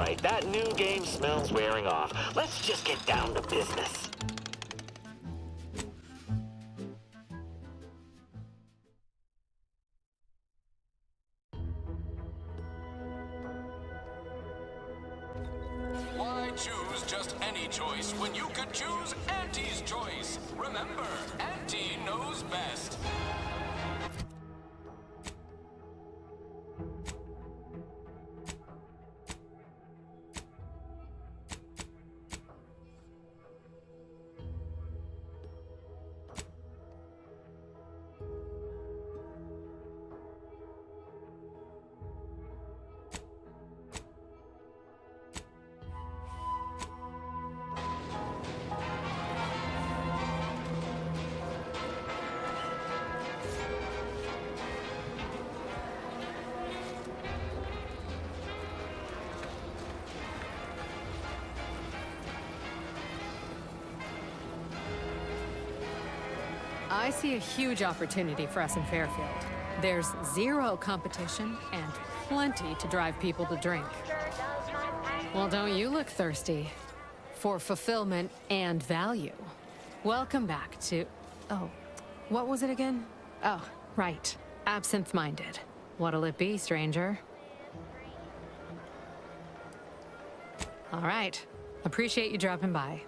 right, that new game smells wearing off. Let's just get down to business. Why choose just any choice when you could choose Auntie's choice? Remember, Auntie knows best. I see a huge opportunity for us in Fairfield. There's zero competition and plenty to drive people to drink. Well, don't you look thirsty for fulfillment and value? Welcome back to... Oh, what was it again? Oh, right. Absent-minded. What'll it be, stranger? All right. Appreciate you dropping by.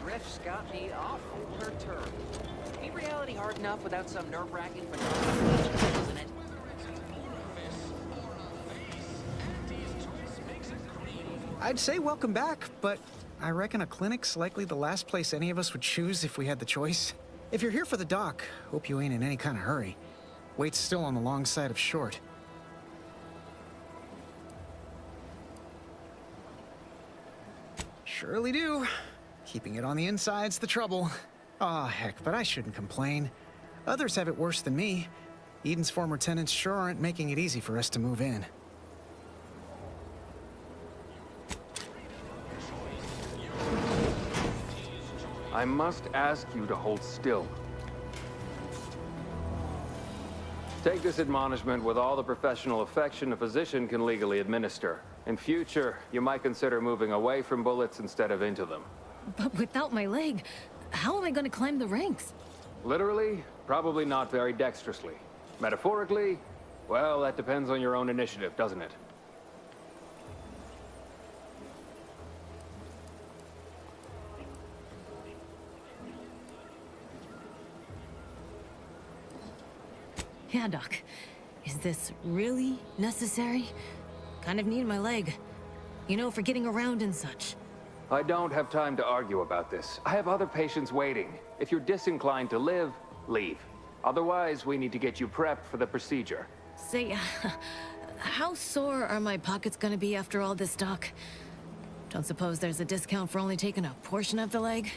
Riffs got me awful perturbed. Ain't reality hard enough without some nerve-wracking phenomenon, isn't it? I'd say welcome back, but I reckon a clinic's likely the last place any of us would choose if we had the choice. If you're here for the doc, hope you ain't in any kind of hurry. Wait's still on the long side of short. Surely do. Keeping it on the inside's the trouble. Aw, heck, but I shouldn't complain. Others have it worse than me. Eden's former tenants sure aren't making it easy for us to move in. I must ask you to hold still. Take this admonishment with all the professional affection a physician can legally administer. In future, you might consider moving away from bullets instead of into them. But without my leg, how am I going to climb the ranks? Literally, probably not very dexterously. Metaphorically, well, that depends on your own initiative, doesn't it? Yeah, Doc. Is this really necessary? Kind of need my leg. You know, for getting around and such. I don't have time to argue about this. I have other patients waiting. If you're disinclined to live, leave. Otherwise, we need to get you prepped for the procedure. Say, how sore are my pockets gonna be after all this, Doc? Don't suppose there's a discount for only taking a portion of the leg?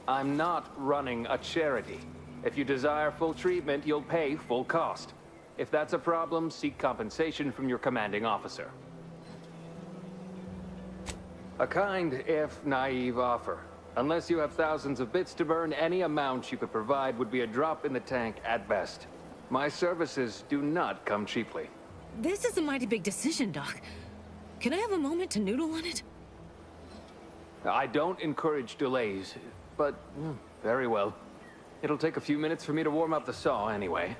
I'm not running a charity. If you desire full treatment, you'll pay full cost. If that's a problem, seek compensation from your commanding officer. A kind, if naive offer. Unless you have thousands of bits to burn, any amount you could provide would be a drop in the tank at best. My services do not come cheaply. This is a mighty big decision, Doc. Can I have a moment to noodle on it? I don't encourage delays, but very well. It'll take a few minutes for me to warm up the saw anyway.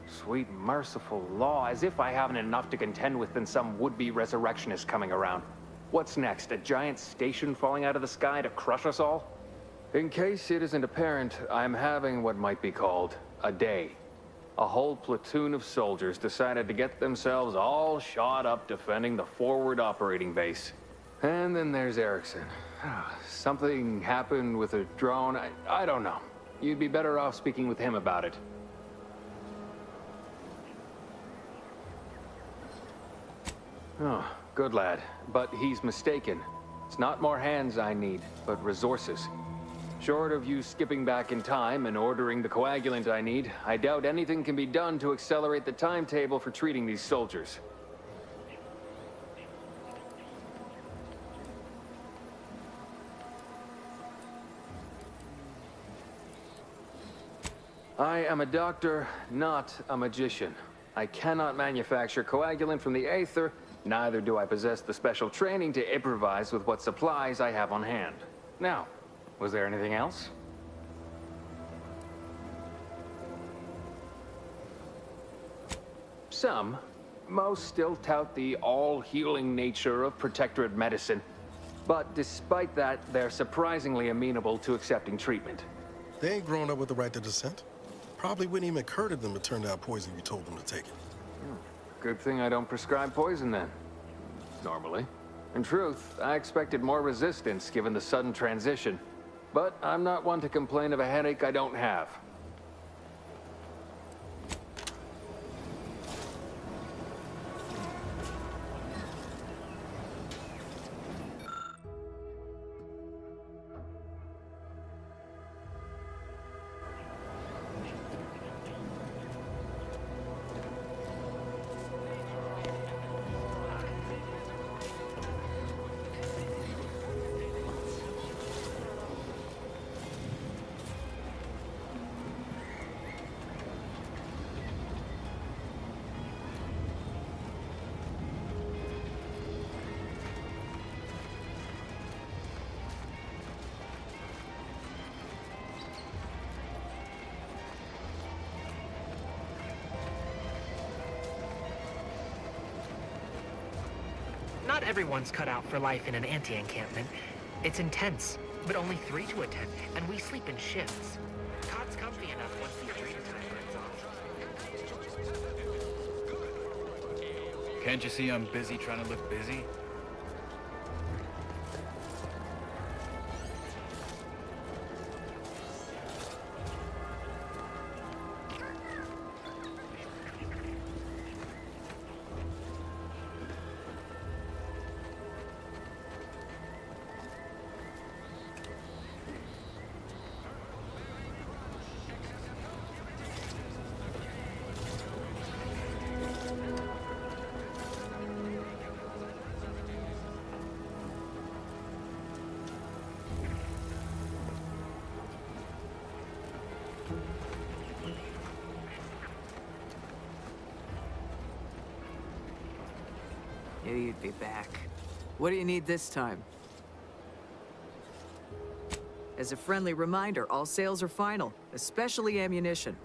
Sweet merciful law, as if I haven't enough to contend with than some would-be resurrectionist coming around. What's next, a giant station falling out of the sky to crush us all? In case it isn't apparent, I'm having what might be called a day. A whole platoon of soldiers decided to get themselves all shot up defending the forward operating base. And then there's Erickson. Something happened with a drone, I don't know. You'd be better off speaking with him about it. Oh, good lad. But he's mistaken. It's not more hands I need, but resources. Short of you skipping back in time and ordering the coagulant I need, I doubt anything can be done to accelerate the timetable for treating these soldiers. I am a doctor, not a magician. I cannot manufacture coagulant from the Aether, neither do I possess the special training to improvise with what supplies I have on hand. Now, was there anything else? Some. Most still tout the all-healing nature of Protectorate medicine. But despite that, they're surprisingly amenable to accepting treatment. They ain't grown up with the right to dissent. Probably wouldn't even occur to them to turn down poison you told them to take it. Good thing I don't prescribe poison then. Normally. In truth, I expected more resistance given the sudden transition. But I'm not one to complain of a headache I don't have. Not everyone's cut out for life in an anti-encampment. It's intense, but only 3 to attend, and we sleep in shifts. Cot's comfy enough once the arena time burns off. Can't you see I'm busy trying to look busy? Knew you'd be back. What do you need this time? As a friendly reminder, all sales are final, especially ammunition.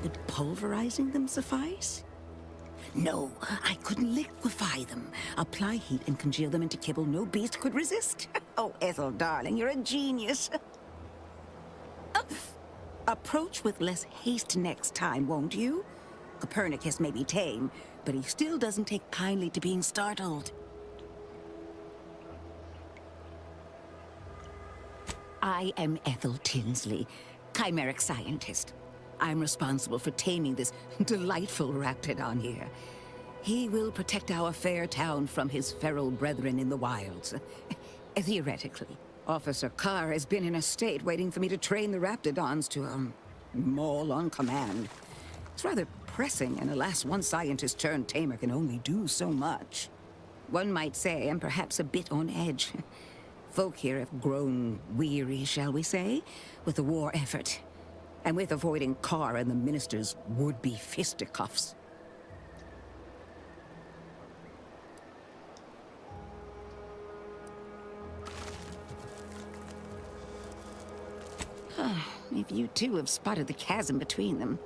Would pulverizing them suffice? No, I could liquefy them. Apply heat and congeal them into kibble no beast could resist. Oh, Ethel, darling, you're a genius. Approach with less haste next time, won't you? Copernicus may be tame, but he still doesn't take kindly to being startled. I am Ethel Tinsley, chimeric scientist. I'm responsible for taming this delightful raptidon here. He will protect our fair town from his feral brethren in the wilds. Theoretically. Officer Carr has been in a state waiting for me to train the raptidons to, maul on command. It's rather pressing, and alas, one scientist-turned-tamer can only do so much. One might say I'm perhaps a bit on edge. Folk here have grown weary, shall we say, with the war effort, and with avoiding Carr and the minister's would-be fisticuffs. If you two have spotted the chasm between them,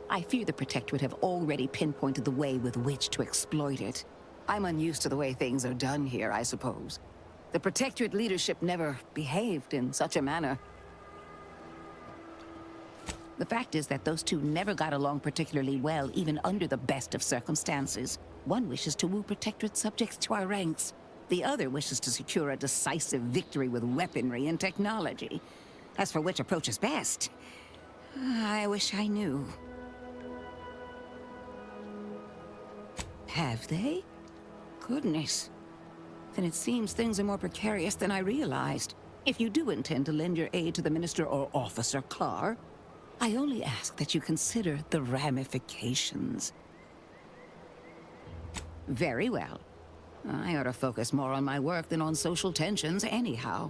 I fear the Protectorate have already pinpointed the way with which to exploit it. I'm unused to the way things are done here, I suppose. The Protectorate leadership never behaved in such a manner. The fact is that those two never got along particularly well, even under the best of circumstances. One wishes to woo Protectorate subjects to our ranks. The other wishes to secure a decisive victory with weaponry and technology. As for which approach is best, I wish I knew. Have they? Goodness. Then it seems things are more precarious than I realized. If you do intend to lend your aid to the Minister or Officer Carr, I only ask that you consider the ramifications. Very well. I ought to focus more on my work than on social tensions anyhow.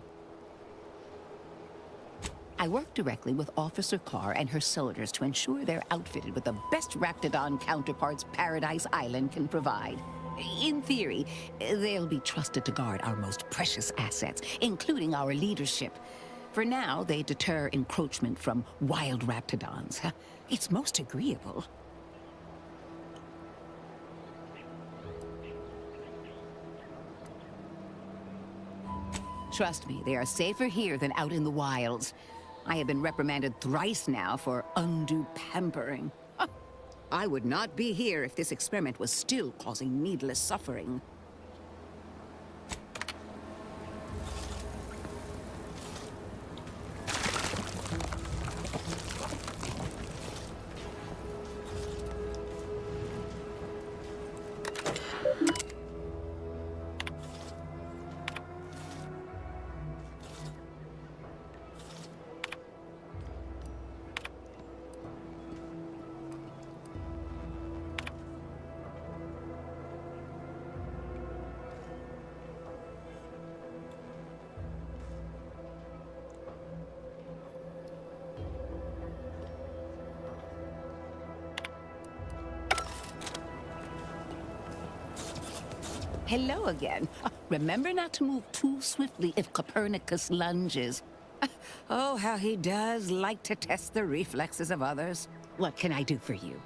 I work directly with Officer Carr and her soldiers to ensure they're outfitted with the best Raptidon counterparts Paradise Island can provide. In theory, they'll be trusted to guard our most precious assets, including our leadership. For now, they deter encroachment from wild Raptidons. It's most agreeable. Trust me, they are safer here than out in the wilds. I have been reprimanded thrice now for undue pampering. I would not be here if this experiment was still causing needless suffering. Hello again. Remember not to move too swiftly if Copernicus lunges. Oh, how he does like to test the reflexes of others. What can I do for you?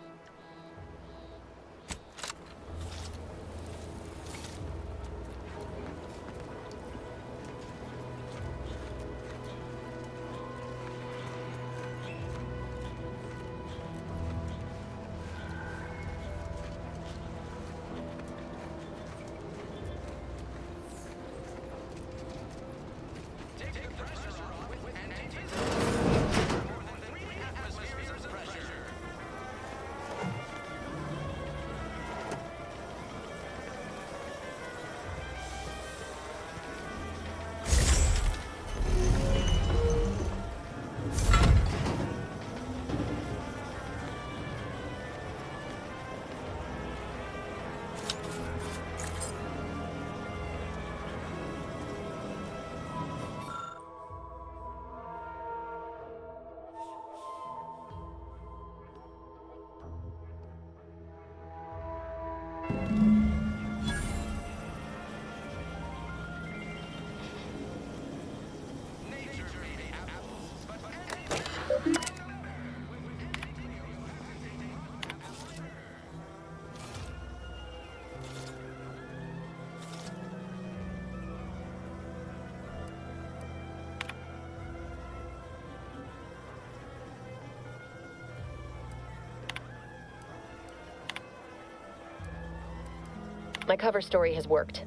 My cover story has worked.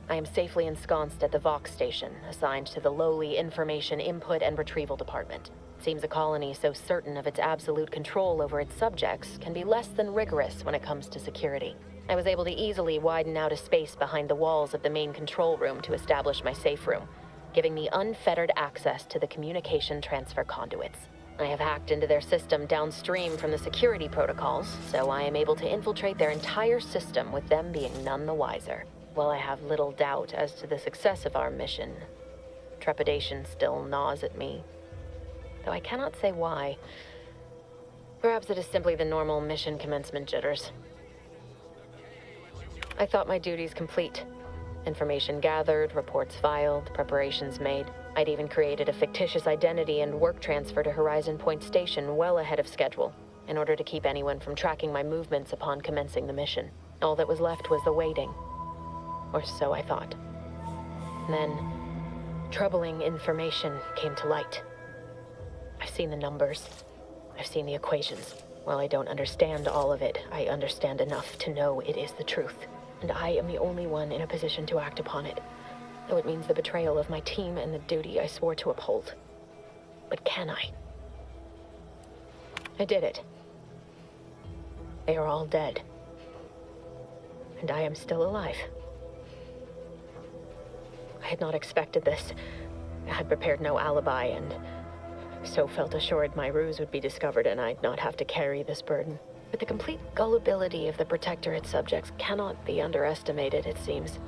I am safely ensconced at the Vox station, assigned to the lowly Information Input and Retrieval Department. Seems a colony so certain of its absolute control over its subjects can be less than rigorous when it comes to security. I was able to easily widen out a space behind the walls of the main control room to establish my safe room, giving me unfettered access to the communication transfer conduits. I have hacked into their system downstream from the security protocols, so I am able to infiltrate their entire system with them being none the wiser. While I have little doubt as to the success of our mission, trepidation still gnaws at me, though I cannot say why. Perhaps it is simply the normal mission commencement jitters. I thought my duties complete. Information gathered, reports filed, preparations made. I'd even created a fictitious identity and work transfer to Horizon Point Station well ahead of schedule, in order to keep anyone from tracking my movements upon commencing the mission. All that was left was the waiting. Or so I thought. Then, troubling information came to light. I've seen the numbers. I've seen the equations. While I don't understand all of it, I understand enough to know it is the truth. And I am the only one in a position to act upon it. Though it means the betrayal of my team and the duty I swore to uphold. But can I? I did it. They are all dead. And I am still alive. I had not expected this. I had prepared no alibi, and so felt assured my ruse would be discovered and I'd not have to carry this burden. But the complete gullibility of the Protectorate subjects cannot be underestimated, it seems.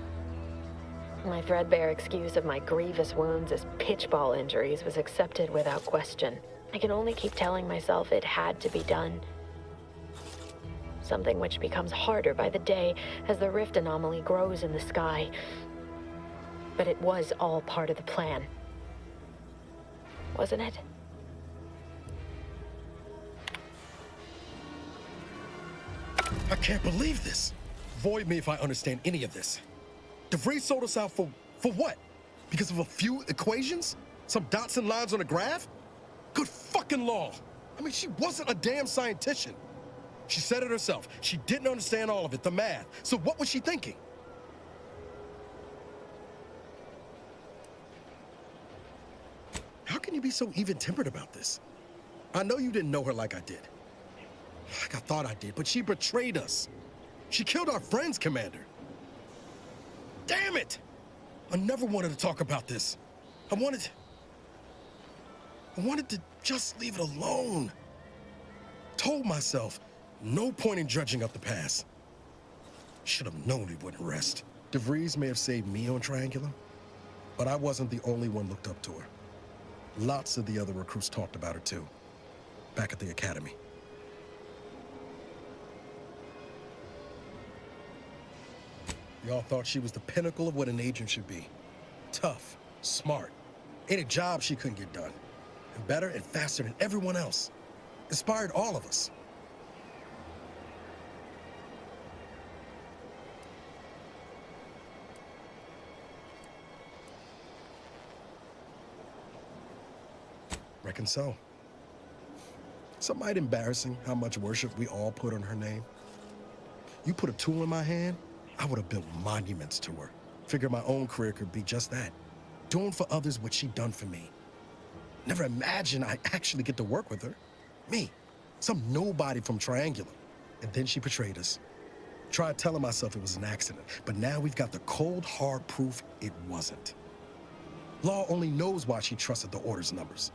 My threadbare excuse of my grievous wounds as pitchball injuries was accepted without question. I can only keep telling myself it had to be done. Something which becomes harder by the day as the rift anomaly grows in the sky. But it was all part of the plan. Wasn't it? I can't believe this. Void me if I understand any of this. DeVries sold us out for what? Because of a few equations? Some dots and lines on a graph? Good fucking law. I mean, she wasn't a damn scientician. She said it herself. She didn't understand all of it, the math. So what was she thinking? How can you be so even-tempered about this? I know you didn't know her like I did. Like I thought I did, but she betrayed us. She killed our friends, Commander. Damn it! I never wanted to talk about this. I wanted to just leave it alone. Told myself, no point in dredging up the past. Should have known he wouldn't rest. DeVries may have saved me on Triangulum, but I wasn't the only one looked up to her. Lots of the other recruits talked about her too, back at the academy. Y'all thought she was the pinnacle of what an agent should be. Tough, smart, ain't a job she couldn't get done. And better and faster than everyone else. Inspired all of us. Reckon so. Some might embarrassing how much worship we all put on her name. You put a tool in my hand, I would have built monuments to her. Figure my own career could be just that. Doing for others what she done for me. Never imagined I'd actually get to work with her. Me, some nobody from Triangulum. And then she betrayed us. Tried telling myself it was an accident, but now we've got the cold, hard proof it wasn't. Law only knows why she trusted the Order's numbers.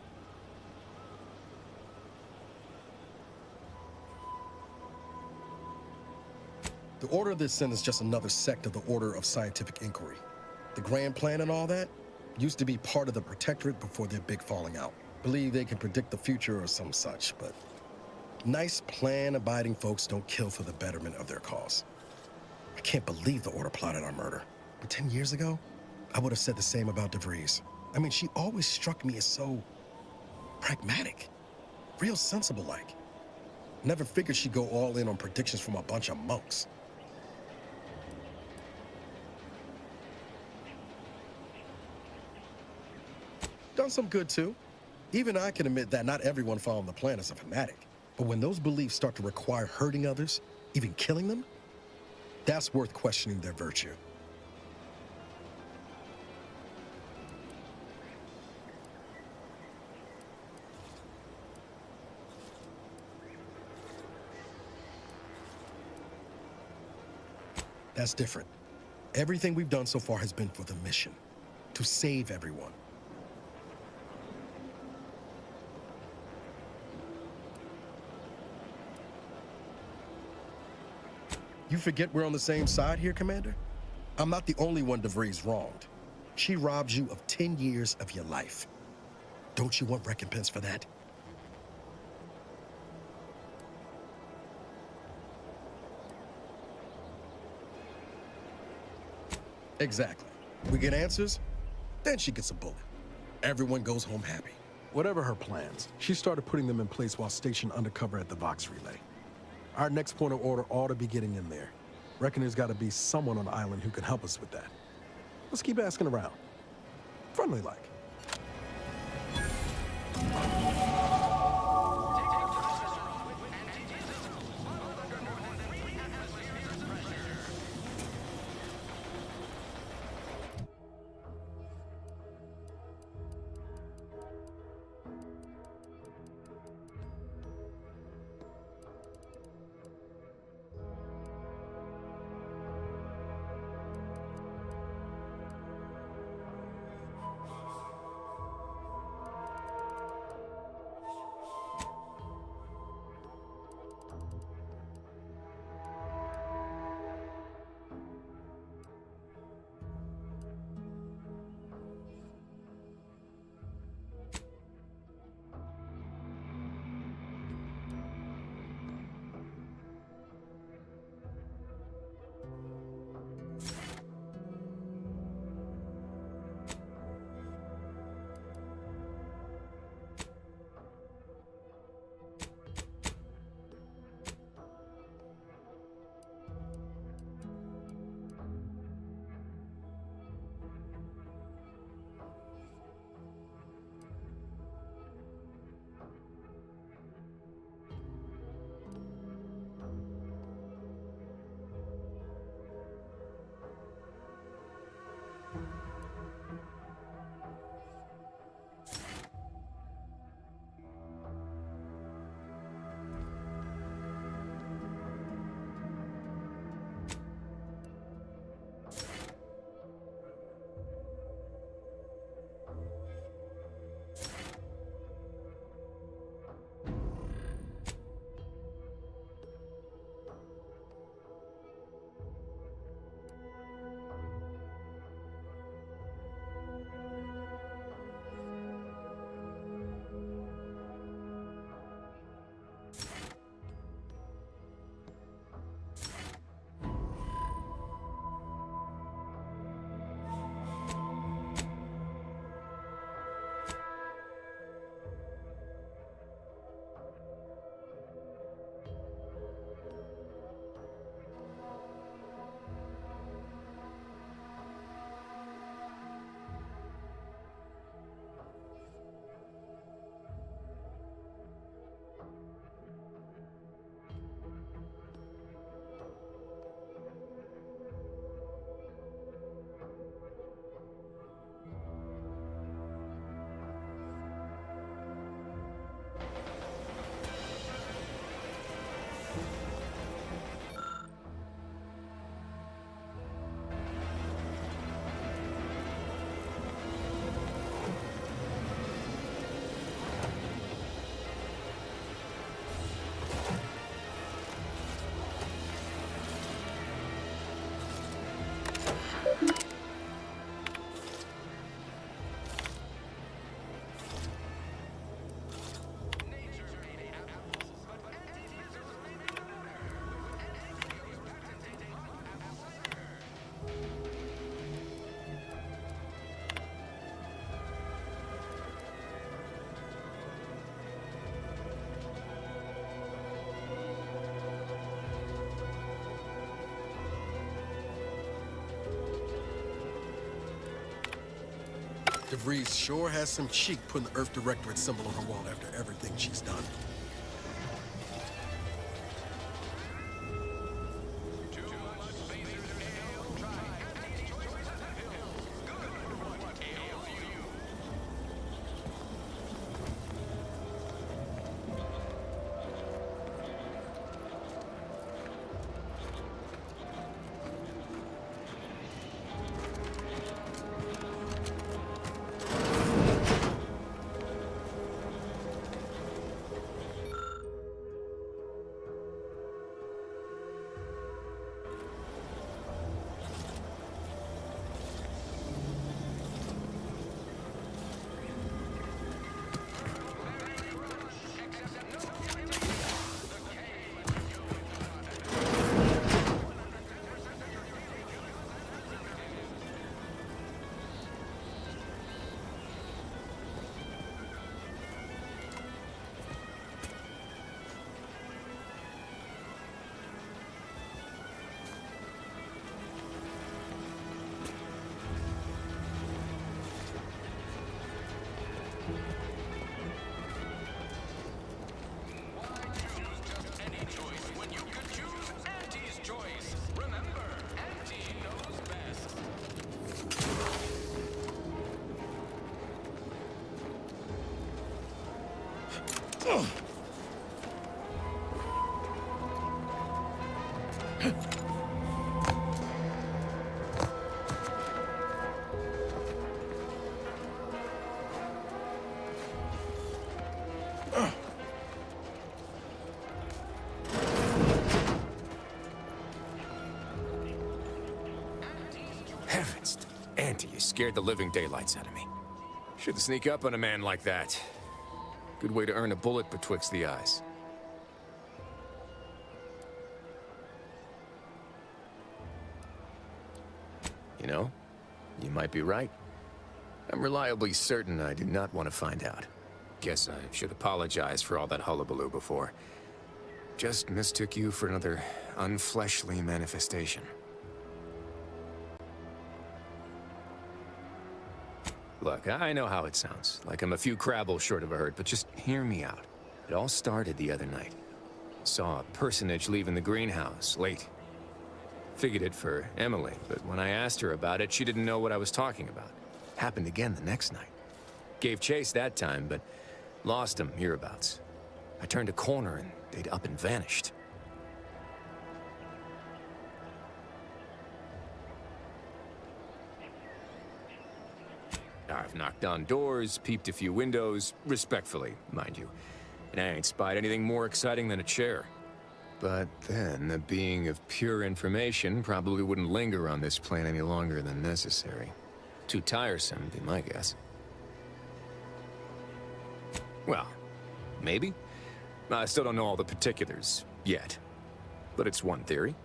The Order of the Ascent is just another sect of the Order of Scientific Inquiry. The grand plan and all that used to be part of the Protectorate before their big falling out. Believe they can predict the future or some such, but nice plan-abiding folks don't kill for the betterment of their cause. I can't believe the Order plotted our murder. But 10 years ago, I would have said the same about DeVries. I mean, she always struck me as so pragmatic, real sensible-like. Never figured she'd go all in on predictions from a bunch of monks. Done some good, too. Even I can admit that not everyone following the plan is a fanatic. But when those beliefs start to require hurting others, even killing them, That's worth questioning their virtue. That's different. Everything we've done so far has been for the mission, to save everyone. You forget we're on the same side here, Commander? I'm not the only one DeVries wronged. She robbed you of 10 years of your life. Don't you want recompense for that? Exactly. We get answers, then she gets a bullet. Everyone goes home happy. Whatever her plans, she started putting them in place while stationed undercover at the Vox Relay. Our next point of order ought to be getting in there. Reckon there's got to be someone on the island who can help us with that. Let's keep asking around. Friendly like. DeVries sure has some cheek putting the Earth Directorate symbol on her wall after everything she's done. Heavens, Auntie, you scared the living daylights out of me. Shouldn't sneak up on a man like that. Good way to earn a bullet betwixt the eyes. You know, you might be right. I'm reliably certain I do not want to find out. Guess I should apologize for all that hullabaloo before. Just mistook you for another unfleshly manifestation. Look, I know how it sounds, like I'm a few crabbles short of a hurt, but just hear me out. It all started the other night. Saw a personage leaving the greenhouse, late. Figured it for Emily, but when I asked her about it, she didn't know what I was talking about. Happened again the next night. Gave chase that time, but lost him hereabouts. I turned a corner and they'd up and vanished. I've knocked on doors, peeped a few windows, respectfully, mind you. And I ain't spied anything more exciting than a chair. But then, a being of pure information probably wouldn't linger on this plane any longer than necessary. Too tiresome, would be my guess. Well, maybe. I still don't know all the particulars, yet. But it's one theory.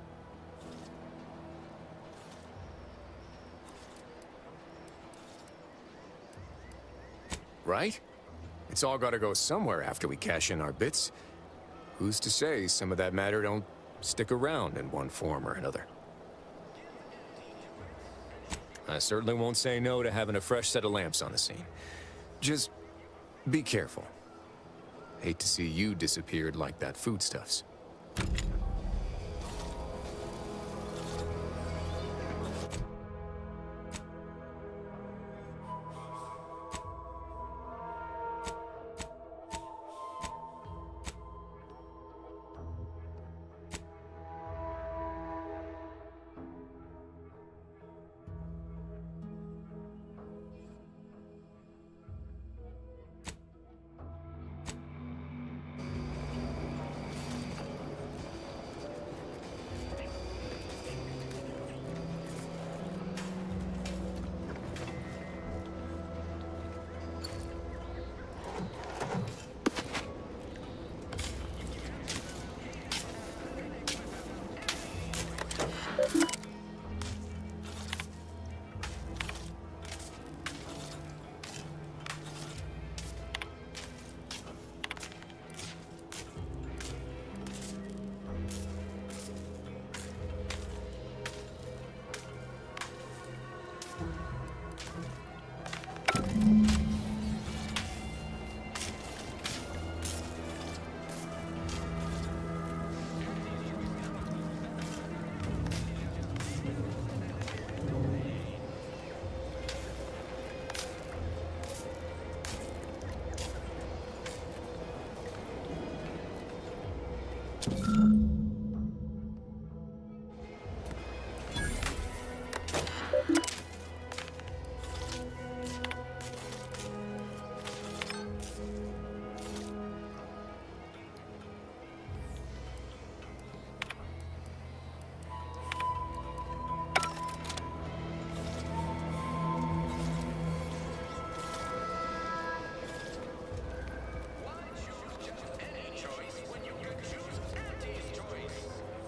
Right? It's all gotta go somewhere after we cash in our bits. Who's to say some of that matter don't stick around in one form or another? I certainly won't say no to having a fresh set of lamps on the scene. Just be careful. Hate to see you disappeared like that foodstuffs.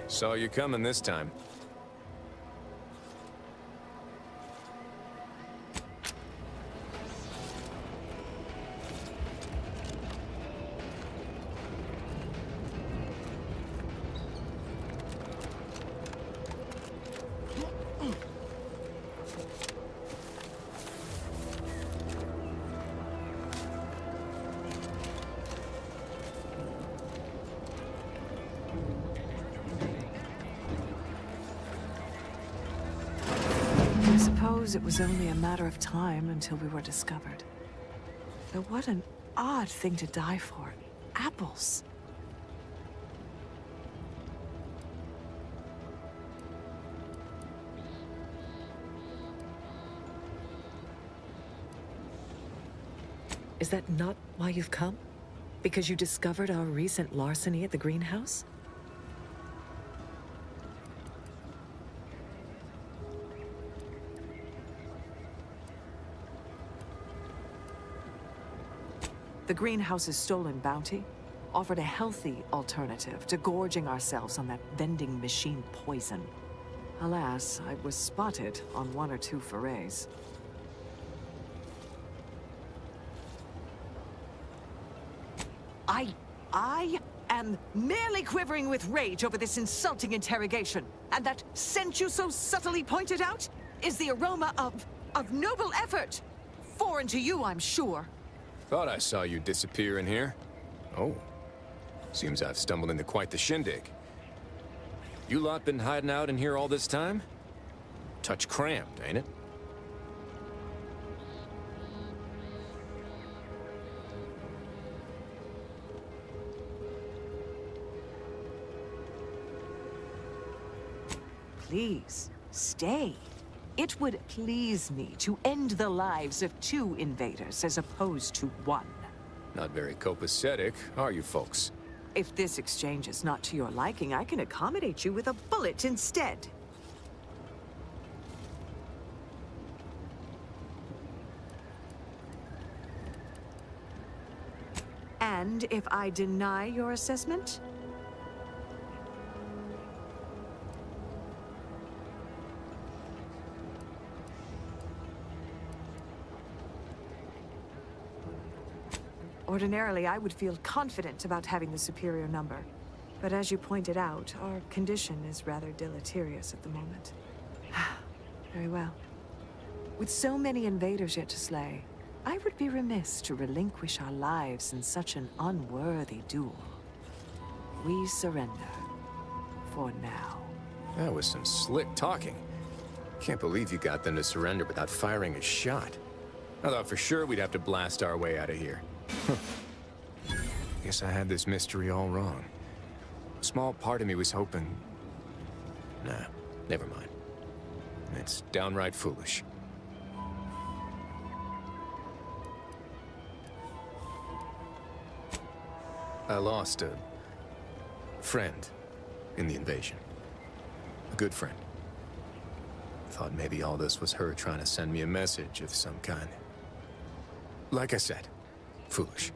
Saw you coming this time. It was only a matter of time until we were discovered. But what an odd thing to die for. apples. Is that not why you've come? Because you discovered our recent larceny at the greenhouse? The greenhouse's stolen bounty offered a healthy alternative to gorging ourselves on that vending machine poison. Alas, I was spotted on 1 or 2 forays. I am merely quivering with rage over this insulting interrogation. And that scent you so subtly pointed out is the aroma of noble effort. Foreign to you, I'm sure. Thought I saw you disappear in here. Oh. Seems I've stumbled into quite the shindig. You lot been hiding out in here all this time? Touch cramped, ain't it? Please, stay. It would please me to end the lives of 2 invaders as opposed to 1. Not very copacetic, are you folks? If this exchange is not to your liking, I can accommodate you with a bullet instead. And if I deny your assessment? Ordinarily, I would feel confident about having the superior number. But as you pointed out, our condition is rather deleterious at the moment. Very well. With so many invaders yet to slay, I would be remiss to relinquish our lives in such an unworthy duel. We surrender. For now. That was some slick talking. Can't believe you got them to surrender without firing a shot. I thought for sure we'd have to blast our way out of here. Guess I had this mystery all wrong. A small part of me was hoping... Nah, never mind. It's downright foolish. I lost a friend in the invasion. A good friend. Thought maybe all this was her trying to send me a message of some kind. Like I said, foolish.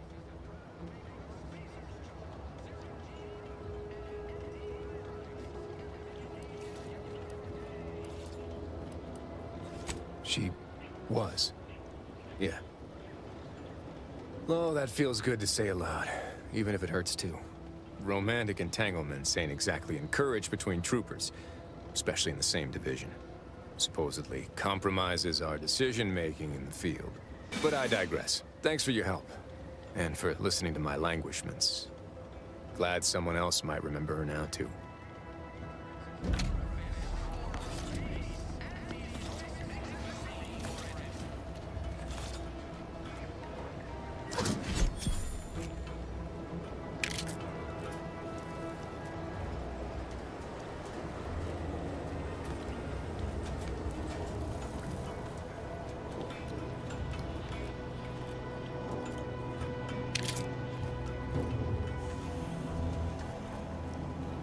She was. Yeah. Oh, that feels good to say aloud, even if it hurts too. Romantic entanglements ain't exactly encouraged between troopers, especially in the same division. Supposedly compromises our decision-making in the field. But I digress. Thanks for your help. And for listening to my languishments. Glad someone else might remember her now, too.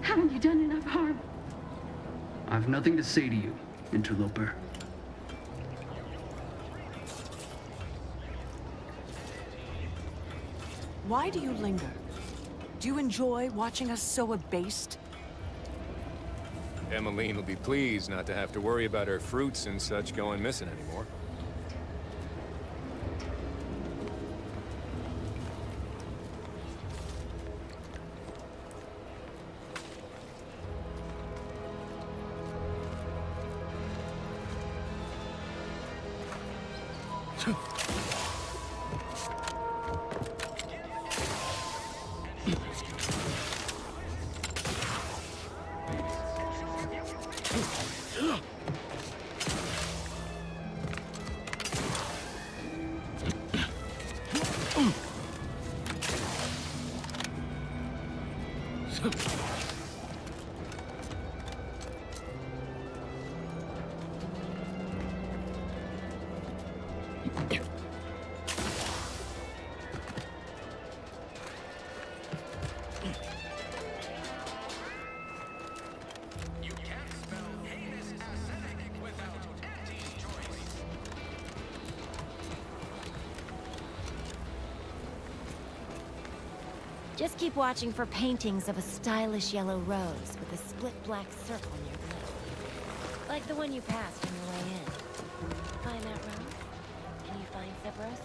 Haven't you done enough harm? I've nothing to say to you, interloper. Why do you linger? Do you enjoy watching us so abased? Emmeline will be pleased not to have to worry about her fruits and such going missing anymore. Just keep watching for paintings of a stylish yellow rose with a split black circle near the middle. Like the one you passed on your way in. Find that rose, and you find Sabrosa.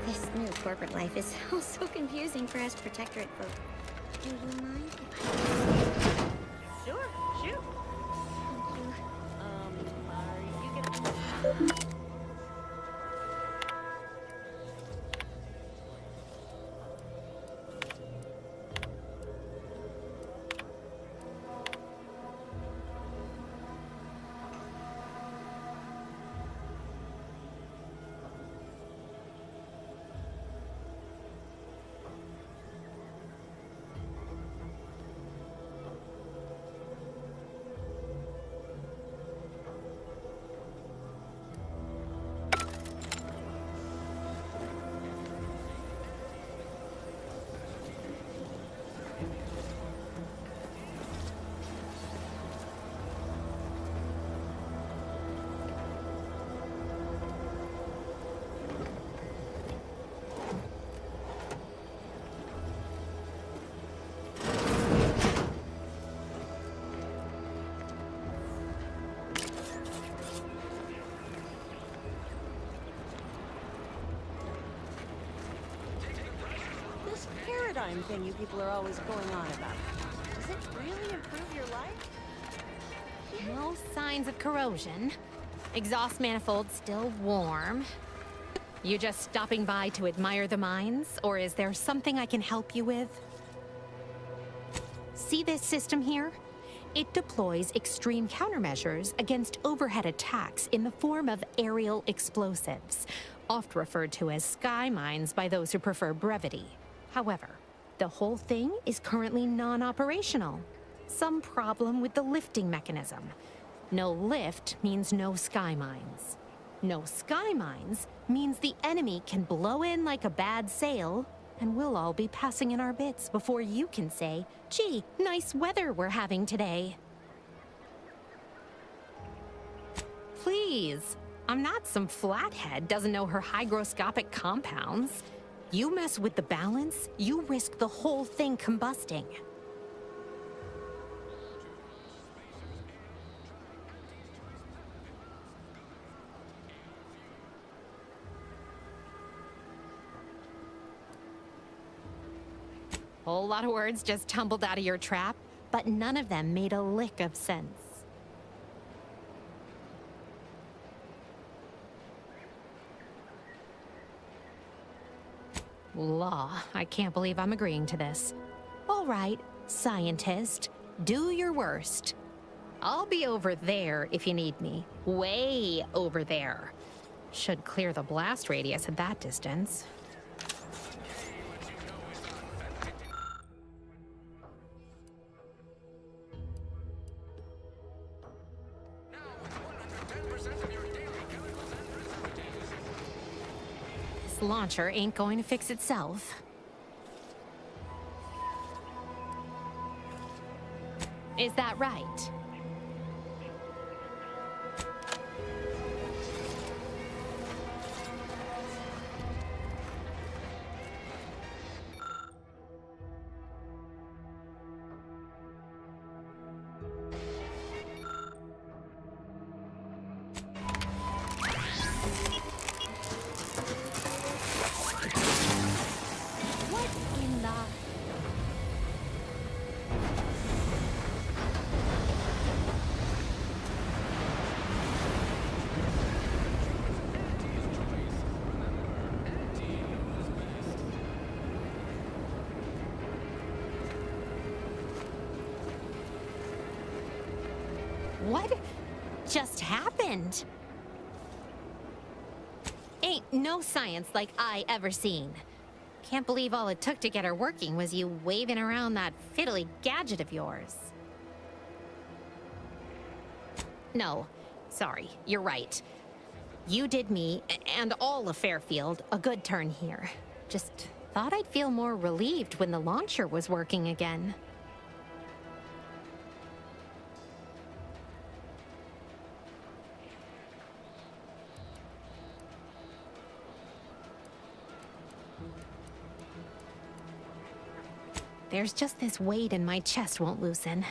This new corporate life is so confusing for us protectorate folk. Do you mind if I... Sure, shoot. Are you gonna... paradigm thing you people are always going on about. Does it really improve your life? No signs of corrosion. Exhaust manifold still warm. You just stopping by to admire the mines, or is there something I can help you with? See this system here? It deploys extreme countermeasures against overhead attacks in the form of aerial explosives, oft referred to as sky mines by those who prefer brevity. However, the whole thing is currently non-operational. Some problem with the lifting mechanism. No lift means no sky mines. No sky mines means the enemy can blow in like a bad sail, and we'll all be passing in our bits before you can say, "Gee, nice weather we're having today." Please, I'm not some flathead doesn't know her hygroscopic compounds. You mess with the balance, you risk the whole thing combusting. Whole lot of words just tumbled out of your trap, but none of them made a lick of sense. Law, I can't believe I'm agreeing to this. All right, scientist, do your worst. I'll be over there if you need me. Way over there. Should clear the blast radius at that distance. Launcher ain't going to fix itself. Is that right? What just happened? Ain't no science like I ever seen. Can't believe all it took to get her working was you waving around that fiddly gadget of yours. No, sorry, you're right. You did me, and all of Fairfield, a good turn here. Just thought I'd feel more relieved when the launcher was working again. There's just this weight in my chest won't loosen.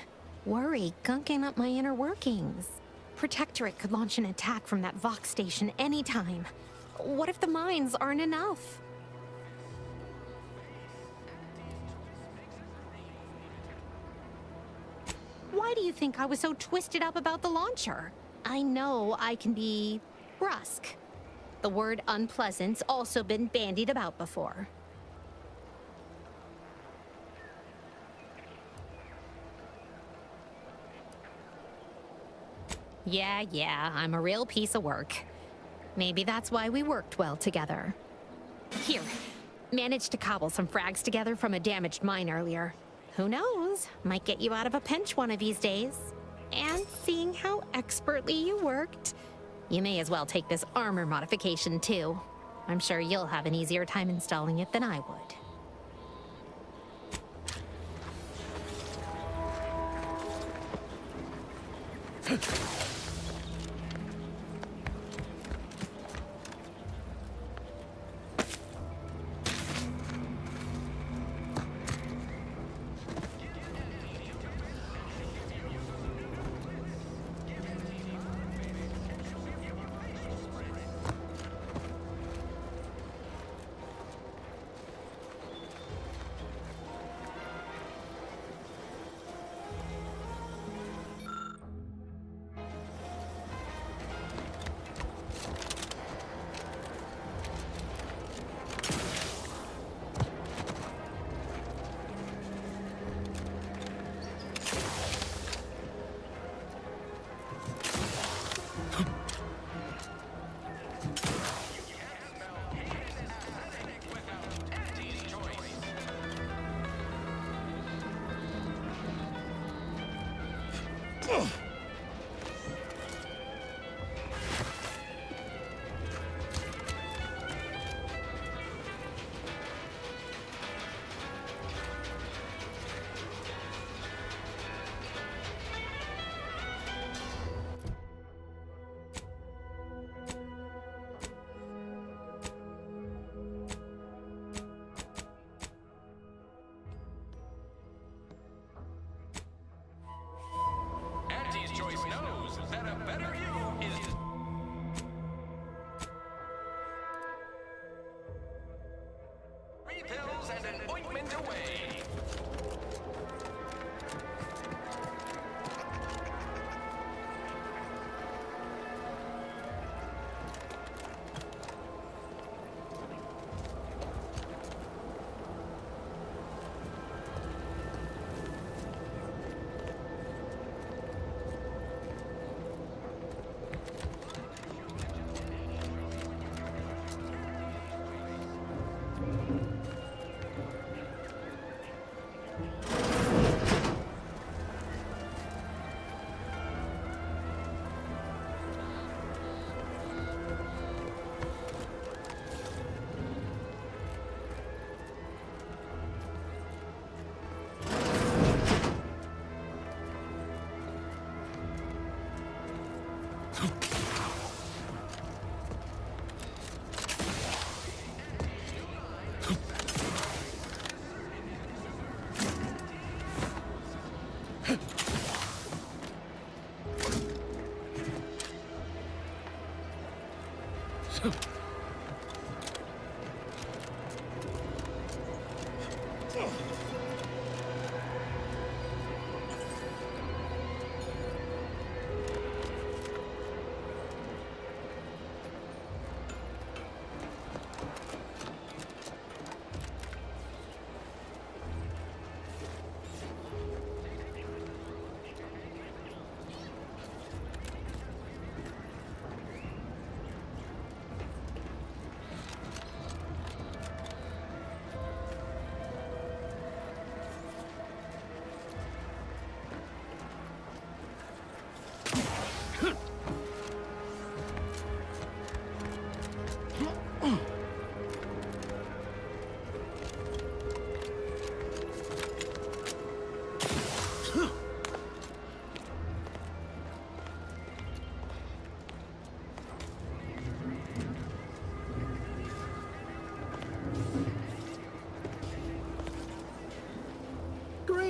Worry gunking up my inner workings. Protectorate could launch an attack from that Vox station anytime. What if the mines aren't enough? Why do you think I was so twisted up about the launcher? I know I can be brusque. The word unpleasant's also been bandied about before. Yeah, I'm a real piece of work. Maybe that's why we worked well together. Here, managed to cobble some frags together from a damaged mine earlier. Who knows? Might get you out of a pinch one of these days. And seeing how expertly you worked, you may as well take this armor modification too. I'm sure you'll have an easier time installing it than I would.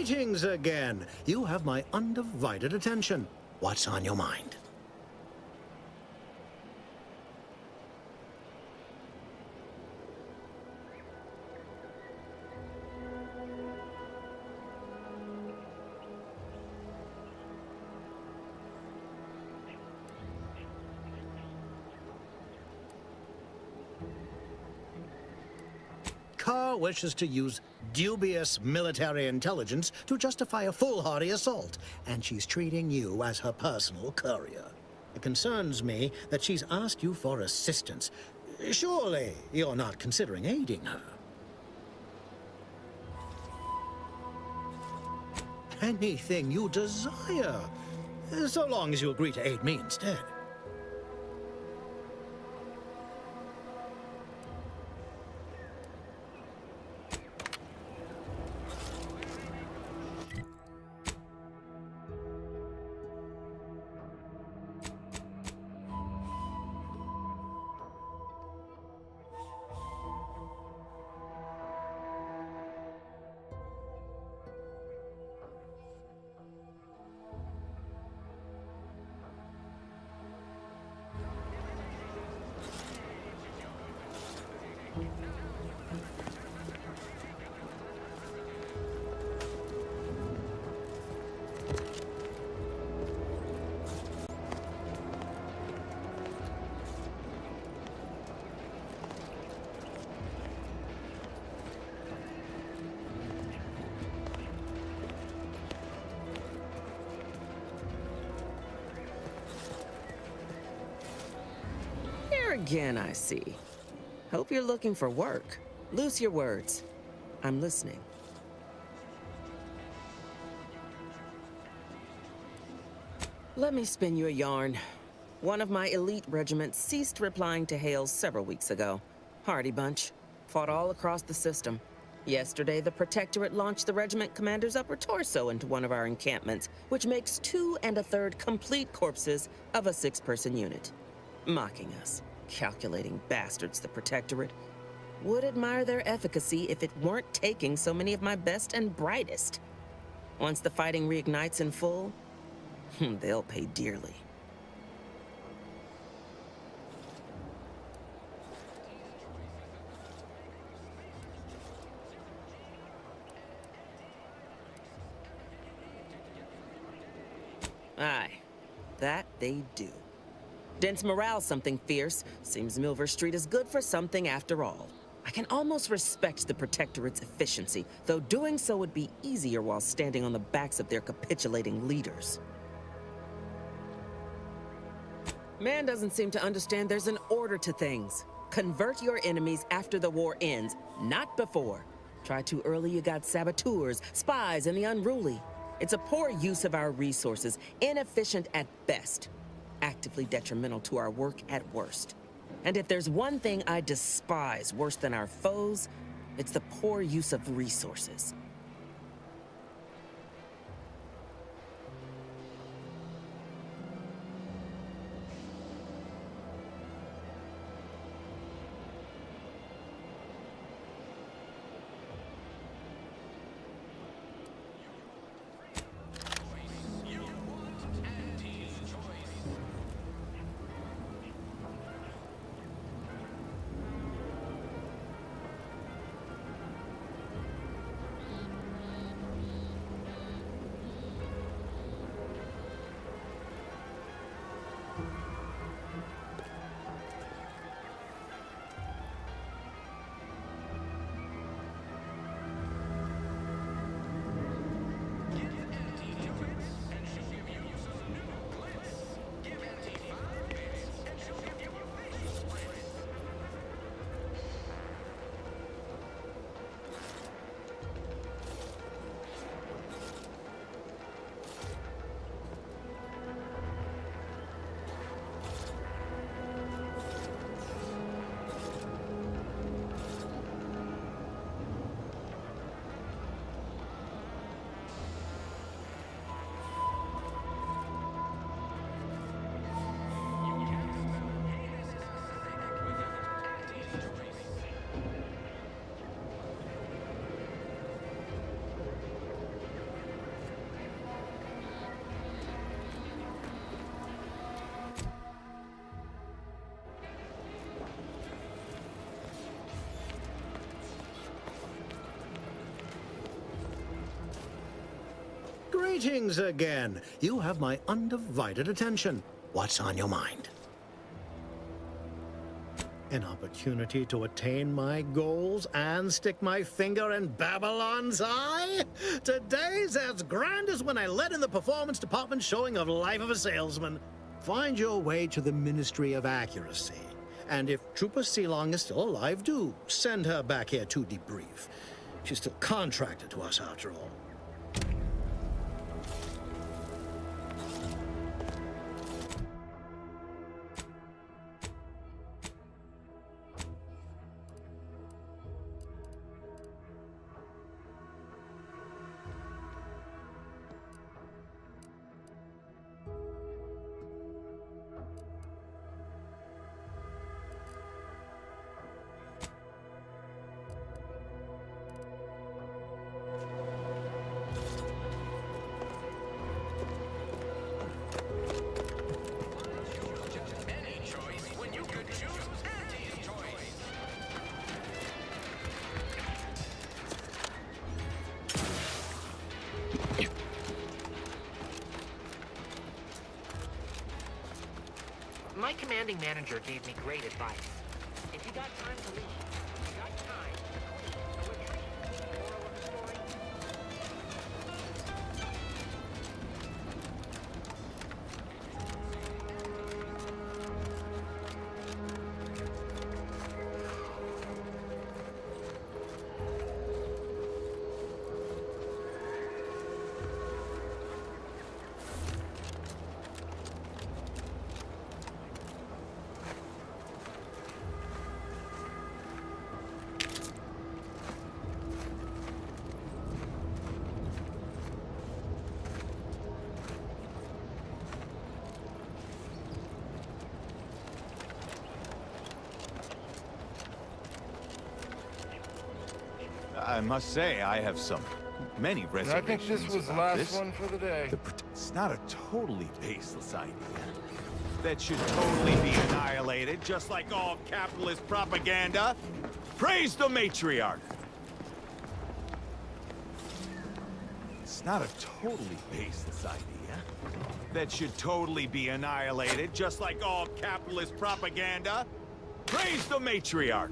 Greetings again. You have my undivided attention. What's on your mind? Carr wishes to use dubious military intelligence to justify a foolhardy assault, and she's treating you as her personal courier. It concerns me that she's asked you for assistance. Surely you're not considering aiding her. Anything you desire, so long as you agree to aid me instead. Again, I see. Hope you're looking for work. Loose your words. I'm listening. Let me spin you a yarn. One of my elite regiments ceased replying to hails several weeks ago. Hardy bunch. Fought all across the system. Yesterday, the Protectorate launched the regiment commander's upper torso into one of our encampments, which makes 2 1/3 complete corpses of a 6-person unit. Mocking us. Calculating bastards, the Protectorate. Would admire their efficacy if it weren't taking so many of my best and brightest. Once the fighting reignites in full, they'll pay dearly. Aye, that they do. Dents morale something fierce. Seems Milver Street is good for something after all. I can almost respect the Protectorate's efficiency, though doing so would be easier while standing on the backs of their capitulating leaders. Man doesn't seem to understand there's an order to things. Convert your enemies after the war ends, not before. Try too early, you got saboteurs, spies, and the unruly. It's a poor use of our resources, inefficient at best. Actively detrimental to our work at worst. And if there's one thing I despise worse than our foes, it's the poor use of resources. Greetings again. You have my undivided attention. What's on your mind? An opportunity to attain my goals and stick my finger in Babylon's eye? Today's as grand as when I led in the performance department showing of Life of a Salesman. Find your way to the Ministry of Accuracy. And if Trooper Sealong is still alive, do send her back here to debrief. She's still contracted to us after all. My commanding manager gave me great advice. If you got time to leave, you got time to retreat. Moral of the story? I must say, I have many reservations. I think this was the last this. one for the day. It's not a totally baseless idea. That should totally be annihilated, just like all capitalist propaganda. Praise the matriarch! It's not a totally baseless idea. That should totally be annihilated, just like all capitalist propaganda. Praise the matriarch!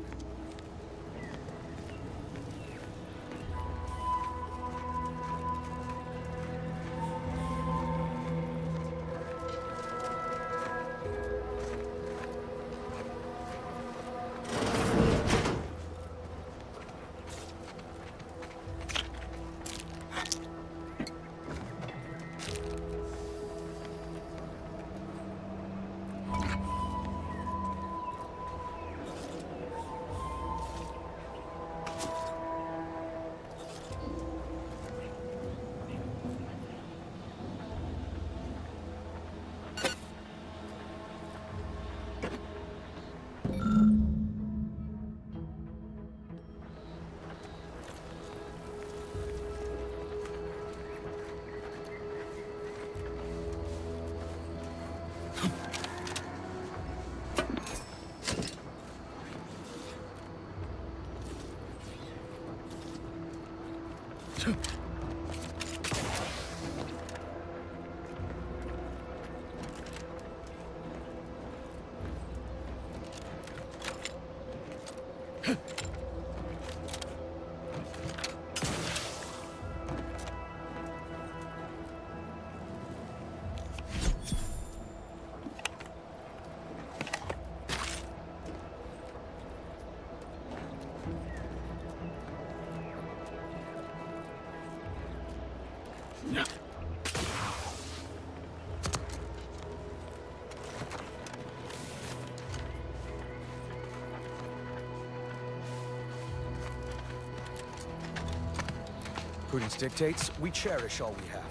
Prudence dictates we cherish all we have.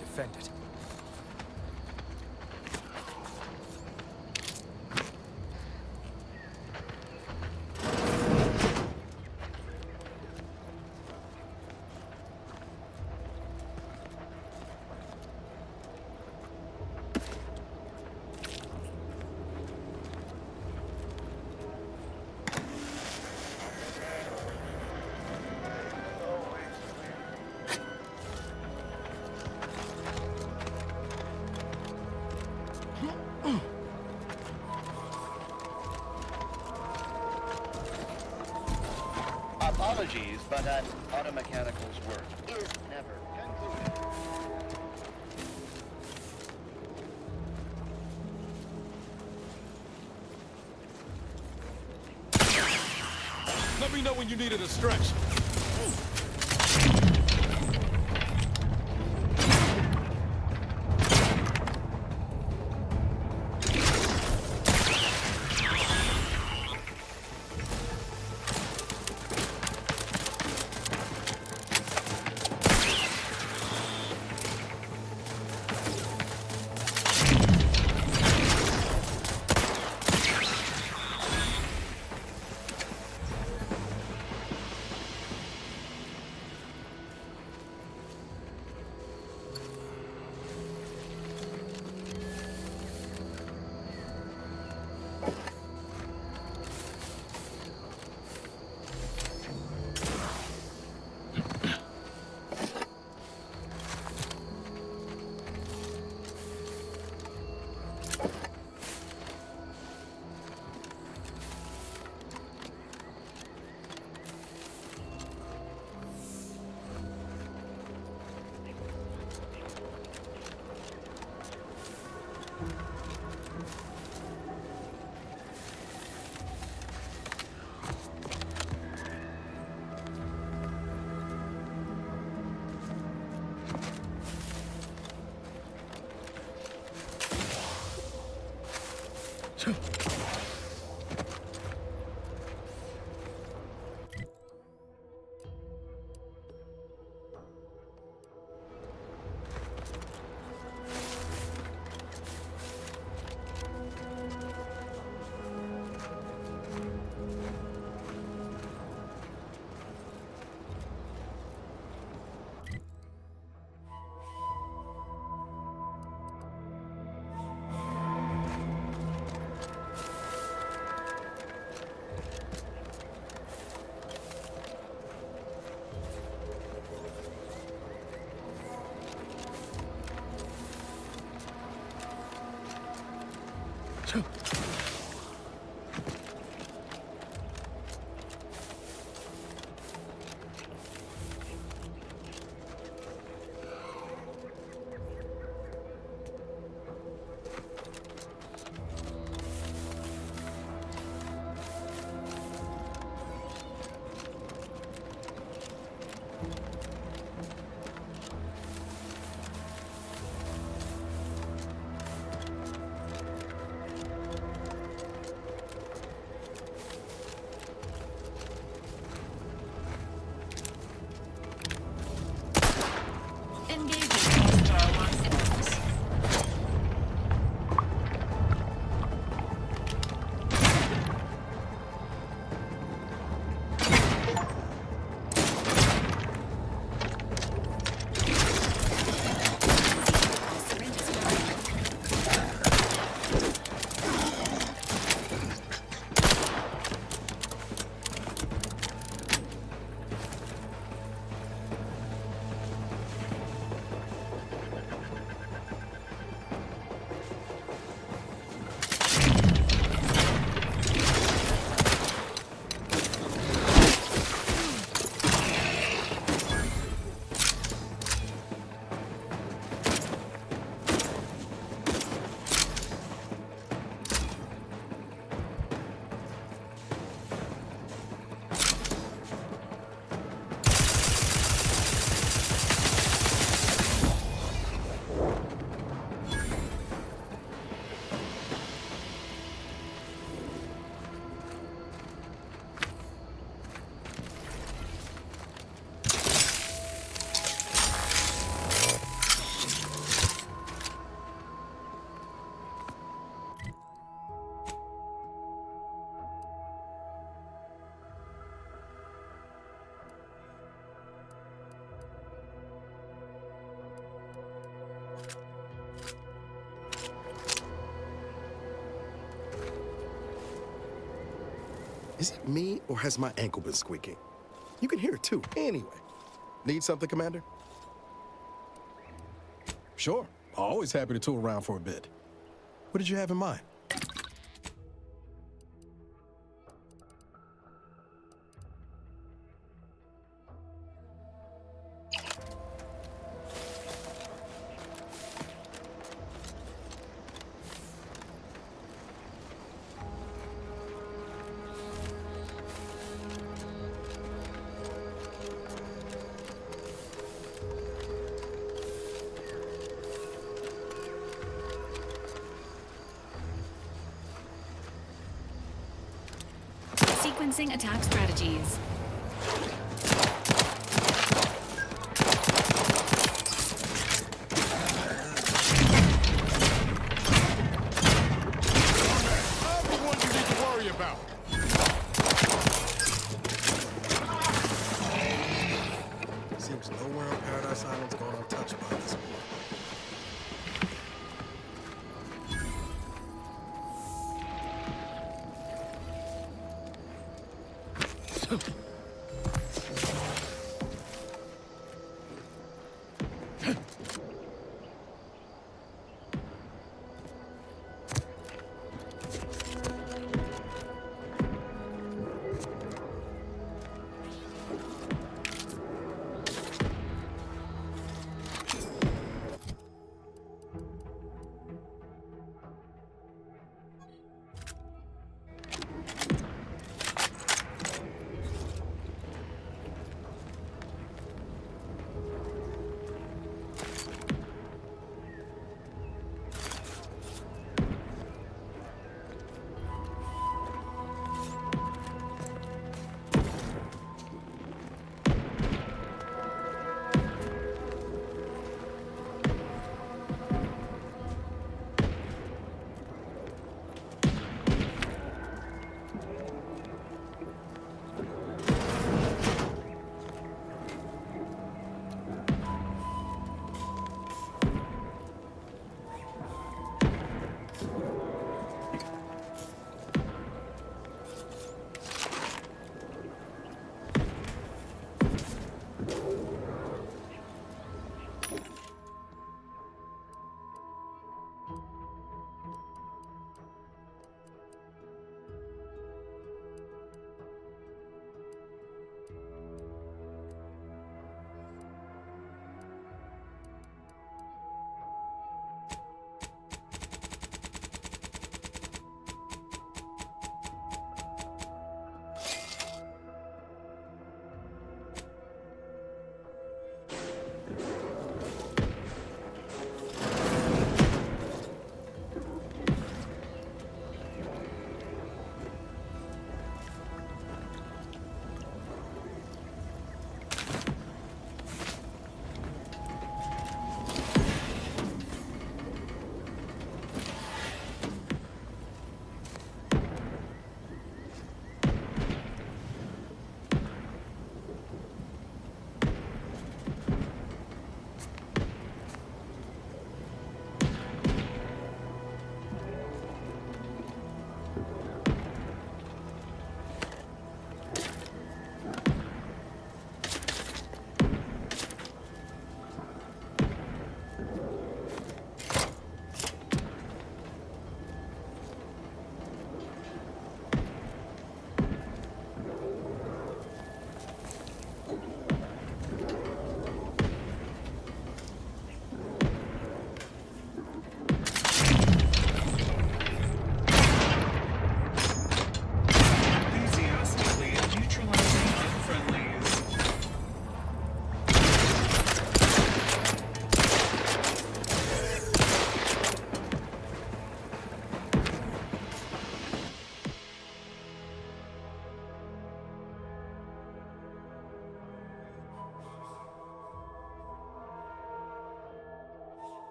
Defend it. Apologies, but an automechanical's work is never concluded. Let me know when you need a distraction. Is it me, or has my ankle been squeaking? You can hear it too. Anyway, need something, Commander? Sure. Always happy to tool around for a bit. What did you have in mind? Commencing attack strategies. Seems nowhere on Paradise Island's gone untouched by this war.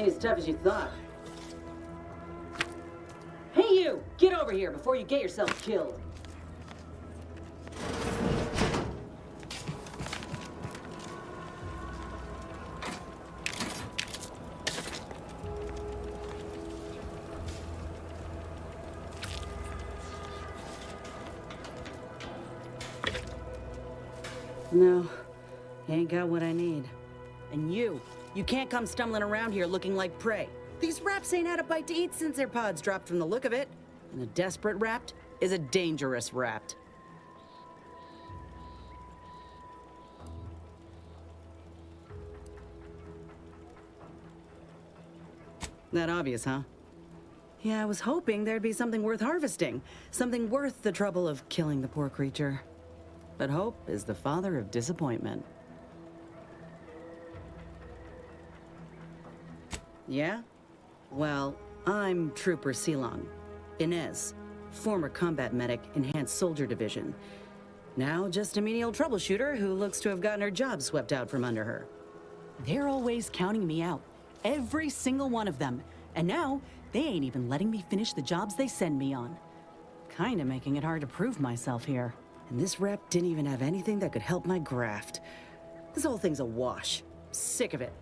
ain't as tough as you thought. Hey you! Get over here before you get yourself killed. No, you ain't got what I need. And you can't come stumbling around here looking like prey. These raps ain't had a bite to eat since their pods dropped from the look of it. And a desperate rapt is a dangerous rapt. That obvious, huh? Yeah, I was hoping there'd be something worth harvesting. Something worth the trouble of killing the poor creature. But hope is the father of disappointment. Yeah? Well, I'm Trooper Silong. Inez, former combat medic, Enhanced Soldier Division. Now just a menial troubleshooter who looks to have gotten her job swept out from under her. They're always counting me out. Every single one of them. And now, they ain't even letting me finish the jobs they send me on. Kinda making it hard to prove myself here. And this rep didn't even have anything that could help my graft. This whole thing's a wash. Sick of it.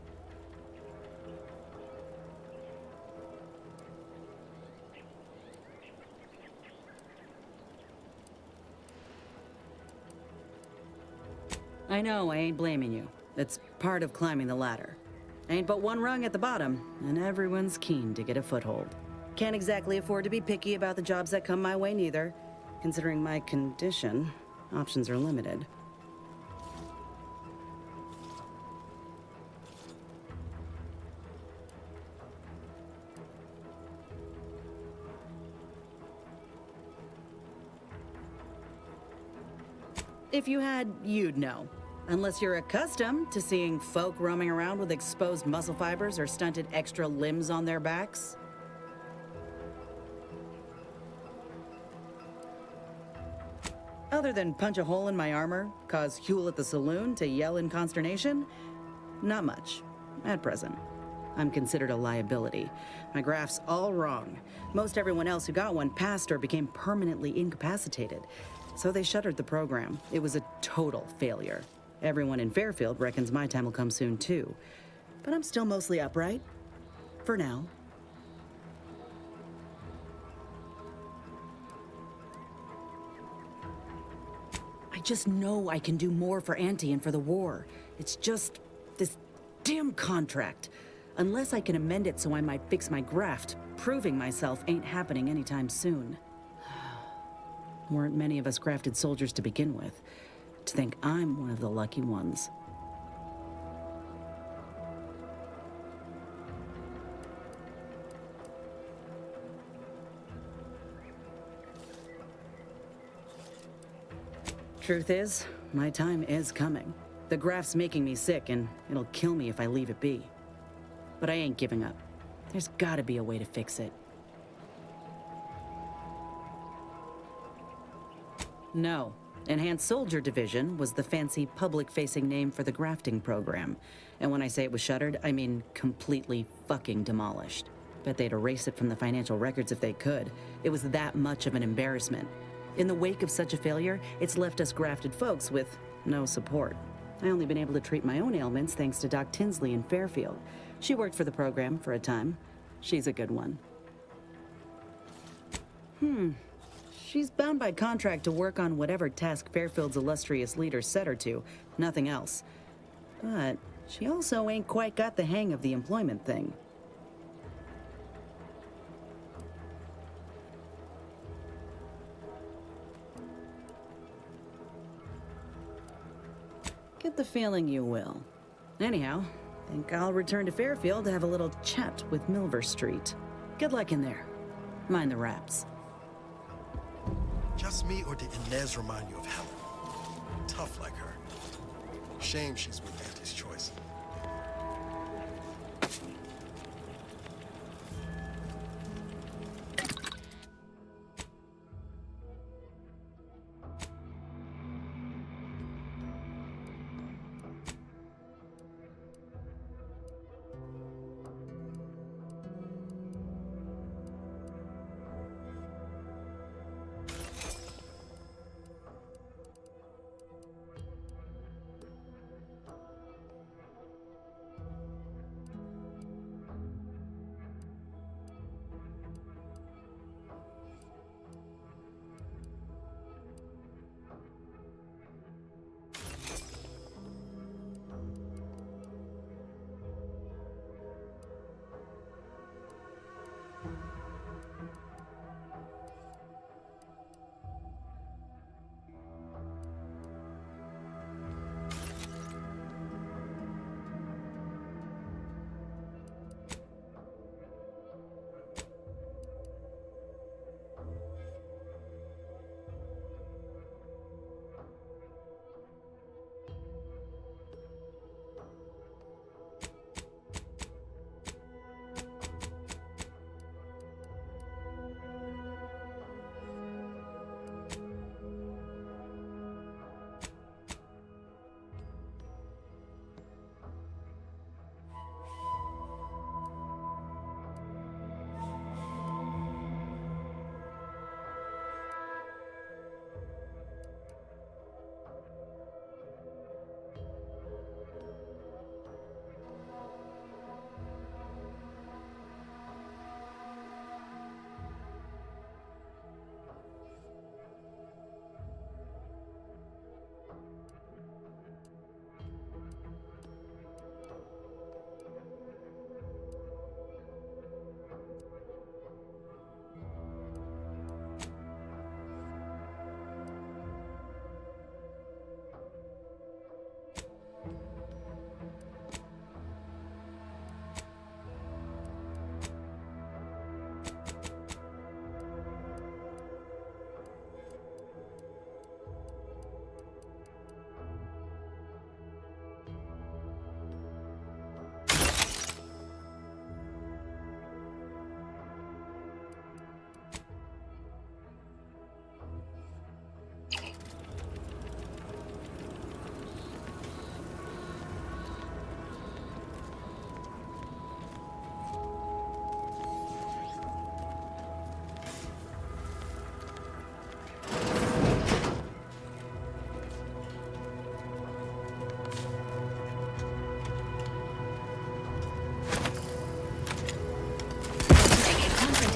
I know I ain't blaming you. It's part of climbing the ladder. Ain't but one rung at the bottom, and everyone's keen to get a foothold. Can't exactly afford to be picky about the jobs that come my way neither. Considering my condition, options are limited. If you had, you'd know. Unless you're accustomed to seeing folk roaming around with exposed muscle fibers or stunted extra limbs on their backs. Other than punch a hole in my armor, cause Huel at the saloon to yell in consternation, not much, at present. I'm considered a liability. My graph's all wrong. Most everyone else who got one passed or became permanently incapacitated. So they shuttered the program. It was a total failure. Everyone in Fairfield reckons my time will come soon too. But I'm still mostly upright. For now. I just know I can do more for Auntie and for the war. It's just this damn contract. Unless I can amend it so I might fix my graft, proving myself ain't happening anytime soon. Weren't many of us grafted soldiers to begin with. To think I'm one of the lucky ones. Truth is, my time is coming. The graft's making me sick, and it'll kill me if I leave it be. But I ain't giving up. There's gotta be a way to fix it. No. Enhanced Soldier Division was the fancy public-facing name for the grafting program. And when I say it was shuttered, I mean completely fucking demolished. Bet they'd erase it from the financial records if they could. It was that much of an embarrassment. In the wake of such a failure, it's left us grafted folks with no support. I only been able to treat my own ailments thanks to Doc Tinsley in Fairfield. She worked for the program for a time. She's a good one. She's bound by contract to work on whatever task Fairfield's illustrious leader set her to, nothing else. But she also ain't quite got the hang of the employment thing. Get the feeling you will. Anyhow, think I'll return to Fairfield to have a little chat with Milver Street. Good luck in there. Mind the raps. Just me, or did Inez remind you of Helen? Tough like her. Shame she's with Auntie's choice.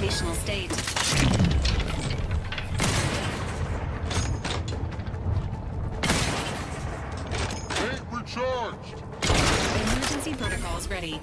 gravitational state. Tank recharged! Emergency protocols ready.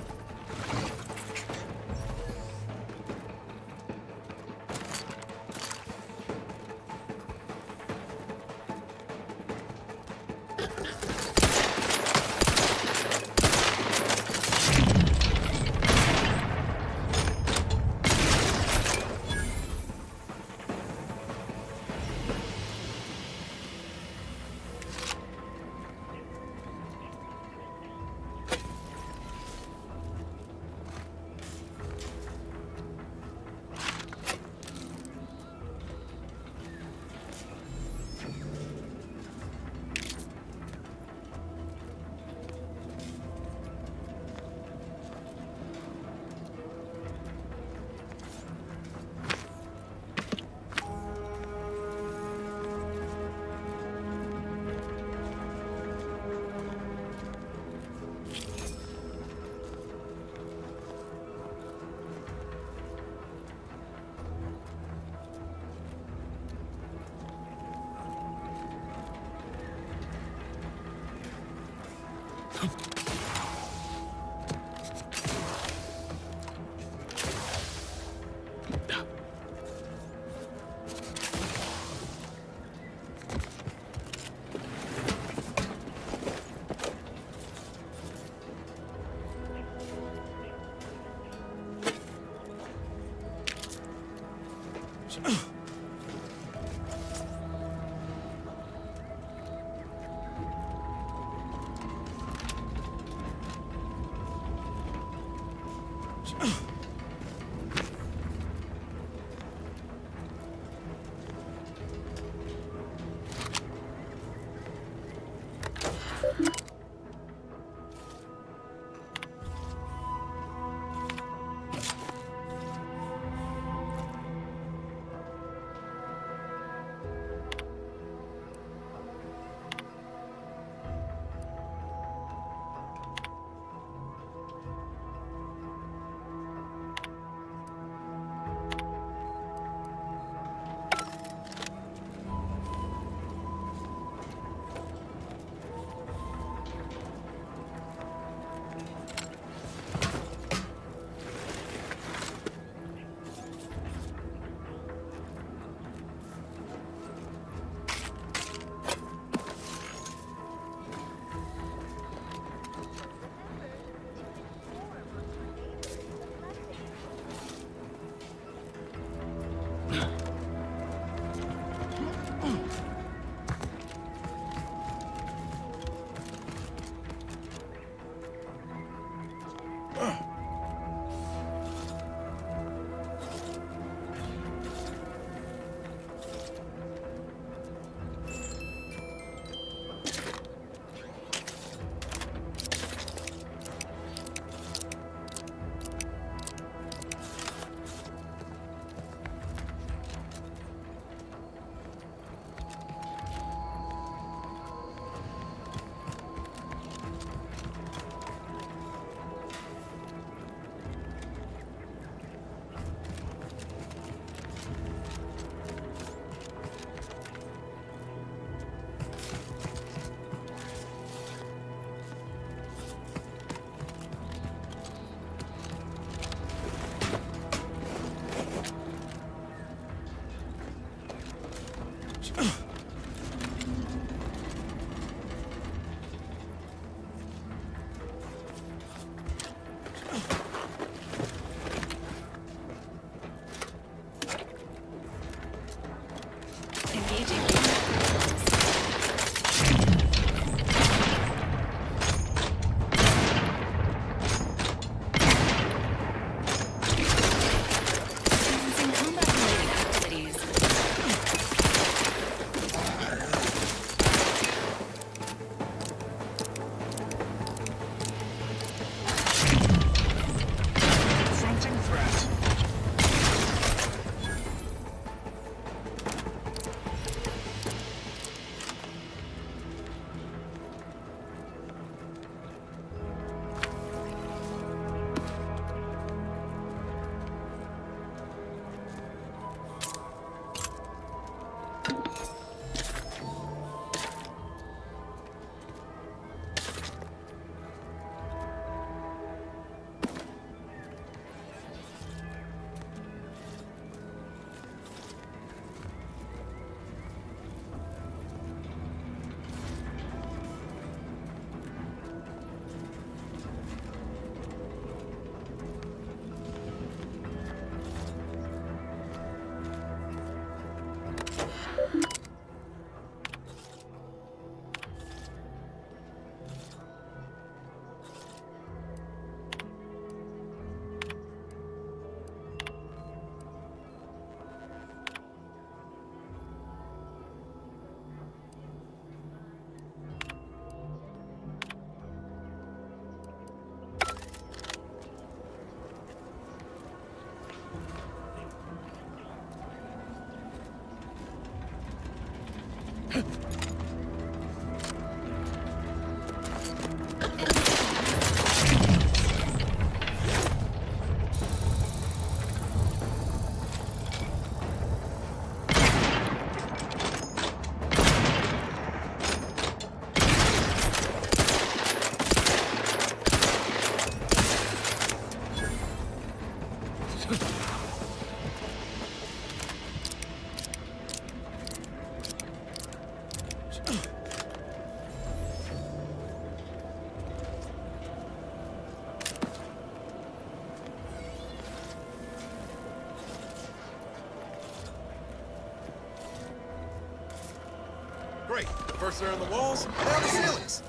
Great. First they're in the walls, now the ceilings.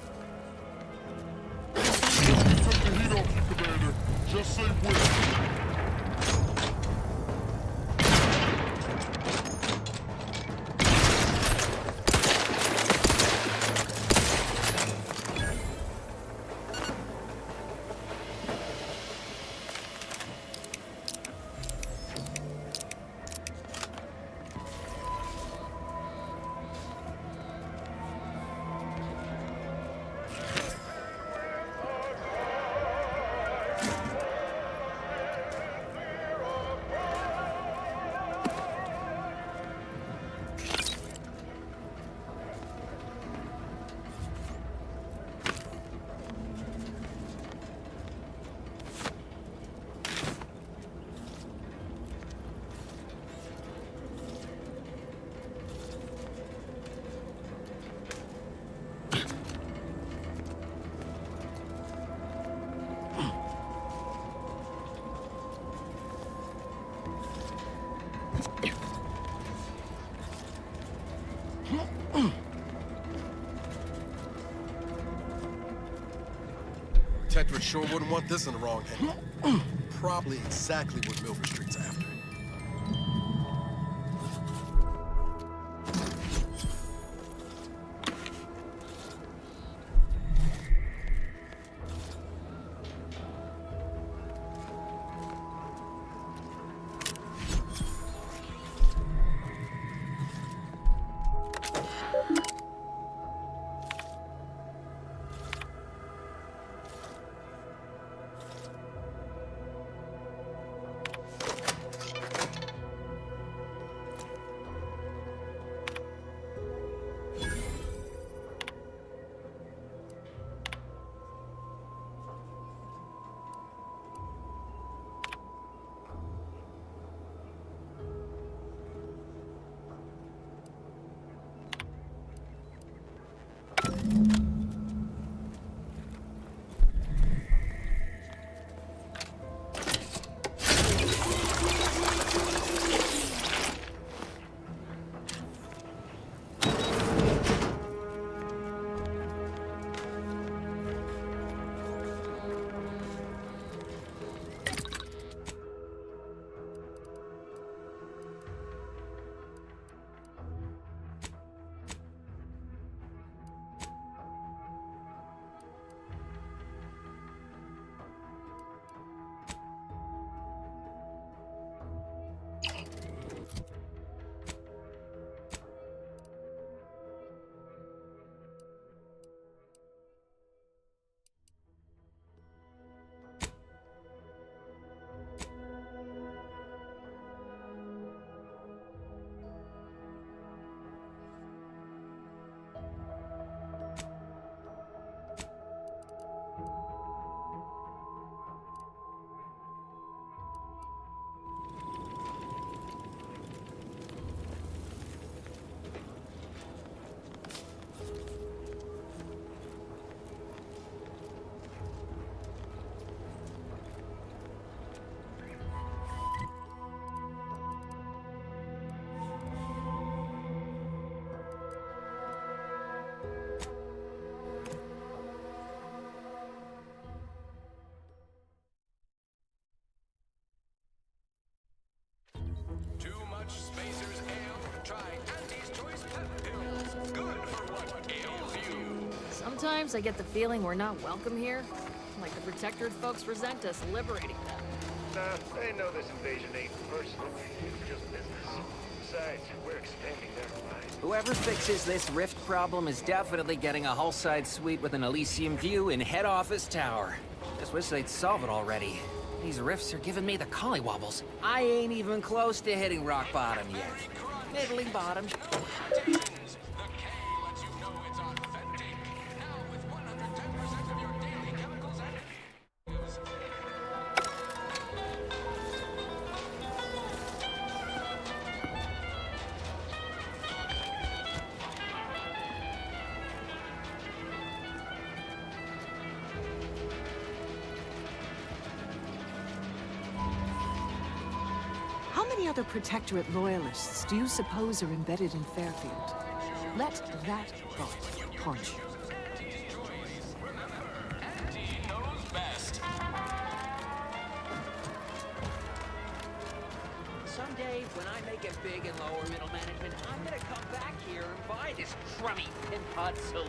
Took the heat off you, Commander. Just say when. Protectorate sure wouldn't want this in the wrong hand. Probably exactly what Milford Street's after. Sometimes I get the feeling we're not welcome here. Like the Protectorate folks resent us liberating them. Nah, they know this invasion ain't personal. It's just business. Besides, we're expanding their horizons. Whoever fixes this rift problem is definitely getting a hull-side suite with an Elysium view in head office tower. Just wish they'd solve it already. These rifts are giving me the collywobbles. I ain't even close to hitting rock bottom yet. Middling bottom. How many other Protectorate loyalists do you suppose are embedded in Fairfield? Let that thought haunt you. Someday, when I make it big in lower middle management, I'm gonna come back here and buy this crummy Pin Pod saloon.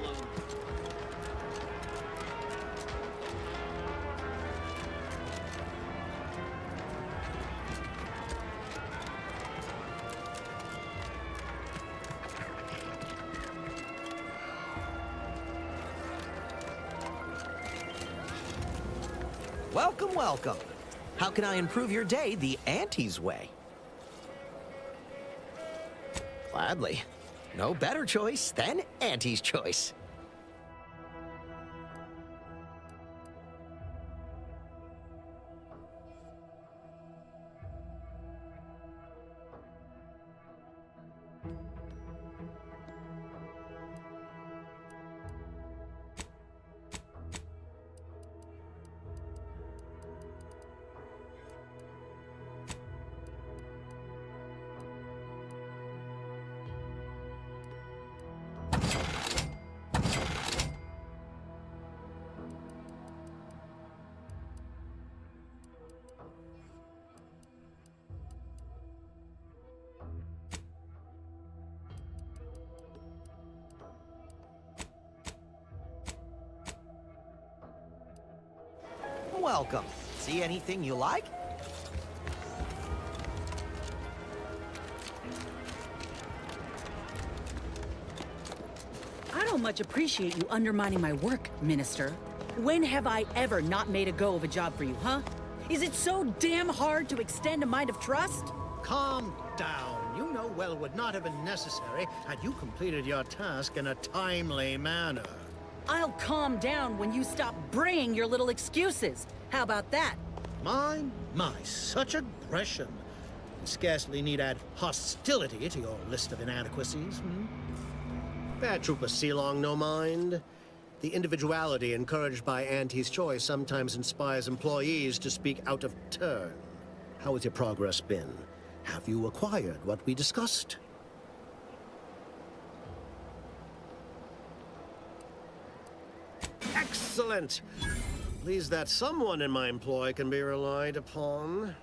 Welcome, welcome. How can I improve your day the Auntie's way? Gladly. No better choice than Auntie's choice. Welcome. See anything you like? I don't much appreciate you undermining my work, Minister. When have I ever not made a go of a job for you, huh? Is it so damn hard to extend a mind of trust? Calm down. You know well would not have been necessary had you completed your task in a timely manner. I'll calm down when you stop braying your little excuses. How about that? My, such aggression. You scarcely need add hostility to your list of inadequacies. Bad Trooper Sealong, no mind. The individuality encouraged by Auntie's choice sometimes inspires employees to speak out of turn. How has your progress been? Have you acquired what we discussed? Excellent! Pleased that someone in my employ can be relied upon.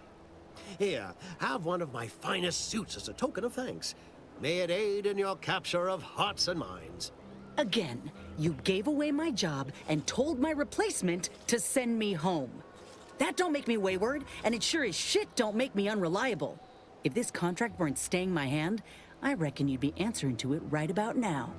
Here, have one of my finest suits as a token of thanks. May it aid in your capture of hearts and minds. Again, you gave away my job and told my replacement to send me home. That don't make me wayward, and it sure as shit don't make me unreliable. If this contract weren't staying my hand, I reckon you'd be answering to it right about now.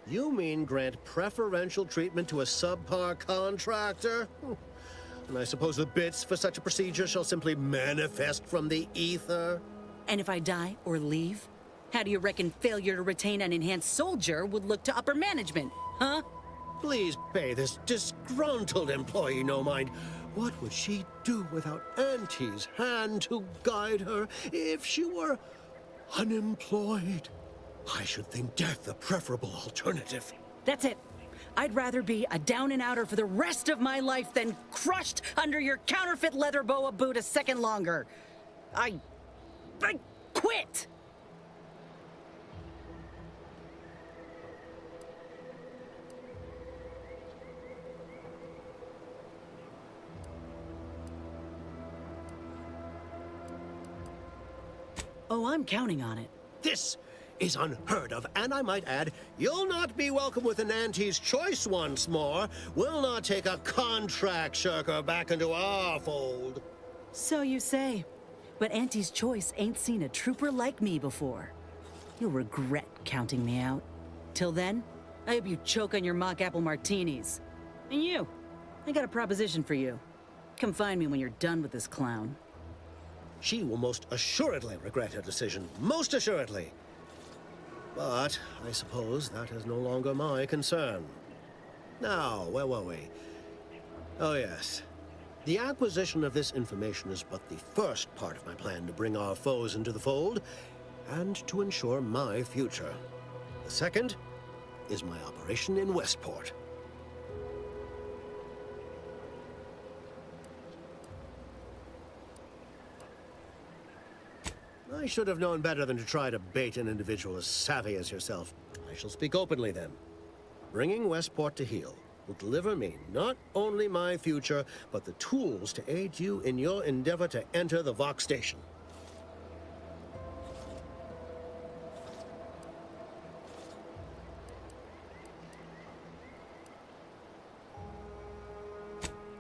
You mean grant preferential treatment to a subpar contractor? And I suppose the bits for such a procedure shall simply manifest from the ether? And if I die or leave, how do you reckon failure to retain an enhanced soldier would look to upper management, huh? Please pay this disgruntled employee no mind. What would she do without Auntie's hand to guide her if she were unemployed? I should think death the preferable alternative. That's it. I'd rather be a down-and-outer for the rest of my life than crushed under your counterfeit leather boa boot a second longer. I quit! Oh, I'm counting on it. This is unheard of, and I might add, you'll not be welcome with an Auntie's choice once more. We'll not take a contract shirker back into our fold. So you say, but Auntie's choice ain't seen a trooper like me before. You'll regret counting me out. Till then, I hope you choke on your mock apple martinis. And you, I got a proposition for you. Come find me when you're done with this clown. She will most assuredly regret her decision. Most assuredly. But I suppose that is no longer my concern. Now, where were we? Oh, yes. The acquisition of this information is but the first part of my plan to bring our foes into the fold. and to ensure my future. The second is my operation in Westport. I should have known better than to try to bait an individual as savvy as yourself. I shall speak openly then. Bringing Westport to heel will deliver me not only my future, but the tools to aid you in your endeavor to enter the Vox station.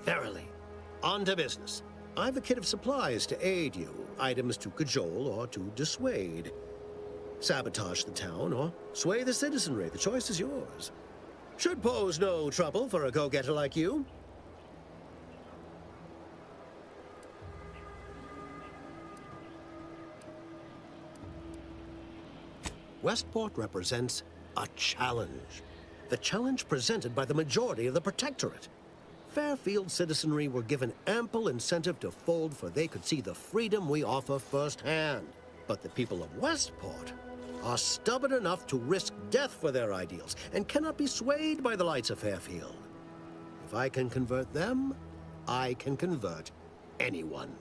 Verily, on to business. I've a kit of supplies to aid you, items to cajole or to dissuade. Sabotage the town or sway the citizenry, the choice is yours. Should pose no trouble for a go-getter like you. Westport represents a challenge. The challenge presented by the majority of the Protectorate. Fairfield citizenry were given ample incentive to fold, for they could see the freedom we offer firsthand. But the people of Westport are stubborn enough to risk death for their ideals and cannot be swayed by the lights of Fairfield. If I can convert them, I can convert anyone.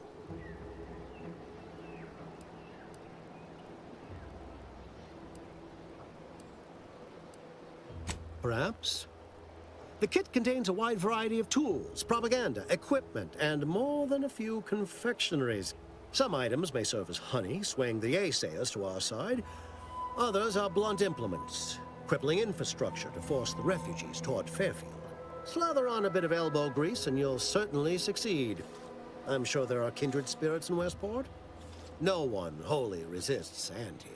Perhaps. The kit contains a wide variety of tools, propaganda, equipment, and more than a few confectionaries. Some items may serve as honey, swaying the naysayers to our side. Others are blunt implements, crippling infrastructure to force the refugees toward Fairfield. Slather on a bit of elbow grease and you'll certainly succeed. I'm sure there are kindred spirits in Westport. No one wholly resists Auntie.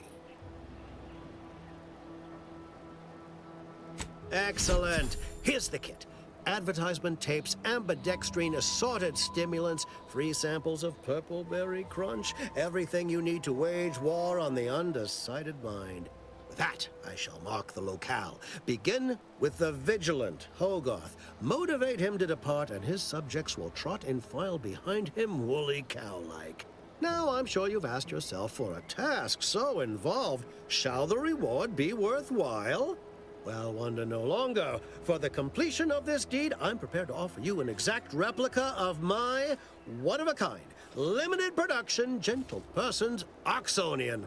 Excellent. Here's the kit. Advertisement tapes, ambidextrine, assorted stimulants, free samples of Purple Berry Crunch, everything you need to wage war on the undecided mind. With that, I shall mark the locale. Begin with the vigilant Hogarth. Motivate him to depart, and his subjects will trot in file behind him woolly cow-like. Now, I'm sure you've asked yourself, for a task so involved, shall the reward be worthwhile? Well, wonder no longer. For the completion of this deed, I'm prepared to offer you an exact replica of my one-of-a-kind, limited production, gentle person's Oxonian.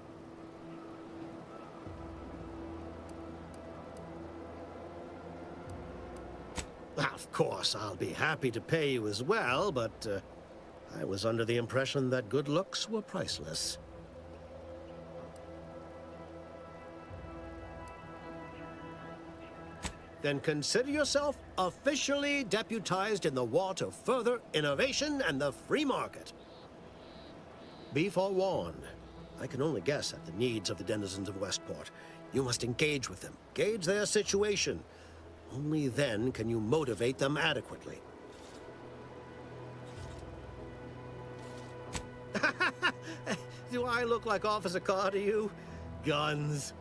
Of course, I'll be happy to pay you as well, but I was under the impression that good looks were priceless. Then consider yourself officially deputized in the war to further innovation and the free market. Be forewarned. I can only guess at the needs of the denizens of Westport. You must engage with them, gauge their situation. Only then can you motivate them adequately. Do I look like Officer Carr to you? Guns.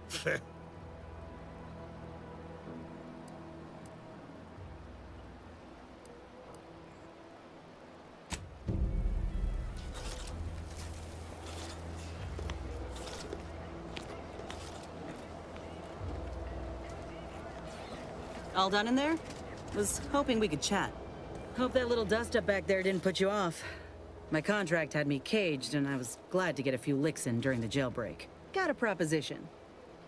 All done in there? Was hoping we could chat. Hope that little dust-up back there didn't put you off. My contract had me caged, and I was glad to get a few licks in during the jailbreak. Got a proposition.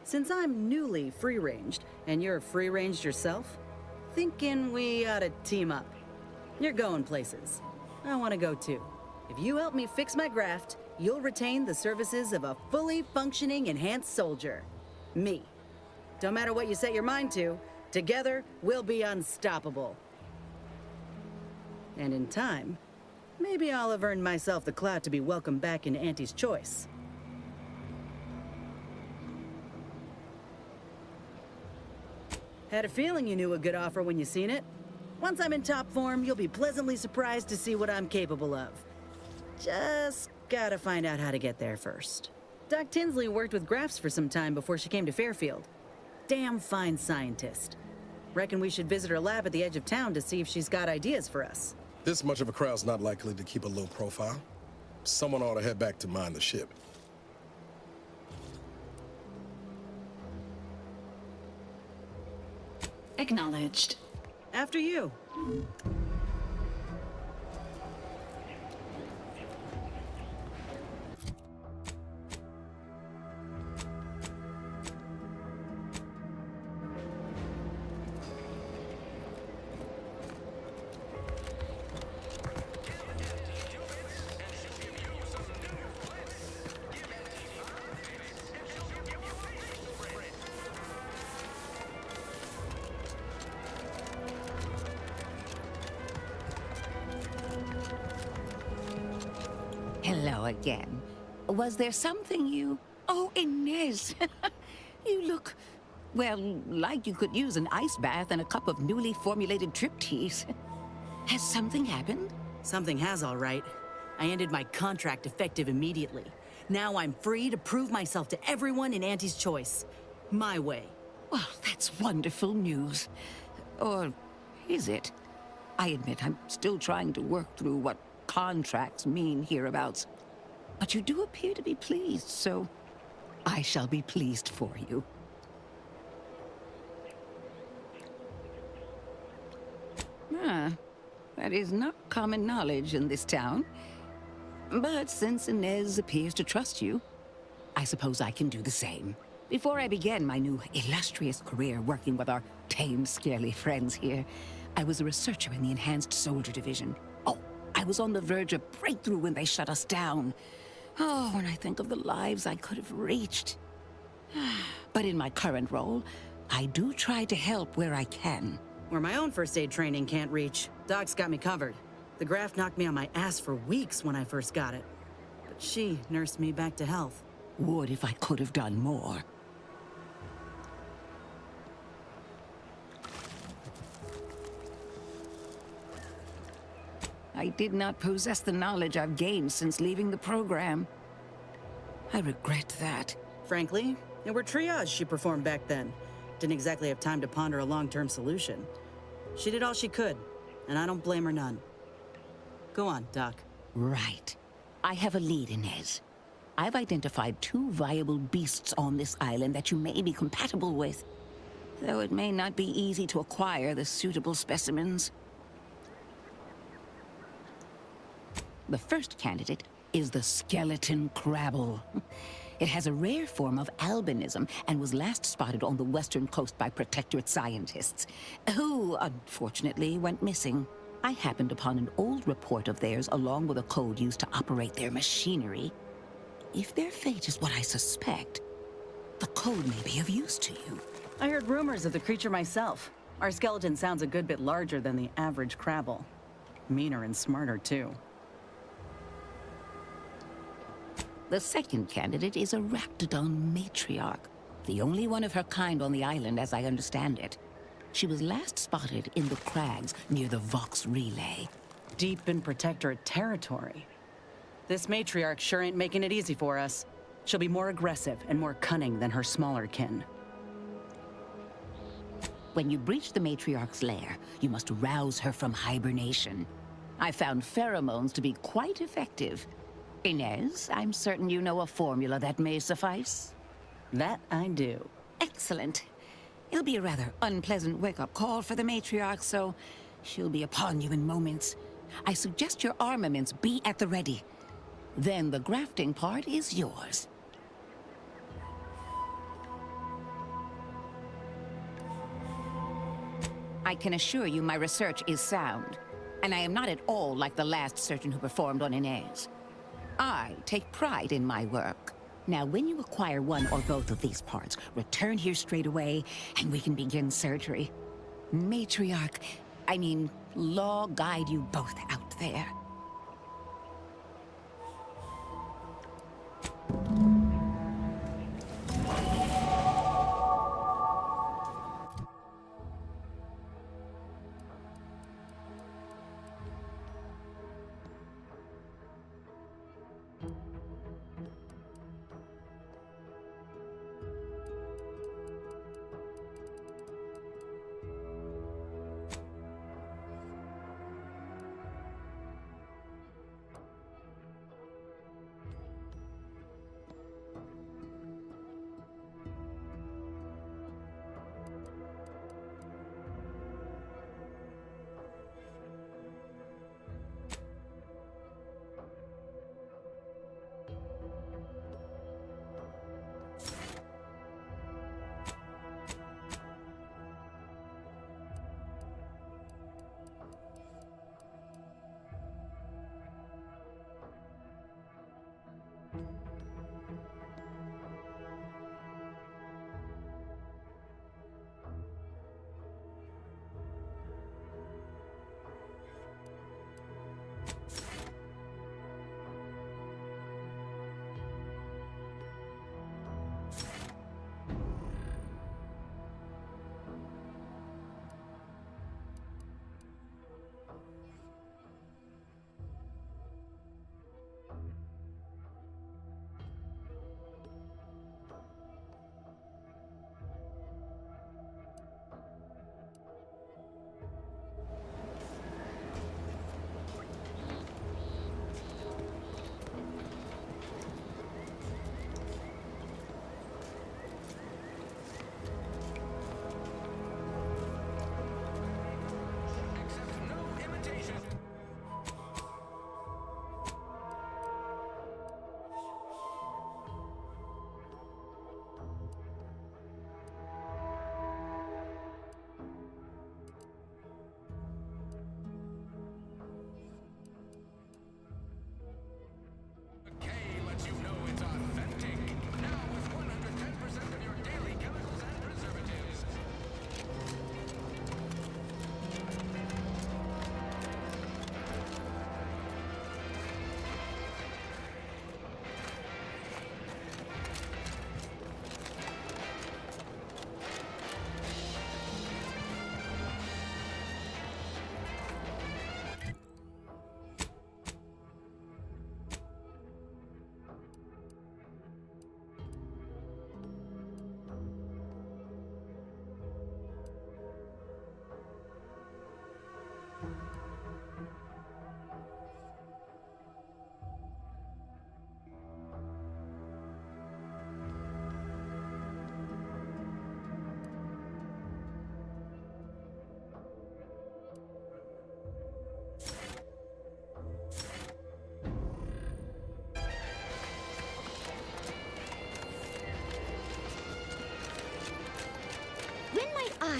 Since I'm newly free-ranged, and you're free-ranged yourself, thinking we ought to team up. You're going places. I want to go too. If you help me fix my graft, you'll retain the services of a fully functioning enhanced soldier. Me. Don't matter what you set your mind to, together, we'll be unstoppable. And in time, maybe I'll have earned myself the clout to be welcomed back into Auntie's choice. Had a feeling you knew a good offer when you seen it. Once I'm in top form, you'll be pleasantly surprised to see what I'm capable of. Just gotta find out how to get there first. Doc Tinsley worked with Grafts for some time before she came to Fairfield. Damn fine scientist. Reckon we should visit her lab at the edge of town to see if she's got ideas for us. This much of a crowd's not likely to keep a low profile. Someone ought to head back to mind the ship. Acknowledged. After you. Hello again. Was there something you... Oh, Inez! You look, well, like you could use an ice bath and a cup of newly formulated trip teas. Has something happened? Something has, all right. I ended my contract effective immediately. Now I'm free to prove myself to everyone in Auntie's Choice. My way. Well, that's wonderful news. Or is it? I admit I'm still trying to work through what contracts mean hereabouts. But you do appear to be pleased, so I shall be pleased for you. That is not common knowledge in this town. But since Inez appears to trust you, I suppose I can do the same. Before I began my new illustrious career working with our tame, scarily friends here, I was a researcher in the Enhanced Soldier Division. Oh, I was on the verge of breakthrough when they shut us down. Oh, when I think of the lives I could have reached. But in my current role, I do try to help where I can. Where my own first aid training can't reach, Doc's got me covered. The graft knocked me on my ass for weeks when I first got it. But she nursed me back to health. Would if I could have done more. I did not possess the knowledge I've gained since leaving the program. I regret that. Frankly, it were triage she performed back then. Didn't exactly have time to ponder a long-term solution. She did all she could, and I don't blame her none. Go on, Doc. Right. I have a lead, Inez. I've identified 2 viable beasts on this island that you may be compatible with, though it may not be easy to acquire the suitable specimens. The first candidate is the skeleton crabble. It has a rare form of albinism and was last spotted on the western coast by Protectorate scientists, who, unfortunately, went missing. I happened upon an old report of theirs along with a code used to operate their machinery. If their fate is what I suspect, the code may be of use to you. I heard rumors of the creature myself. Our skeleton sounds a good bit larger than the average crabble. Meaner and smarter, too. The second candidate is a Raptidon matriarch, the only one of her kind on the island as I understand it. She was last spotted in the crags near the Vox Relay. Deep in Protectorate territory. This matriarch sure ain't making it easy for us. She'll be more aggressive and more cunning than her smaller kin. When you breach the matriarch's lair, you must rouse her from hibernation. I found pheromones to be quite effective. Inez, I'm certain you know a formula that may suffice. That I do. Excellent. It'll be a rather unpleasant wake-up call for the matriarch, so she'll be upon you in moments. I suggest your armaments be at the ready. Then the grafting part is yours. I can assure you my research is sound, and I am not at all like the last surgeon who performed on Inez. I take pride in my work. Now, when you acquire one or both of these parts, return here straight away, and we can begin surgery. Matriarch, Law guide you both out there.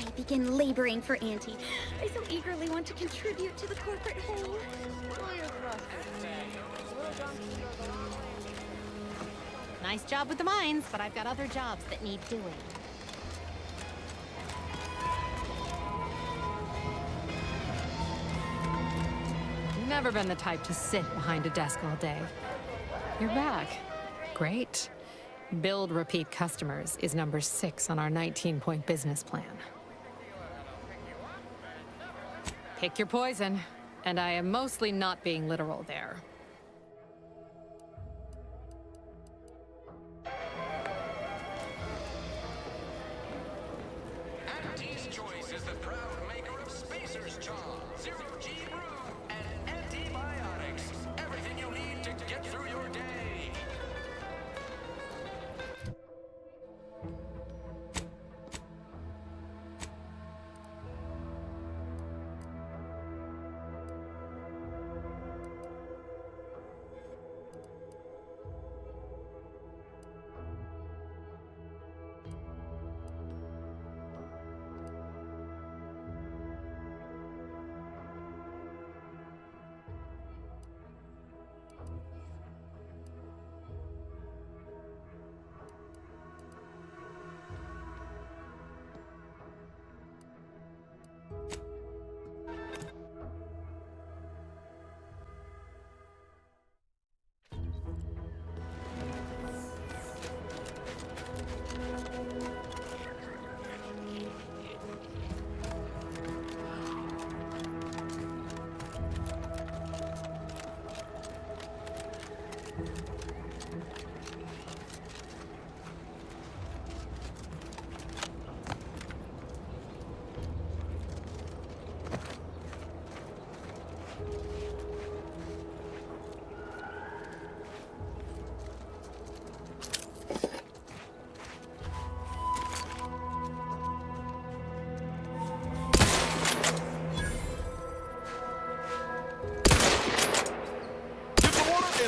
I begin laboring for Auntie. I so eagerly want to contribute to the corporate whole. Nice job with the mines, but I've got other jobs that need doing. Never been the type to sit behind a desk all day. You're back. Great. Build repeat customers is number 6 on our 19-point business plan. Pick your poison, and I am mostly not being literal there. Auntie's Choice is the proud maker of Spacer's Charm, Zero G Brew, and antibiotics. Everything you need to get through your day.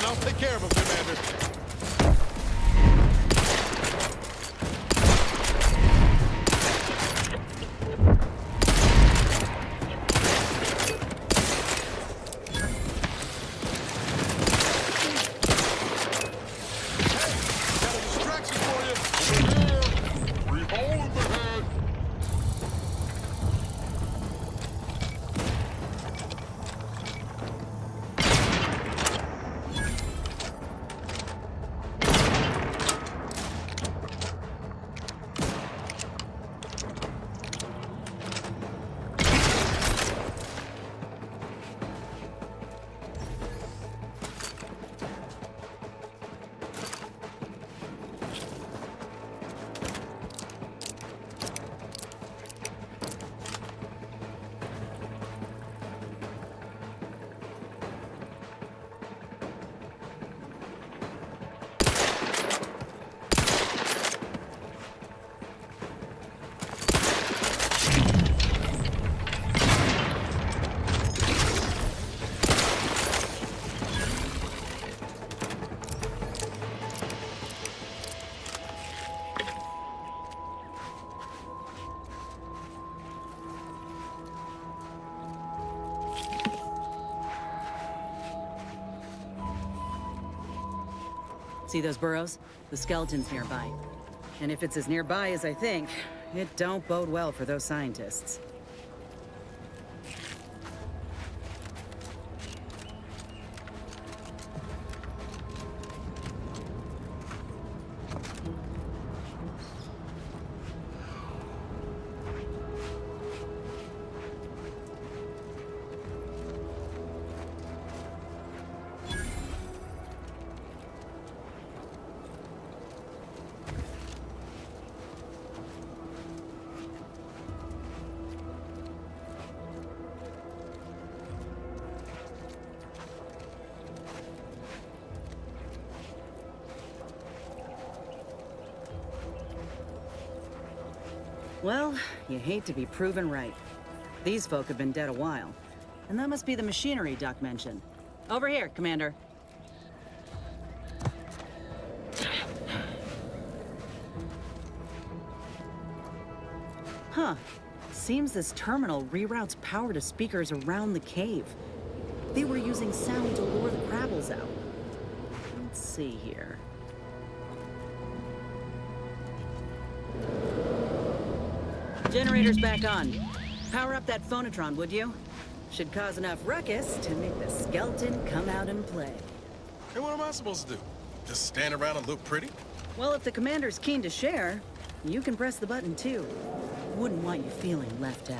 I'll take care of him, Commander. See those burrows? The skeleton's nearby. And if it's as nearby as I think, it don't bode well for those scientists. Well, you hate to be proven right. These folk have been dead a while. And that must be the machinery Doc mentioned. Over here, Commander. Huh. Seems this terminal reroutes power to speakers around the cave. They were using sound to lure the Crabbles out. Let's see here. Generator's back on. Power up that phonotron, would you? Should cause enough ruckus to make the skeleton come out and play. Hey, what am I supposed to do? Just stand around and look pretty? Well, if the commander's keen to share, you can press the button too. Wouldn't want you feeling left out.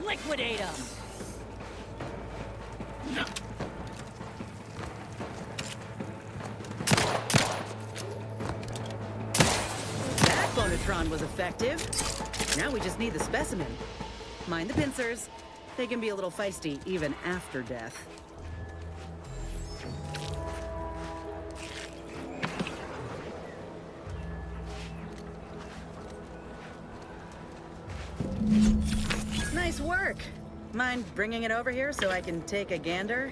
liquidate them! That Bonatron was effective. Now we just need the specimen. Mind the pincers. They can be a little feisty even after death. Nice work. Mind bringing it over here so I can take a gander?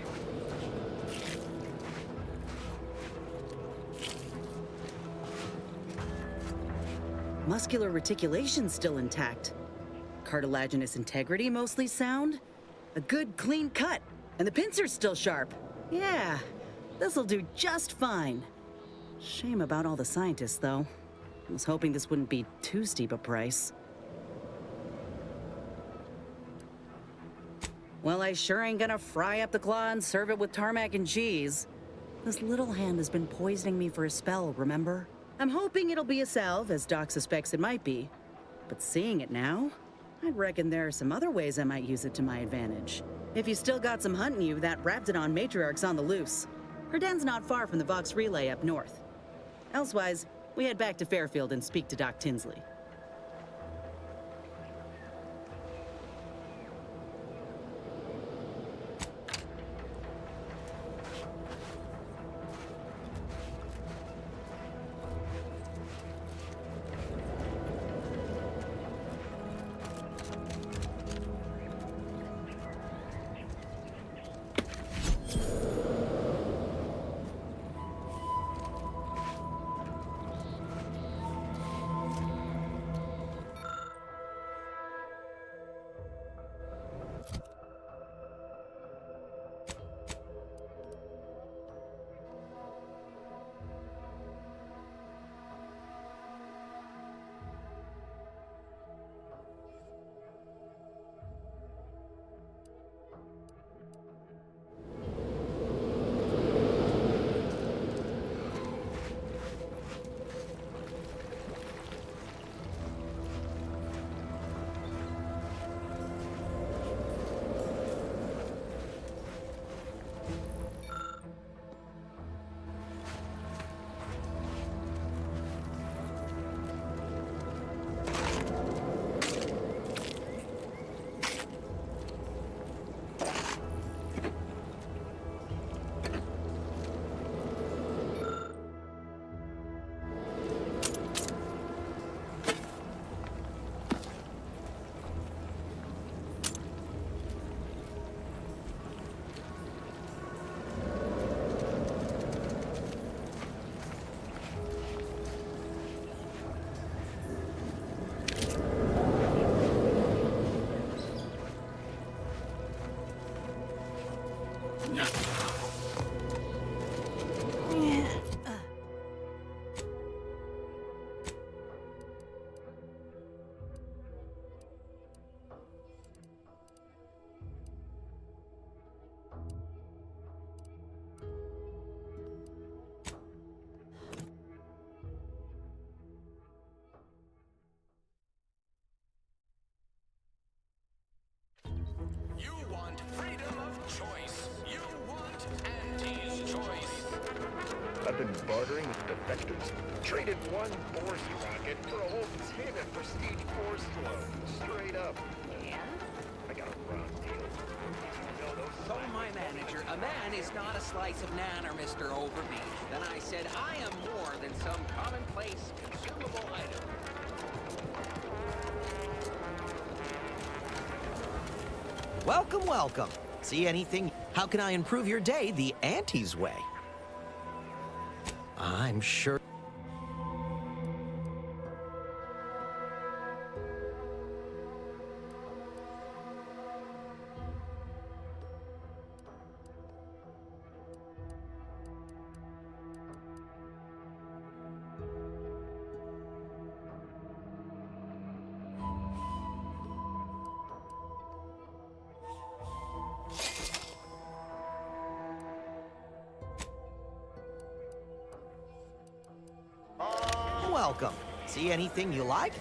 Muscular reticulation's still intact. Cartilaginous integrity mostly sound. A good clean cut. And the pincer's still sharp. Yeah, this'll do just fine. Shame about all the scientists, though. I was hoping this wouldn't be too steep a price. Well, I sure ain't gonna fry up the claw and serve it with tarmac and cheese. This little hand has been poisoning me for a spell, remember? I'm hoping it'll be a salve, as Doc suspects it might be. But seeing it now, I'd reckon there are some other ways I might use it to my advantage. If you still got some hunt in you, that Raptidon matriarch's on the loose. Her den's not far from the Vox Relay up north. Elsewise, we head back to Fairfield and speak to Doc Tinsley. You want freedom of choice. You want Auntie's choice. I've been bartering with defectors. Traded one Borsy rocket for a whole tin of prestige porcelain. Straight up. And? I got a raw deal. Told my manager, a man is not a slice of nan or Mr. Overby. Then I said, I am more than some commonplace consumable item. Welcome, welcome. See anything? How can I improve your day the Auntie's way? I'm sure. Welcome. See anything you like?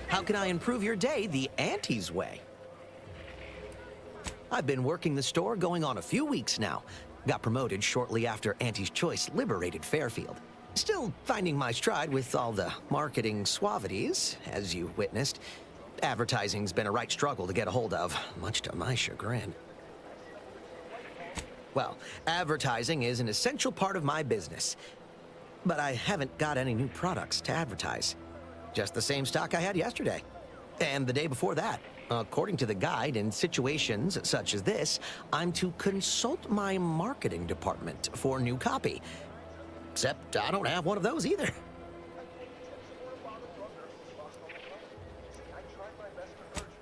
How can I improve your day the Auntie's way? I've been working the store going on a few weeks now. Got promoted shortly after Auntie's Choice liberated Fairfield. Still finding my stride with all the marketing suavities, as you witnessed. Advertising's been a right struggle to get a hold of, much to my chagrin. Well, advertising is an essential part of my business. But I haven't got any new products to advertise. Just the same stock I had yesterday. And the day before that. According to the guide, in situations such as this, I'm to consult my marketing department for new copy. Except I don't have one of those either.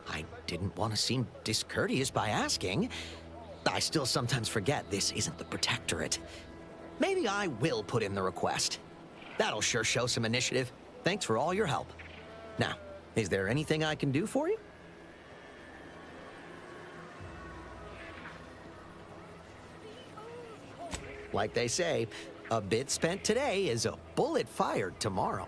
I didn't want to seem discourteous by asking. I still sometimes forget this isn't the Protectorate. Maybe I will put in the request. That'll sure show some initiative. Thanks for all your help. Now, is there anything I can do for you? Like they say, a bit spent today is a bullet fired tomorrow.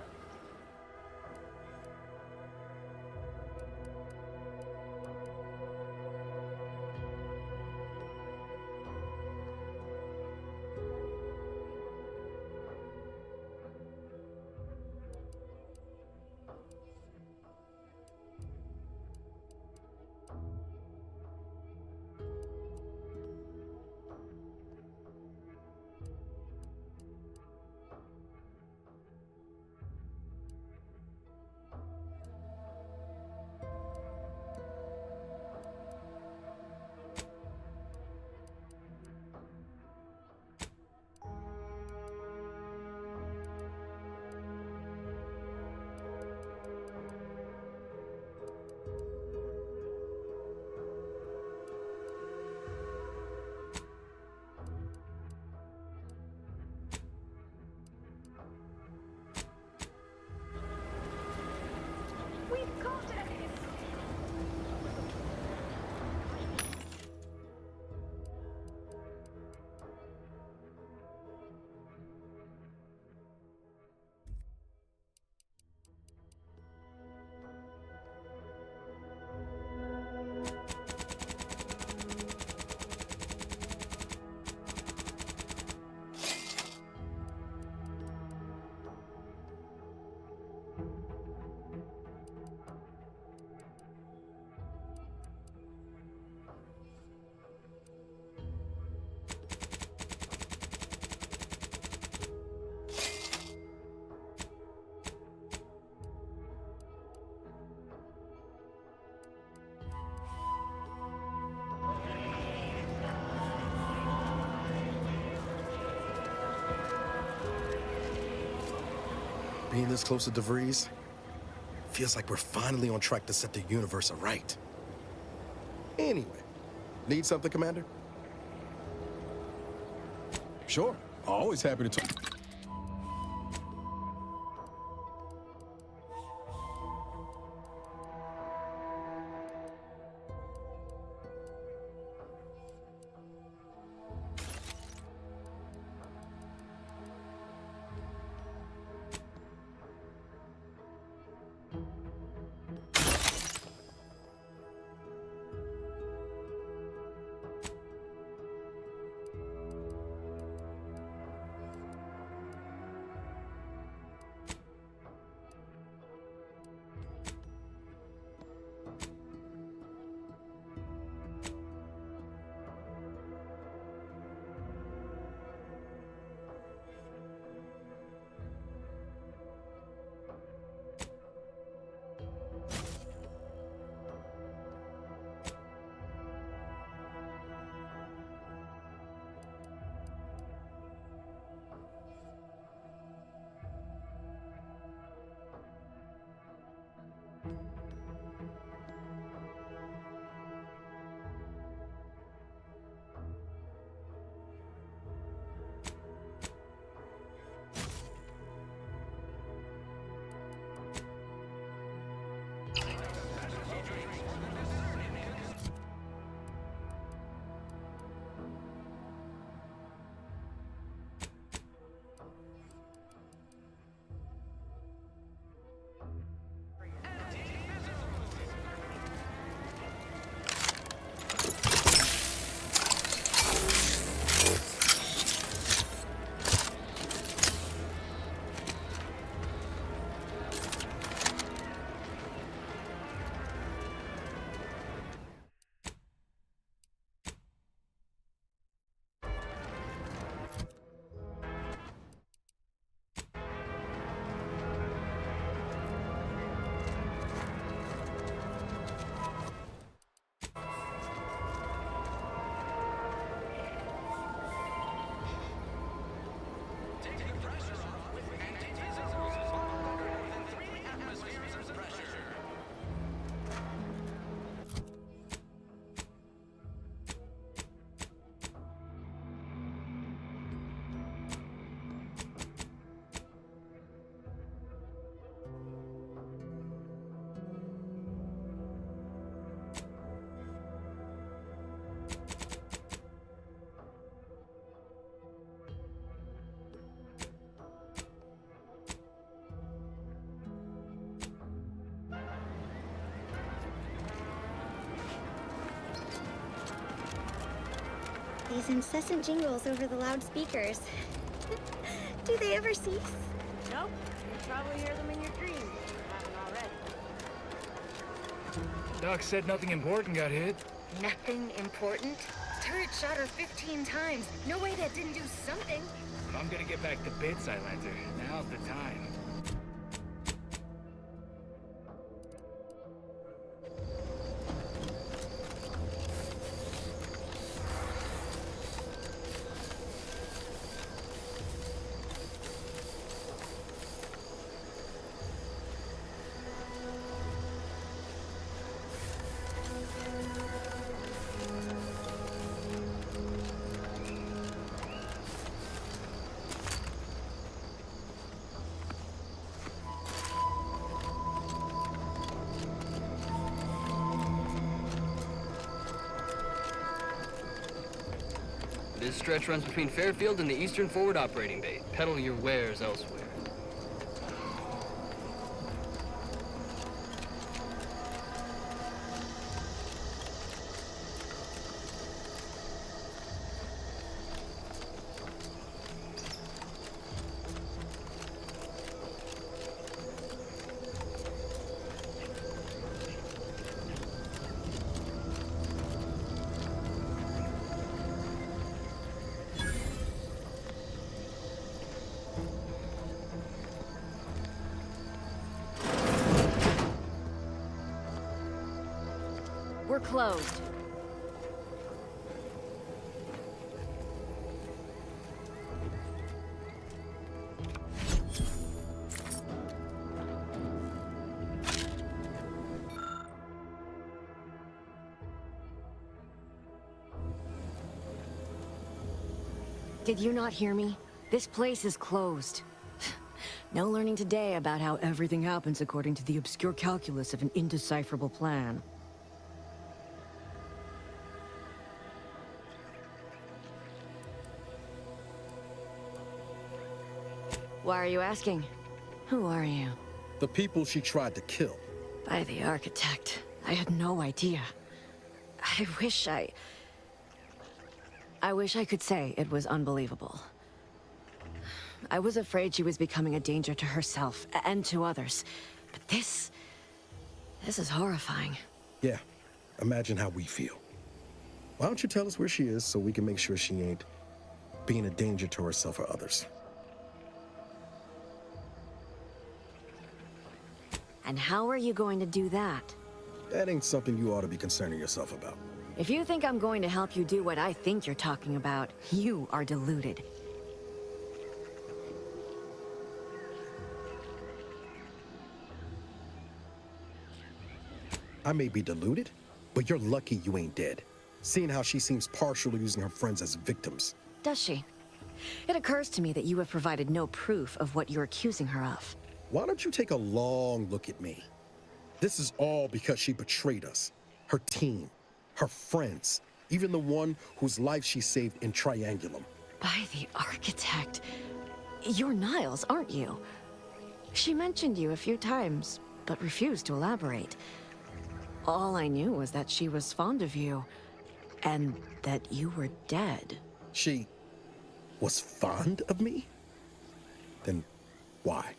Being this close to DeVries, feels like we're finally on track to set the universe aright. Anyway, need something, Commander? Sure. Always happy to talk. these incessant jingles over the loudspeakers. Do they ever cease? Nope. You probably hear them in your dreams if you haven't already. Doc said nothing important got hit. Nothing important? Turret shot her 15 times. No way that didn't do something. If I'm gonna get back to bits, Islander, now's the time. This stretch runs between Fairfield and the Eastern Forward Operating Bay. Peddle your wares elsewhere. We're closed. Did you not hear me? This place is closed. No learning today about how everything happens according to the obscure calculus of an indecipherable plan. Why are you asking? Who are you? The people she tried to kill. By the architect. I had no idea. I wish I could say it was unbelievable. I was afraid she was becoming a danger to herself and to others. But this is horrifying. Yeah, imagine how we feel. Why don't you tell us where she is so we can make sure she ain't being a danger to herself or others? And how are you going to do that? That ain't something you ought to be concerning yourself about. If you think I'm going to help you do what I think you're talking about, you are deluded. I may be deluded, but you're lucky you ain't dead. Seeing how she seems partial to using her friends as victims. Does she? It occurs to me that you have provided no proof of what you're accusing her of. Why don't you take a long look at me? This is all because she betrayed us. Her team, her friends, even the one whose life she saved in Triangulum. By the architect. You're Niles, aren't you? She mentioned you a few times, but refused to elaborate. All I knew was that she was fond of you, and that you were dead. She was fond of me? Then why?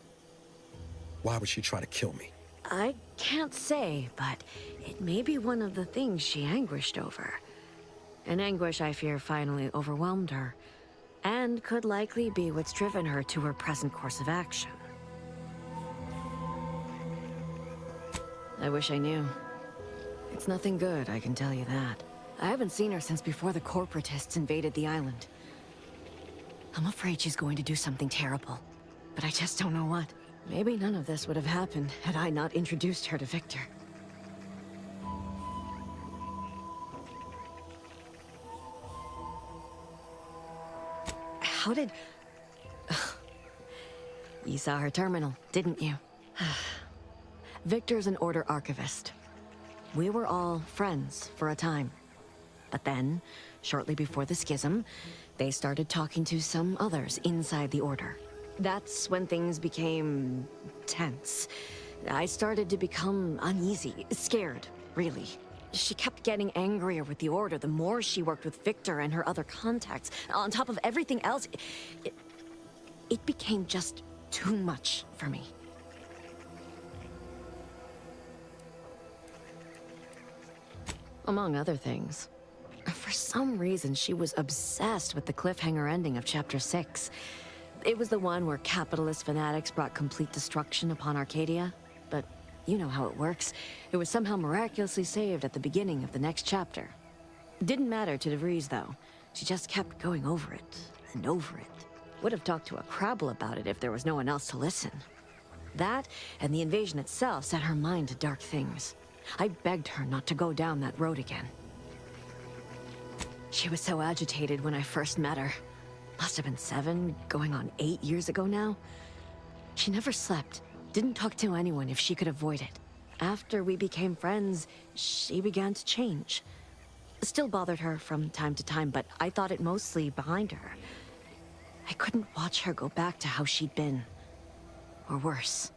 Why would she try to kill me? I can't say, but it may be one of the things she anguished over. An anguish I fear finally overwhelmed her, and could likely be what's driven her to her present course of action. I wish I knew. It's nothing good, I can tell you that. I haven't seen her since before the corporatists invaded the island. I'm afraid she's going to do something terrible, but I just don't know what. Maybe none of this would have happened had I not introduced her to Victor. How did... You saw her terminal, didn't you? Victor's an Order archivist. We were all friends for a time. But then, shortly before the schism, they started talking to some others inside the Order. That's when things became tense. I started to become uneasy, scared, really. She kept getting angrier with the Order the more she worked with Victor and her other contacts. On top of everything else, it became just too much for me. Among other things. For some reason, she was obsessed with the cliffhanger ending of Chapter 6. It was the one where capitalist fanatics brought complete destruction upon Arcadia. But you know how it works. It was somehow miraculously saved at the beginning of the next chapter. Didn't matter to DeVries, though. She just kept going over it and over it. Would have talked to a Crabble about it if there was no one else to listen. That, and the invasion itself, set her mind to dark things. I begged her not to go down that road again. She was so agitated when I first met her. Must have been 7, going on 8 years ago now. She never slept, didn't talk to anyone if she could avoid it. After we became friends, she began to change. Still bothered her from time to time, but I thought it mostly behind her. I couldn't watch her go back to how she'd been. Or worse.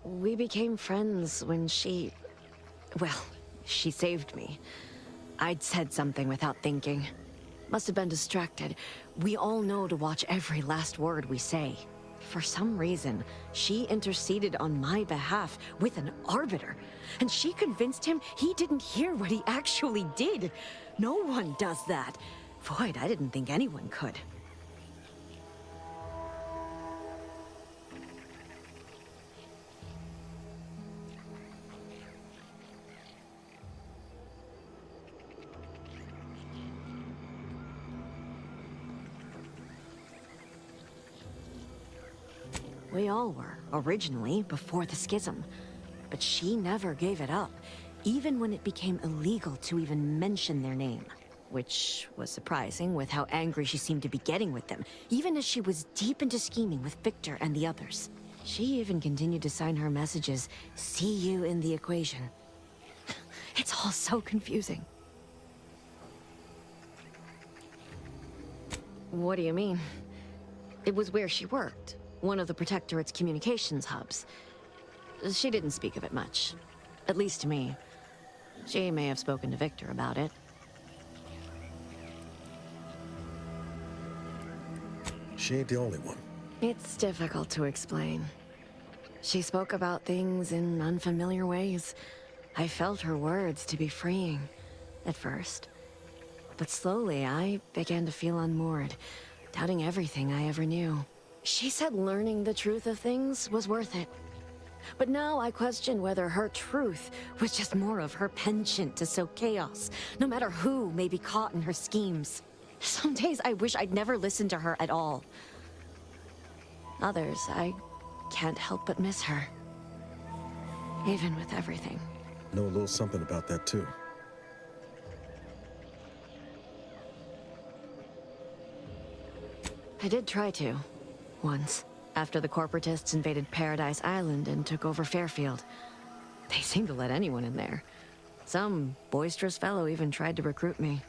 We became friends when she... well, she saved me. I'd said something without thinking. Must have been distracted. We all know to watch every last word we say. For some reason, she interceded on my behalf with an arbiter. And she convinced him he didn't hear what he actually did. No one does that. Void, I didn't think anyone could. We all were, originally, before the schism. But she never gave it up, even when it became illegal to even mention their name. Which was surprising with how angry she seemed to be getting with them, even as she was deep into scheming with Victor and the others. She even continued to sign her messages, "See you in the equation." It's all so confusing. What do you mean? It was where she worked. One of the Protectorate's communications hubs. She didn't speak of it much. At least to me. She may have spoken to Victor about it. She ain't the only one. It's difficult to explain. She spoke about things in unfamiliar ways. I felt her words to be freeing, at first. But slowly, I began to feel unmoored, doubting everything I ever knew. She said learning the truth of things was worth it. But now I question whether her truth was just more of her penchant to sow chaos, no matter who may be caught in her schemes. Some days I wish I'd never listened to her at all. Others, I can't help but miss her. Even with everything. Know a little something about that, too. I did try to. Once. After the corporatists invaded Paradise Island and took over Fairfield. They seemed to let anyone in there. Some boisterous fellow even tried to recruit me.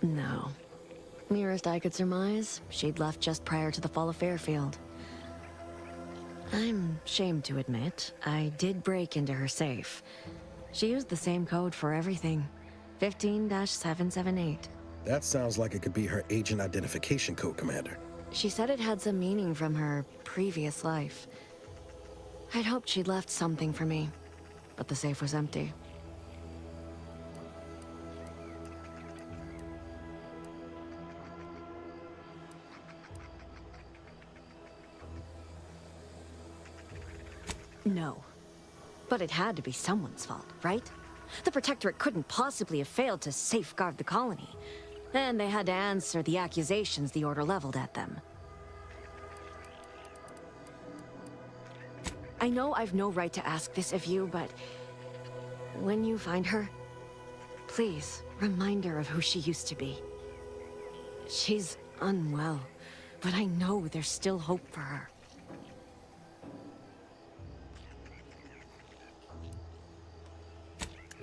No. Nearest I could surmise, she'd left just prior to the fall of Fairfield. I'm ashamed to admit, I did break into her safe. She used the same code for everything. 15-778. That sounds like it could be her agent identification code, Commander. She said it had some meaning from her previous life. I'd hoped she'd left something for me, but the safe was empty. No. But it had to be someone's fault, right? The Protectorate couldn't possibly have failed to safeguard the colony. And they had to answer the accusations the Order leveled at them. I know I've no right to ask this of you, but... when you find her, please remind her of who she used to be. She's unwell, but I know there's still hope for her.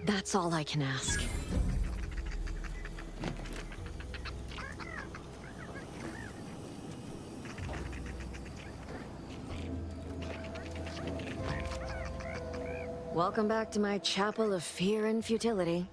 That's all I can ask. Welcome back to my chapel of fear and futility.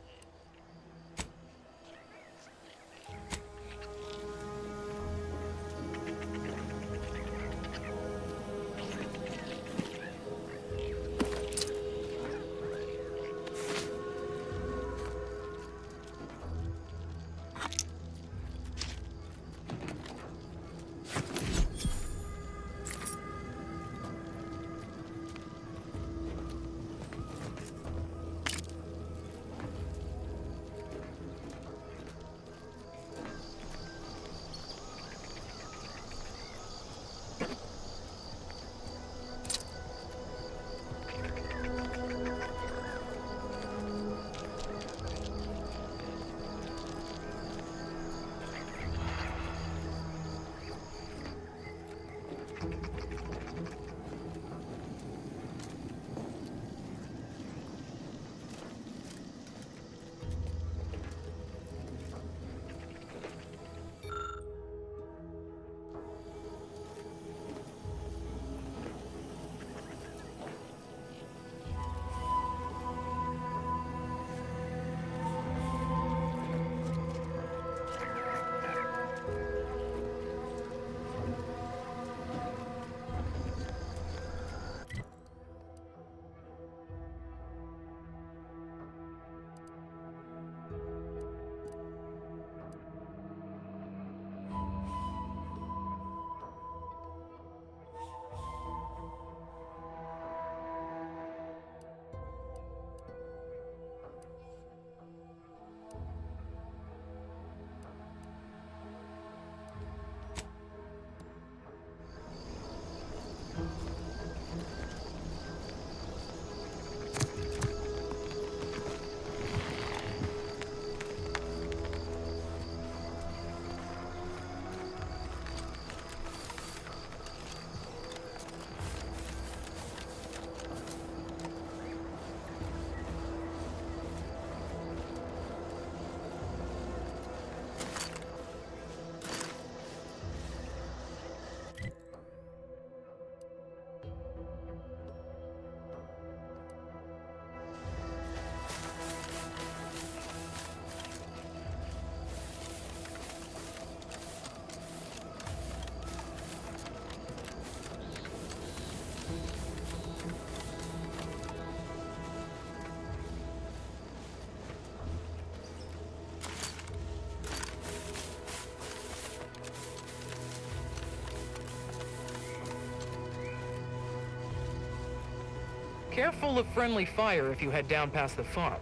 Careful of friendly fire if you head down past the farm.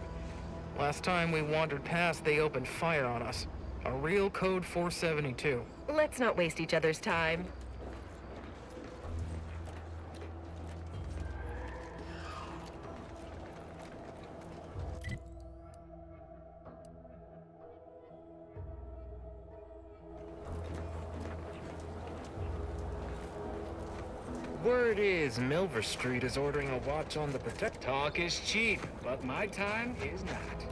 Last time we wandered past, they opened fire on us. A real code 472. Let's not waste each other's time. Word is Milver Street is ordering a watch on the Protect. Talk is cheap, but my time is not.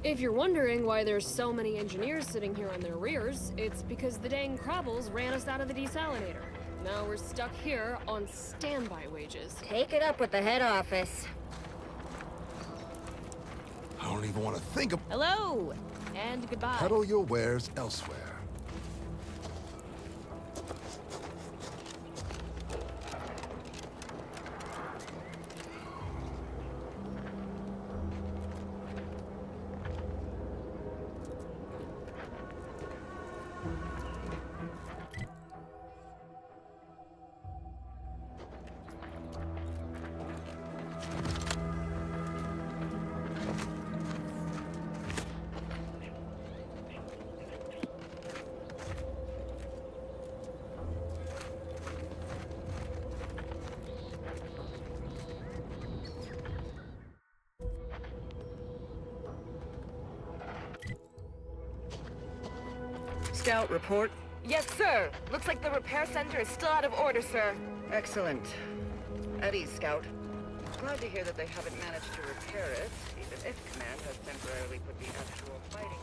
If you're wondering why there's so many engineers sitting here on their rears, it's because the dang Crabbles ran us out of the desalinator. Now we're stuck here on standby wages. Take it up with the head office. I don't even want to think of... Hello! And goodbye. Peddle your wares elsewhere. Scout, report. Yes, sir. Looks like the repair center is still out of order, sir. Excellent. At ease, Scout. Glad to hear that they haven't managed to repair it, even if Command has temporarily put the actual fighting...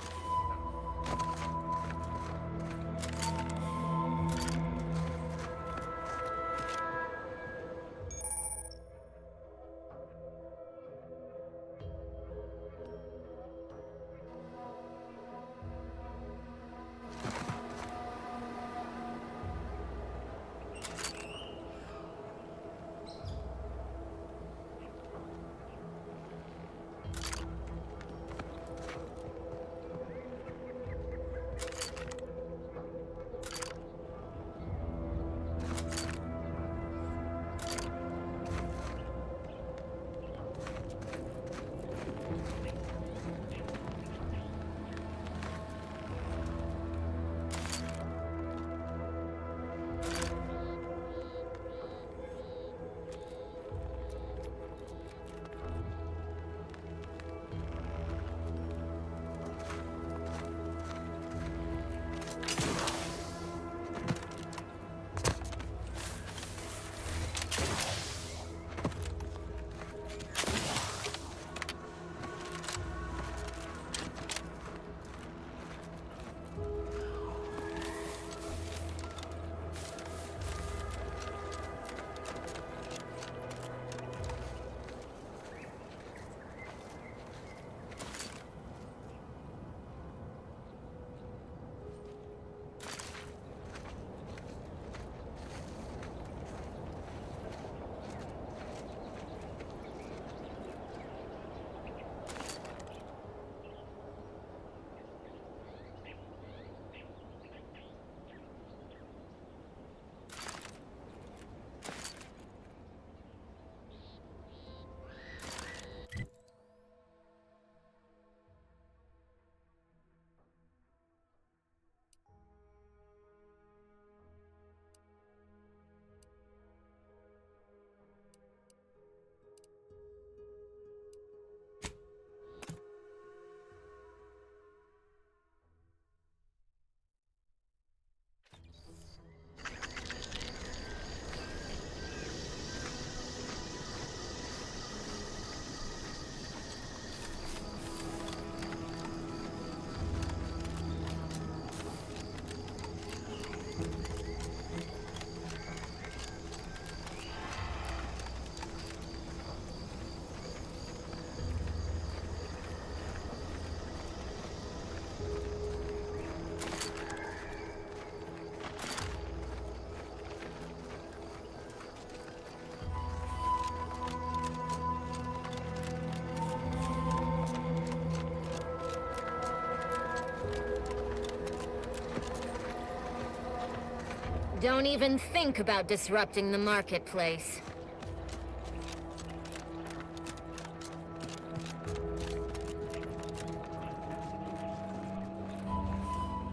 Don't even think about disrupting the marketplace.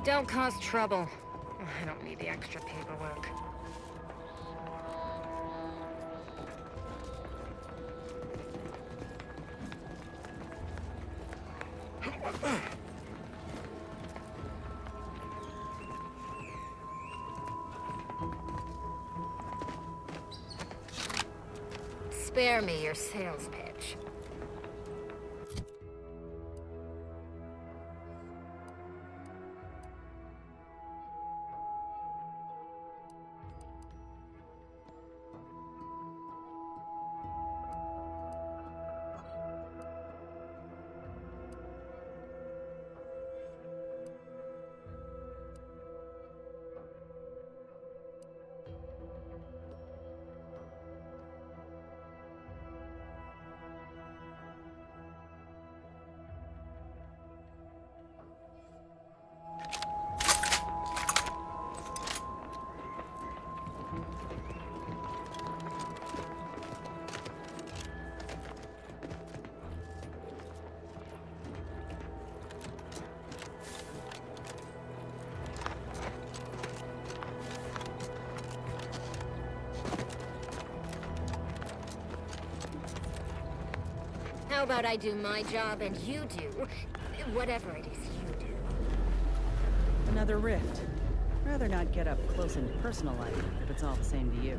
Don't cause trouble. I don't need the extra paperwork. Spare me your sales pitch. How about I do my job and you do whatever it is you do? another rift. Rather not get up close and personal like, if it's all the same to you.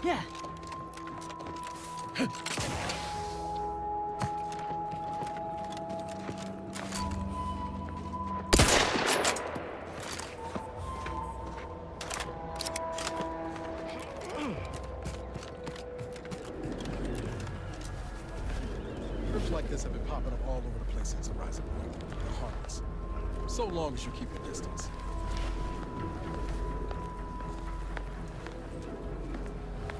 Yeah. Rifts like this have been popping up all over the place since Horizon Point. They're harmless. So long as you keep your distance.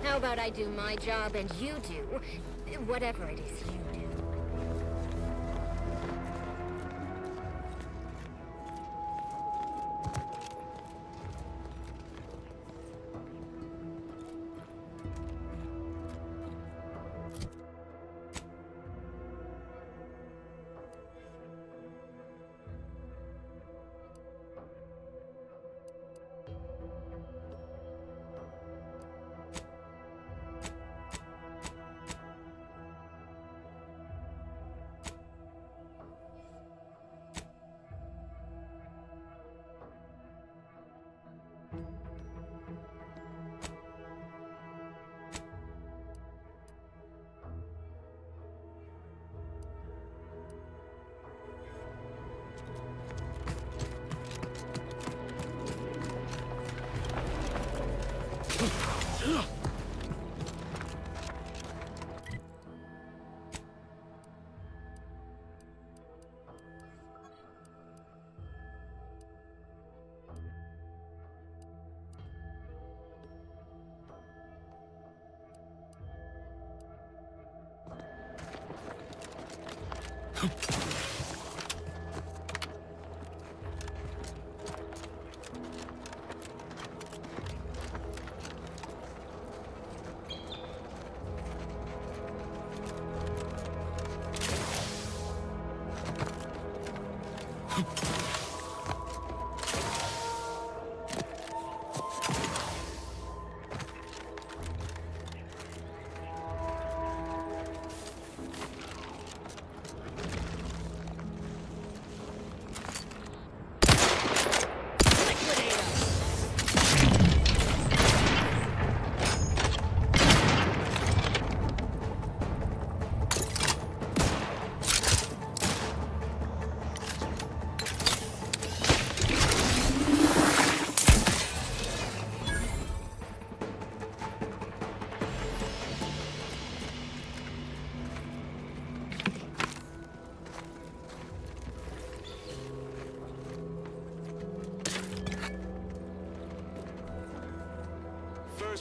How about I do my job and you do whatever it is you do?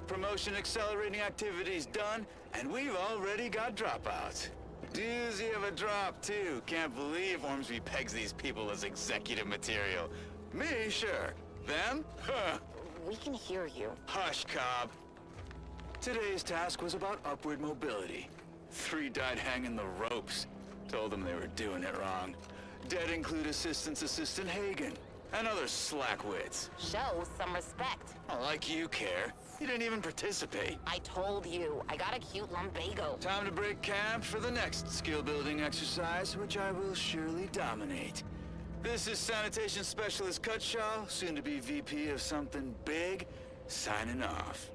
Promotion accelerating activities done, and we've already got dropouts. Doozy of a drop, too. Can't believe Ormsby pegs these people as executive material. Me, sure. Them? Huh. We can hear you. Hush, Cobb. Today's task was about upward mobility. 3 died hanging the ropes. Told them they were doing it wrong. Dead include Assistant Hagen, and other slackwits. Show some respect. Oh, like you care. You didn't even participate. I told you, I got a cute lumbago. Time to break camp for the next skill-building exercise, which I will surely dominate. This is Sanitation Specialist Cutshaw, soon to be VP of something big, signing off.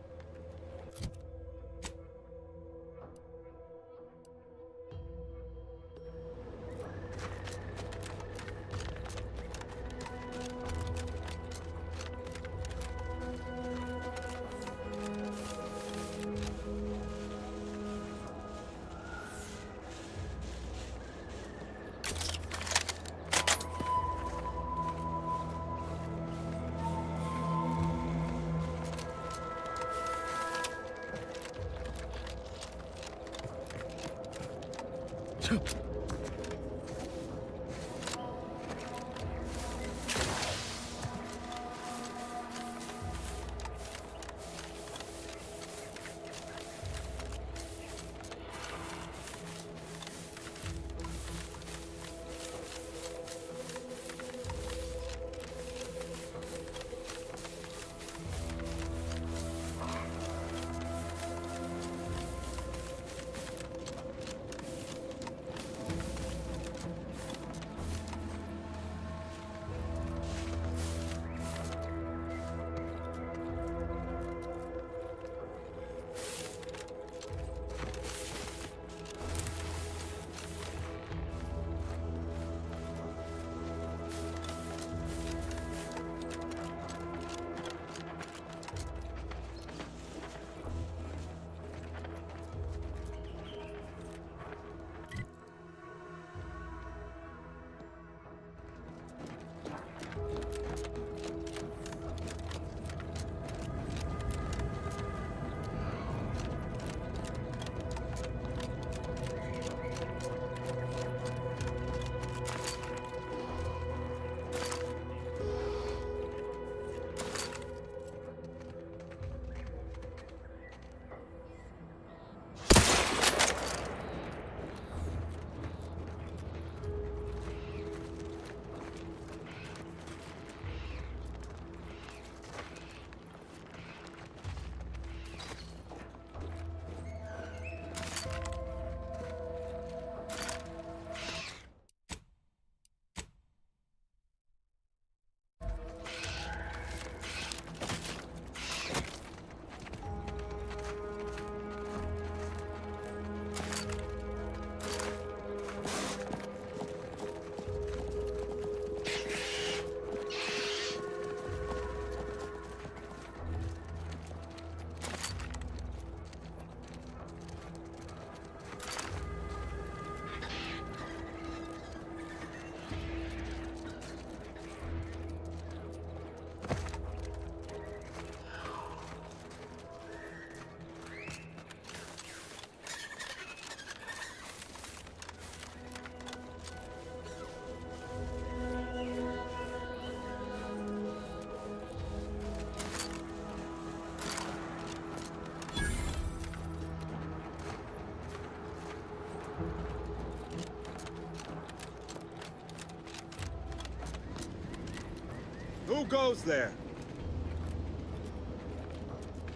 Who goes there?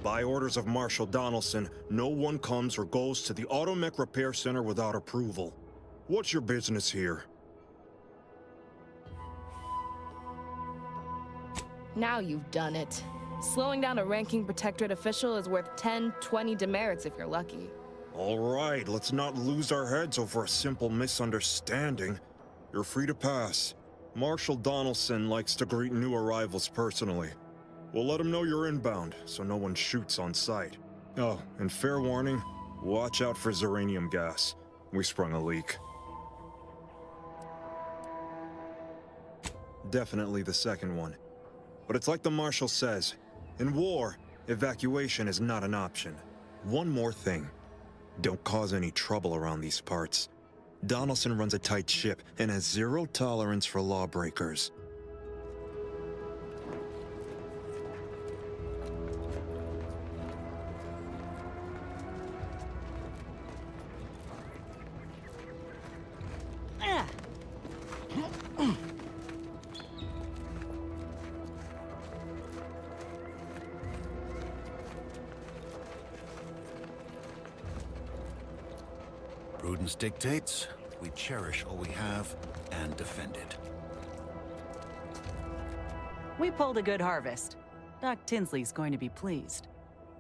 By orders of Marshal Donaldson, no one comes or goes to the Automech Repair Center without approval. What's your business here? Now you've done it. Slowing down a ranking protectorate official is worth 10, 20 demerits if you're lucky. All right, let's not lose our heads over a simple misunderstanding. You're free to pass. Marshal Donaldson likes to greet new arrivals personally. We'll let him know you're inbound, so no one shoots on sight. Oh, and fair warning, watch out for Zeranium gas. We sprung a leak. Definitely the second one. But it's like the Marshal says, in war, evacuation is not an option. One more thing. Don't cause any trouble around these parts. Donaldson runs a tight ship and has zero tolerance for lawbreakers. Prudence dictates we cherish all we have and defend it. We pulled a good harvest. Doc Tinsley's going to be pleased.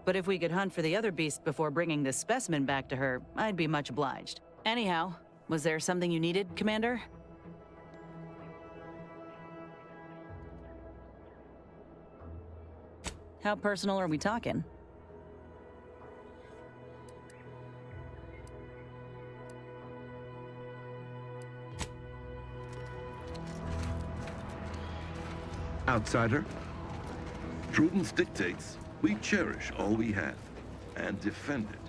But if we could hunt for the other beast before bringing this specimen back to her, I'd be much obliged. Anyhow, was there something you needed, Commander? How personal are we talking? Outsider, prudence dictates we cherish all we have and defend it.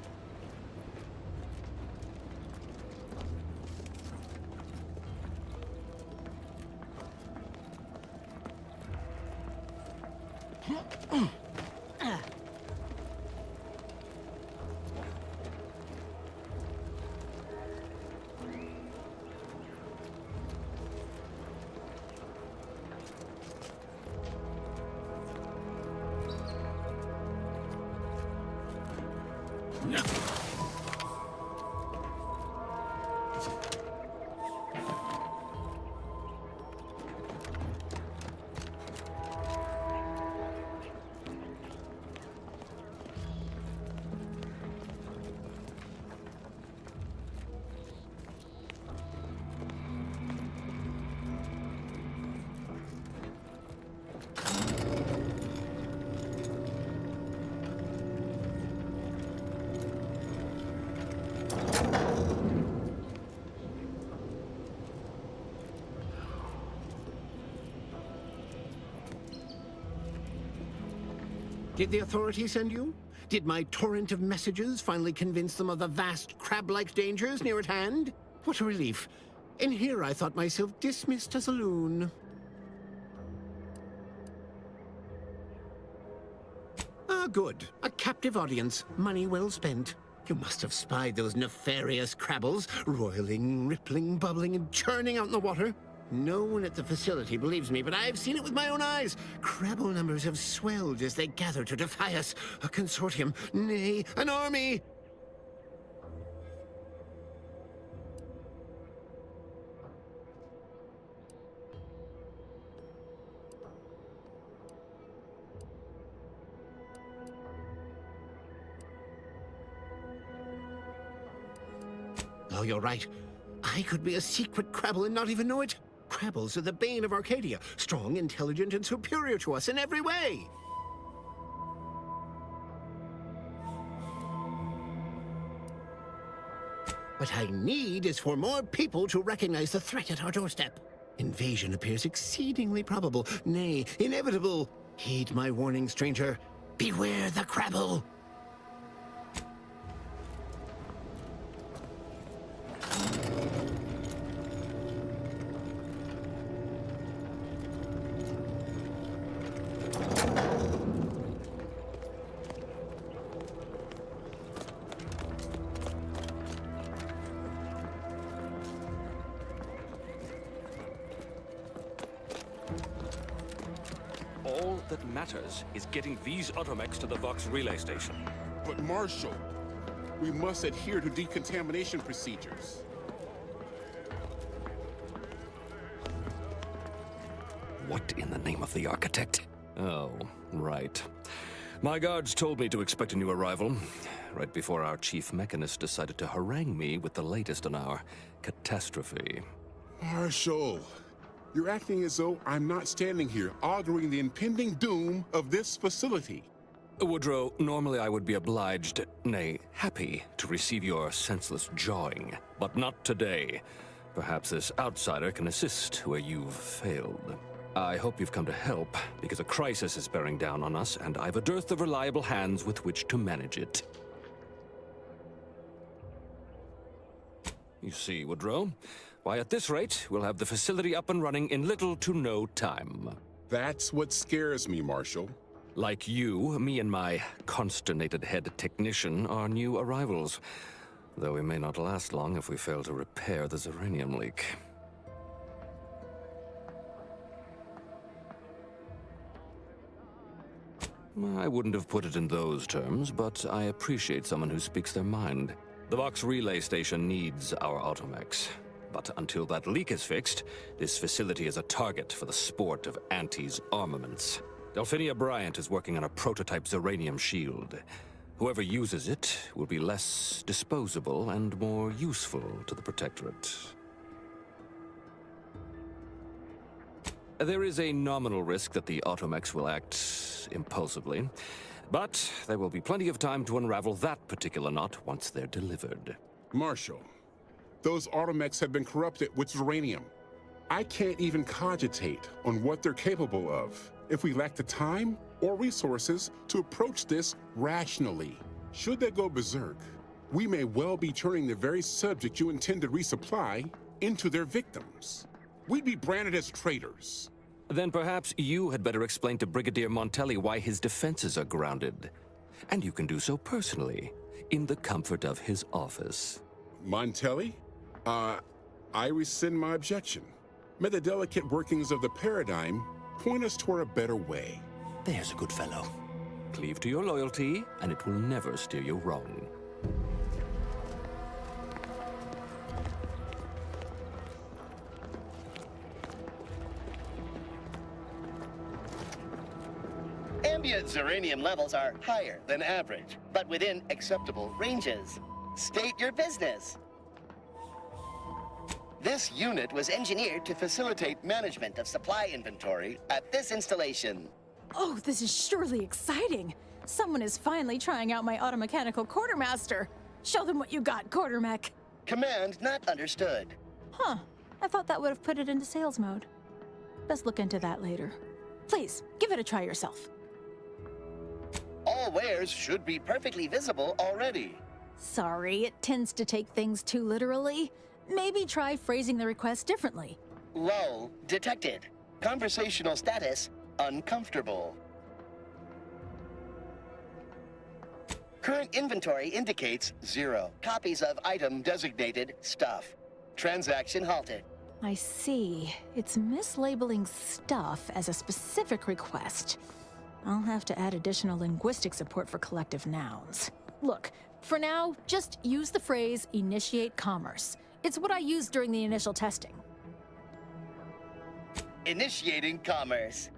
Did the authorities send you? Did my torrent of messages finally convince them of the vast crab-like dangers near at hand? What a relief. In here I thought myself dismissed as a loon. Ah, good. A captive audience. Money well spent. You must have spied those nefarious crabbles, roiling, rippling, bubbling, and churning out in the water. No one at the facility believes me, but I've seen it with my own eyes. Crabble numbers have swelled as they gather to defy us. A consortium, nay, an army! Oh, you're right. I could be a secret Crabble and not even know it. Crabbles are the bane of Arcadia. Strong, intelligent, and superior to us in every way. What I need is for more people to recognize the threat at our doorstep. Invasion appears exceedingly probable, nay, inevitable. Heed my warning, stranger. Beware the Crabble! All that matters is getting these automechs to the Vox relay station. But Marshal, we must adhere to decontamination procedures. What in the name of the architect? Oh, right. My guards told me to expect a new arrival, right before our chief mechanist decided to harangue me with the latest on our catastrophe. Marshal, you're acting as though I'm not standing here auguring the impending doom of this facility. Woodrow, normally I would be obliged, nay, happy, to receive your senseless jawing. But not today. Perhaps this outsider can assist where you've failed. I hope you've come to help, because a crisis is bearing down on us, and I've a dearth of reliable hands with which to manage it. You see, Woodrow, why at this rate, we'll have the facility up and running in little to no time. That's what scares me, Marshal. Like you, me and my consternated head technician are new arrivals, though we may not last long if we fail to repair the Zeranium leak. I wouldn't have put it in those terms, but I appreciate someone who speaks their mind. The Vox relay station needs our automechs. But until that leak is fixed, this facility is a target for the sport of Anti's armaments. Delphinia Bryant is working on a prototype Zeranium shield. Whoever uses it will be less disposable and more useful to the Protectorate. There is a nominal risk that the automechs will act impulsively, but there will be plenty of time to unravel that particular knot once they're delivered. Marshal, those automechs have been corrupted with Zeranium. I can't even cogitate on what they're capable of if we lack the time or resources to approach this rationally. Should they go berserk, we may well be turning the very subject you intend to resupply into their victims. We'd be branded as traitors. Then perhaps you had better explain to Brigadier Montelli why his defenses are grounded. And you can do so personally, in the comfort of his office. Montelli? I rescind my objection. May the delicate workings of the paradigm point us toward a better way. There's a good fellow. Cleave to your loyalty, and it will never steer you wrong. Ambient Zeranium levels are higher than average, but within acceptable ranges. State your business. This unit was engineered to facilitate management of supply inventory at this installation. Oh, this is surely exciting. Someone is finally trying out my automechanical quartermaster. Show them what you got, Quartermech. Command not understood. Huh. I thought that would have put it into sales mode. Best look into that later. Please, give it a try yourself. All wares should be perfectly visible already. Sorry, it tends to take things too literally. Maybe try phrasing the request differently. Lull detected. Conversational status uncomfortable. Current inventory indicates 0 copies of item designated stuff. Transaction halted. I see. It's mislabeling stuff as a specific request. I'll have to add additional linguistic support for collective nouns. Look, for now, just use the phrase initiate commerce. It's what I used during the initial testing. Initiating commerce.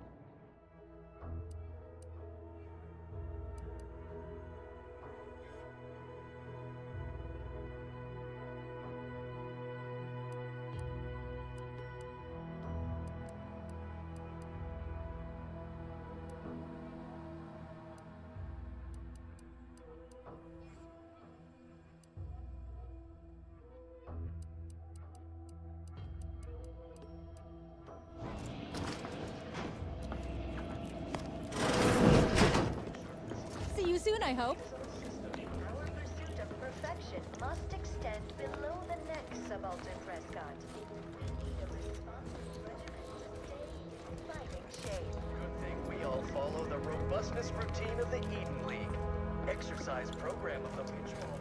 See you soon, I hope. Our pursuit of perfection must extend below the neck, Subaltern Prescott. We need a responsive regiment to stay in fighting shape. Good thing we all follow the robustness routine of the Eden League. Exercise program of the mutual.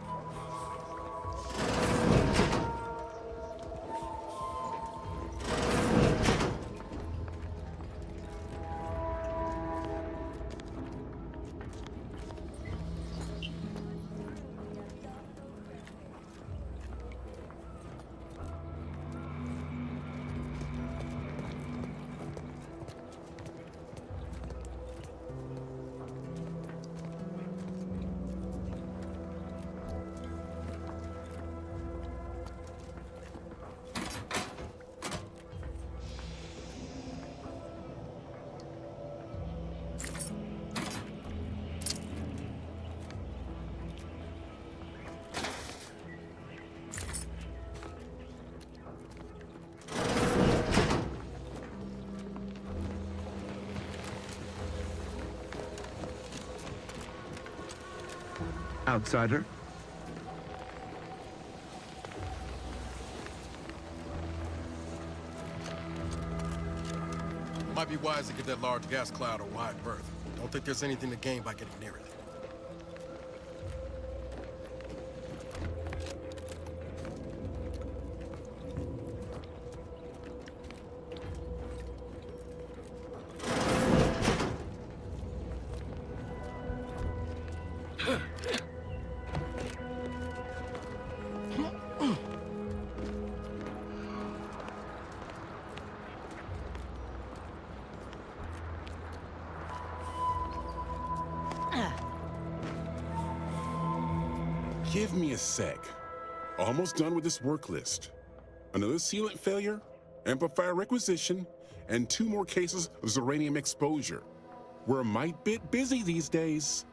Outsider? Might be wise to give that large gas cloud a wide berth. Don't think there's anything to gain by getting near it. Give me a sec. Almost done with this work list. Another sealant failure, amplifier requisition, and 2 more cases of Zeranium exposure. We're a mite bit busy these days.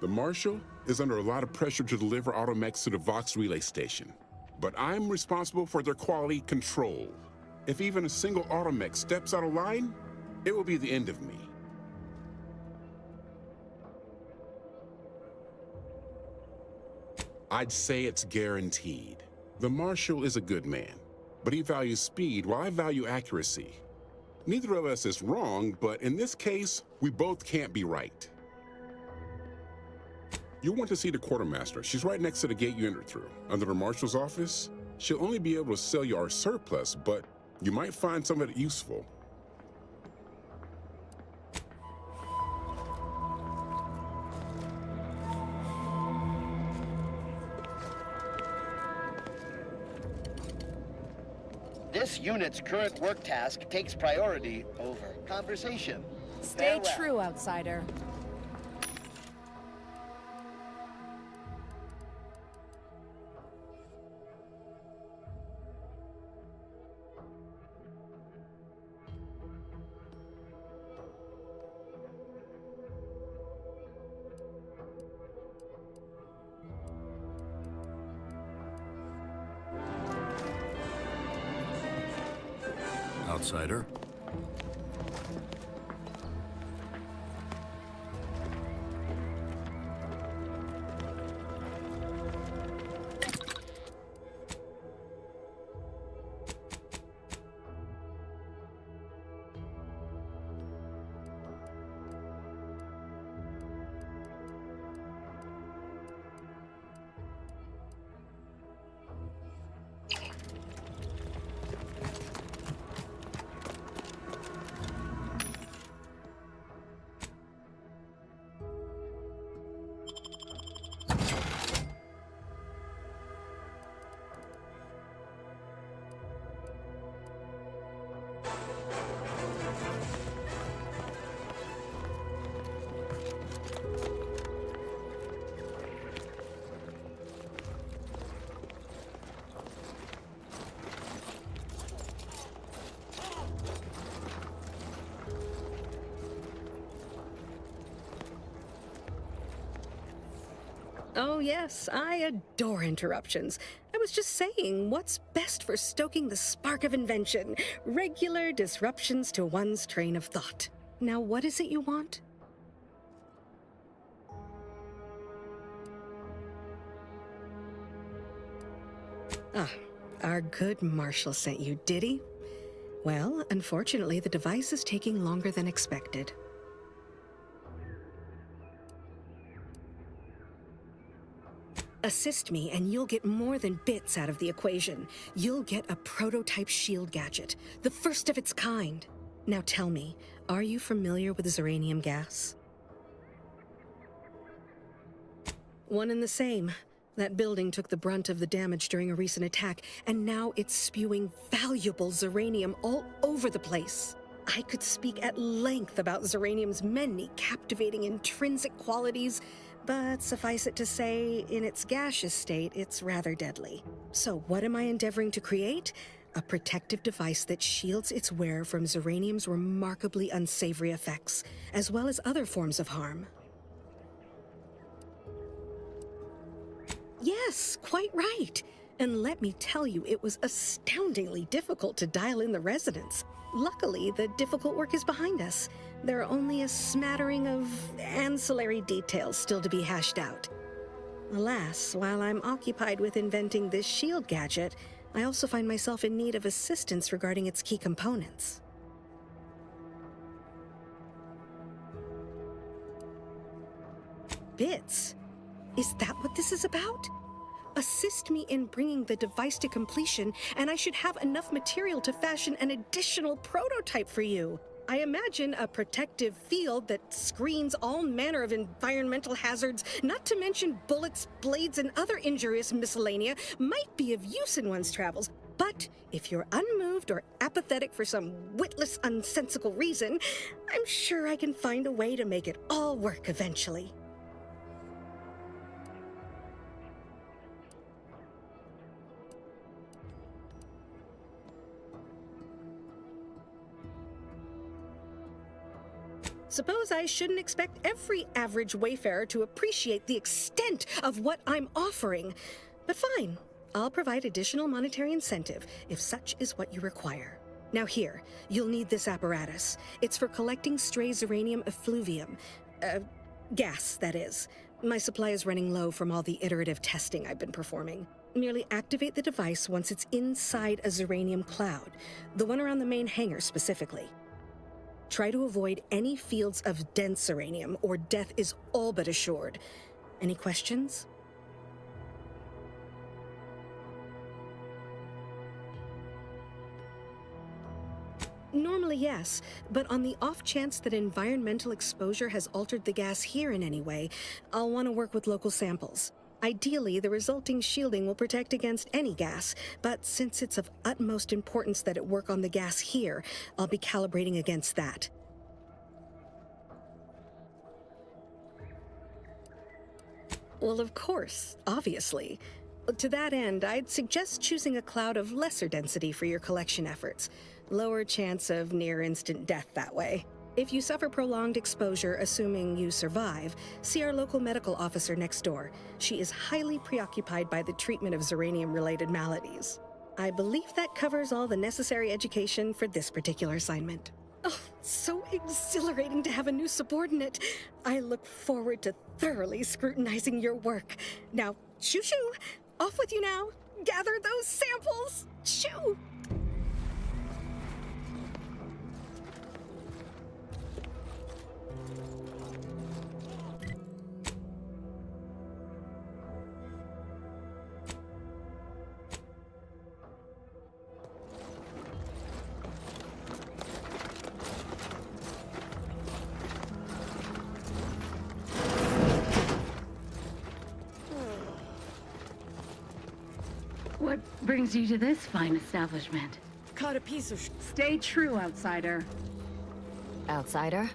The Marshal is under a lot of pressure to deliver automechs to the Vox relay station, but I'm responsible for their quality control. If even a single automech steps out of line, it will be the end of me. I'd say it's guaranteed. The Marshal is a good man, but he values speed while I value accuracy. Neither of us is wrong, but in this case, we both can't be right. You'll want to see the quartermaster. She's right next to the gate you entered through. Under the Marshal's office, she'll only be able to sell you our surplus, but you might find some of it useful. This unit's current work task takes priority over conversation. Stay Farewell. true, outsider. Outsider. Oh yes, I adore interruptions. I was just saying, what's best for stoking the spark of invention? Regular disruptions to one's train of thought. Now what is it you want? Ah, our good Marshal sent you, did he? Well, unfortunately, the device is taking longer than expected. Assist me, and you'll get more than bits out of the equation. You'll get a prototype shield gadget, the first of its kind. Now tell me, are you familiar with Zeranium gas? One and the same. That building took the brunt of the damage during a recent attack, and now it's spewing valuable Zeranium all over the place. I could speak at length about Zeranium's many captivating intrinsic qualities, but suffice it to say, in its gaseous state, it's rather deadly. So what am I endeavoring to create? A protective device that shields its wearer from Zeranium's remarkably unsavory effects, as well as other forms of harm. Yes, quite right. And let me tell you, it was astoundingly difficult to dial in the resonance. Luckily, the difficult work is behind us. There are only a smattering of ancillary details still to be hashed out. Alas, while I'm occupied with inventing this shield gadget, I also find myself in need of assistance regarding its key components. Bits? Is that what this is about? Assist me in bringing the device to completion, and I should have enough material to fashion an additional prototype for you. I imagine a protective field that screens all manner of environmental hazards, not to mention bullets, blades, and other injurious miscellanea, might be of use in one's travels. But if you're unmoved or apathetic for some witless, unsensical reason, I'm sure I can find a way to make it all work eventually. Suppose I shouldn't expect every average wayfarer to appreciate the extent of what I'm offering. But fine, I'll provide additional monetary incentive if such is what you require. Now here, you'll need this apparatus. It's for collecting stray Zeranium effluvium. Gas, that is. My supply is running low from all the iterative testing I've been performing. Merely activate the device once it's inside a Zeranium cloud, the one around the main hangar specifically. Try to avoid any fields of dense Zeranium, or death is all but assured. Any questions? Normally, yes, but on the off chance that environmental exposure has altered the gas here in any way, I'll want to work with local samples. Ideally, the resulting shielding will protect against any gas, but since it's of utmost importance that it work on the gas here, I'll be calibrating against that. Well, of course, obviously. To that end, I'd suggest choosing a cloud of lesser density for your collection efforts. Lower chance of near-instant death that way. If you suffer prolonged exposure, assuming you survive, see our local medical officer next door. She is highly preoccupied by the treatment of Zeranium-related maladies. I believe that covers all the necessary education for this particular assignment. Oh, so exhilarating to have a new subordinate. I look forward to thoroughly scrutinizing your work. Now, shoo-shoo! Off with you now! Gather those samples! Shoo! What brings you to this fine establishment? Caught a piece of Stay true, outsider. Outsider?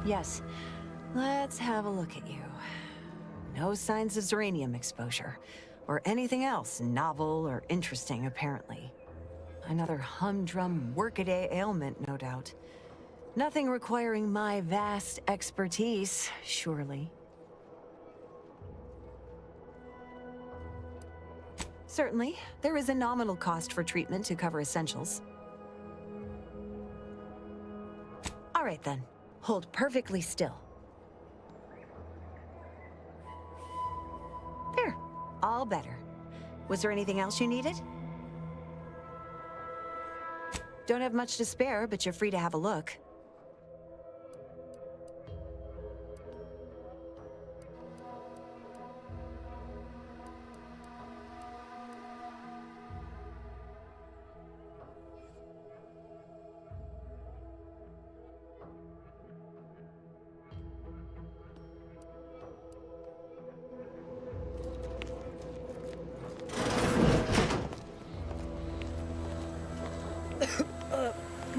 Yes. Let's have a look at you. No signs of Zeranium exposure, or anything else novel or interesting, apparently. Another humdrum workaday ailment, no doubt. Nothing requiring my vast expertise, surely. Certainly, there is a nominal cost for treatment to cover essentials. All right then, hold perfectly still. There, all better. Was there anything else you needed? Don't have much to spare, but you're free to have a look.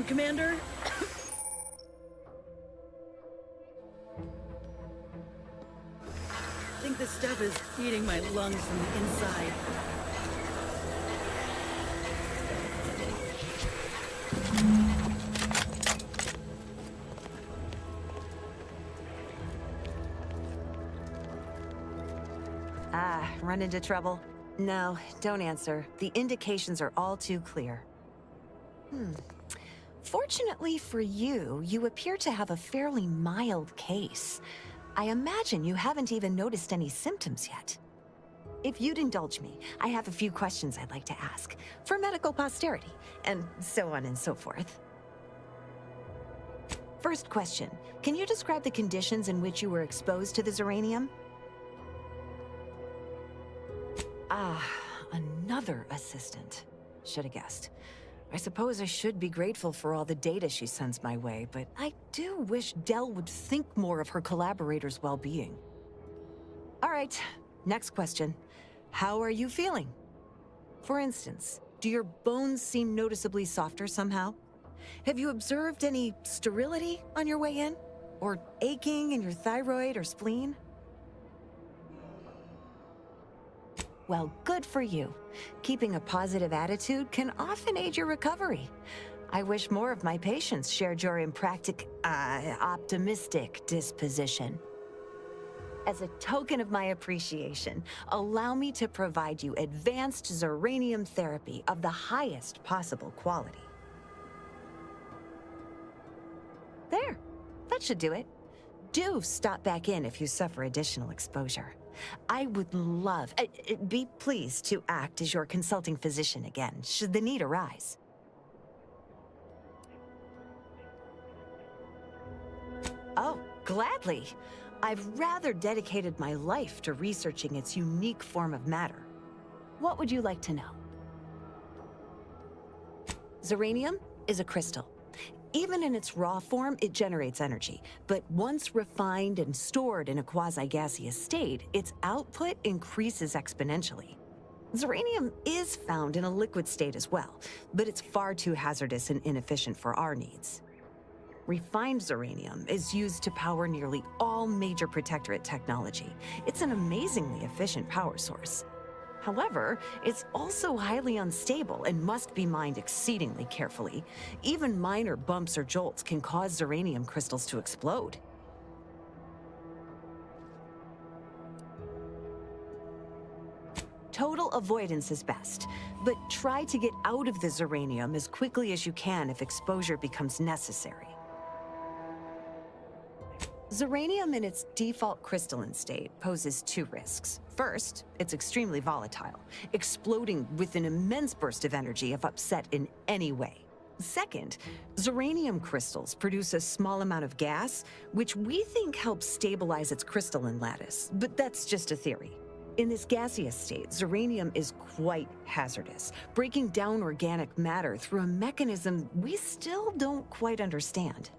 Commander? I think this stuff is eating my lungs from the inside. Ah, run into trouble? No, don't answer. The indications are all too clear. Fortunately for you, you appear to have a fairly mild case. I imagine you haven't even noticed any symptoms yet. If you'd indulge me, I have a few questions I'd like to ask, for medical posterity, and so on and so forth. First question, can you describe the conditions in which you were exposed to the Zeranium? Ah, another assistant. Should have guessed. I suppose I should be grateful for all the data she sends my way, but I do wish Del would think more of her collaborators' well-being. All right, next question. How are you feeling? For instance, do your bones seem noticeably softer somehow? Have you observed any sterility on your way in? Or aching in your thyroid or spleen? Well, good for you. Keeping a positive attitude can often aid your recovery. I wish more of my patients shared your optimistic disposition. As a token of my appreciation, allow me to provide you advanced Zeranium therapy of the highest possible quality. There, that should do it. Do stop back in if you suffer additional exposure. I would love, be pleased to act as your consulting physician again, should the need arise. Oh, gladly. I've rather dedicated my life to researching its unique form of matter. What would you like to know? Zeranium is a crystal. Even in its raw form, it generates energy. But once refined and stored in a quasi-gaseous state, its output increases exponentially. Zeranium is found in a liquid state as well, but it's far too hazardous and inefficient for our needs. Refined Zeranium is used to power nearly all major Protectorate technology. It's an amazingly efficient power source. However, it's also highly unstable and must be mined exceedingly carefully. Even minor bumps or jolts can cause Zeranium crystals to explode. Total avoidance is best, but try to get out of the Zeranium as quickly as you can if exposure becomes necessary. Zeranium in its default crystalline state poses two risks. First, it's extremely volatile, exploding with an immense burst of energy if upset in any way. Second, Zeranium crystals produce a small amount of gas, which we think helps stabilize its crystalline lattice, but that's just a theory. In this gaseous state, Zeranium is quite hazardous, breaking down organic matter through a mechanism we still don't quite understand.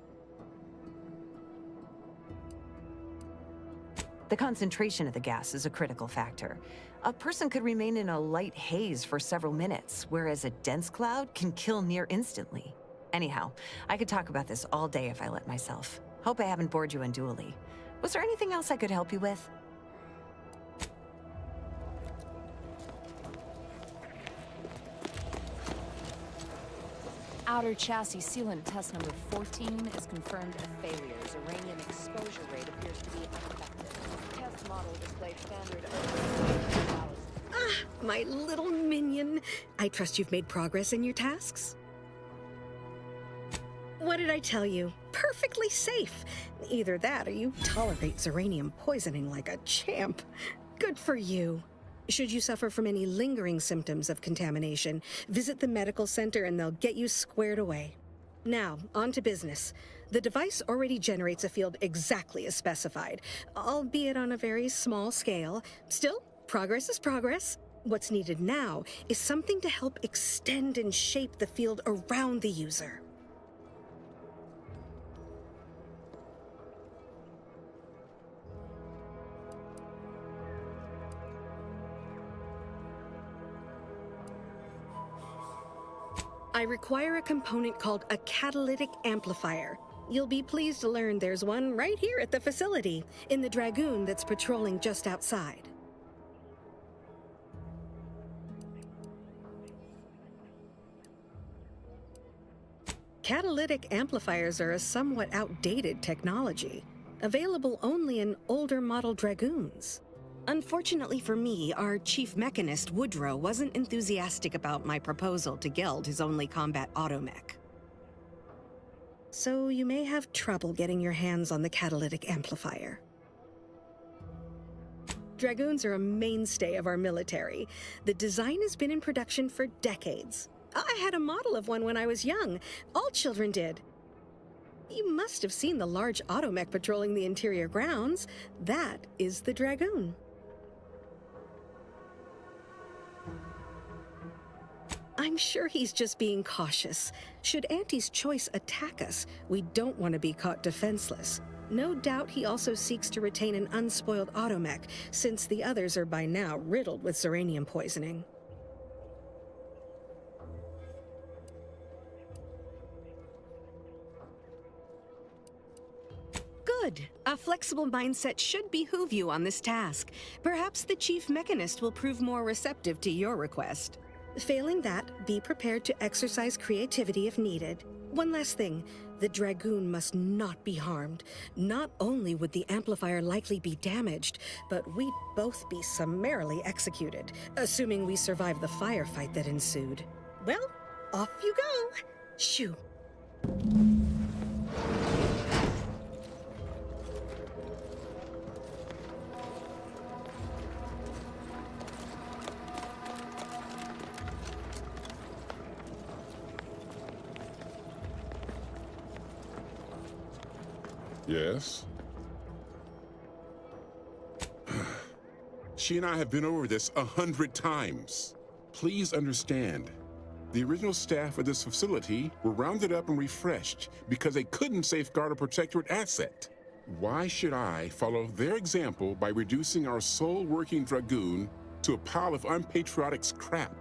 The concentration of the gas is a critical factor. A person could remain in a light haze for several minutes, whereas a dense cloud can kill near instantly. Anyhow, I could talk about this all day if I let myself. Hope I haven't bored you unduly. Was there anything else I could help you with? Outer chassis sealant test number 14 is confirmed a failure. Zeranium exposure rate appears to be unaffected. Test model displayed standard My little minion. I trust you've made progress in your tasks? What did I tell you? Perfectly safe. Either that or you tolerate Zeranium poisoning like a champ. Good for you. Should you suffer from any lingering symptoms of contamination, visit the medical center and they'll get you squared away. Now, on to business. The device already generates a field exactly as specified, albeit on a very small scale. Still, progress is progress. What's needed now is something to help extend and shape the field around the user. I require a component called a catalytic amplifier. You'll be pleased to learn there's one right here at the facility, in the Dragoon that's patrolling just outside. Catalytic amplifiers are a somewhat outdated technology, available only in older model Dragoons. Unfortunately for me, our chief mechanist, Woodrow, wasn't enthusiastic about my proposal to Geld his only combat automech. So you may have trouble getting your hands on the catalytic amplifier. Dragoons are a mainstay of our military. The design has been in production for decades. I had a model of one when I was young. All children did. You must have seen the large automech patrolling the interior grounds. That is the Dragoon. I'm sure he's just being cautious. Should Auntie's choice attack us, we don't want to be caught defenseless. No doubt he also seeks to retain an unspoiled automech, since the others are by now riddled with Zeranium poisoning. Good. A flexible mindset should behoove you on this task. Perhaps the chief mechanist will prove more receptive to your request. Failing that, be prepared to exercise creativity if needed. One last thing. The Dragoon must not be harmed. Not only would the amplifier likely be damaged, but we'd both be summarily executed, assuming we survive the firefight that ensued. Well, off you go. Shoo. Yes? She and I have been over this 100 times. Please understand, the original staff of this facility were rounded up and refreshed because they couldn't safeguard a protectorate asset. Why should I follow their example by reducing our sole working Dragoon to a pile of unpatriotic scrap?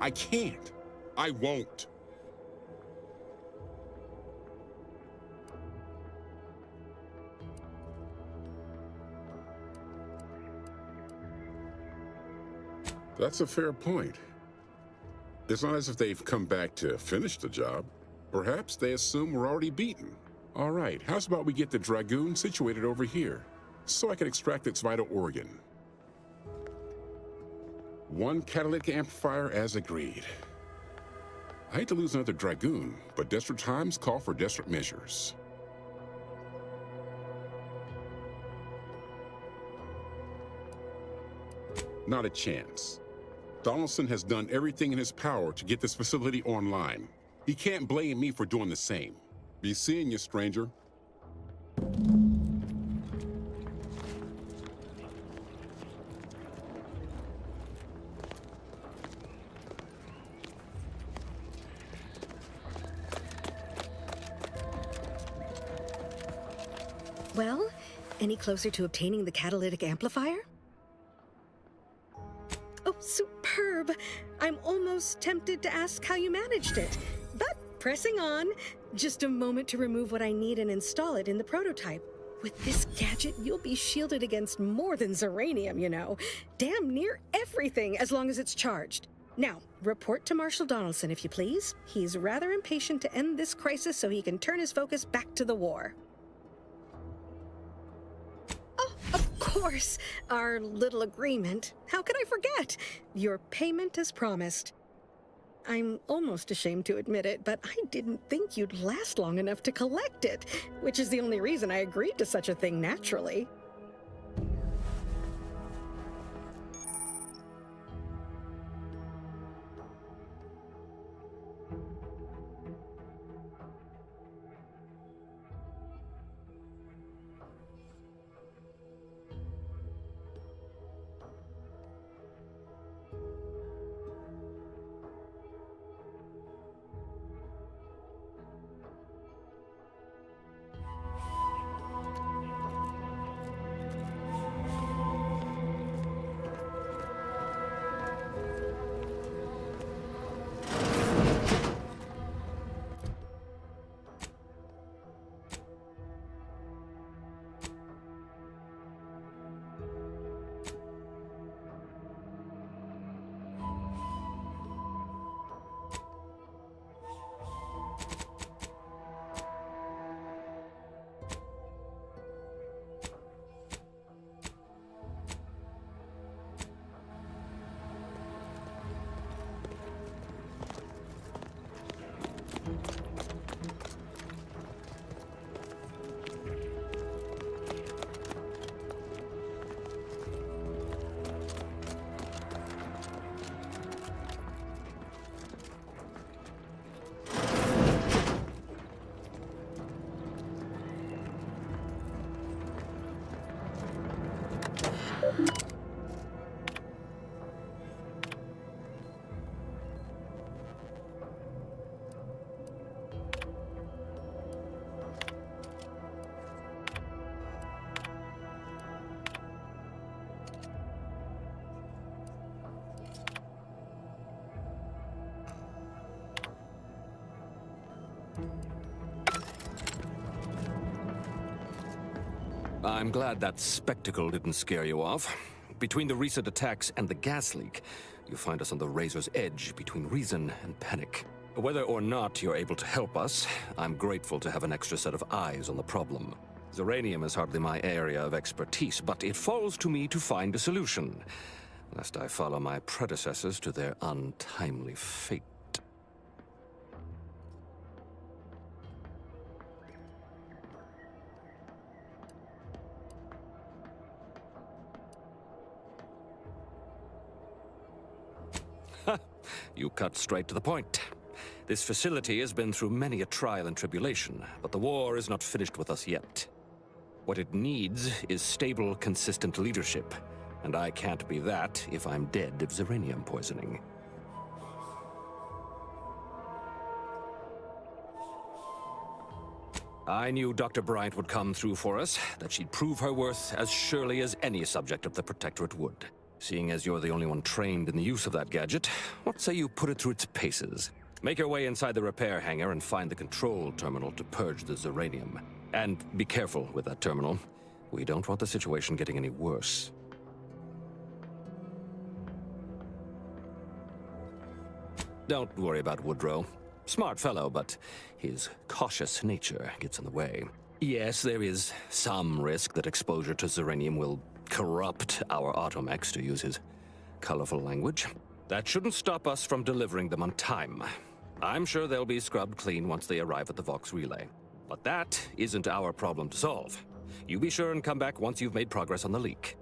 I can't. I won't. That's a fair point. It's not as if they've come back to finish the job. Perhaps they assume we're already beaten. All right, how's about we get the Dragoon situated over here, so I can extract its vital organ? One catalytic amplifier as agreed. I hate to lose another Dragoon, but desperate times call for desperate measures. Not a chance. Donaldson has done everything in his power to get this facility online. He can't blame me for doing the same. Be seeing you, stranger. Well, any closer to obtaining the catalytic amplifier? Oh, superb! I'm almost tempted to ask how you managed it. But pressing on, just a moment to remove what I need and install it in the prototype. With this gadget, you'll be shielded against more than Zeranium, you know. Damn near everything, as long as it's charged. Now, report to Marshal Donaldson, if you please. He's rather impatient to end this crisis so he can turn his focus back to the war. Oh, of course, our little agreement. How could I forget? Your payment as promised. I'm almost ashamed to admit it, but I didn't think you'd last long enough to collect it, which is the only reason I agreed to such a thing naturally. I'm glad that spectacle didn't scare you off. Between the recent attacks and the gas leak, you find us on the razor's edge between reason and panic. Whether or not you're able to help us, I'm grateful to have an extra set of eyes on the problem. Zeranium is hardly my area of expertise, but it falls to me to find a solution, lest I follow my predecessors to their untimely fate. You cut straight to the point. This facility has been through many a trial and tribulation, but the war is not finished with us yet. What it needs is stable, consistent leadership, and I can't be that if I'm dead of Zeranium poisoning. I knew Dr. Bryant would come through for us, that she'd prove her worth as surely as any subject of the Protectorate would. Seeing as you're the only one trained in the use of that gadget, what say you put it through its paces? Make your way inside the repair hangar and find the control terminal to purge the Zeranium. And be careful with that terminal. We don't want the situation getting any worse. Don't worry about Woodrow. Smart fellow, but his cautious nature gets in the way. Yes, there is some risk that exposure to Zeranium will corrupt our automechs, to use his colorful language. That shouldn't stop us from delivering them on time. I'm sure they'll be scrubbed clean once they arrive at the Vox Relay. But that isn't our problem to solve. You be sure and come back once you've made progress on the leak.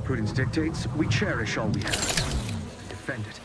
Prudence dictates we cherish all we have. Defend it.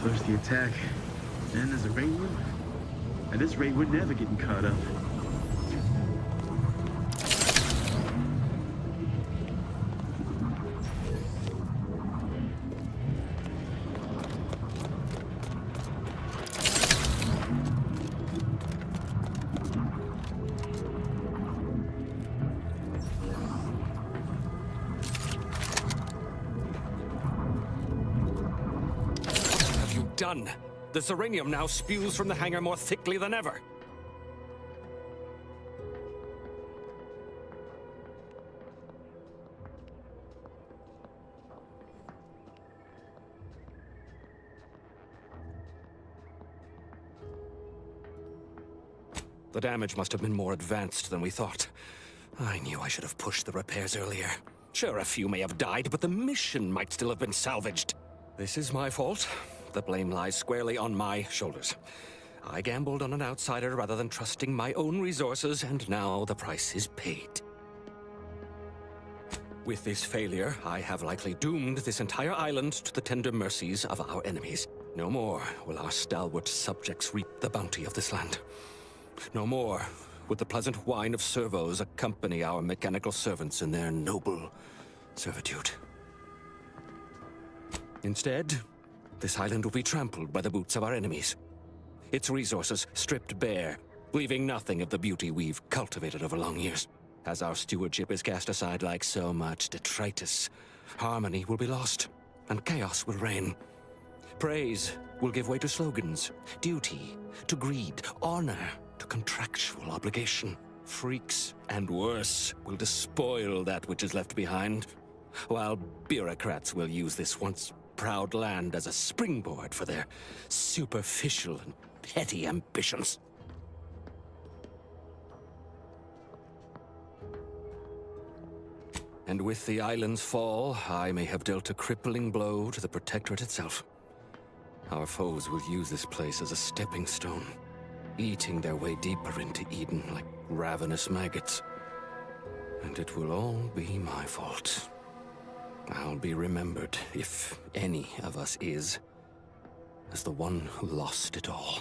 First the attack, then there's Iranium. At this rate, we're never getting caught up. Done. The Zeranium now spews from the hangar more thickly than ever. The damage must have been more advanced than we thought. I knew I should have pushed the repairs earlier. Sure, a few may have died, but the mission might still have been salvaged. This is my fault. The blame lies squarely on my shoulders. I gambled on an outsider rather than trusting my own resources, and now the price is paid. With this failure, I have likely doomed this entire island to the tender mercies of our enemies. No more will our stalwart subjects reap the bounty of this land. No more would the pleasant whine of servos accompany our mechanical servants in their noble servitude. Instead, this island will be trampled by the boots of our enemies. Its resources stripped bare, leaving nothing of the beauty we've cultivated over long years. As our stewardship is cast aside like so much detritus, harmony will be lost, and chaos will reign. Praise will give way to slogans, duty to greed, honor to contractual obligation. Freaks and worse will despoil that which is left behind, while bureaucrats will use this once proud land as a springboard for their superficial and petty ambitions. And with the island's fall, I may have dealt a crippling blow to the Protectorate itself. Our foes will use this place as a stepping stone, eating their way deeper into Eden like ravenous maggots. And it will all be my fault. I'll be remembered, if any of us is, as the one who lost it all.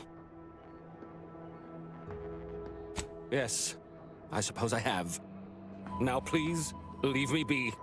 Yes, I suppose I have. Now please, leave me be.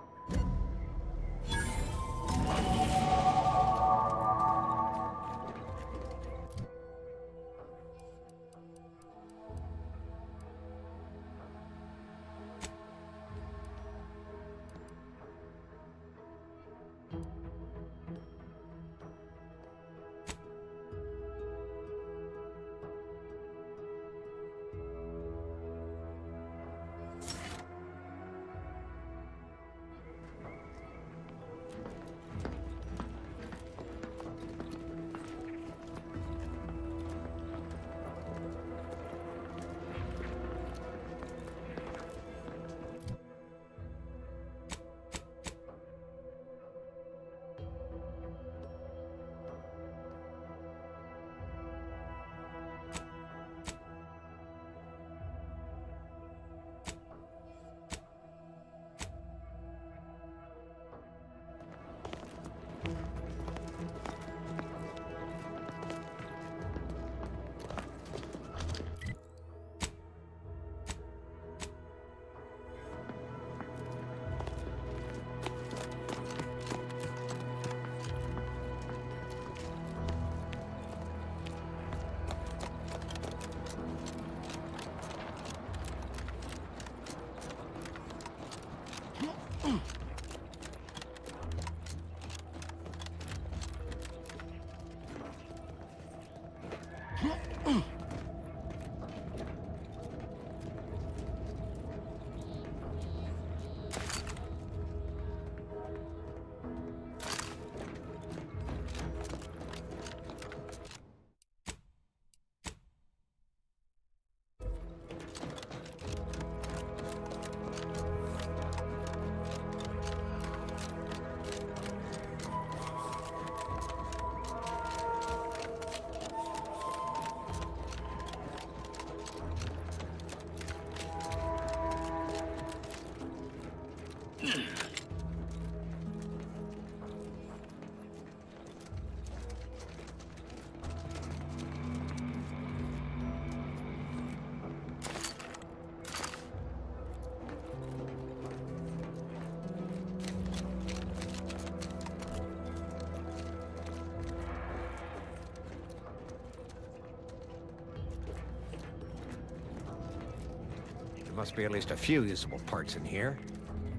There must be at least a few usable parts in here.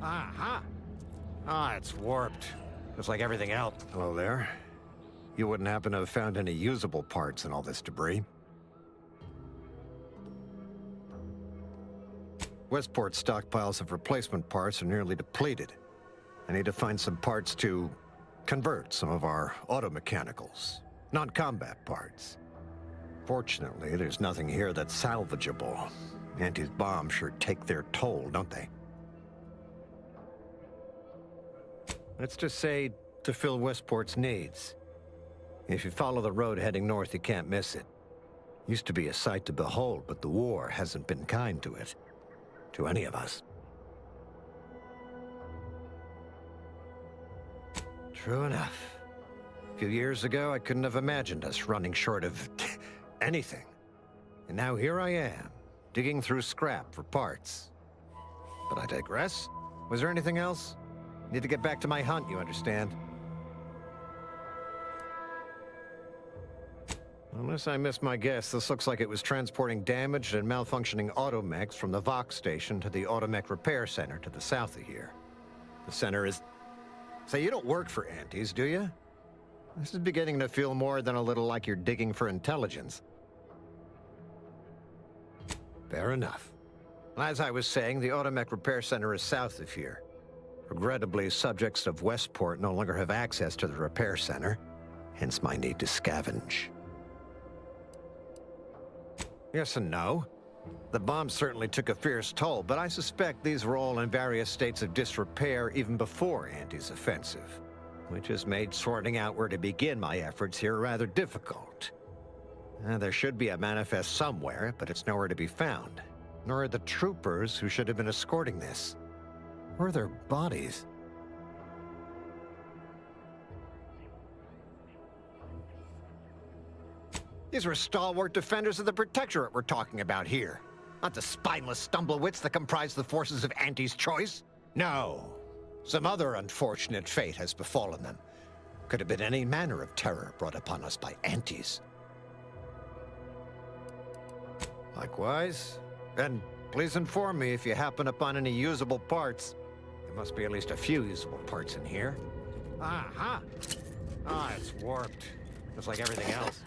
Ah, it's warped. Just like everything else. Hello there. You wouldn't happen to have found any usable parts in all this debris? Westport's stockpiles of replacement parts are nearly depleted. I need to find some parts to convert some of our automechanicals, non-combat parts. Fortunately, there's nothing here that's salvageable. Auntie's bombs sure take their toll, don't they? Let's just say to fill Westport's needs. If you follow the road heading north, you can't miss it. Used to be a sight to behold, but the war hasn't been kind to it. To any of us. True enough. A few years ago, I couldn't have imagined us running short of anything. And now here I am, digging through scrap for parts. But I digress. Was there anything else? Need to get back to my hunt, you understand? Unless I missed my guess, this looks like it was transporting damaged and malfunctioning automechs from the Vox station to the Automech Repair Center to the south of here. The center is... Say, you don't work for Auntie's, do you? This is beginning to feel more than a little like you're digging for intelligence. Fair enough. As I was saying, the Automech Repair Center is south of here. Regrettably, subjects of Westport no longer have access to the repair center, hence my need to scavenge. Yes and no. The bomb certainly took a fierce toll, but I suspect these were all in various states of disrepair even before Auntie's offensive, which has made sorting out where to begin my efforts here rather difficult. There should be a manifest somewhere, but it's nowhere to be found. Nor are the troopers who should have been escorting this. Where are their bodies? These were stalwart defenders of the Protectorate we're talking about here. Not the spineless stumblewits that comprise the forces of Auntie's choice. No. Some other unfortunate fate has befallen them. Could have been any manner of terror brought upon us by Auntie's. Likewise. And please inform me if you happen upon any usable parts. There must be at least a few usable parts in here. It's warped. Just like everything else.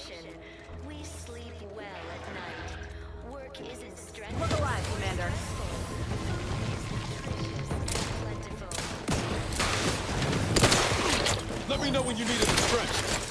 station. We sleep well at night. Work isn't stressful. Look alive, Commander. Let me know when you need it stretched.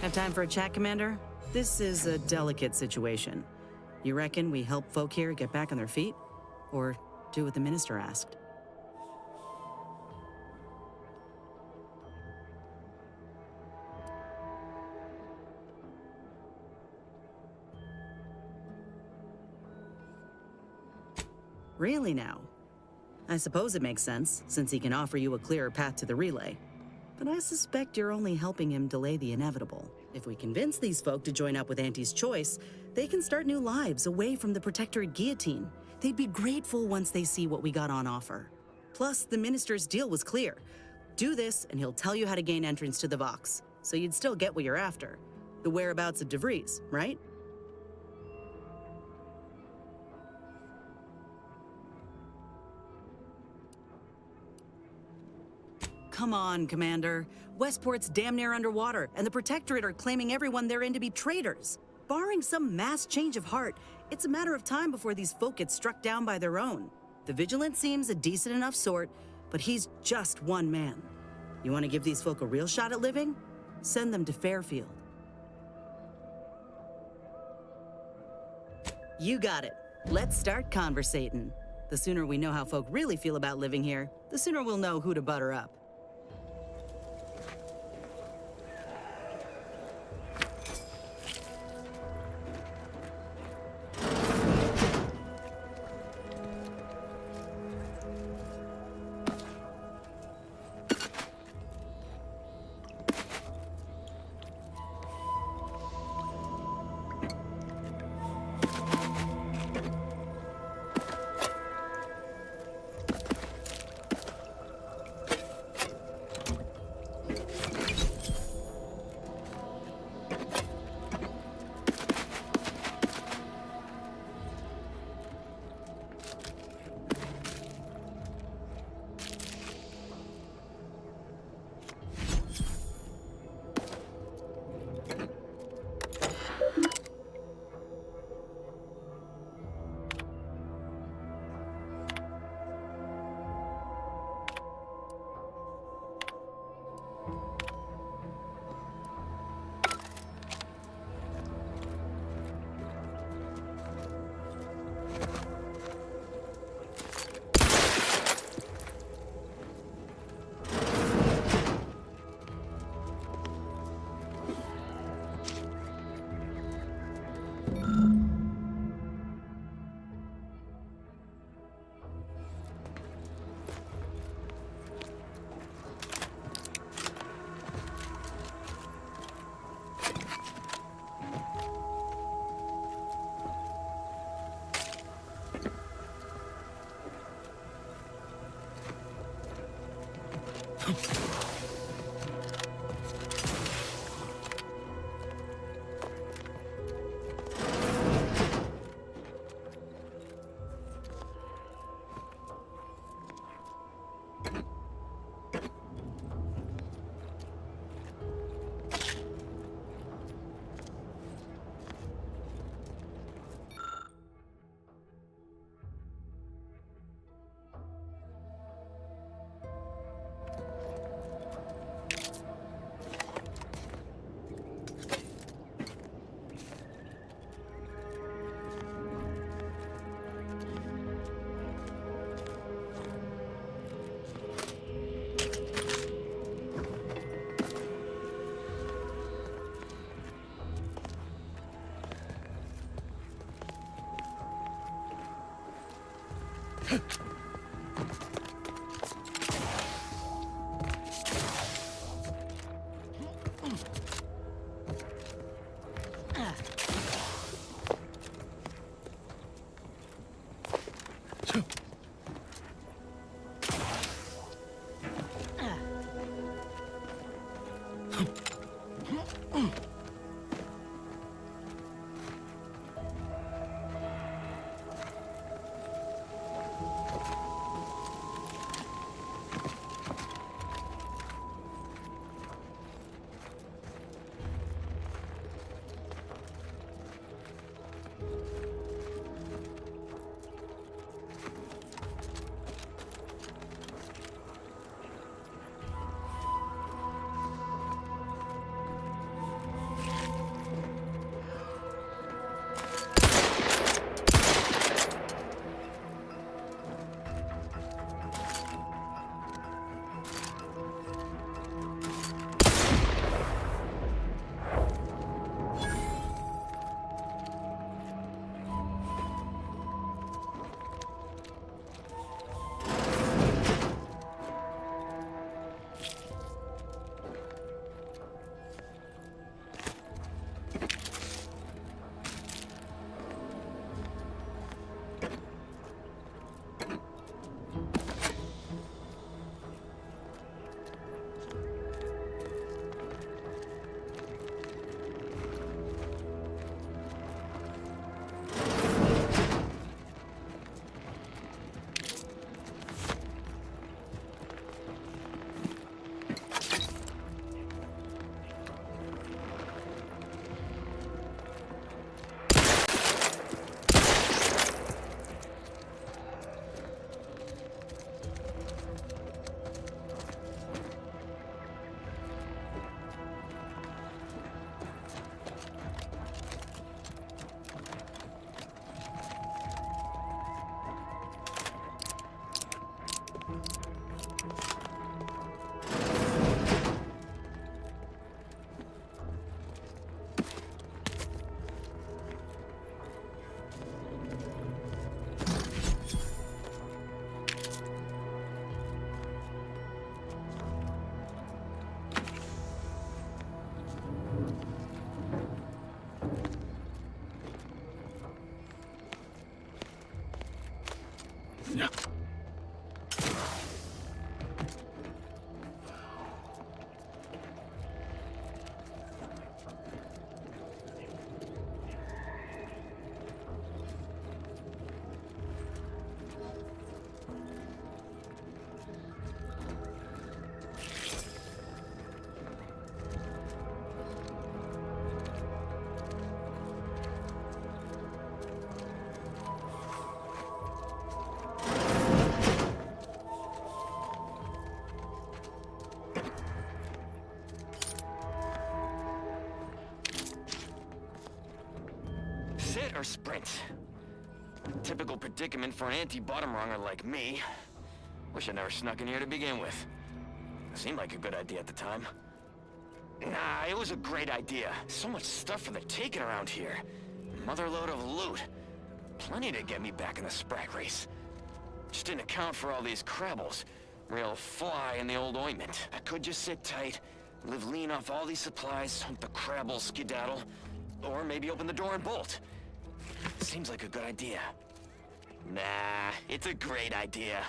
Have time for a chat, Commander? This is a delicate situation. You reckon we help folk here get back on their feet? Or do what the Minister asked? Really now? I suppose it makes sense, since he can offer you a clearer path to the relay. But I suspect you're only helping him delay the inevitable. If we convince these folk to join up with Auntie's choice, they can start new lives away from the Protectorate guillotine. They'd be grateful once they see what we got on offer. Plus, the Minister's deal was clear. Do this, and he'll tell you how to gain entrance to the Vox. So you'd still get what you're after. The whereabouts of DeVries, right? Come on, Commander. Westport's damn near underwater, and the Protectorate are claiming everyone they're in to be traitors. Barring some mass change of heart, it's a matter of time before these folk get struck down by their own. The Vigilant seems a decent enough sort, but he's just one man. You want to give these folk a real shot at living? Send them to Fairfield. You got it. Let's start conversating. The sooner we know how folk really feel about living here, the sooner we'll know who to butter up. Sit or sprint? Typical predicament for an anti-bottom runger like me. Wish I never snuck in here to begin with. Seemed like a good idea at the time. Nah, it was a great idea. So much stuff for the taking around here. Motherload of loot. Plenty to get me back in the Sprague race. Just didn't account for all these crabbles. Real fly in the old ointment. I could just sit tight, live lean off all these supplies, hope the crabbles skedaddle, or maybe open the door and bolt. Seems like a good idea. Nah, it's a great idea.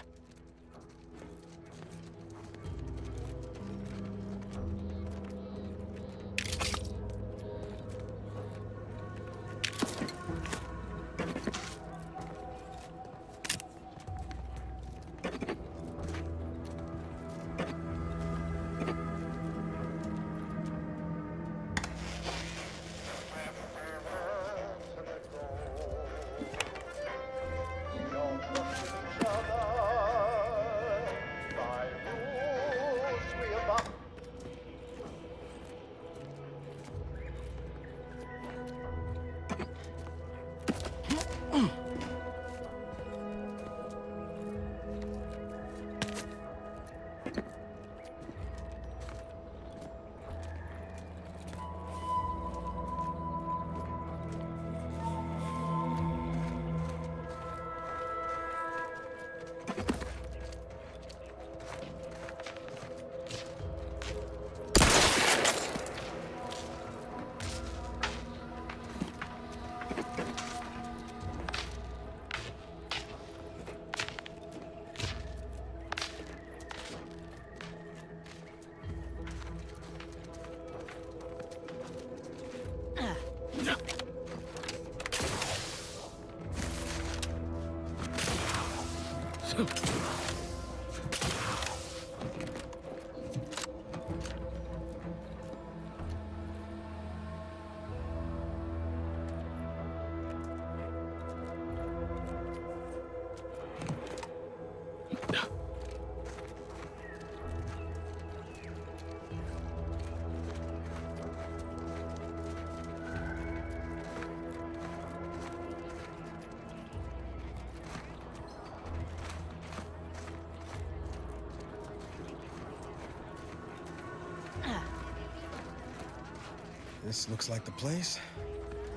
This looks like the place.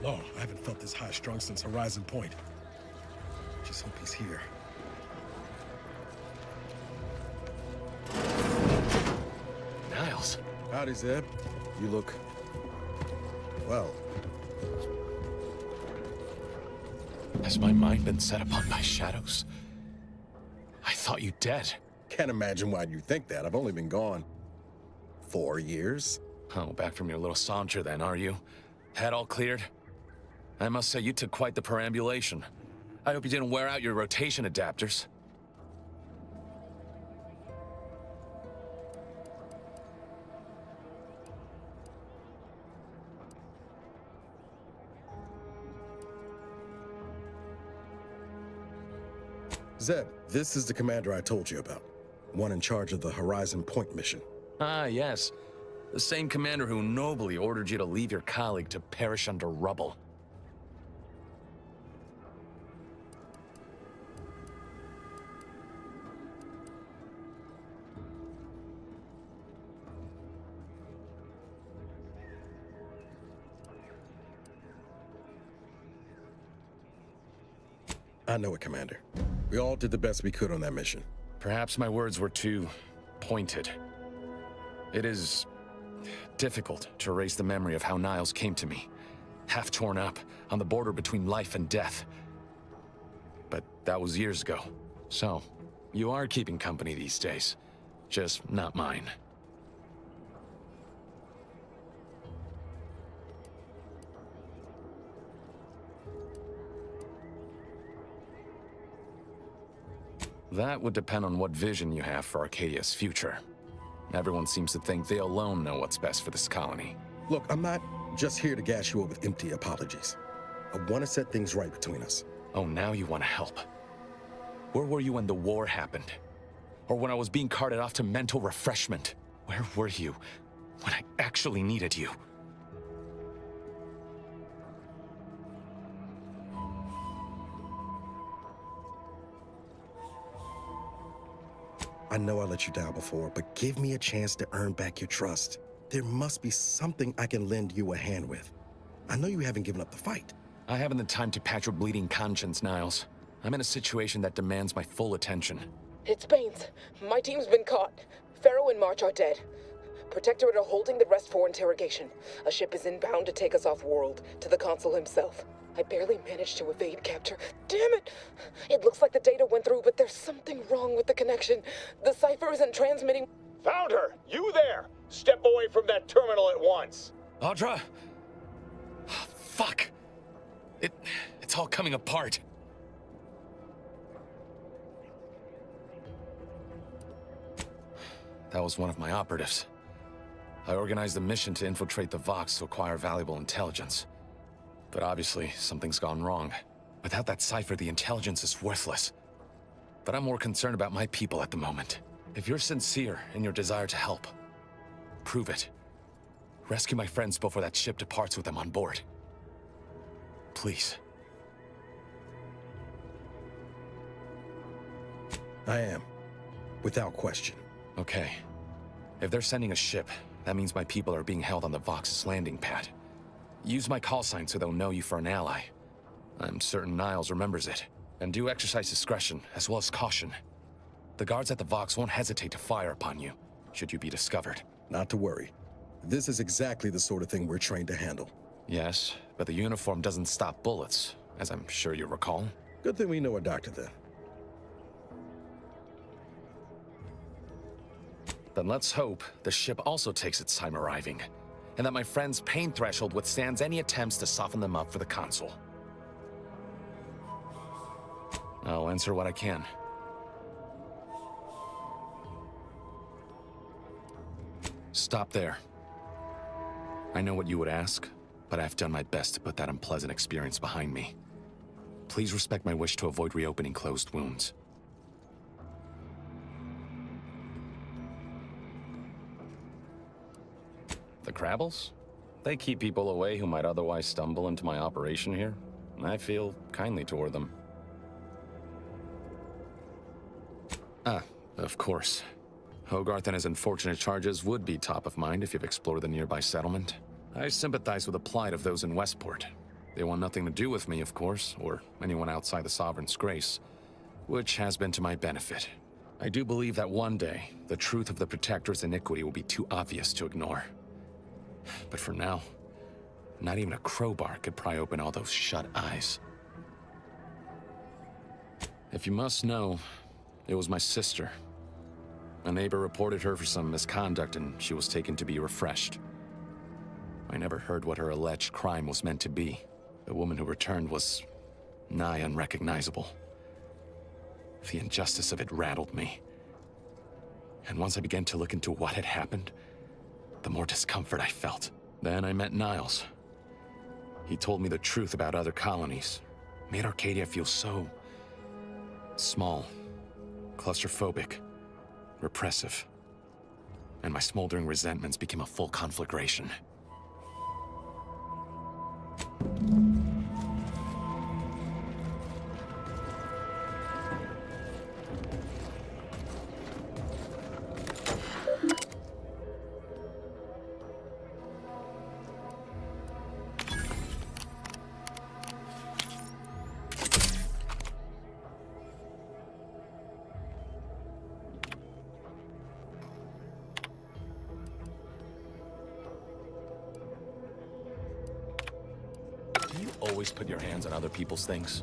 Lord, I haven't felt this high-strung since Horizon Point. Just hope he's here. Niles. Howdy, Zeb. You look... well. Has my mind been set upon by shadows? I thought you dead. Can't imagine why you think that. I've only been gone 4 years. Oh, back from your little saunter then, are you? Head all cleared? I must say, you took quite the perambulation. I hope you didn't wear out your rotation adapters. Zeb, this is the commander I told you about. One in charge of the Horizon Point mission. Ah, yes. The same commander who nobly ordered you to leave your colleague to perish under rubble. I know it, Commander. We all did the best we could on that mission. Perhaps my words were too pointed. It is difficult to erase the memory of how Niles came to me, half torn up, on the border between life and death. But that was years ago. So, you are keeping company these days. Just not mine. That would depend on what vision you have for Arcadia's future. Everyone seems to think they alone know what's best for this colony. Look, I'm not just here to gas you up with empty apologies. I want to set things right between us. Oh, now you want to help. Where were you when the war happened? Or when I was being carted off to mental refreshment? Where were you when I actually needed you? I know I let you down before, but give me a chance to earn back your trust. There must be something I can lend you a hand with. I know you haven't given up the fight. I haven't the time to patch your bleeding conscience, Niles. I'm in a situation that demands my full attention. It's Baines. My team's been caught. Pharaoh and March are dead. Protectorate are holding the rest for interrogation. A ship is inbound to take us off-world, to the Consul himself. I barely managed to evade capture. Damn it! It looks like the data went through, but there's something wrong with the connection. The cipher isn't transmitting. Found her! You there! Step away from that terminal at once! Audra? Fuck! It's all coming apart. That was one of my operatives. I organized a mission to infiltrate the Vox to acquire valuable intelligence. But obviously, something's gone wrong. Without that cipher, the intelligence is worthless. But I'm more concerned about my people at the moment. If you're sincere in your desire to help, prove it. Rescue my friends before that ship departs with them on board. Please. I am. Without question. Okay. If they're sending a ship, that means my people are being held on the Vox's landing pad. Use my call sign so they'll know you for an ally. I'm certain Niles remembers it. And do exercise discretion, as well as caution. The guards at the Vox won't hesitate to fire upon you, should you be discovered. Not to worry. This is exactly the sort of thing we're trained to handle. Yes, but the uniform doesn't stop bullets, as I'm sure you recall. Good thing we know a doctor then. Then let's hope the ship also takes its time arriving, and that my friend's pain threshold withstands any attempts to soften them up for the Consul. I'll answer what I can. stop there. I know what you would ask, but I've done my best to put that unpleasant experience behind me. Please respect my wish to avoid reopening closed wounds. The Crabbles? They keep people away who might otherwise stumble into my operation here. I feel kindly toward them. Ah, of course. Hogarth and his unfortunate charges would be top of mind if you've explored the nearby settlement. I sympathize with the plight of those in Westport. They want nothing to do with me, of course, or anyone outside the Sovereign's grace, which has been to my benefit. I do believe that one day, the truth of the Protector's iniquity will be too obvious to ignore. But for now, not even a crowbar could pry open all those shut eyes. If you must know, it was my sister. A neighbor reported her for some misconduct and she was taken to be refreshed. I never heard what her alleged crime was meant to be. The woman who returned was nigh unrecognizable. The injustice of it rattled me. And once I began to look into what had happened, the more discomfort I felt. Then I met Niles. He told me the truth about other colonies. Made Arcadia feel so small, claustrophobic, repressive. And my smoldering resentments became a full conflagration. Always put your hands on other people's things?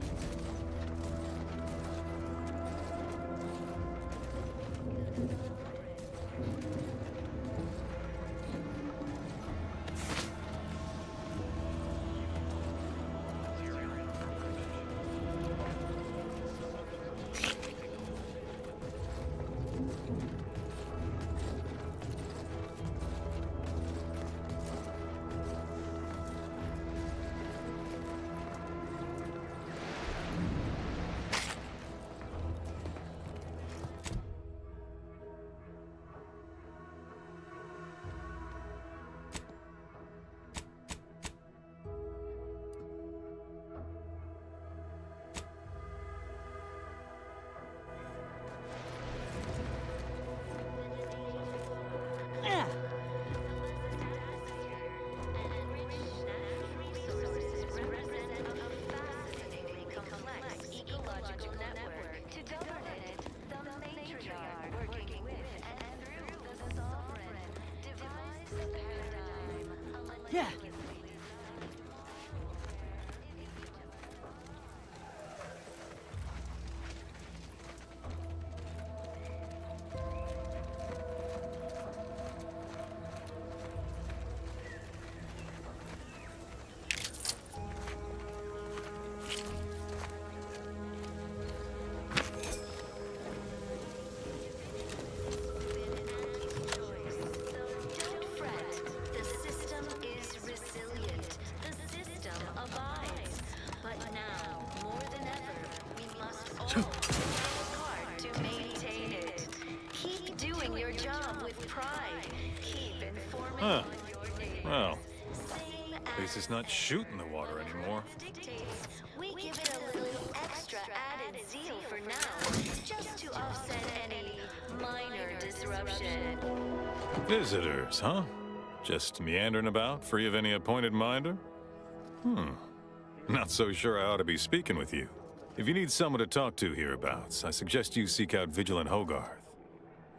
Yeah. To maintain it. Keep doing your job with pride. Keep informing on your neighbors. Well, at least it's not shooting the water anymore. We give it a little extra added zeal for now, just to offset any minor disruption. Visitors, huh? Just meandering about, free of any appointed minder? Not so sure I ought to be speaking with you. If you need someone to talk to hereabouts, I suggest you seek out Vigilant Hogarth.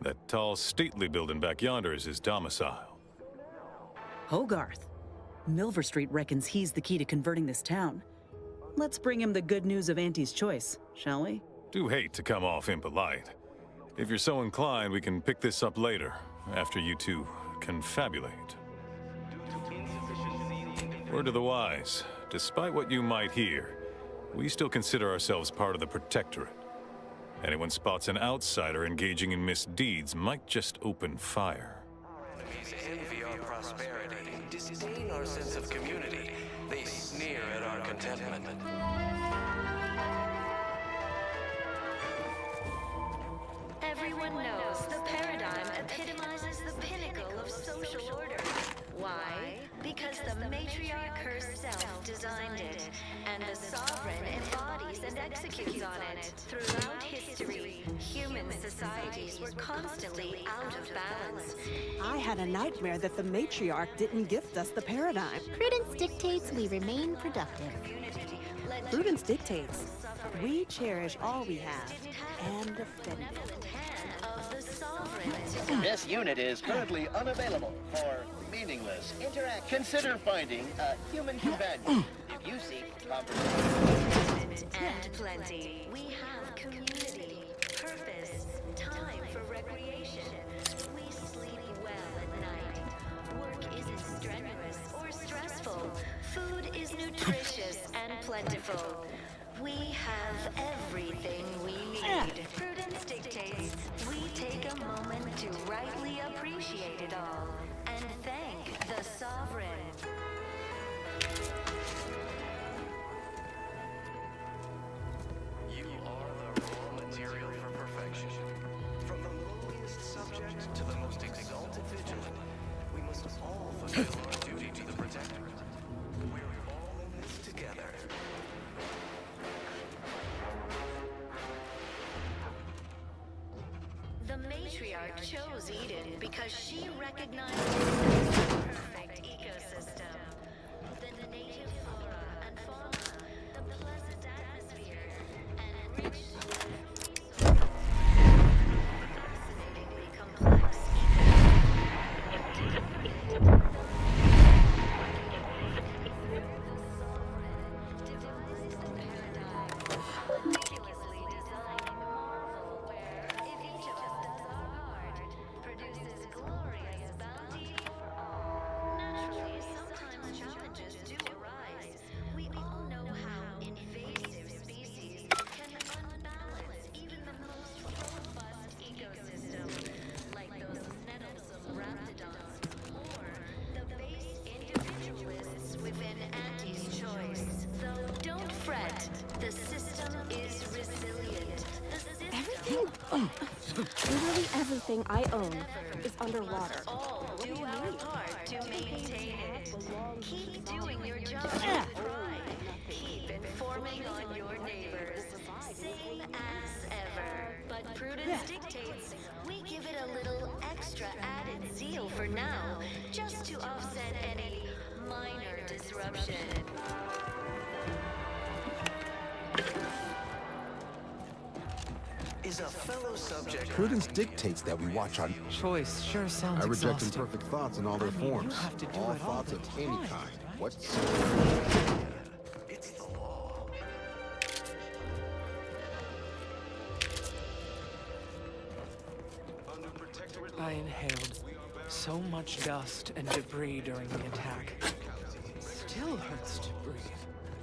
That tall, stately building back yonder is his domicile. Hogarth? Milver Street reckons he's the key to converting this town. Let's bring him the good news of Auntie's choice, shall we? Do hate to come off impolite. If you're so inclined, we can pick this up later, after you two confabulate. Word to the wise, despite what you might hear, we still consider ourselves part of the Protectorate. Anyone spots an outsider engaging in misdeeds might just open fire. our prosperity, disdain our sense of community. They sneer at our contentment. Everyone knows the paradigm epitomizes the pinnacle of social order. Why? Because the matriarch herself designed it, and the sovereign embodies and executes on it. Throughout history, human societies were constantly out of balance. I had a nightmare that the matriarch didn't gift us the paradigm. Prudence dictates we remain productive. Prudence dictates we cherish all we have and defend it. This unit is currently unavailable for meaningless interact. Consider finding a human companion if you seek conversation. And plenty. We have community, purpose, time for recreation. We sleep well at night. Work isn't strenuous or stressful. Food is nutritious and plentiful. We have everything we need. Prudence dictates we take a moment to rightly appreciate it all and thank the sovereign. You are the raw material for perfection. From the lowliest subject to the most exalted vigilant, we must all fulfill our duty to the Protectorate. We're all in this together. The matriarch chose Eden because she recognized it as the perfect ecosystem. The native flora and fauna, the pleasant atmosphere, and rich fascinatingly complex meticulously designed marvel where, if each of us does our part, produces glorious bounty for all. Naturally, sometimes challenges do arise. We all know how invasive species can unbalance even the most robust ecosystem, like those nettlesome raptidons, or the base individualists within Auntie's choice. Though don't fret, the system is resilient. Everything, literally everything I own is underwater. All do our part to maintain it. Keep doing your job with pride. Keep informing on your neighbors. Same as ever. But prudence dictates we give it a little extra added zeal for now, just to offset any minor disruption. Is a fellow subject. Prudence dictates that we watch our choice. Sure sounds I reject exhausting. imperfect thoughts in all their forms. have to do All it all thoughts the of any time, kind. right? Whatsoever. It's the law. Under Protectorate I inhaled so much dust and debris during the attack. Still hurts to breathe.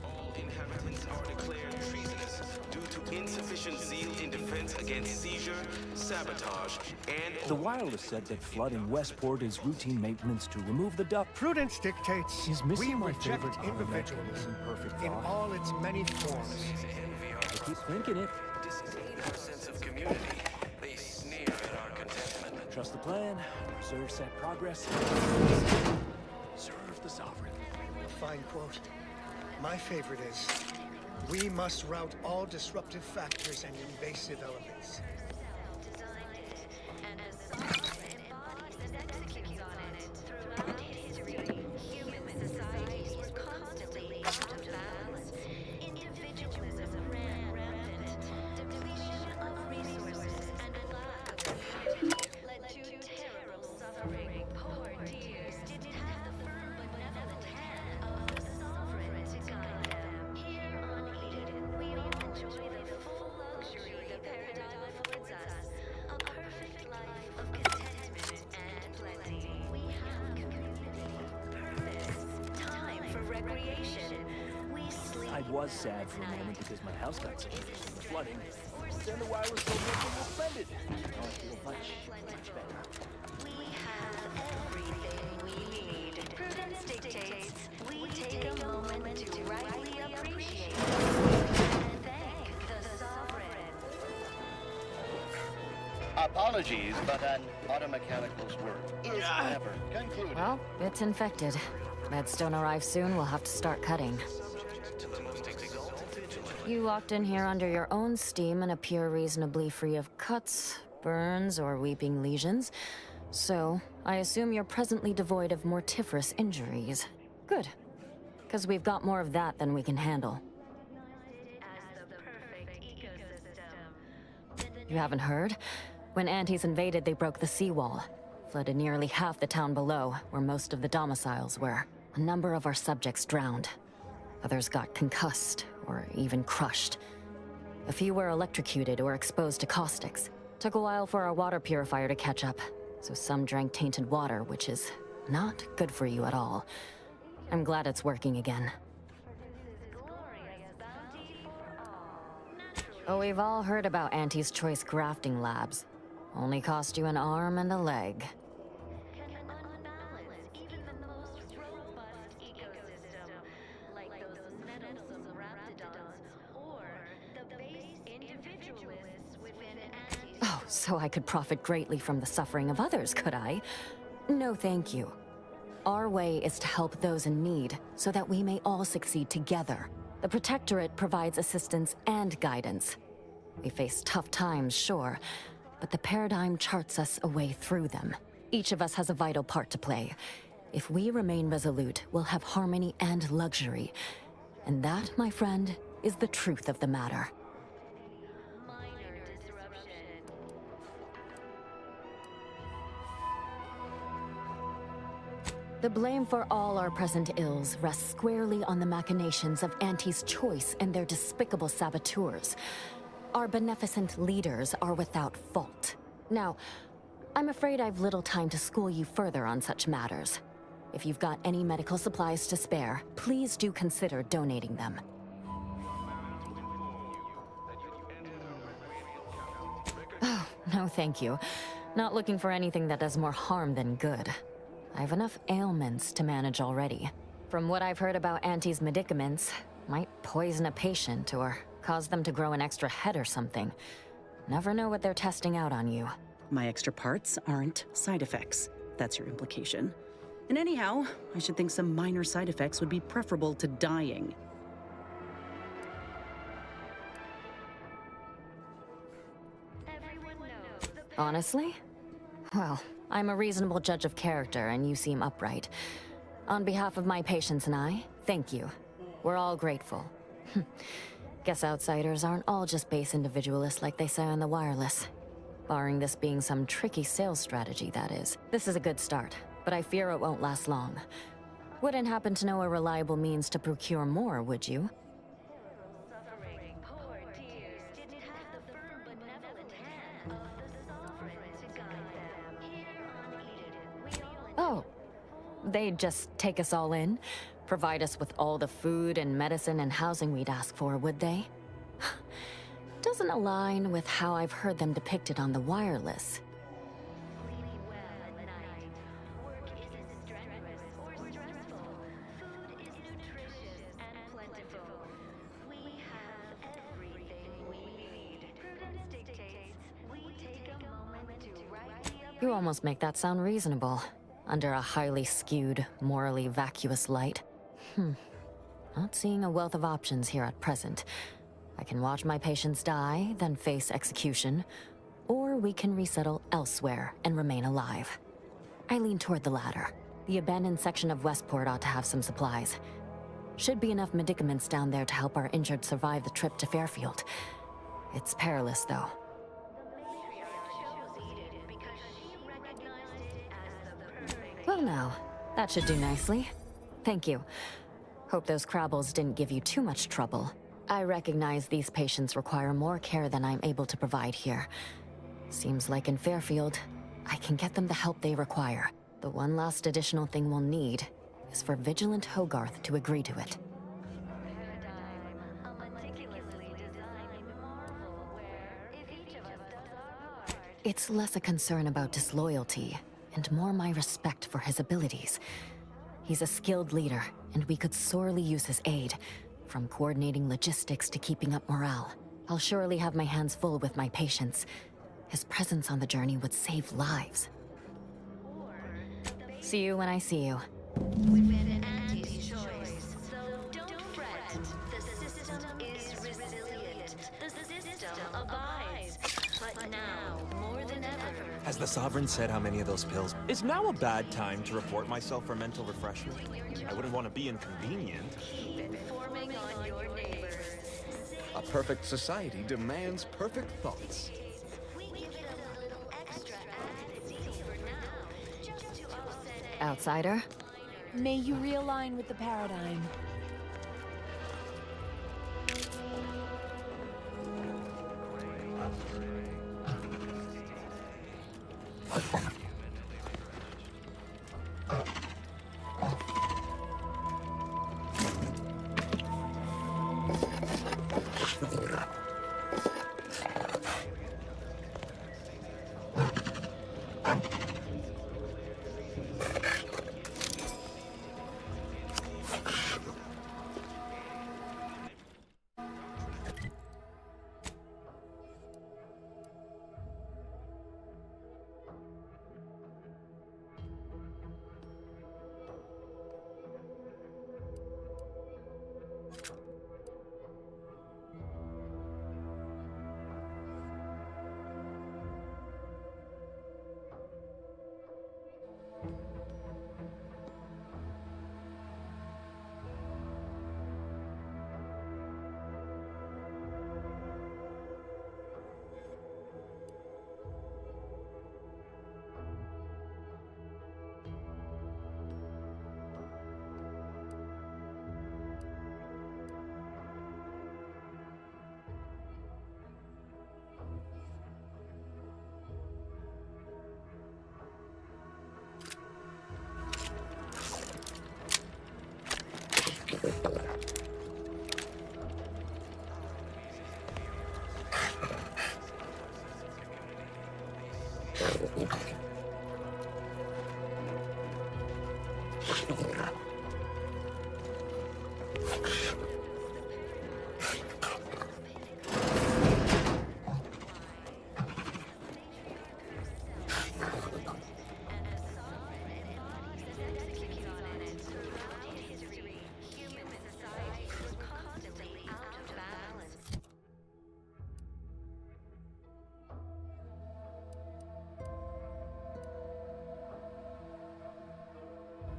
all inhabitants are declared treasonous due to insufficient zeal in defense against seizure, sabotage, and The wireless said that flooding Westport is routine maintenance to remove the duct. Prudence dictates Is missing we my reject favorite automatic individualism imperfect in thought. all its many forms. I keep thinking it. disdain our sense of community. They sneer at our contentment. Trust the plan, preserve set progress, serve the sovereign. Fine quote. My favorite is, we must rout all disruptive factors and invasive elements. And the sovereign embodies and executes on it. Throughout history, human societies were constantly out of balance. Individualism ran rampant. Depletion of resources and lack of community led to terrible suffering. Poor dears didn't have the firm benevolent hand of the sovereign to guide them. Here on Eden, we all enjoy the full luxury the paradigm affords was sad for a moment because my house got so hurt from the flooding. But then the wireless told me everything was splendid. Now I feel much, much better. We have everything we need. Prudence dictates we take a moment to rightly appreciate and thank the sovereign. Apologies, but an automechanical's work is never concluded. Well, it's infected. Medstone arrives soon, we'll have to start cutting. You walked in here under your own steam and appear reasonably free of cuts, burns, or weeping lesions. So, I assume you're presently devoid of mortiferous injuries. Good. Because we've got more of that than we can handle. You haven't heard? When Antes invaded, they broke the seawall. Flooded nearly half the town below, where most of the domiciles were. A number of our subjects drowned. Others got concussed, or even crushed. A few were electrocuted or exposed to caustics. Took a while for our water purifier to catch up, so some drank tainted water, which is not good for you at all. I'm glad it's working again. Oh, we've all heard about Auntie's Choice grafting labs. Only cost you an arm and a leg. Oh, so I could profit greatly from the suffering of others, could I? No, thank you. Our way is to help those in need, so that we may all succeed together. The Protectorate provides assistance and guidance. We face tough times, sure, but the paradigm charts us a way through them. Each of us has a vital part to play. If we remain resolute, we'll have harmony and luxury. And that, my friend, is the truth of the matter. The blame for all our present ills rests squarely on the machinations of Auntie's Choice and their despicable saboteurs. Our beneficent leaders are without fault. Now, I'm afraid I've little time to school you further on such matters. If you've got any medical supplies to spare, please do consider donating them. Oh, no thank you. Not looking for anything that does more harm than good. I have enough ailments to manage already. From what I've heard about Auntie's medicaments, might poison a patient or cause them to grow an extra head or something. Never know what they're testing out on you. My extra parts aren't side effects. That's your implication. And anyhow, I should think some minor side effects would be preferable to dying. Honestly? Well, I'm a reasonable judge of character, and you seem upright. On behalf of my patients and I, thank you. We're all grateful. Guess outsiders aren't all just base individualists like they say on the wireless. Barring this being some tricky sales strategy, that is. This is a good start, but I fear it won't last long. Wouldn't happen to know a reliable means to procure more, would you? Oh, they'd just take us all in? Provide us with all the food and medicine and housing we'd ask for, would they? Doesn't align with how I've heard them depicted on the wireless. You almost make that sound reasonable, under a highly skewed, morally vacuous light. Not seeing a wealth of options here at present. I can watch my patients die, then face execution, or we can resettle elsewhere and remain alive. I lean toward the latter. The abandoned section of Westport ought to have some supplies. Should be enough medicaments down there to help our injured survive the trip to Fairfield. It's perilous, though. Well now, that should do nicely. Thank you. Hope those Crabbles didn't give you too much trouble. I recognize these patients require more care than I'm able to provide here. Seems like in Fairfield, I can get them the help they require. The one last additional thing we'll need is for Vigilant Hogarth to agree to it. It's less a concern about disloyalty, and more my respect for his abilities. He's a skilled leader, and we could sorely use his aid, from coordinating logistics to keeping up morale. I'll surely have my hands full with my patients. His presence on the journey would save lives. See you when I see you. We made Andy's choice, so don't fret. The system is resilient. The system abides. But now, more than ever, Has the Sovereign said how many of those pills? Is now a bad time to report myself for mental refreshment? I wouldn't want to be inconvenient. keep informing on your neighbors. A perfect society demands perfect thoughts. We give it a little extra added zeal for now, just to offset it. Outsider? May you realign with the paradigm.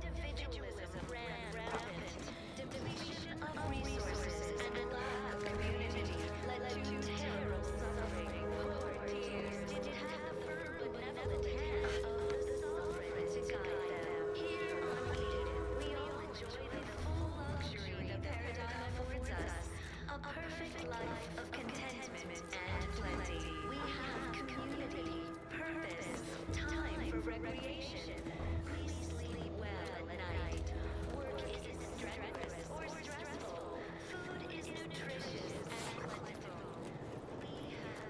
Individualism ran rampant. Depletion of resources and lack of community led to terrible suffering. Poor dears didn't have the benevolent hand of the Sovereign to guide them. Here on Eden, we all enjoy the full luxury the paradigm affords us. A perfect life of contentment and plenty. We have community, purpose, time for recreation. We sleep well at night. Work isn't strenuous or stressful. Food is nutritious and plentiful. We have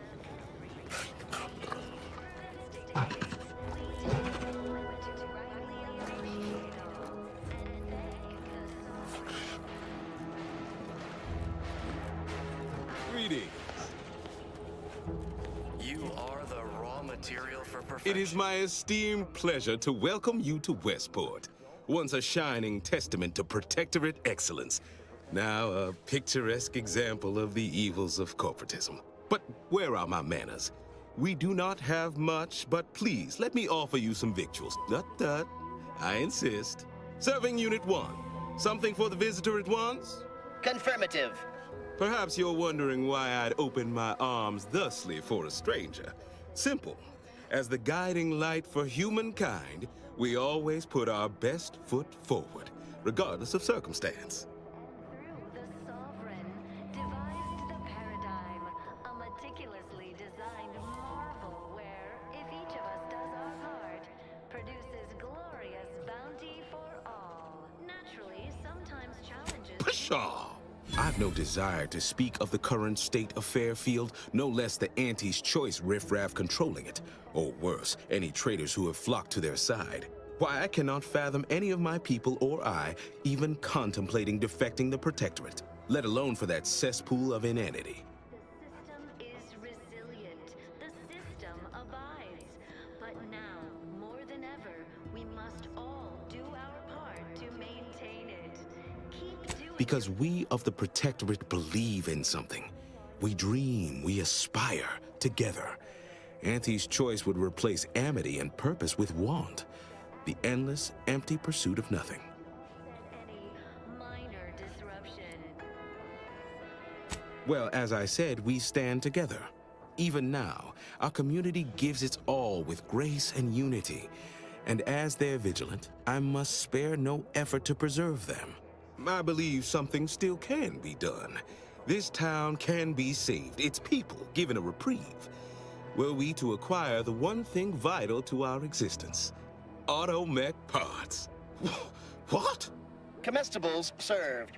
everything. We take a moment to rightly appreciate all and thank the Sovereign. Greetings. You are the raw material for perfection. It is my esteemed pleasure to welcome you to Westport, once a shining testament to Protectorate excellence, now a picturesque example of the evils of corporatism. But where are my manners? We do not have much, but please let me offer you some victuals. Tut. I insist. Serving Unit 1. Something for the visitor at once? Confirmative. Perhaps you're wondering why I'd open my arms thusly for a stranger. Simple. As the guiding light for humankind, we always put our best foot forward, regardless of circumstance. The Sovereign devised the paradigm, a meticulously designed marvel where, if each of us does our part, produces glorious bounty for all. Naturally, sometimes challenges... Pshaw! I've no desire to speak of the current state of Fairfield, no less the Auntie's Choice riffraff controlling it, or worse, any traitors who have flocked to their side. Why, I cannot fathom any of my people or I even contemplating defecting the Protectorate, let alone for that cesspool of inanity. The system is resilient. The system abides. But now, more than ever, we must all do our part to maintain it. Keep doing Because we of the Protectorate believe in something. We dream, we aspire, together. Auntie's Choice would replace amity and purpose with want. The endless, empty pursuit of nothing. any minor disruption. Well, as I said, we stand together. Even now, our community gives its all with grace and unity. And as their vigilant, I must spare no effort to preserve them. I believe something still can be done. This town can be saved, its people given a reprieve. Were we to acquire the one thing vital to our existence, automech parts. What? Comestibles served.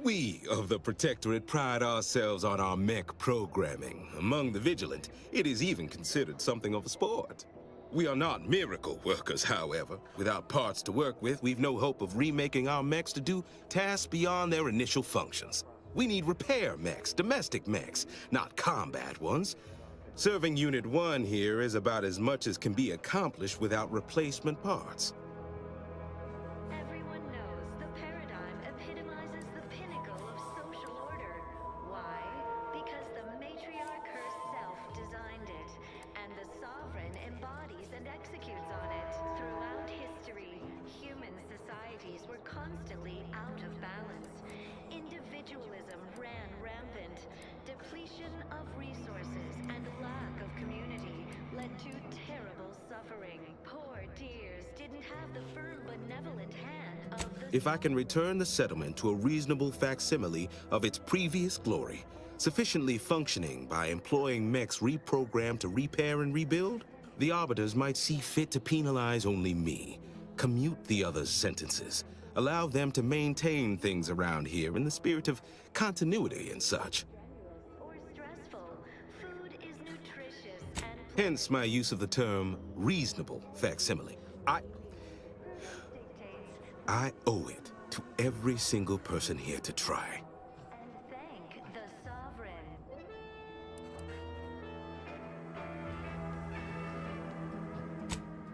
We of the Protectorate pride ourselves on our mech programming. Among the vigilant, it is even considered something of a sport. We are not miracle workers, however. Without parts to work with, we've no hope of remaking our mechs to do tasks beyond their initial functions. We need repair mechs, domestic mechs, not combat ones. Serving Unit 1 here is about as much as can be accomplished without replacement parts. Everyone knows the paradigm epitomizes the pinnacle of social order. Why? Because the matriarch herself designed it, and the sovereign embodies and executes on it. Throughout history, human societies were constantly out of balance. Individualism ran rampant. Depletion of resources and lack of community led to terrible suffering. Poor dears didn't have the firm, benevolent hand of the... If I can return the settlement to a reasonable facsimile of its previous glory, sufficiently functioning by employing mechs reprogrammed to repair and rebuild, the Arbiters might see fit to penalize only me, commute the others' sentences, allow them to maintain things around here in the spirit of continuity and such. or stressful. Food is nutritious and Hence my use of the term reasonable facsimile. I owe it to every single person here to try. thank the sovereign.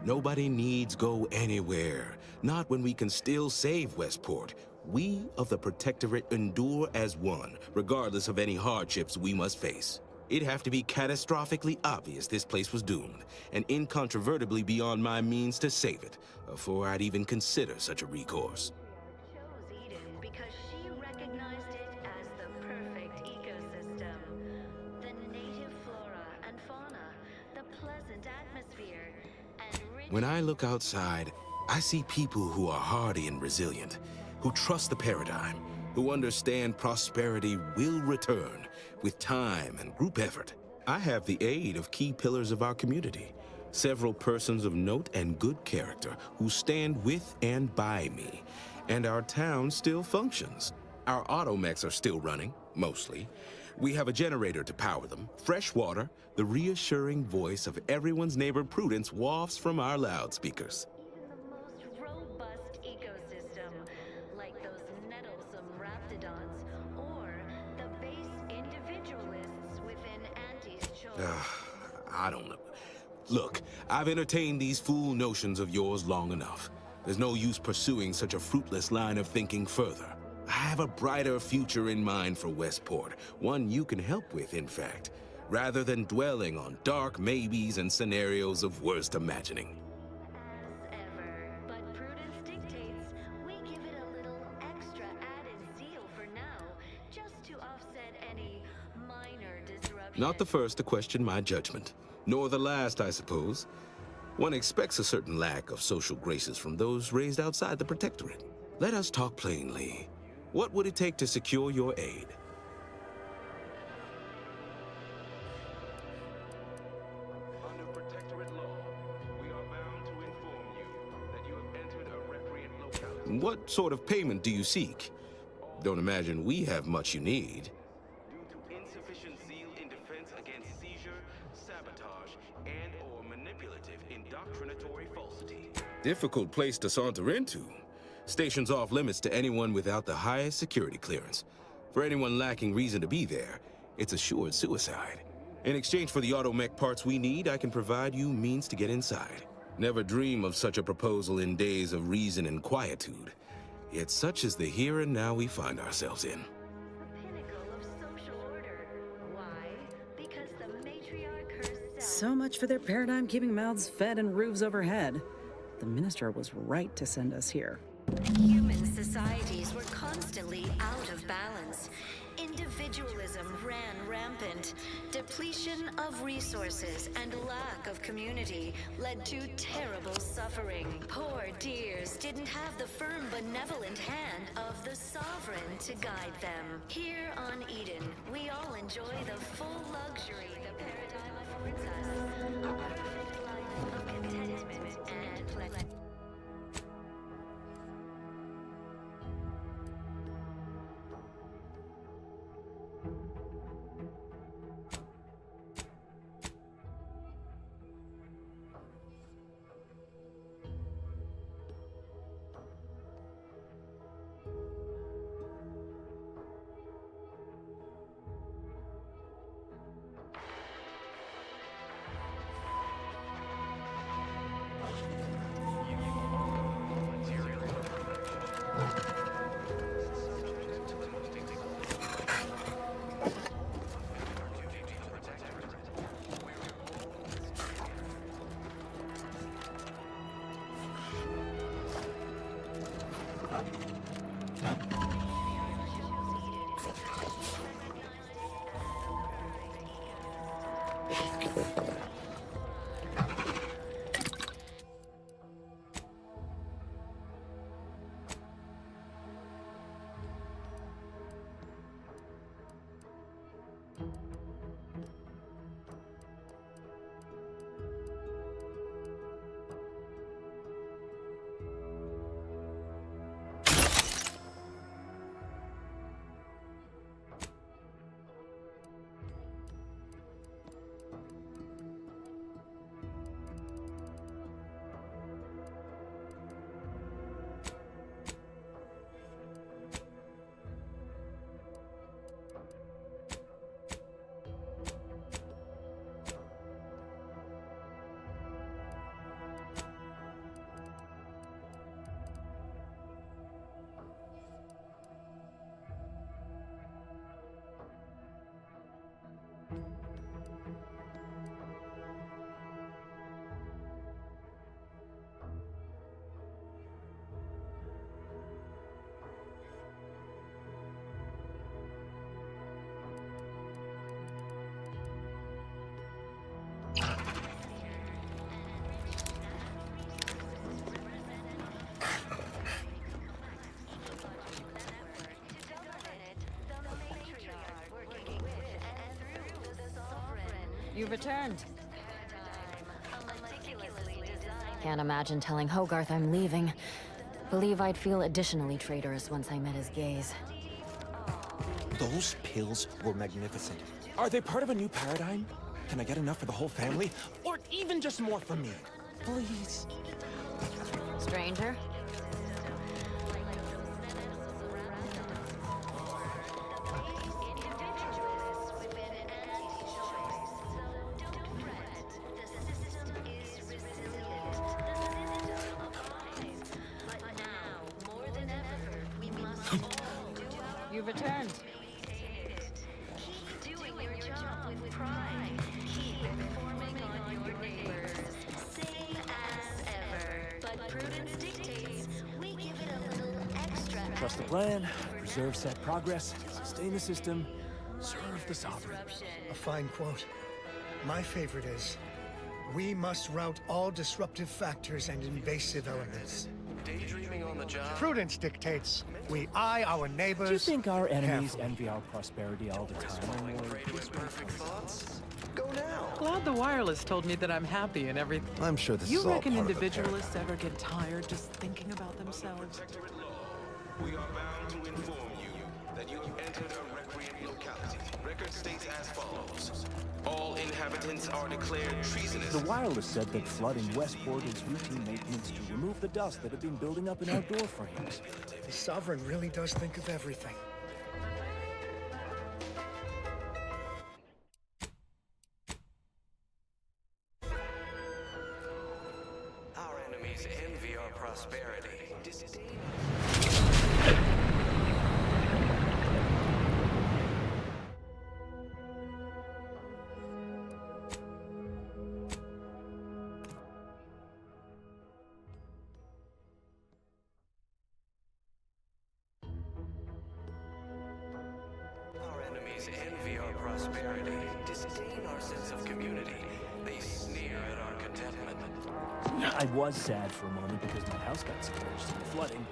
Nobody needs go anywhere. Not when we can still save Westport. We of the Protectorate endure as one, regardless of any hardships we must face. It'd have to be catastrophically obvious this place was doomed, and incontrovertibly beyond my means to save it, before I'd even consider such a recourse. Chose Eden because she recognized it as the perfect ecosystem. The native flora and fauna, the pleasant atmosphere, and rich... When I look outside, I see people who are hardy and resilient, who trust the paradigm, who understand prosperity will return with time and group effort. I have the aid of key pillars of our community, several persons of note and good character who stand with and by me, and our town still functions. Our automechs are still running, mostly. We have a generator to power them, fresh water, the reassuring voice of everyone's neighbor Prudence wafts from our loudspeakers. Even the most robust ecosystem, like those nettlesome raptidons, or the base individualists within Auntie's Choice. I don't know. Look, I've entertained these fool notions of yours long enough. There's no use pursuing such a fruitless line of thinking further. I have a brighter future in mind for Westport, one you can help with, in fact, rather than dwelling on dark maybes and scenarios of worst imagining. As ever, but prudence dictates we give it a little extra added zeal for now, just to offset any minor disruption. Not the first to question my judgment, nor the last, I suppose. One expects a certain lack of social graces from those raised outside the Protectorate. Let us talk plainly. What would it take to secure your aid? Under Protectorate law, we are bound to inform you that you have entered a recreant locality. What sort of payment do you seek? Don't imagine we have much you need. Insufficient zeal in defense against seizure, sabotage, and/or manipulative indoctrinatory falsity. Difficult place to saunter into. Station's off limits to anyone without the highest security clearance. For anyone lacking reason to be there, it's assured suicide. In exchange for the automech parts we need, I can provide you means to get inside. Never dream of such a proposal in days of reason and quietude. Yet such is the here and now we find ourselves in. So much for their paradigm keeping mouths fed and roofs overhead. The minister was right to send us here. Human societies were constantly out of balance. Individualism ran rampant. Depletion of resources and lack of community led to terrible suffering. Poor dears didn't have the firm, benevolent hand of the sovereign to guide them. Here on Eden, we all enjoy the full luxury the paradigm affords us. A perfect life of contentment and pleasure. You've returned. Can't imagine telling Hogarth I'm leaving. Believe I'd feel additionally traitorous once I met his gaze. Those pills were magnificent. Are they part of a new paradigm? Can I get enough for the whole family? Or even just more for me? Please. Stranger? You've returned. Keep doing your job with pride. Keep informing on your neighbors. Same as ever. But prudence dictates we give it a little extra. Trust the plan, preserve set progress, sustain the system, serve the sovereign. A fine quote. My favorite is, we must rout all disruptive factors and invasive elements. Daydreaming on the job? Prudence dictates we eye our neighbors. Do you think our enemies envy our prosperity all the time? Perfect thoughts? Go now. Glad the wireless told me that I'm happy and everything. I'm sure this You is all reckon part of the individualists ever get tired just thinking about themselves? We are bound to inform you that you have entered a recreant locality. Record states as follows. All inhabitants are declared treasonous. The wireless said that flooding Westport is routine maintenance to remove the dust that had been building up in our door frames. The Sovereign really does think of everything. Our enemies envy our prosperity. Our enemies envy our prosperity, disdain our sense of community. They sneer at our contentment. I was sad for a moment because my house got submerged in the flooding.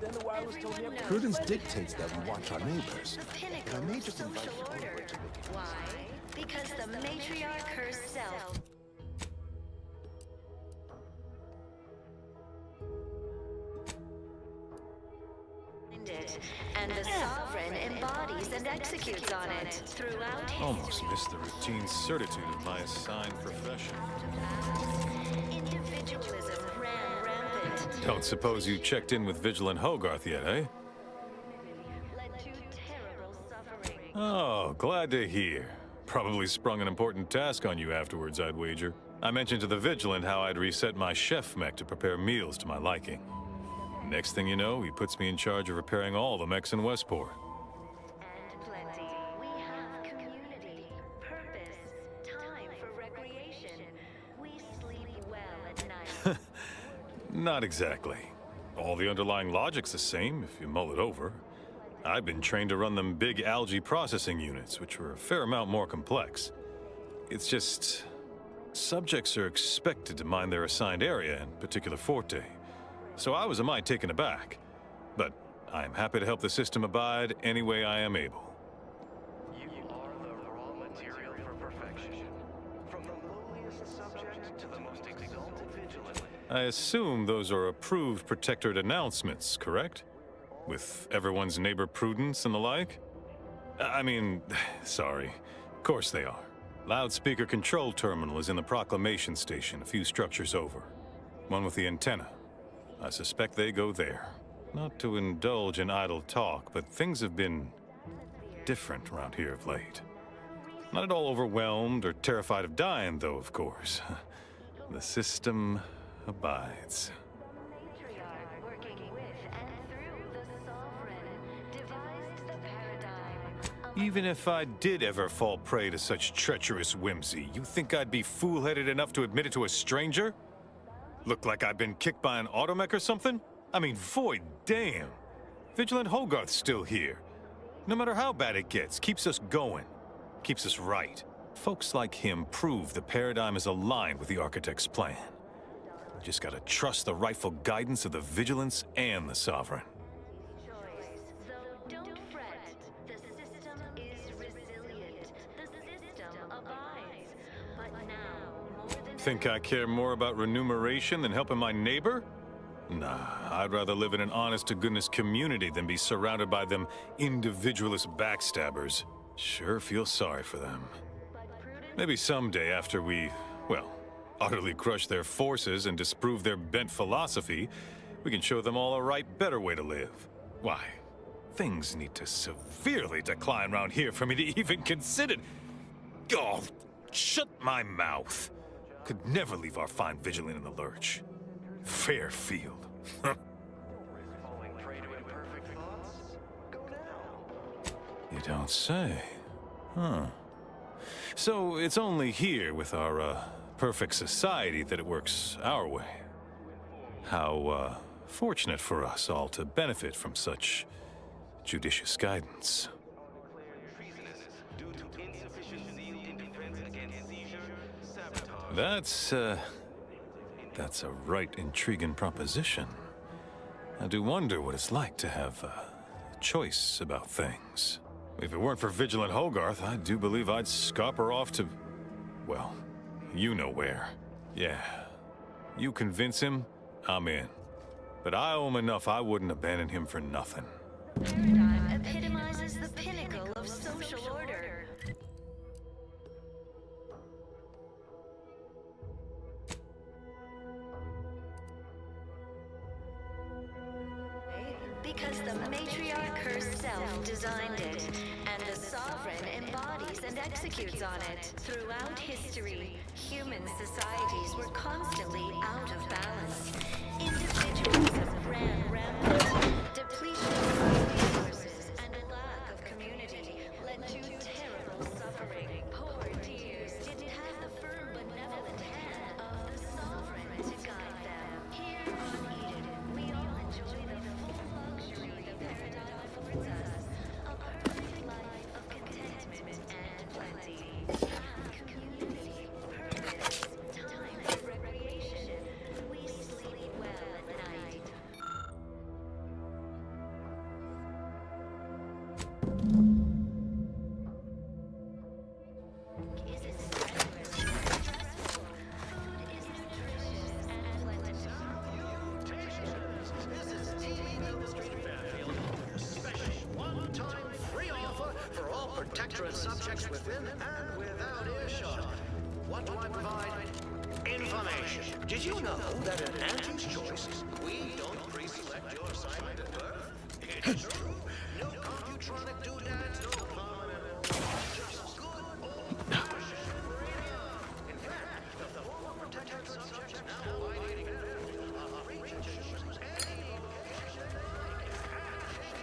Then the wireless told me everything. Prudence dictates that we watch our neighbors. The But I pinnacle may of just invite social you order. over to look at Why? Because the matriarch herself. It, and the sovereign embodies and executes on it throughout history. Almost missed the routine certitude of my assigned profession. Individualism ran rampant. Don't suppose you checked in with Vigilant Hogarth yet, eh? Led to terrible suffering. Oh, glad to hear. Probably sprung an important task on you afterwards, I'd wager. I mentioned to the Vigilant how I'd reset my chef mech to prepare meals to my liking. Next thing you know, he puts me in charge of repairing all the mechs in Westport. And plenty. We have community, purpose, time for recreation. We sleep well at night. Not exactly. All the underlying logic's the same, if you mull it over. I've been trained to run them big algae processing units, which were a fair amount more complex. It's just... subjects are expected to mind their assigned area and particular forte. So I was a mite taken aback. But I am happy to help the system abide any way I am able. You are the raw material for perfection. From the lowliest subject to the most exalted vigilant. I assume those are approved Protectorate announcements, correct? With everyone's neighbor Prudence and the like? I mean, sorry. Of course they are. Loudspeaker control terminal is in the proclamation station, a few structures over. One with the antenna. I suspect they go there. Not to indulge in idle talk, but things have been different around here of late. Not at all overwhelmed or terrified of dying, though, of course. The system abides. Matriarch working with and through the sovereign devised the paradigm. Even if I did ever fall prey to such treacherous whimsy, you think I'd be fool-headed enough to admit it to a stranger? Look like I've been kicked by an automech or something? I mean, void damn. Vigilant Hogarth's still here. No matter how bad it gets, keeps us going. Keeps us right. Folks like him prove the paradigm is aligned with the Architect's plan. We just gotta trust the rightful guidance of the Vigilance and the Sovereign. Though don't fret, the system is resilient. The system abides. But now, more than Think I care more about remuneration than helping my neighbor? Nah, I'd rather live in an honest-to-goodness community than be surrounded by them individualist backstabbers. Sure feel sorry for them. Maybe someday after we, well, utterly crush their forces and disprove their bent philosophy, we can show them all a right, better way to live. Why, things need to severely decline around here for me to even consider... Oh, shut my mouth. Could never leave our fine Vigilant in the lurch. Fairfield. Falling prey to imperfect thoughts? Go now. You don't say. Huh. So it's only here with our, perfect society that it works our way. How, fortunate for us all to benefit from such judicious guidance. That's a right intriguing proposition. I do wonder what it's like to have a choice about things. If it weren't for Vigilant Hogarth, I do believe I'd scupper off to, well, you know where. Yeah, you convince him, I'm in. But I owe him enough I wouldn't abandon him for nothing. Paradigm epitomizes the pinnacle of social order. Because the matriarch herself designed it, and the sovereign embodies and executes on it. Throughout history, human societies were constantly out of balance. Individualism ran rampant, depletion of resources, and a lack of community led to terrible suffering. Poor tears didn't have the firm benevolent hand of the sovereign to guide them. Here on Eden, we all enjoy the full luxury the paradigm affords us. A perfect life of contentment and plenty. Community, purpose, time for recreation. We sleep well at night. Is it strenuous or stressful? Food is nutritious and plentiful. This is TV Illustrated Fairfield. A special one-time free offer for all Protectorate subjects within and without earshot. What do I provide? Information. Did you know that in Auntie's Choice, we don't pre-select your assignment at birth? It's true. No computronic doodads, no permanent. Just good old-fashioned radio. In fact, the former Protectorate subjects now fighting Fairfield are free to choose any location they like.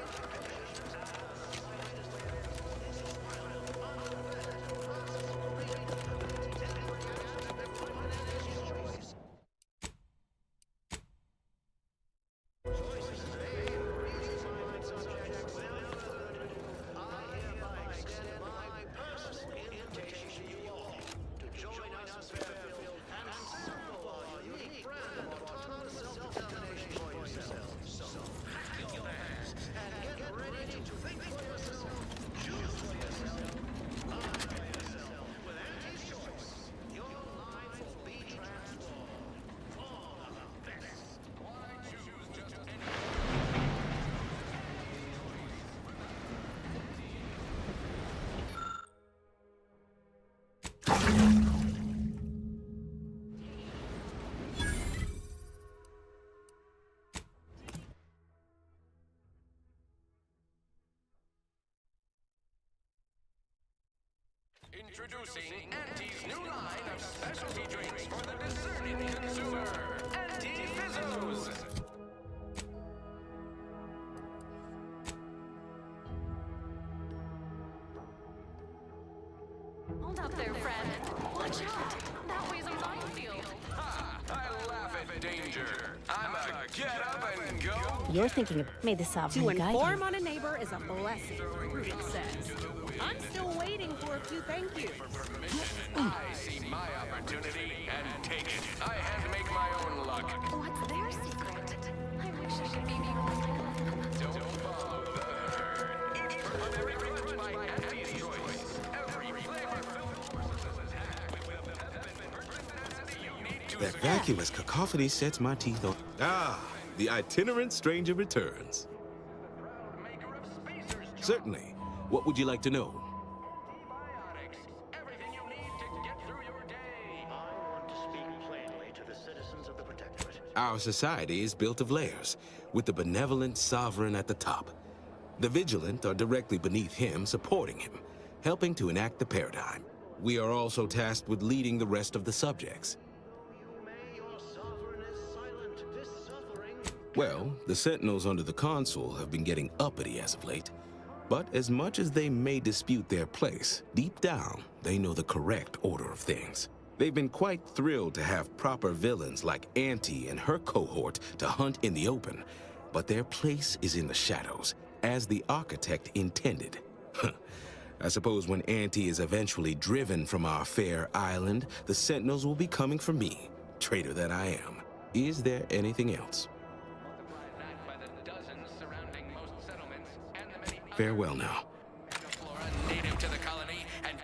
Introducing Auntie's new line of specialty drinks for the discerning consumer. Auntie Fizzos. Hold up there, friend. Watch out. That way's a minefield. Ha! I laugh at danger. I'm a get up and go. You're thinking of may the sovereign To guide inform you. on a neighbor is a blessing, Rubik says. I'm still waiting for a few thank yous. I see my opportunity and take it. I had to make my own luck. What's their secret? I wish I could be more. Don't follow the herd. Every beverage by Auntie's Choice. Every flavor That vacuous cacophony sets my teeth on. Ah, the itinerant stranger returns. Certainly. What would you like to know? everything you need to get through your day. I want to speak plainly to the citizens of the Protectorate. Our society is built of layers, with the benevolent sovereign at the top. The vigilant are directly beneath him, supporting him, helping to enact the paradigm. We are also tasked with leading the rest of the subjects. Well, the Sentinels under the Consul have been getting uppity as of late. But as much as they may dispute their place, deep down, they know the correct order of things. They've been quite thrilled to have proper villains like Auntie and her cohort to hunt in the open. But their place is in the shadows, as the architect intended. I suppose when Auntie is eventually driven from our fair island, the Sentinels will be coming for me, traitor that I am. Is there anything else? Multiply that by the Farewell now. Native to the colony and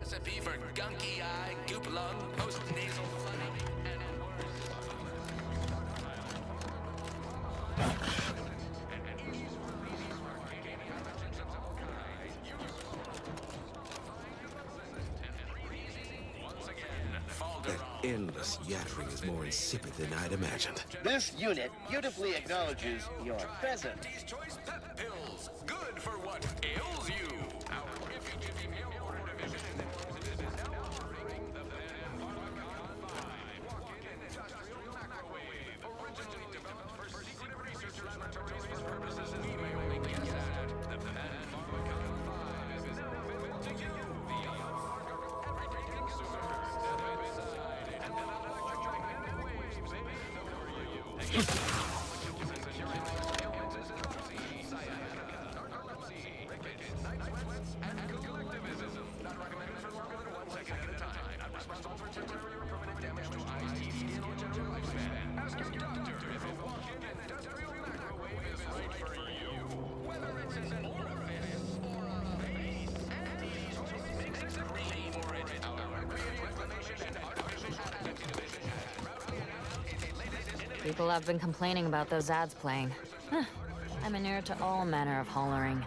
recipe for gunky eye, goop lung, post-nasal flooding, and That endless yattering is more insipid than I'd imagined. This unit beautifully acknowledges your pheasant. choice pep pills, good for what ails you. Our refugee mail order division is now offering the walk-in industrial microwave, originally developed for secret research laboratories for purposes of emailing the at the Pharmacon 5 is now available to you via everyday consumer. And the electromagnetic waves over you. People have been complaining about those ads playing. Huh. I'm inured to all manner of hollering.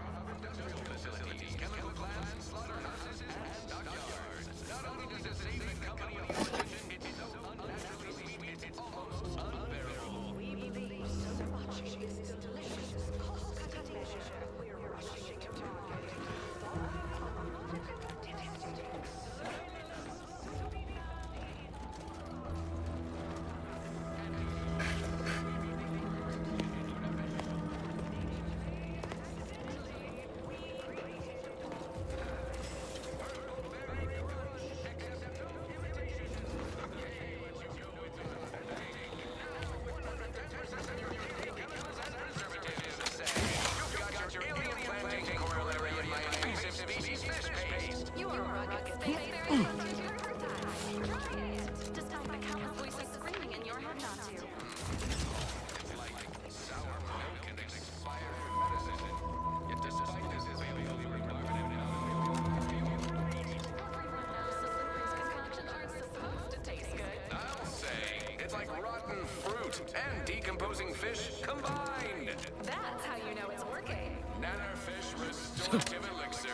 And decomposing fish combined. That's how you know it's working. Nannerfish Restorative Elixir.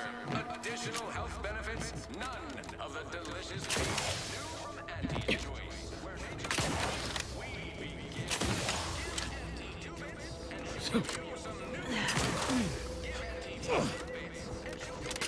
Additional health benefits, none of the delicious taste new from Anti-Choice. Where nature we begin. Give Anti 2 bits and she'll give you some new. Give Anti 2 bits and she'll give you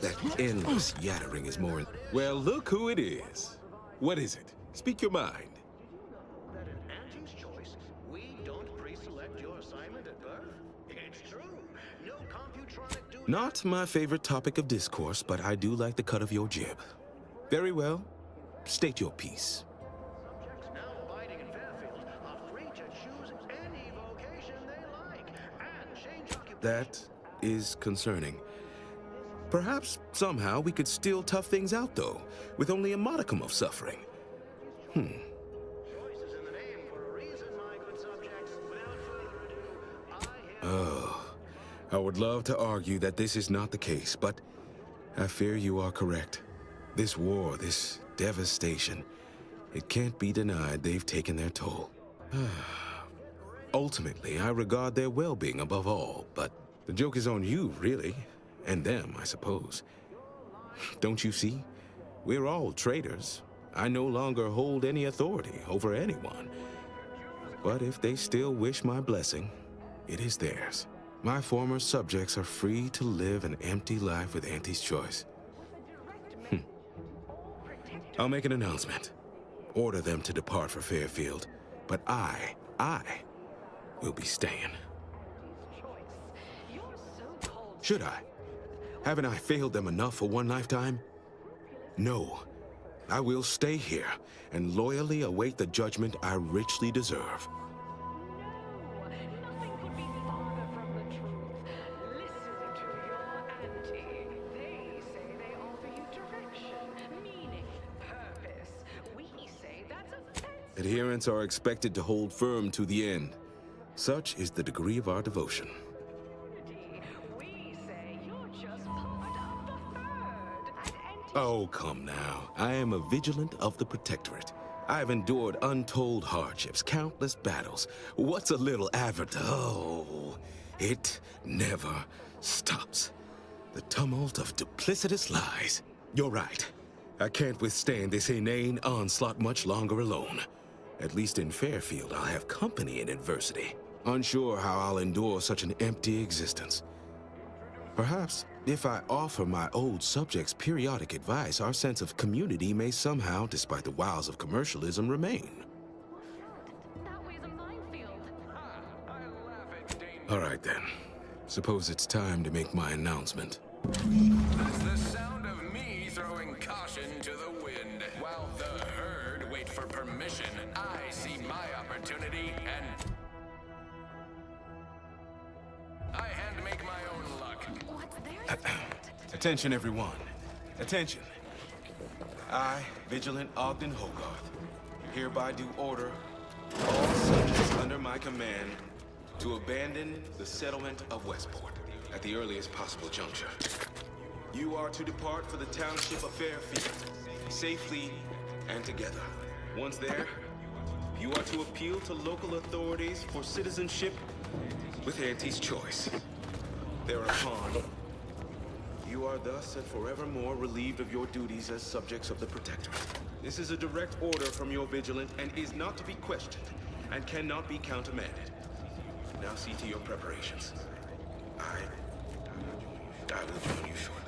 That endless yattering is more... Well, look who it is. What is it? Speak your mind. That in Auntie's choice, we don't pre-select your assignment at birth? It's true. No computronic do... Not my favorite topic of discourse, but I do like the cut of your jib. Very well. State your piece. Subjects now abiding in Fairfield are free to choose any vocation they like and change occupation. That is concerning. Perhaps somehow we could still tough things out, though, with only a modicum of suffering. Choice is in the name for a reason, my good subjects. Without further ado, Oh, I would love to argue that this is not the case, but I fear you are correct. This war, this devastation, it can't be denied they've taken their toll. Ultimately, I regard their well-being above all, but the joke is on you, really. And them, I suppose. Don't you see? We're all traitors. I no longer hold any authority over anyone. But if they still wish my blessing, it is theirs. My former subjects are free to live an empty life with Auntie's choice. I'll make an announcement. Order them to depart for Fairfield. But I will be staying. Should I? Haven't I failed them enough for one lifetime? No. I will stay here and loyally await the judgment I richly deserve. Adherents are expected to hold firm to the end. Such is the degree of our devotion. Oh, come now. I am a vigilant of the Protectorate. I have endured untold hardships, countless battles. What's a little advert? Oh, it never stops. The tumult of duplicitous lies. You're right. I can't withstand this inane onslaught much longer alone. At least in Fairfield, I'll have company in adversity. Unsure how I'll endure such an empty existence. Perhaps, if I offer my old subjects periodic advice, our sense of community may somehow, despite the wiles of commercialism, remain. All right, then. Suppose it's time to make my announcement. That's the sound of me throwing caution to the wind. While the herd wait for permission, I see my opportunity and I hand make my own luck. Attention, everyone. Attention. I, Vigilant Ogden Hogarth, hereby do order all subjects under my command to abandon the settlement of Westport at the earliest possible juncture. You are to depart for the township of Fairfield, safely and together. Once there, you are to appeal to local authorities for citizenship with Auntie's choice. Thereupon, you are thus and forevermore relieved of your duties as subjects of the Protectorate. This is a direct order from your Vigilant and is not to be questioned and cannot be countermanded. Now see to your preparations. I will join you shortly.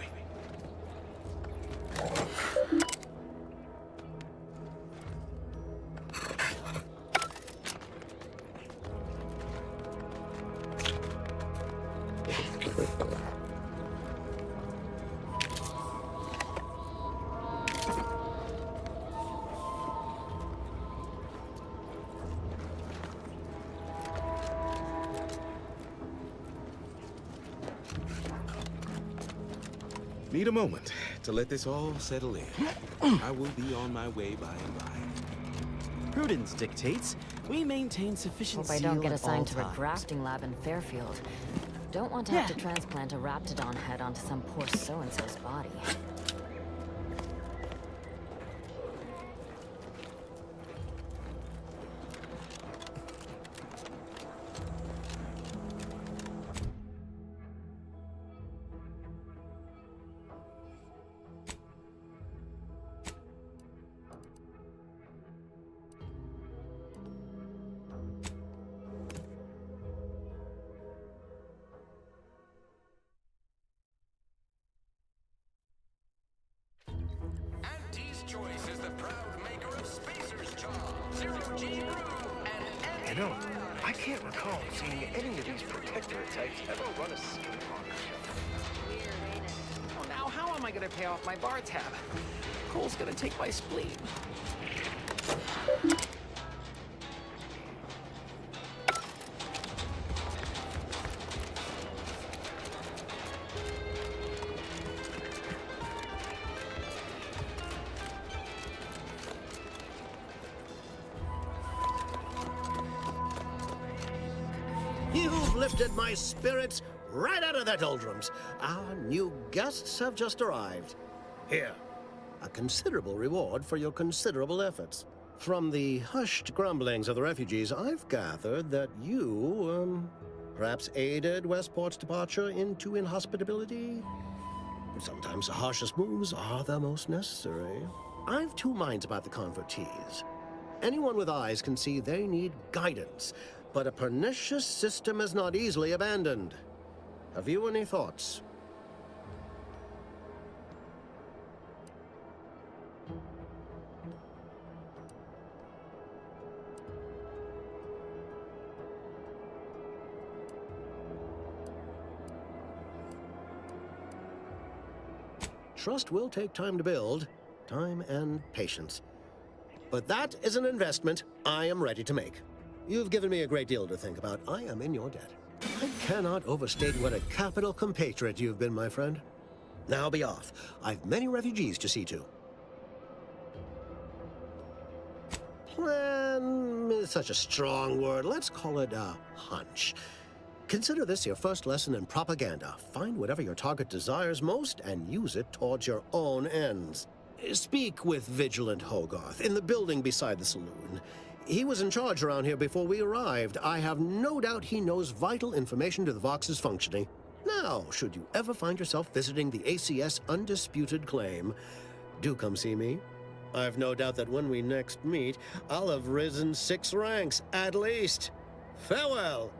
Need a moment to let this all settle in. I will be on my way by and by. Prudence dictates we maintain sufficient Hope I seal don't get at all assigned to a times. grafting lab in Fairfield. Don't want to have to transplant a Raptidon head onto some poor so-and-so's body. Auntie's Choice is the proud maker of Spacer's Jaw, Zero G Brew, and You know, I can't recall seeing any of these Protectorate types ever run a scheme on each other. Oh, now how am I gonna pay off my bar tab? Cole's gonna take my spleen. You've lifted my spirits right out of their doldrums. Our new guests have just arrived. Here, a considerable reward for your considerable efforts. From the hushed grumblings of the refugees, I've gathered that you, perhaps aided Westport's departure into inhospitability? Sometimes the harshest moves are the most necessary. I've two minds about the convertees. Anyone with eyes can see they need guidance, but a pernicious system is not easily abandoned. Have you any thoughts? Trust will take time to build, time and patience. But that is an investment I am ready to make. You've given me a great deal to think about. I am in your debt. I cannot overstate what a capital compatriot you've been, my friend. Now be off. I've many refugees to see to. Plan is such a strong word. Let's call it a hunch. Consider this your first lesson in propaganda. Find whatever your target desires most and use it towards your own ends. Speak with Vigilant Hogarth in the building beside the saloon. He was in charge around here before we arrived. I have no doubt he knows vital information to the Vox's functioning. Now, should you ever find yourself visiting the ACS Undisputed Claim, do come see me. I've no doubt that when we next meet, I'll have risen 6 ranks, at least. Farewell!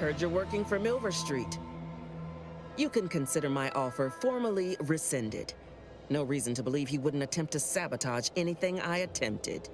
Heard you're working for Milver Street. You can consider my offer formally rescinded. No reason to believe he wouldn't attempt to sabotage anything I attempted.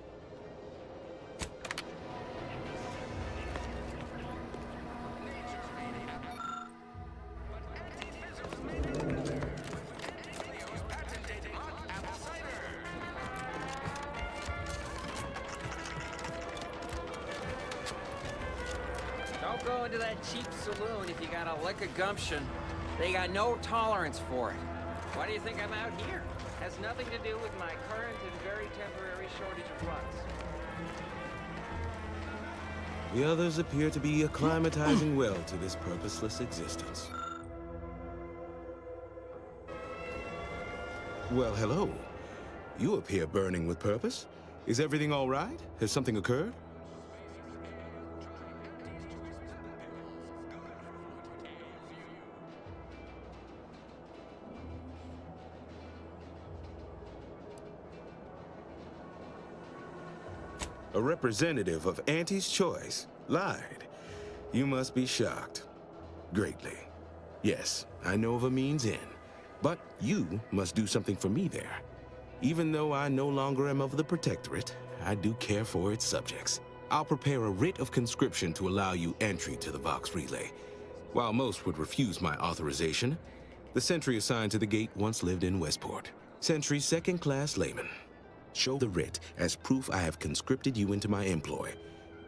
Don't go into that cheap saloon if you got a lick of gumption. They got no tolerance for it. Why do you think I'm out here? Has nothing to do with my current and very temporary shortage of runs. The others appear to be acclimatizing well to this purposeless existence. Well, hello. You appear burning with purpose. Is everything all right? Has something occurred? A representative of Auntie's Choice lied. You must be shocked. Greatly. Yes, I know of a means in. But you must do something for me there. Even though I no longer am of the Protectorate, I do care for its subjects. I'll prepare a writ of conscription to allow you entry to the Vox Relay. While most would refuse my authorization, the sentry assigned to the gate once lived in Westport. Sentry second-class layman. Show the writ as proof I have conscripted you into my employ.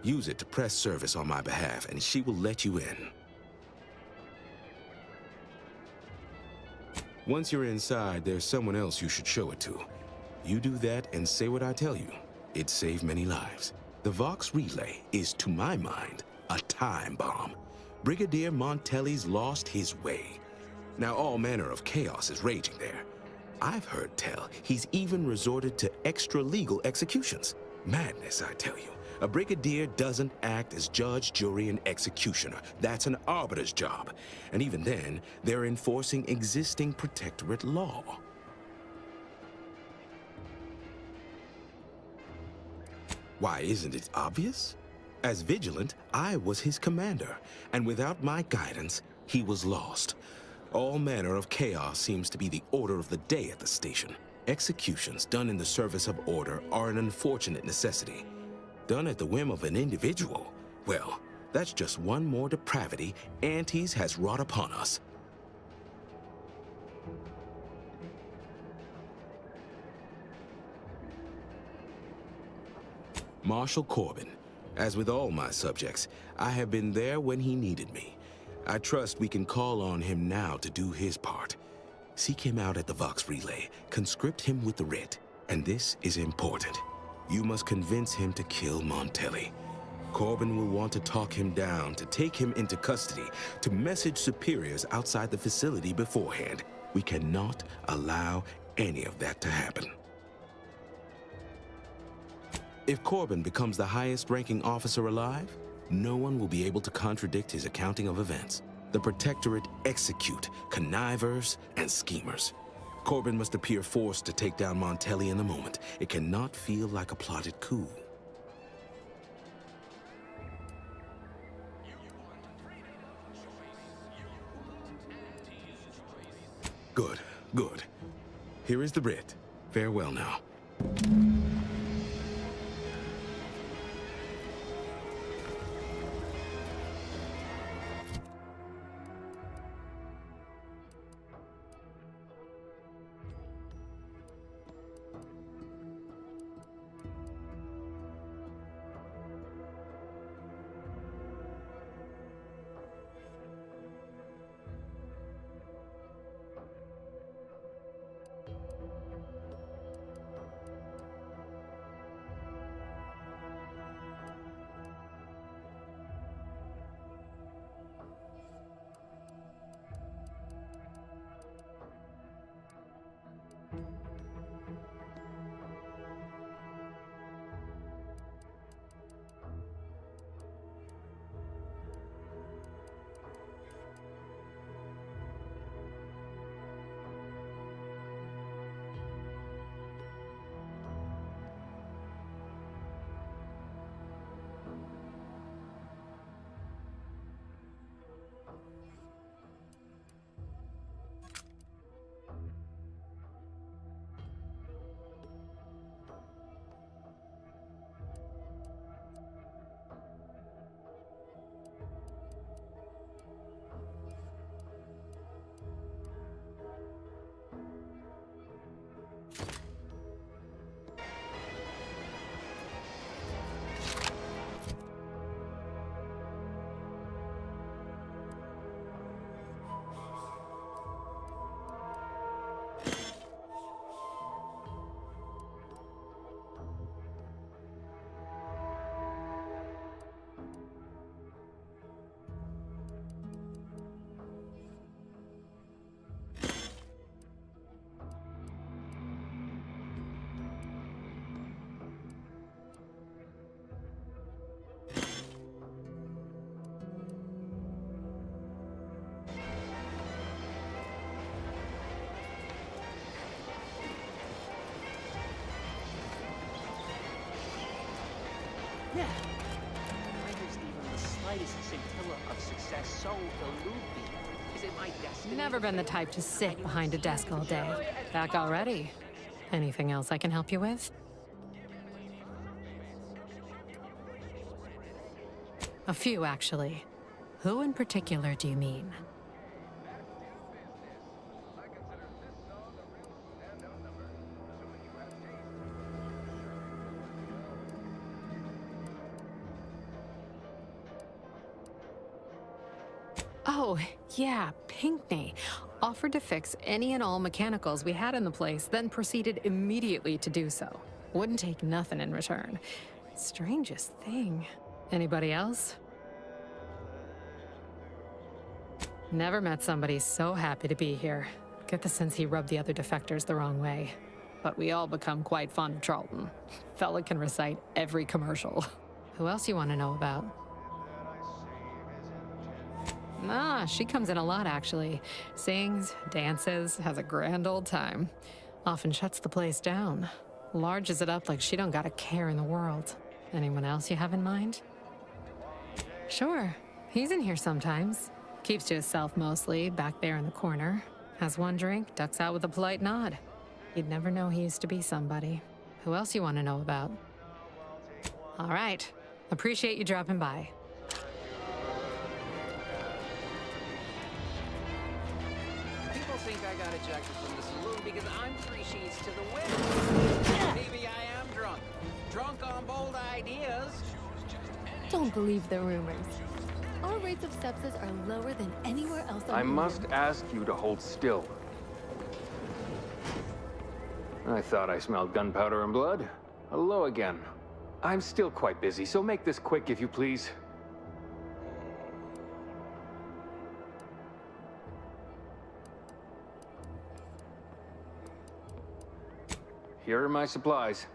Use it to press service on my behalf, and she will let you in. Once you're inside, there's someone else you should show it to. You do that and say what I tell you. It'd save many lives. The Vox Relay is, to my mind, a time bomb. Brigadier Montelli's lost his way. Now all manner of chaos is raging there. I've heard tell he's even resorted to extra-legal executions. Madness, I tell you. A brigadier doesn't act as judge, jury, and executioner. That's an arbiter's job. And even then, they're enforcing existing Protectorate law. Why, isn't it obvious? As Vigilant, I was his commander, and without my guidance, he was lost. All manner of chaos seems to be the order of the day at the station. Executions done in the service of order are an unfortunate necessity. Done at the whim of an individual, well, that's just one more depravity Antes has wrought upon us. Marshal Corbin. As with all my subjects, I have been there when he needed me. I trust we can call on him now to do his part. Seek him out at the Vox Relay, conscript him with the writ, and this is important. You must convince him to kill Montelli. Corbin will want to talk him down, to take him into custody, to message superiors outside the facility beforehand. We cannot allow any of that to happen. If Corbin becomes the highest-ranking officer alive, no one will be able to contradict his accounting of events. The Protectorate execute connivers and schemers. Corbin must appear forced to take down Montelli in a moment. It cannot feel like a plotted coup. Good, good. Here is the writ. Farewell now. Yeah. Why does even the slightest scintilla of success so elude me? Is it my destiny? Never been the type to sit behind a desk all day. Back already. Anything else I can help you with? A few, actually. Who in particular do you mean? Oh, yeah, Pinckney. Offered to fix any and all mechanicals we had in the place, then proceeded immediately to do so. Wouldn't take nothing in return. Strangest thing. Anybody else? Never met somebody so happy to be here. Get the sense he rubbed the other defectors the wrong way. But we all become quite fond of Charlton. Fella can recite every commercial. Who else you want to know about? Ah, she comes in a lot, actually. Sings, dances, has a grand old time. Often shuts the place down. Larges it up like she don't got a care in the world. Anyone else you have in mind? Sure, he's in here sometimes. Keeps to himself mostly, back there in the corner. Has one drink, ducks out with a polite nod. You'd never know he used to be somebody. Who else you want to know about? All right. Appreciate you dropping by. People think I got ejected from the saloon because I'm 3 sheets to the wind. Maybe I am drunk. Drunk on bold ideas. Don't believe the rumors. Our rates of sepsis are lower than anywhere else on I the must moon. ask you to hold still. I thought I smelled gunpowder and blood. Hello again. I'm still quite busy, so make this quick if you please. Here are my supplies.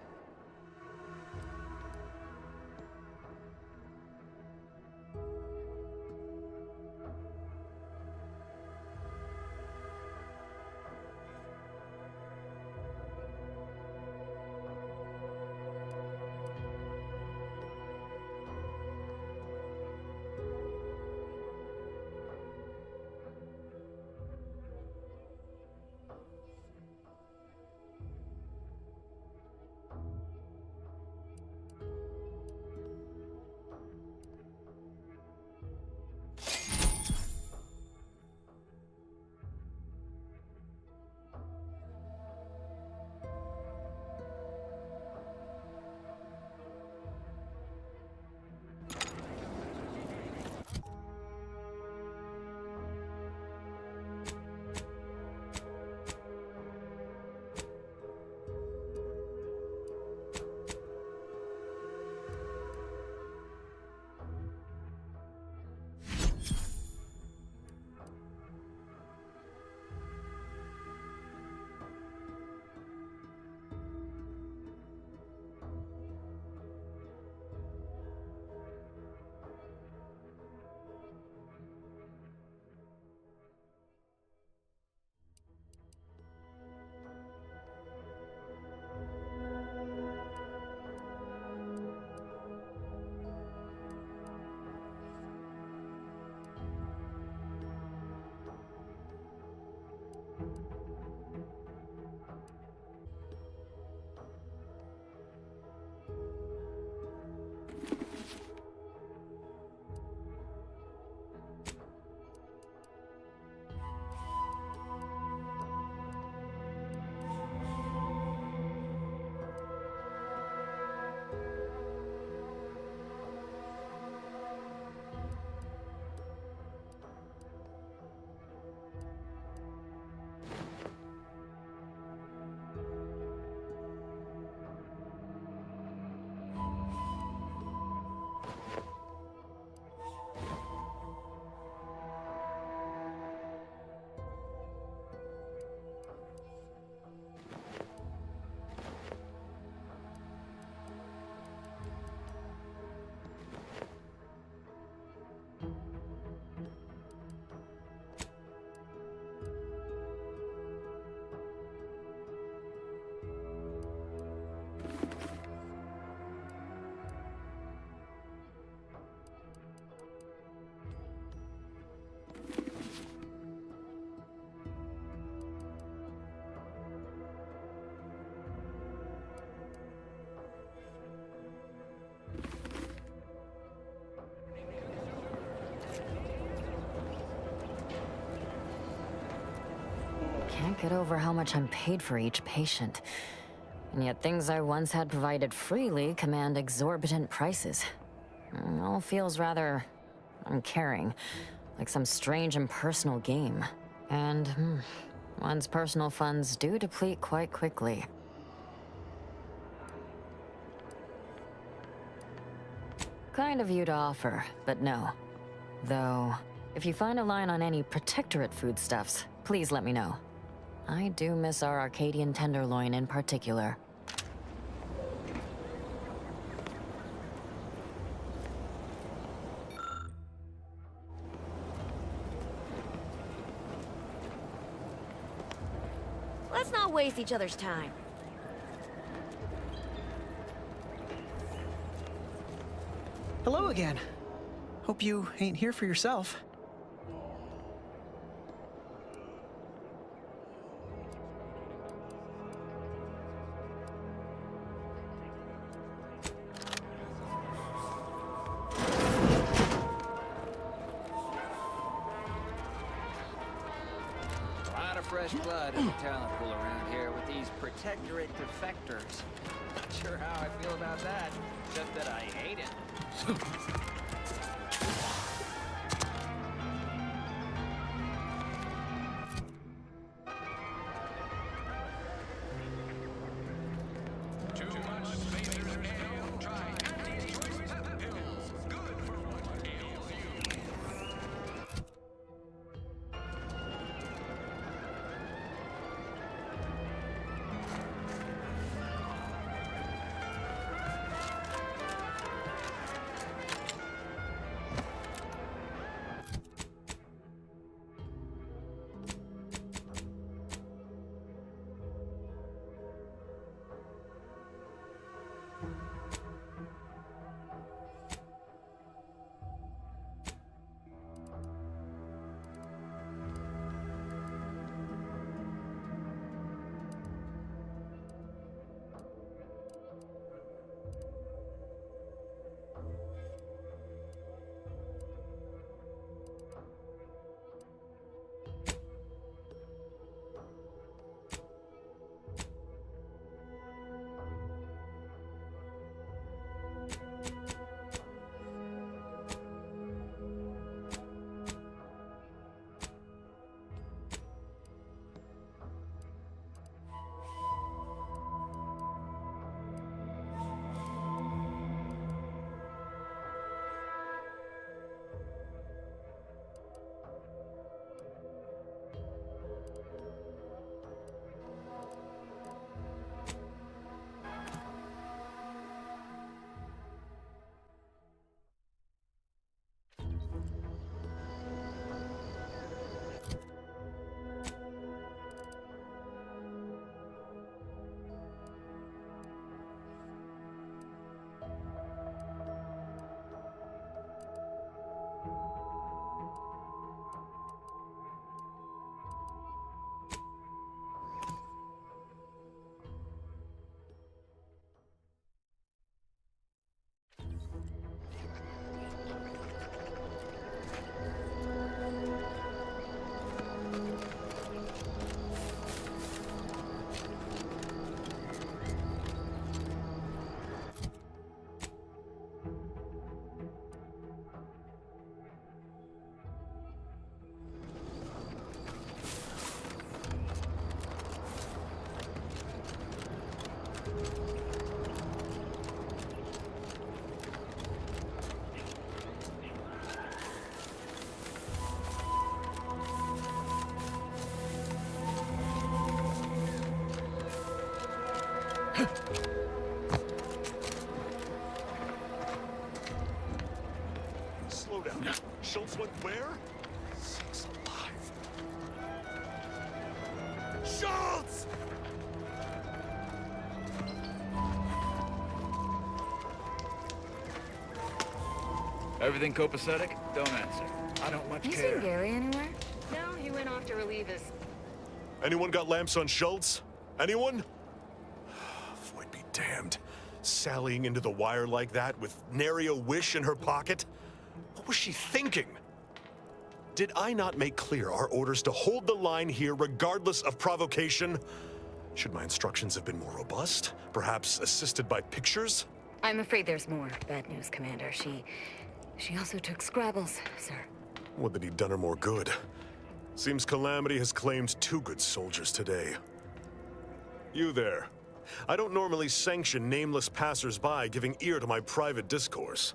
can't get over how much I'm paid for each patient. And yet things I once had provided freely command exorbitant prices. It all feels rather uncaring, like some strange impersonal game. And one's personal funds do deplete quite quickly. Kind of you to offer, but no. Though, if you find a line on any Protectorate foodstuffs, please let me know. I do miss our Arcadian tenderloin in particular. Let's not waste each other's time. Hello again. Hope you ain't here for yourself. A lot of fresh blood in the talent pool around here with these Protectorate defectors. Not sure how I feel about that, except that I hate it. Slow down. Schultz went where? He's alive. Schultz! Everything copacetic? Don't answer. I don't much You care. seen Gary anywhere? No, he went off to relieve his... Anyone got lamps on Schultz? Anyone? Void be damned. Sallying into the wire like that with nary a wish in her pocket? What was she thinking? Did I not make clear our orders to hold the line here regardless of provocation? Should my instructions have been more robust? Perhaps assisted by pictures? I'm afraid there's more bad news, Commander. She also took Scrabbles, sir. Would that he'd done her more good. Seems Calamity has claimed 2 good soldiers today. You there. I don't normally sanction nameless passers-by giving ear to my private discourse.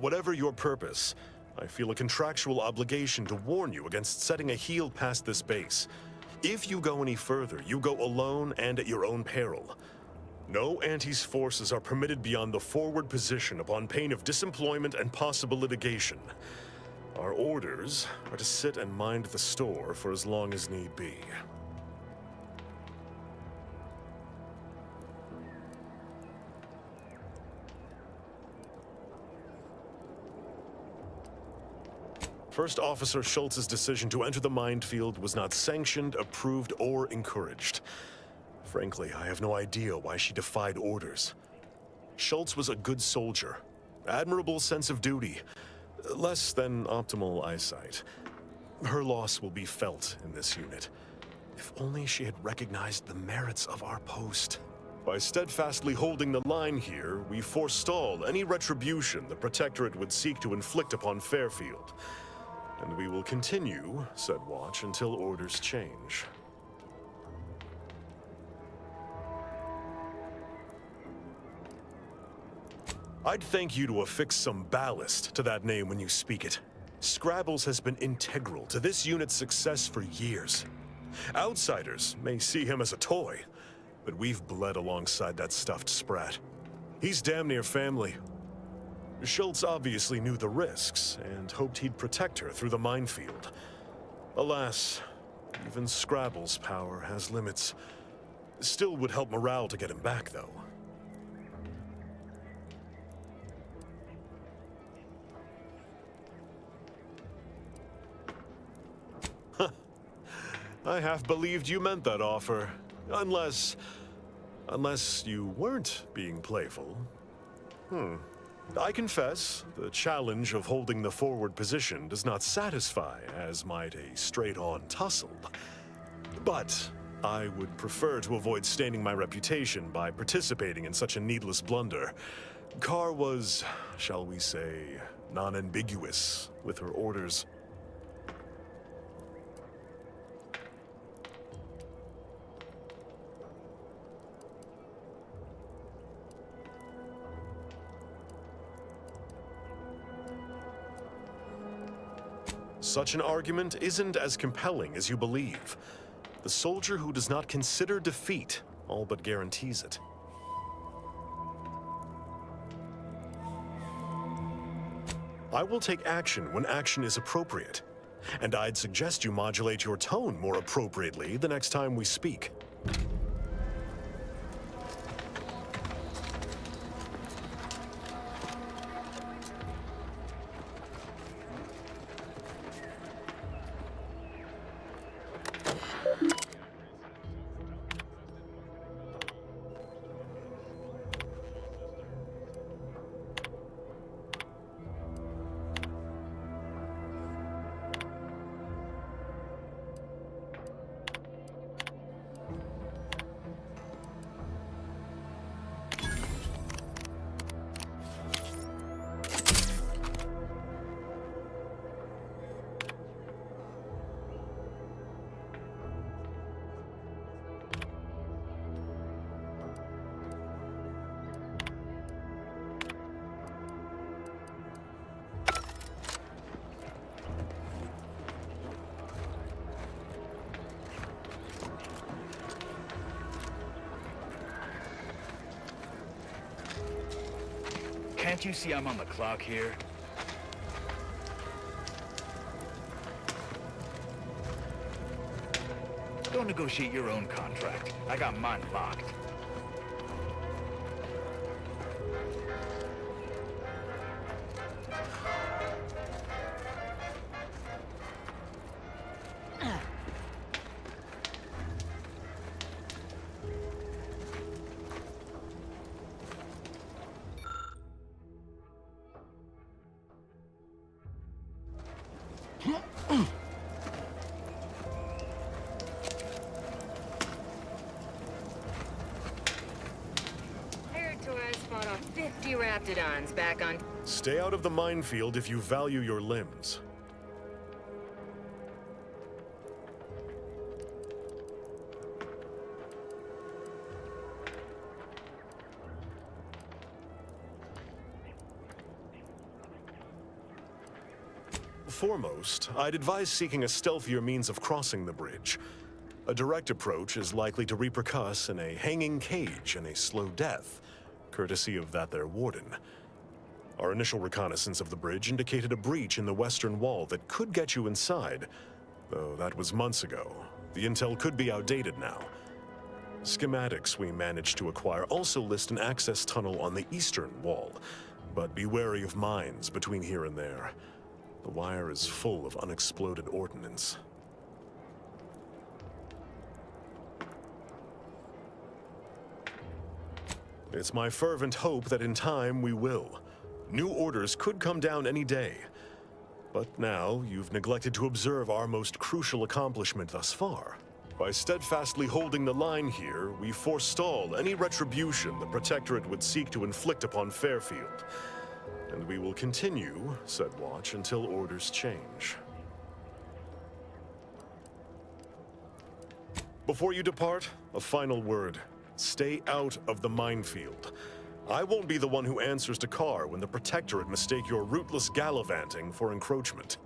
Whatever your purpose, I feel a contractual obligation to warn you against setting a heel past this base. If you go any further, you go alone and at your own peril. No Antes forces are permitted beyond the forward position upon pain of disemployment and possible litigation. Our orders are to sit and mind the store for as long as need be. First Officer Schultz's decision to enter the minefield was not sanctioned, approved, or encouraged. Frankly, I have no idea why she defied orders. Schultz was a good soldier, admirable sense of duty, less than optimal eyesight. Her loss will be felt in this unit. If only she had recognized the merits of our post. By steadfastly holding the line here, we forestall any retribution the Protectorate would seek to inflict upon Fairfield. And we will continue said watch until orders change. I'd thank you to affix some ballast to that name when you speak it. Scrabbles has been integral to this unit's success for years. Outsiders may see him as a toy, but we've bled alongside that stuffed sprat. He's damn near family. Schultz obviously knew the risks and hoped he'd protect her through the minefield. Alas, even Scrabble's power has limits. Still would help morale to get him back, though. I half believed you meant that offer. Unless you weren't being playful. I confess, the challenge of holding the forward position does not satisfy as might a straight-on tussle. But I would prefer to avoid staining my reputation by participating in such a needless blunder. Carr was, shall we say, non-ambiguous with her orders. Such an argument isn't as compelling as you believe. The soldier who does not consider defeat all but guarantees it. I will take action when action is appropriate, and I'd suggest you modulate your tone more appropriately the next time we speak. Can't you see I'm on the clock here? Go negotiate your own contract. I got mine locked. Heard Torres fought off 50 Raptidons back on... Stay out of the minefield if you value your limbs. Foremost, I'd advise seeking a stealthier means of crossing the bridge. A direct approach is likely to repercuss in a hanging cage and a slow death, courtesy of that there warden. Our initial reconnaissance of the bridge indicated a breach in the western wall that could get you inside, though that was months ago. The intel could be outdated now. Schematics we managed to acquire also list an access tunnel on the eastern wall, but be wary of mines between here and there. The wire is full of unexploded ordnance. It's my fervent hope that in time we will. New orders could come down any day. But now, you've neglected to observe our most crucial accomplishment thus far. By steadfastly holding the line here, we forestall any retribution the Protectorate would seek to inflict upon Fairfield. And we will continue, said watch, until orders change. Before you depart, a final word. Stay out of the minefield. I won't be the one who answers to Carr when the Protectorate mistake your rootless gallivanting for encroachment.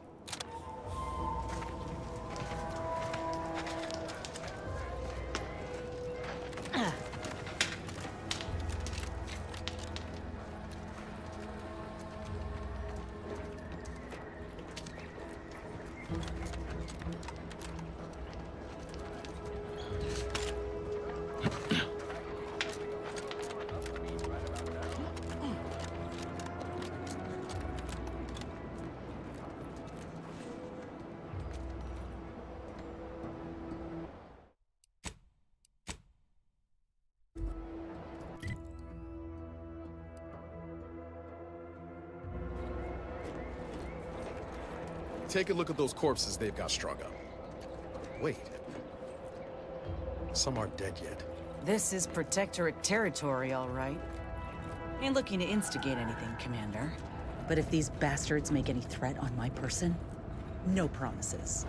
Take a look at those corpses they've got strung up. Wait. Some aren't dead yet. This is Protectorate territory, all right. Ain't looking to instigate anything, Commander. But if these bastards make any threat on my person, no promises.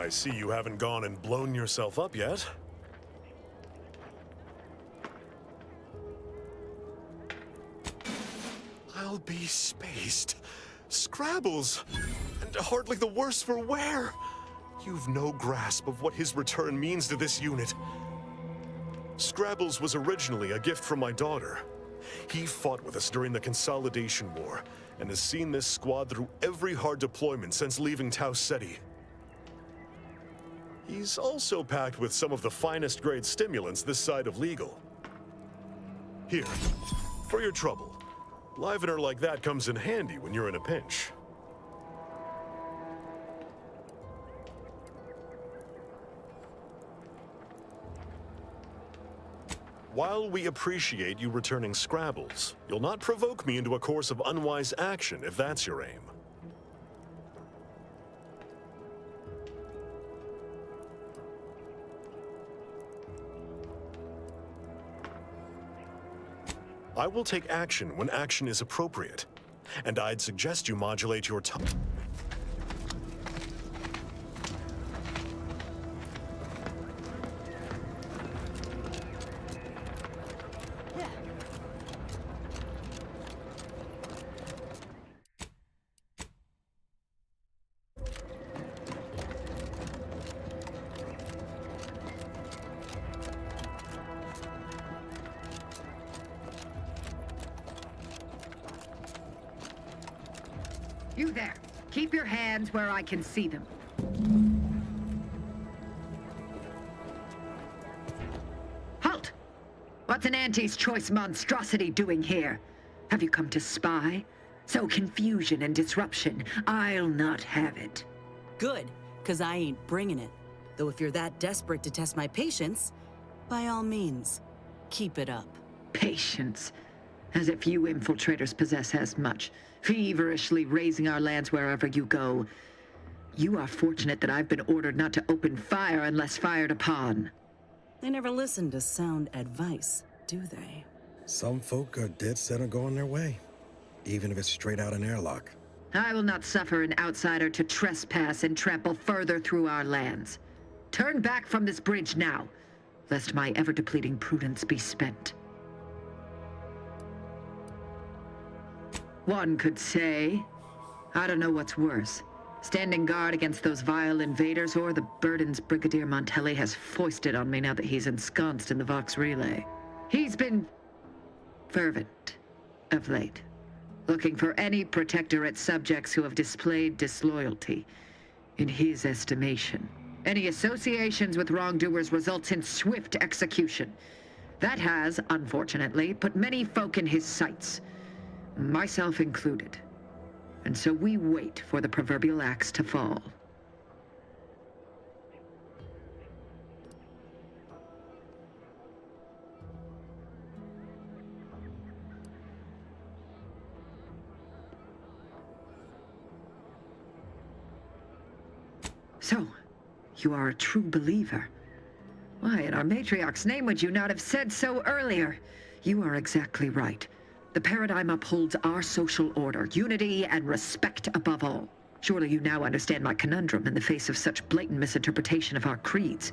I see you haven't gone and blown yourself up yet. I'll be spaced. Scrabbles! And hardly the worse for wear! You've no grasp of what his return means to this unit. Scrabbles was originally a gift from my daughter. He fought with us during the Consolidation War, and has seen this squad through every hard deployment since leaving Tau Ceti. He's also packed with some of the finest grade stimulants this side of legal. Here, for your trouble. Livener like that comes in handy when you're in a pinch. While we appreciate you returning Scrabbles, you'll not provoke me into a course of unwise action if that's your aim. I will take action when action is appropriate, and I'd suggest you modulate your tone. You there. Keep your hands where I can see them. Halt! What's an Auntie's choice monstrosity doing here? Have you come to spy? So confusion and disruption, I'll not have it. Good, because I ain't bringing it. Though if you're that desperate to test my patience, by all means, keep it up. Patience. As if you infiltrators possess as much, feverishly raising our lands wherever you go. You are fortunate that I've been ordered not to open fire unless fired upon. They never listen to sound advice, do they? Some folk are dead set on going their way, even if it's straight out an airlock. I will not suffer an outsider to trespass and trample further through our lands. Turn back from this bridge now, lest my ever-depleting prudence be spent. One could say, I don't know what's worse, standing guard against those vile invaders or the burdens Brigadier Montelli has foisted on me now that he's ensconced in the Vox Relay. He's been fervent of late, looking for any Protectorate subjects who have displayed disloyalty in his estimation. Any associations with wrongdoers results in swift execution. That has, unfortunately, put many folk in his sights, myself included. And so we wait for the proverbial axe to fall. So, you are a true believer. Why, in our matriarch's name would you not have said so earlier? You are exactly right. The paradigm upholds our social order, unity and respect above all. Surely you now understand my conundrum in the face of such blatant misinterpretation of our creeds.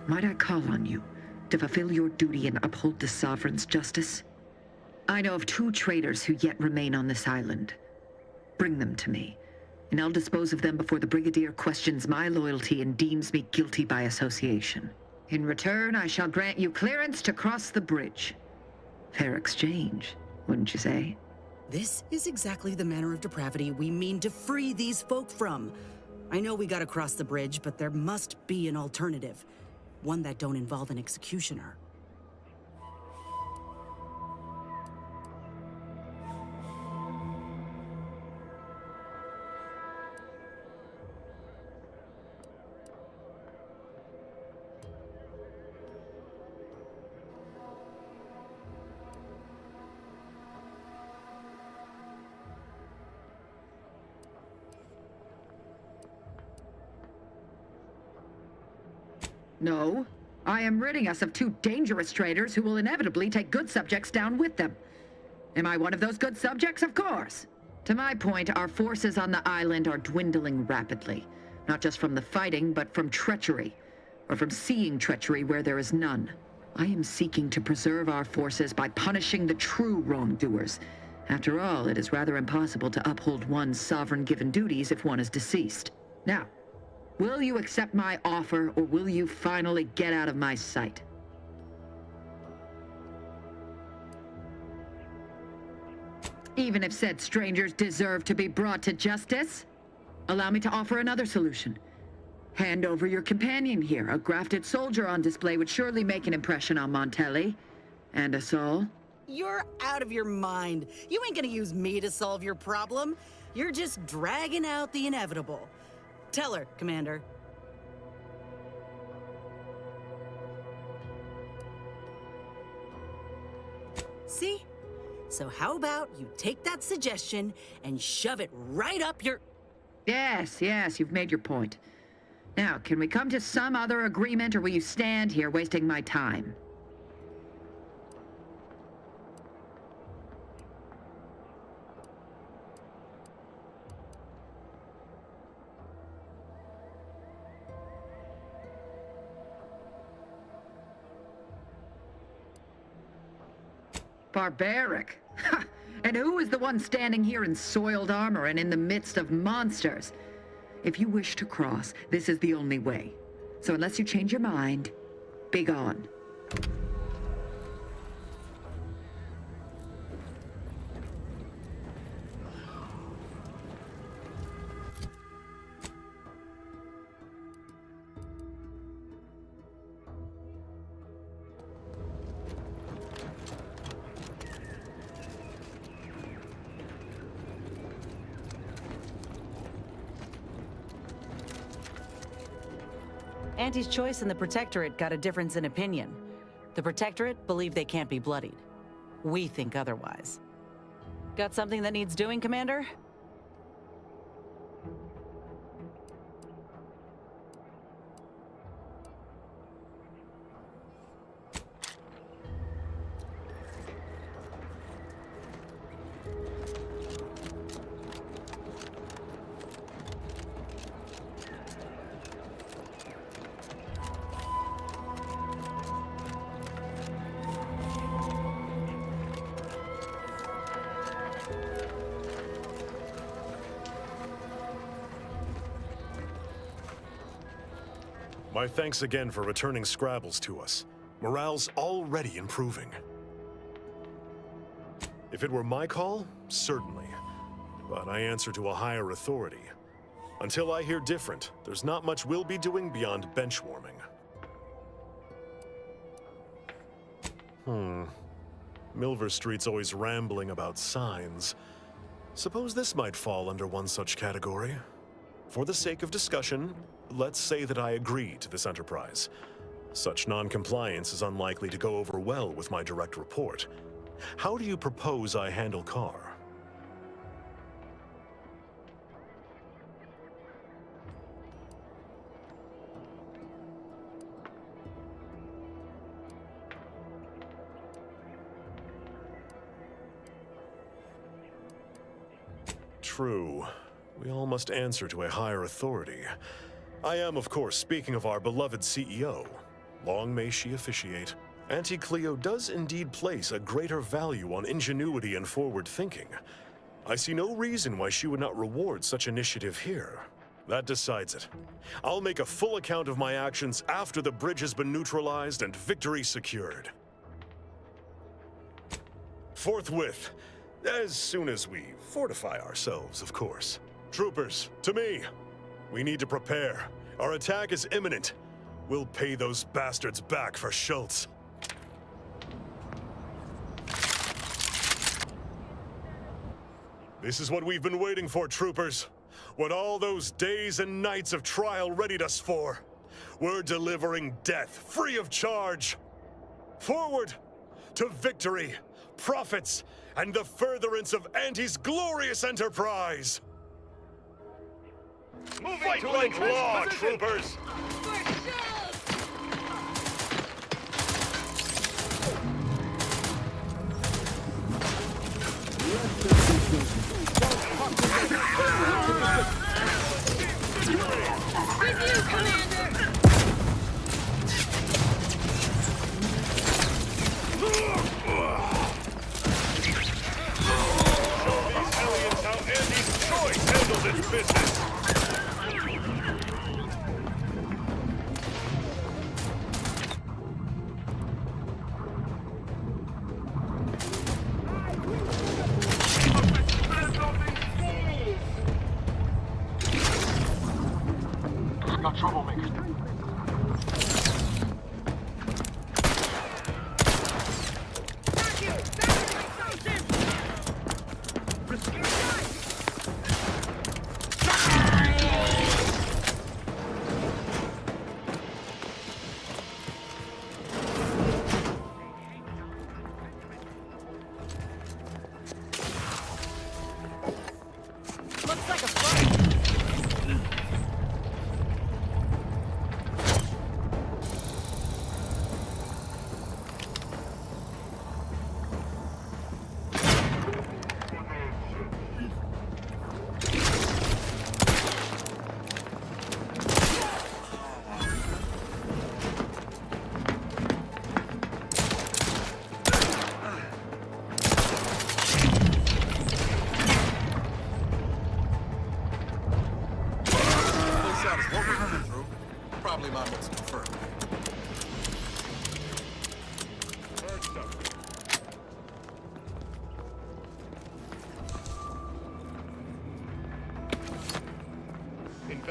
Might I call on you to fulfill your duty and uphold the Sovereign's justice? I know of 2 traitors who yet remain on this island. Bring them to me, and I'll dispose of them before the Brigadier questions my loyalty and deems me guilty by association. In return, I shall grant you clearance to cross the bridge. Fair exchange, wouldn't you say? This is exactly the manner of depravity we mean to free these folk from. I know we gotta cross the bridge, but there must be an alternative. One that don't involve an executioner. No. I am ridding us of 2 dangerous traitors who will inevitably take good subjects down with them. Am I one of those good subjects? Of course. To my point, our forces on the island are dwindling rapidly. Not just from the fighting, but from treachery. Or from seeing treachery where there is none. I am seeking to preserve our forces by punishing the true wrongdoers. After all, it is rather impossible to uphold one's sovereign-given duties if one is deceased. Now, will you accept my offer, or will you finally get out of my sight? Even if said strangers deserve to be brought to justice? Allow me to offer another solution. Hand over your companion here. A grafted soldier on display would surely make an impression on Montelli. And us all. You're out of your mind. You ain't gonna use me to solve your problem. You're just dragging out the inevitable. Tell her, Commander. See? So how about you take that suggestion and shove it right up your... Yes, you've made your point. Now, can we come to some other agreement, or will you stand here wasting my time? Barbaric. Ha! And who is the one standing here in soiled armor and in the midst of monsters? If you wish to cross, this is the only way. So unless you change your mind, be gone. Auntie's Choice and the Protectorate got a difference in opinion. The Protectorate believe they can't be bloodied. We think otherwise. Got something that needs doing, Commander? My thanks again for returning Scrabbles to us. Morale's already improving. If it were my call, certainly. But I answer to a higher authority. Until I hear different, there's not much we'll be doing beyond benchwarming. Milver Street's always rambling about signs. Suppose this might fall under one such category. For the sake of discussion, let's say that I agree to this enterprise. Such non-compliance is unlikely to go over well with my direct report. How do you propose I handle Carr? True. We all must answer to a higher authority. I am, of course, speaking of our beloved CEO. Long may she officiate. Auntie Cleo does indeed place a greater value on ingenuity and forward thinking. I see no reason why she would not reward such initiative here. That decides it. I'll make a full account of my actions after the bridge has been neutralized and victory secured. Forthwith, as soon as we fortify ourselves, of course. Troopers, to me! We need to prepare. Our attack is imminent. We'll pay those bastards back for Schultz. This is what we've been waiting for, troopers. What all those days and nights of trial readied us for. We're delivering death, free of charge. Forward! To victory, profits, and the furtherance of Auntie's glorious enterprise! Fight like law, troopers!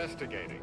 investigating.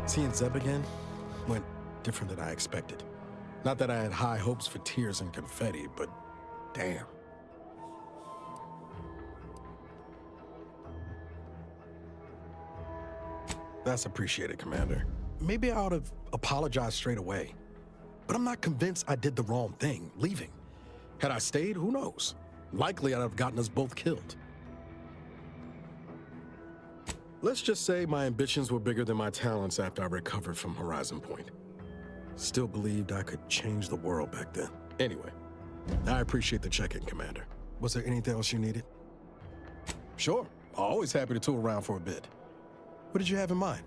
Seeing Zeb again went different than I expected. Not that I had high hopes for tears and confetti, but damn. That's appreciated, Commander. Maybe I ought to apologize straight away. But I'm not convinced I did the wrong thing, leaving. Had I stayed, who knows? Likely I'd have gotten us both killed. Let's just say my ambitions were bigger than my talents after I recovered from Horizon Point. Still believed I could change the world back then. Anyway, I appreciate the check-in, Commander. Was there anything else you needed? Sure, always happy to tool around for a bit. What did you have in mind?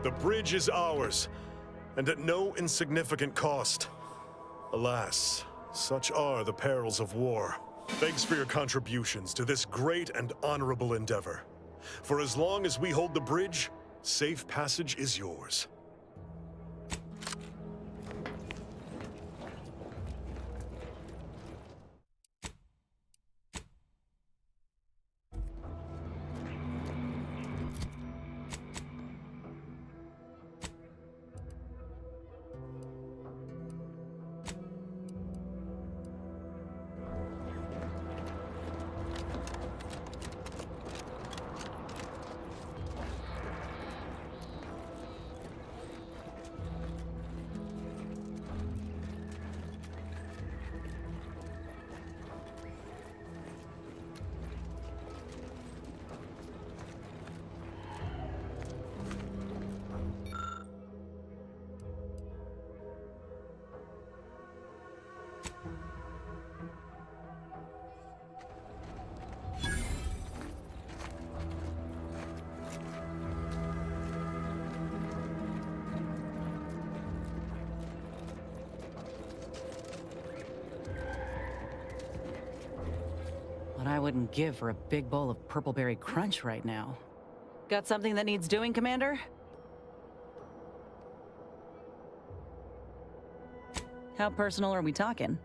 The bridge is ours, and at no insignificant cost. Alas, such are the perils of war. Thanks for your contributions to this great and honorable endeavor. For as long as we hold the bridge, safe passage is yours. What I wouldn't give for a big bowl of purpleberry crunch right now. Got something that needs doing, Commander? How personal are we talking?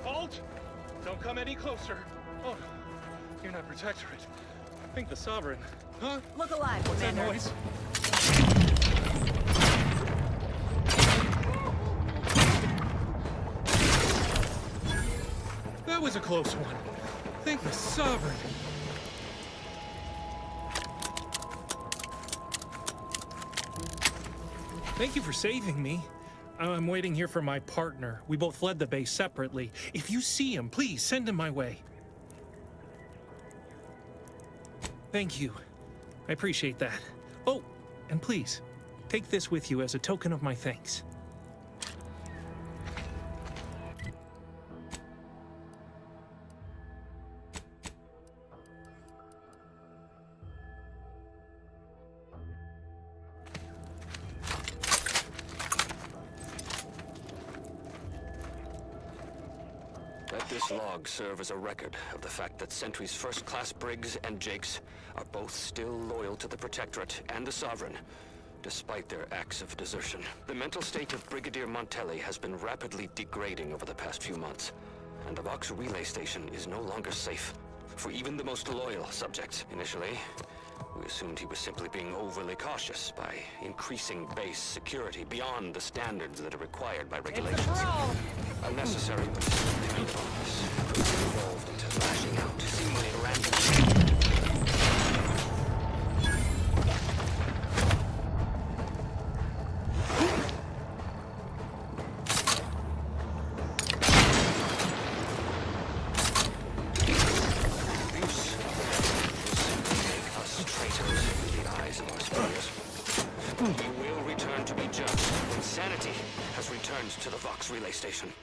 Halt! Don't come any closer. Oh, you're not Protectorate. I think the Sovereign. Huh? Look alive, What's that Commander. noise? That was a close one. I think the Sovereign. Thank you for saving me. I'm waiting here for my partner. We both fled the base separately. If you see him, please send him my way. Thank you. I appreciate that. Oh, and please, take this with you as a token of my thanks. Let this log serve as a record of the fact that Sentry's first-class Briggs and Jakes are both still loyal to the Protectorate and the Sovereign, despite their acts of desertion. The mental state of Brigadier Montelli has been rapidly degrading over the past few months, and the Vox relay station is no longer safe for even the most loyal subjects. Initially, we assumed he was simply being overly cautious by increasing base security beyond the standards that are required by regulations. Unnecessary, but the this evolved into lashing out, seemingly at random. We will return to be judged when sanity has returned to the Vox relay station.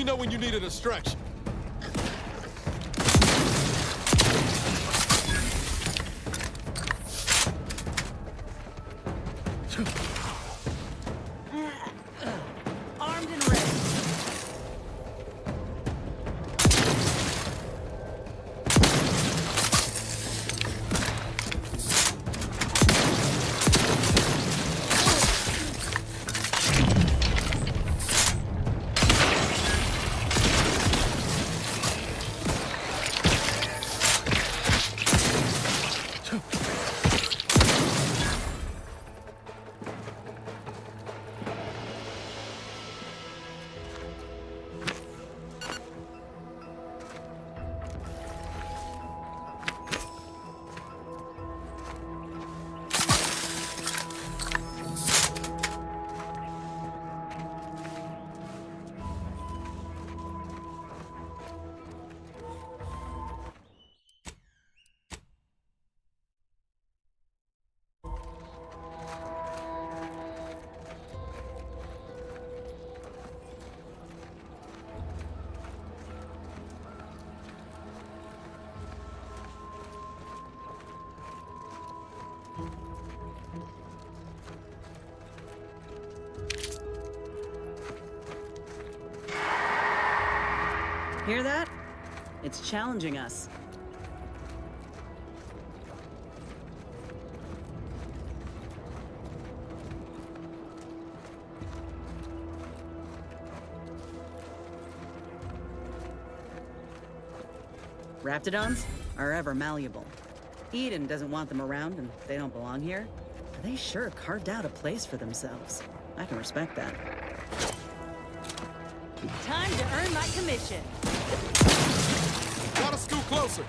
me know when you need a distraction. Armed and ready. Hear that? It's challenging us. Raptidons are ever malleable. Eden doesn't want them around and they don't belong here. But they sure carved out a place for themselves. I can respect that. Time to earn my commission. Gotta scoot closer.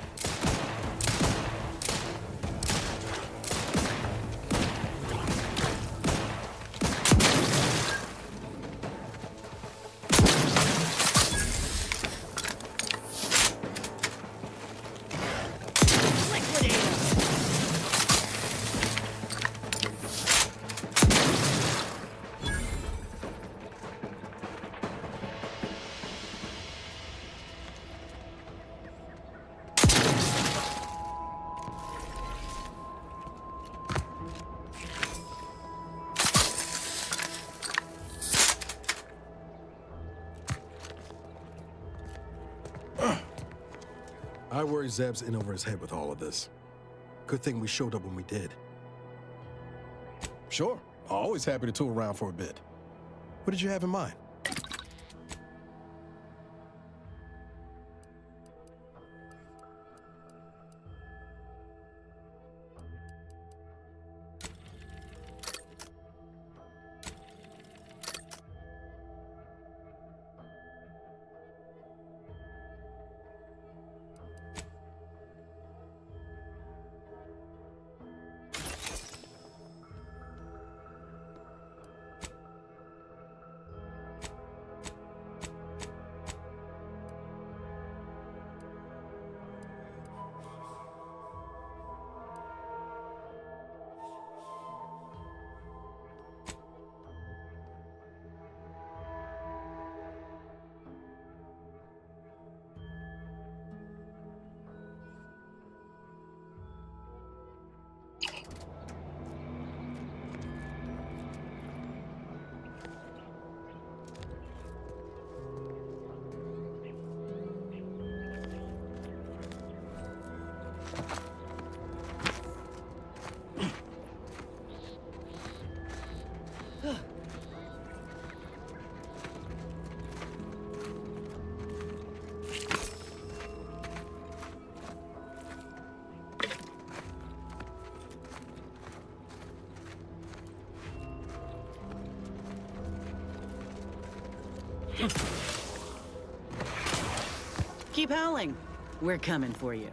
I worry Zeb's in over his head with all of this. Good thing we showed up when we did. Sure, always happy to tool around for a bit. What did you have in mind? Keep howling. We're coming for you.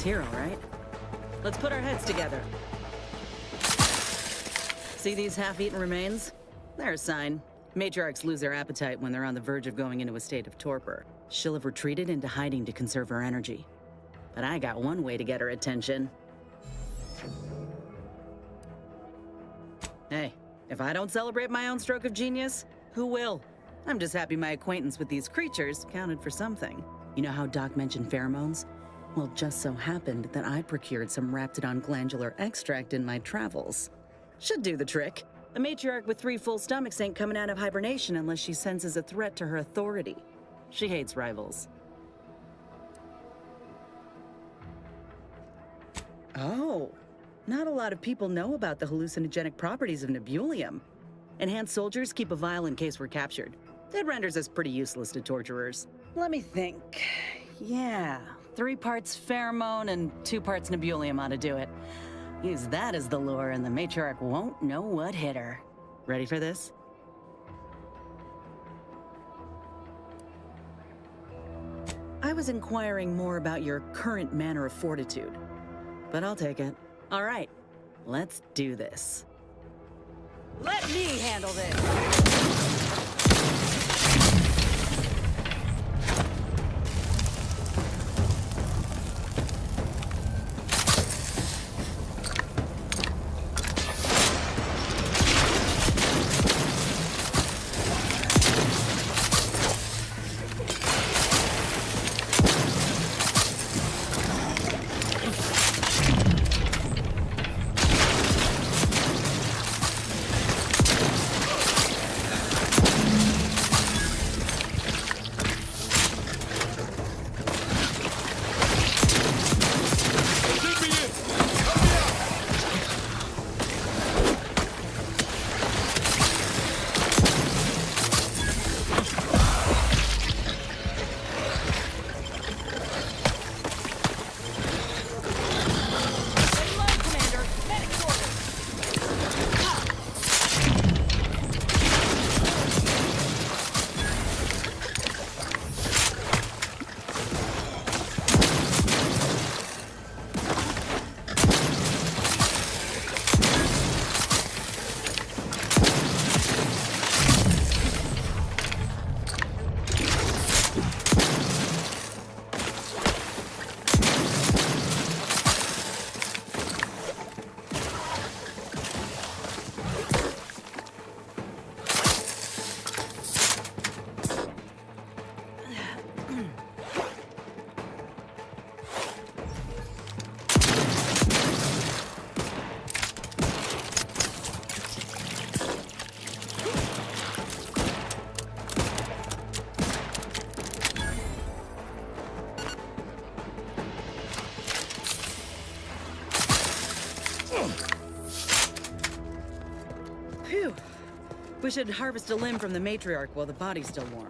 here, all right. Let's put our heads together. See these half-eaten remains? They're a sign. Matriarchs lose their appetite when they're on the verge of going into a state of torpor. She'll have retreated into hiding to conserve her energy. But I got one way to get her attention. Hey, if I don't celebrate my own stroke of genius, who will? I'm just happy my acquaintance with these creatures counted for something. You know how Doc mentioned pheromones? Well, just so happened that I procured some Raptidon glandular extract in my travels. Should do the trick. A matriarch with 3 full stomachs ain't coming out of hibernation unless she senses a threat to her authority. She hates rivals. Oh, not a lot of people know about the hallucinogenic properties of Nebulium. Enhanced soldiers keep a vial in case we're captured. It renders us pretty useless to torturers. Let me think. Yeah, 3 parts pheromone and 2 parts Nebulium ought to do it. Use that as the lure and the matriarch won't know what hit her. Ready for this? I was inquiring more about your current manner of fortitude, but I'll take it. All right, let's do this. Let me handle this! Phew. We should harvest a limb from the matriarch while the body's still warm.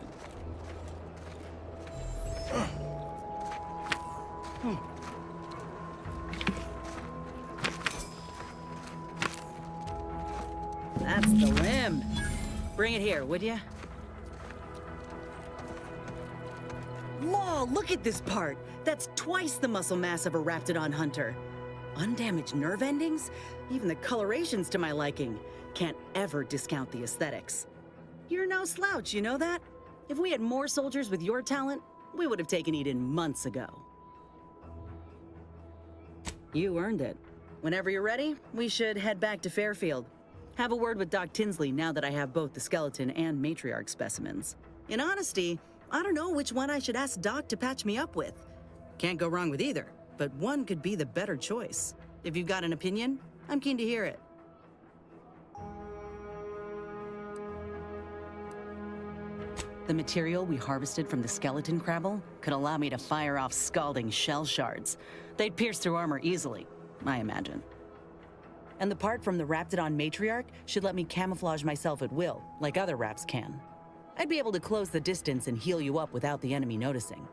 That's the limb. Bring it here, would ya? Law, look at this part. That's twice the muscle mass of a Raptidon hunter. Undamaged nerve endings? Even the coloration's to my liking. Can't ever discount the aesthetics. You're no slouch, you know that? If we had more soldiers with your talent, we would have taken Eden months ago. You earned it. Whenever you're ready, we should head back to Fairfield. Have a word with Doc Tinsley now that I have both the skeleton and matriarch specimens. In honesty, I don't know which one I should ask Doc to patch me up with. Can't go wrong with either, but one could be the better choice. If you've got an opinion, I'm keen to hear it. The material we harvested from the skeleton crabble could allow me to fire off scalding shell shards. They'd pierce through armor easily, I imagine. And the part from the Raptidon matriarch should let me camouflage myself at will, like other Raps can. I'd be able to close the distance and heal you up without the enemy noticing.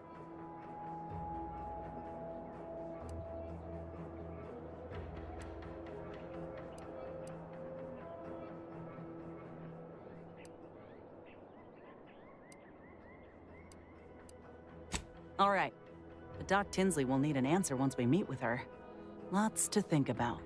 All right, But Doc Tinsley will need an answer once we meet with her. Lots to think about.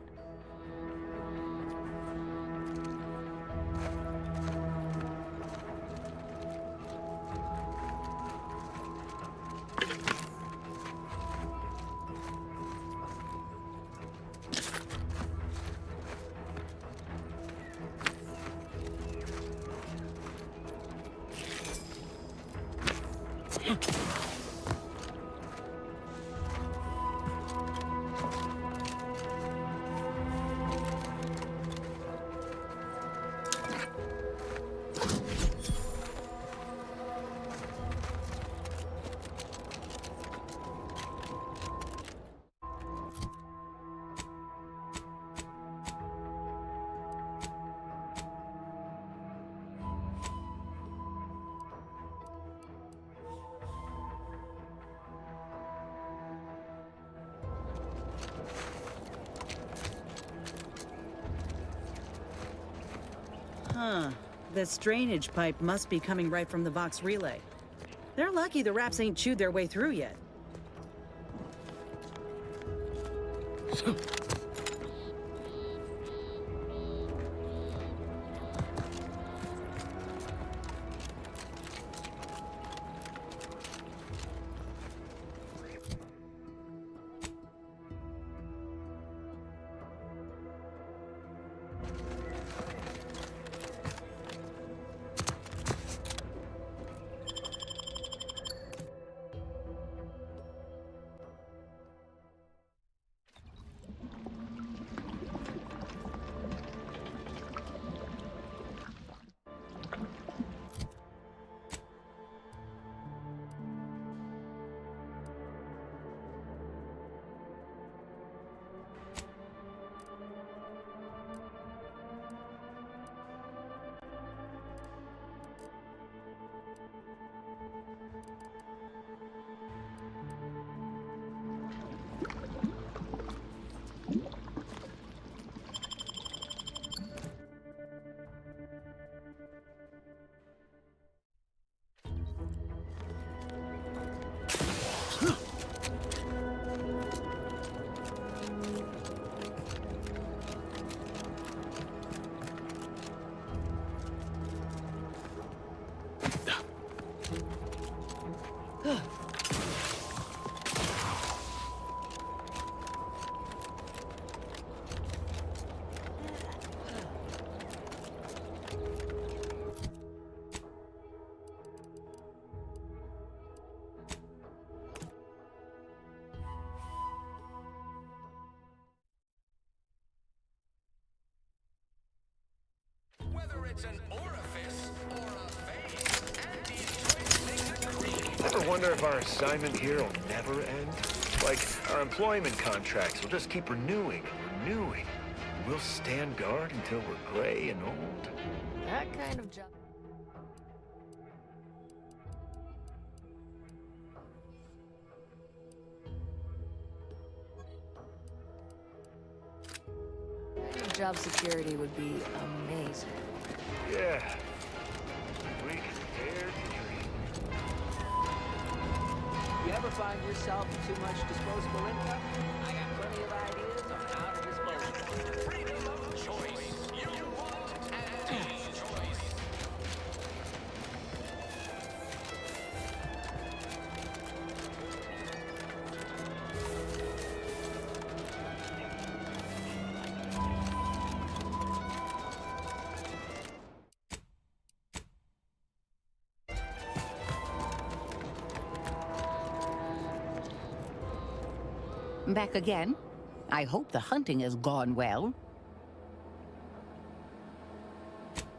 Huh. This drainage pipe must be coming right from the Vox relay. They're lucky the Raps ain't chewed their way through yet. Whether it's an orifice or a vein, Andy's choice makes it creepy. Ever wonder if our assignment here will never end? Like, our employment contracts will just keep renewing and renewing. We'll stand guard until we're gray and old. That kind of job. Job security would be amazing. Yeah. We can dare to dream. You ever find yourself with too much disposable income? I got plenty of ideas on how to dispose of it. Freedom of choice. You want Andy's choice. Back again? I hope the hunting has gone well.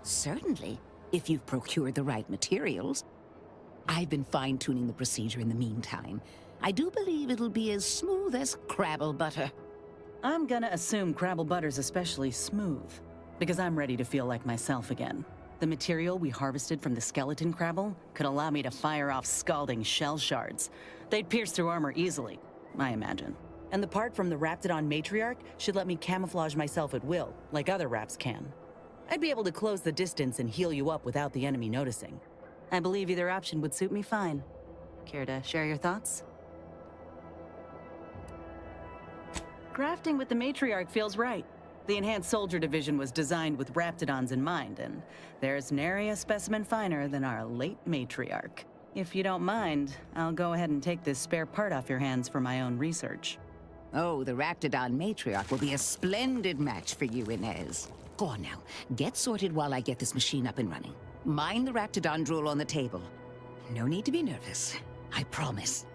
Certainly, if you've procured the right materials. I've been fine-tuning the procedure in the meantime. I do believe it'll be as smooth as Crabble butter. I'm gonna assume Crabble butter's especially smooth, because I'm ready to feel like myself again. The material we harvested from the skeleton Crabble could allow me to fire off scalding shell shards. They'd pierce through armor easily, I imagine. And the part from the Raptidon Matriarch should let me camouflage myself at will, like other Raps can. I'd be able to close the distance and heal you up without the enemy noticing. I believe either option would suit me fine. Care to share your thoughts? Grafting with the Matriarch feels right. The Enhanced Soldier Division was designed with Raptidons in mind, and there's nary a specimen finer than our late Matriarch. If you don't mind, I'll go ahead and take this spare part off your hands for my own research. Oh, the Raptidon Matriarch will be a splendid match for you, Inez. Go on now, get sorted while I get this machine up and running. Mind the Raptidon drool on the table. No need to be nervous, I promise.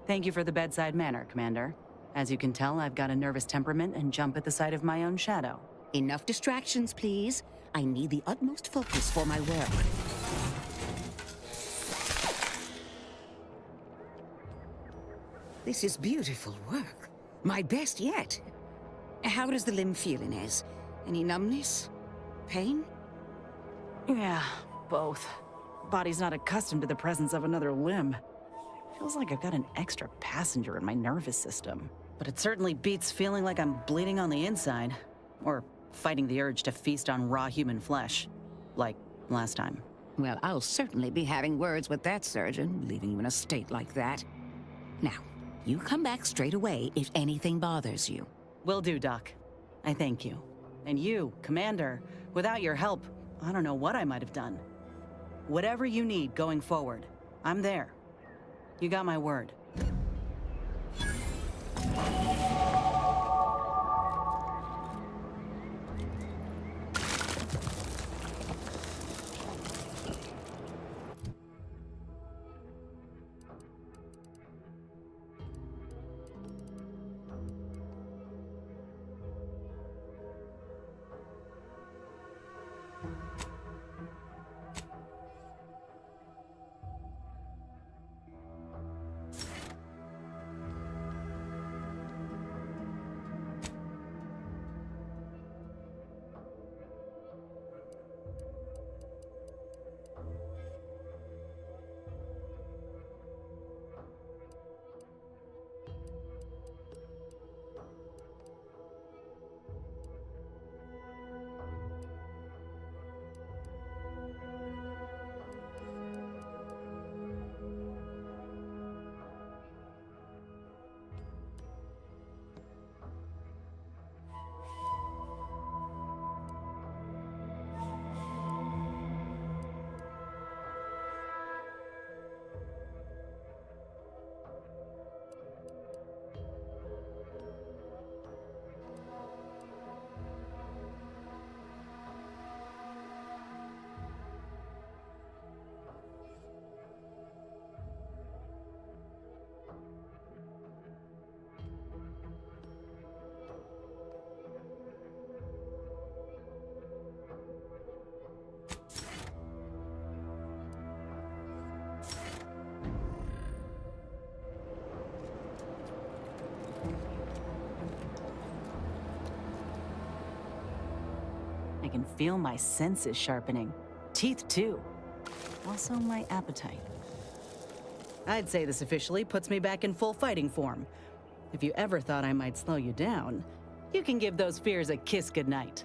Thank you for the bedside manner, Commander. As you can tell, I've got a nervous temperament and jump at the sight of my own shadow. Enough distractions, please. I need the utmost focus for my work. This is beautiful work. My best yet. How does the limb feel, Inez? Any numbness? Pain? Yeah, both. Body's not accustomed to the presence of another limb. Feels like I've got an extra passenger in my nervous system. But it certainly beats feeling like I'm bleeding on the inside. Or fighting the urge to feast on raw human flesh. Like last time. Well, I'll certainly be having words with that surgeon, leaving you in a state like that. Now, you come back straight away if anything bothers you. Will do, Doc. I thank you. And you, Commander, without your help, I don't know what I might have done. Whatever you need going forward, I'm there. You got my word. I can feel my senses sharpening. Teeth, too. Also, my appetite. I'd say this officially puts me back in full fighting form. If you ever thought I might slow you down, you can give those fears a kiss goodnight.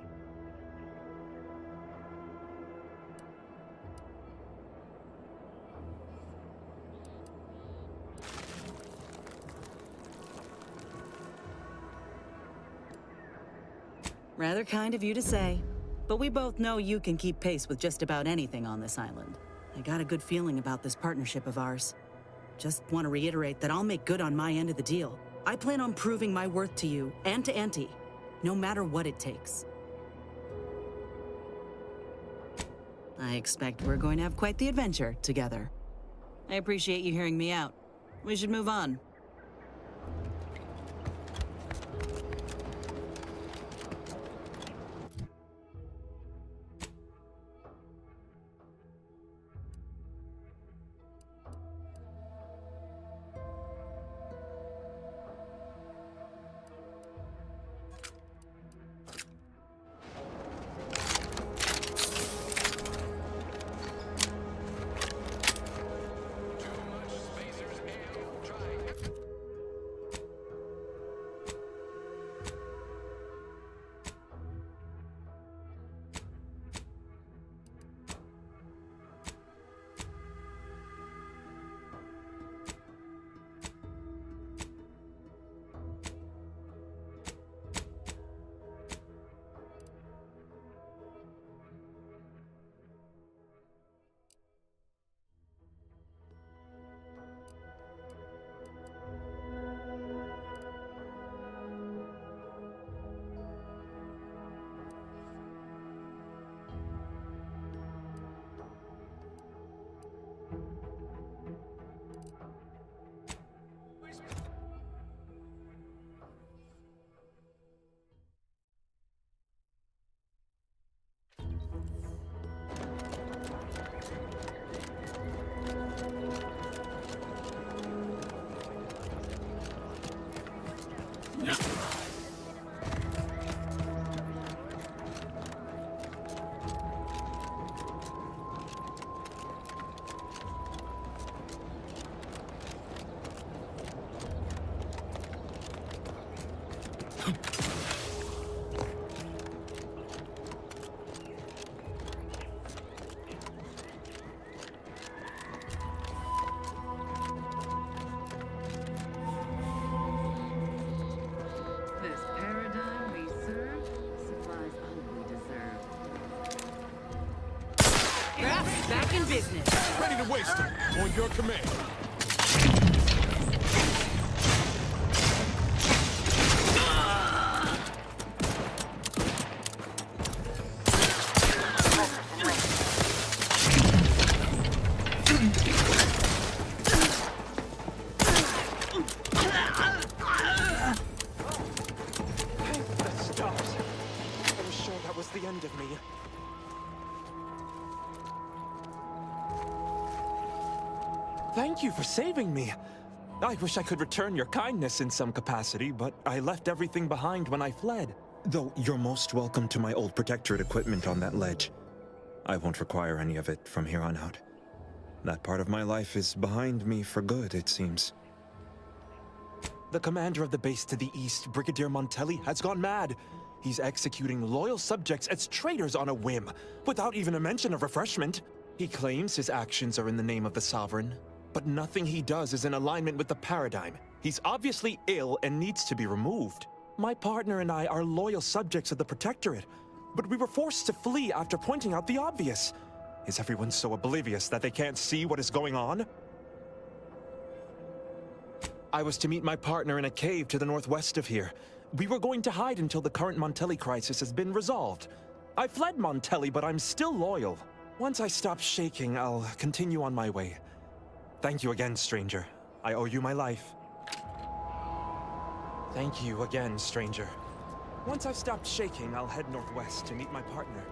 Rather kind of you to say. But we both know you can keep pace with just about anything on this island. I got a good feeling about this partnership of ours. Just want to reiterate that I'll make good on my end of the deal. I plan on proving my worth to you and to Auntie, no matter what it takes. I expect we're going to have quite the adventure together. I appreciate you hearing me out. We should move on. Back in business. Ready to waste it. On your command. The stars. I'm sure that was the end of me. Thank you for saving me. I wish I could return your kindness in some capacity, but I left everything behind when I fled. Though you're most welcome to my old Protectorate equipment on that ledge. I won't require any of it from here on out. That part of my life is behind me for good, it seems. The commander of the base to the east, Brigadier Montelli, has gone mad. He's executing loyal subjects as traitors on a whim, without even a mention of refreshment. He claims his actions are in the name of the Sovereign, but nothing he does is in alignment with the paradigm. He's obviously ill and needs to be removed. My partner and I are loyal subjects of the Protectorate, but we were forced to flee after pointing out the obvious. Is everyone so oblivious that they can't see what is going on? I was to meet my partner in a cave to the northwest of here. We were going to hide until the current Montelli crisis has been resolved. I fled Montelli, but I'm still loyal. Once I stop shaking, I'll continue on my way. Thank you again, stranger. I owe you my life. Thank you again, stranger. Once I've stopped shaking, I'll head northwest to meet my partner.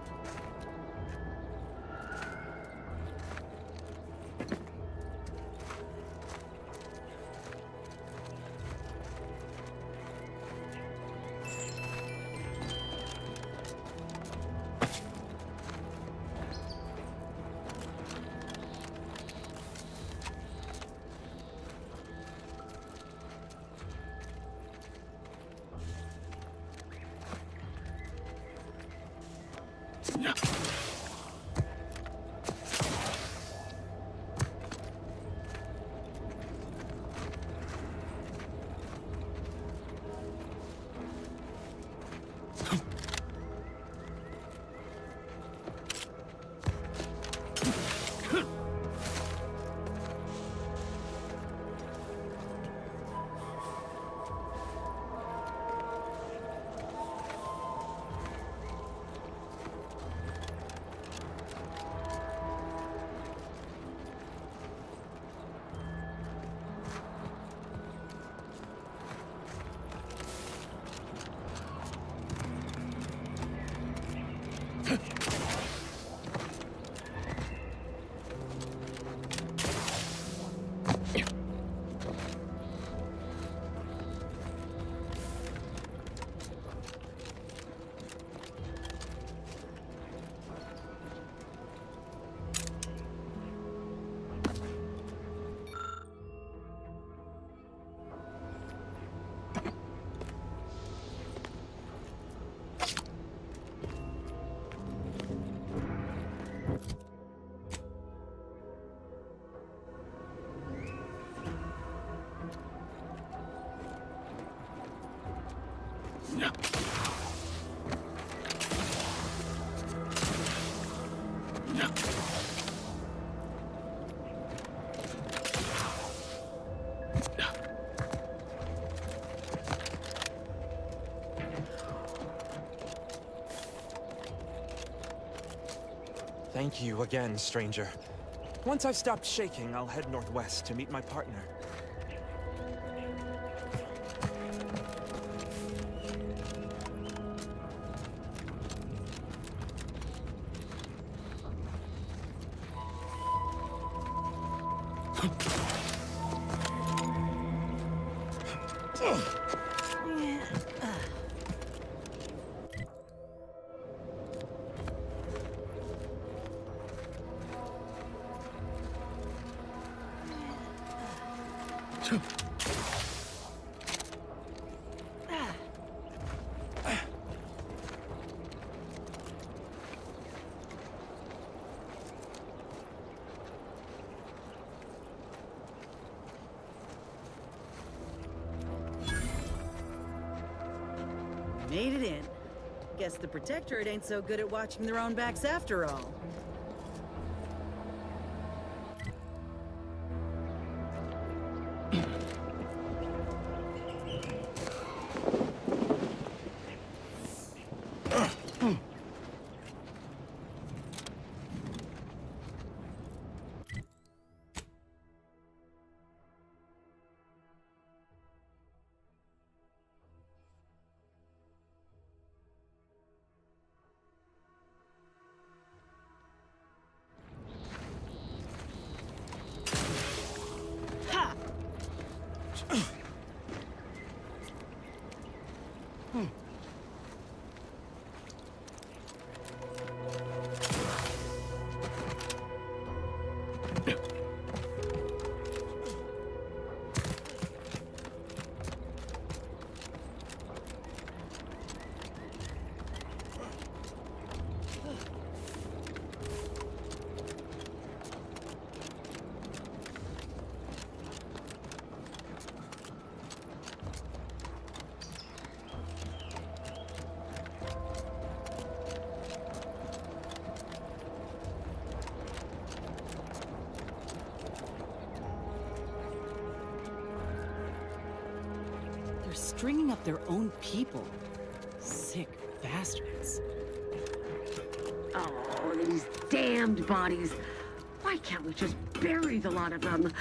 Thank you again, stranger. Once I've stopped shaking, I'll head northwest to meet my partner. Made it in. Guess the Protectorate ain't so good at watching their own backs after all. stringing up their own people. Sick bastards. Oh, these damned bodies. Why can't we just bury the lot of them?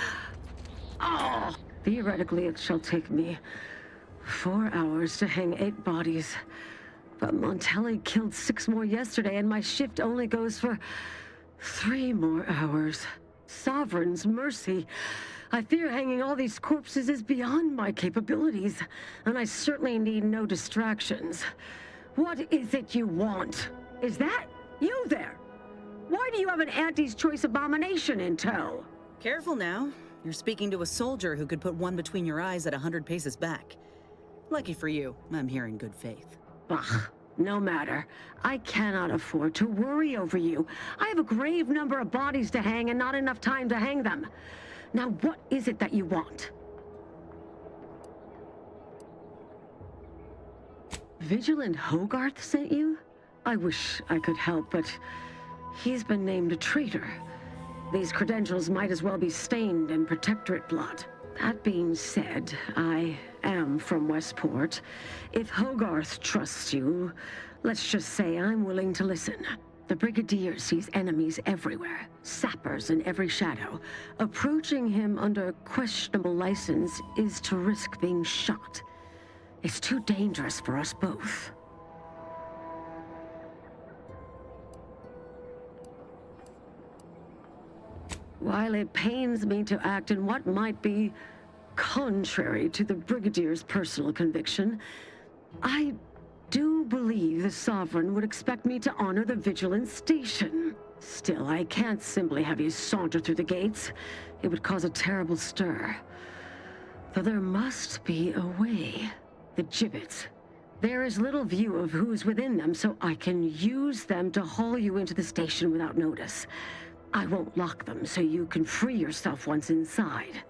Oh! Theoretically, it shall take me 4 hours to hang 8 bodies. But Montelli killed 6 more yesterday, and my shift only goes for 3 more hours. Sovereign's mercy. I fear hanging all these corpses is beyond my capabilities, and I certainly need no distractions. What is it you want? Is that you there? Why do you have an Auntie's Choice abomination in tow? Careful now. You're speaking to a soldier who could put one between your eyes at 100 paces back. Lucky for you, I'm here in good faith. Ugh, no matter. I cannot afford to worry over you. I have a grave number of bodies to hang and not enough time to hang them. Now, what is it that you want? Vigilant Hogarth sent you? I wish I could help, but he's been named a traitor. These credentials might as well be stained in Protectorate blood. That being said, I am from Westport. If Hogarth trusts you, let's just say I'm willing to listen. The Brigadier sees enemies everywhere, sappers in every shadow. Approaching him under questionable license is to risk being shot. It's too dangerous for us both. While it pains me to act in what might be contrary to the Brigadier's personal conviction, I do believe the Sovereign would expect me to honor the Vigilance Station. Still, I can't simply have you saunter through the gates. It would cause a terrible stir. Though there must be a way. The gibbets. There is little view of who's within them, so I can use them to haul you into the station without notice. I won't lock them, so you can free yourself once inside.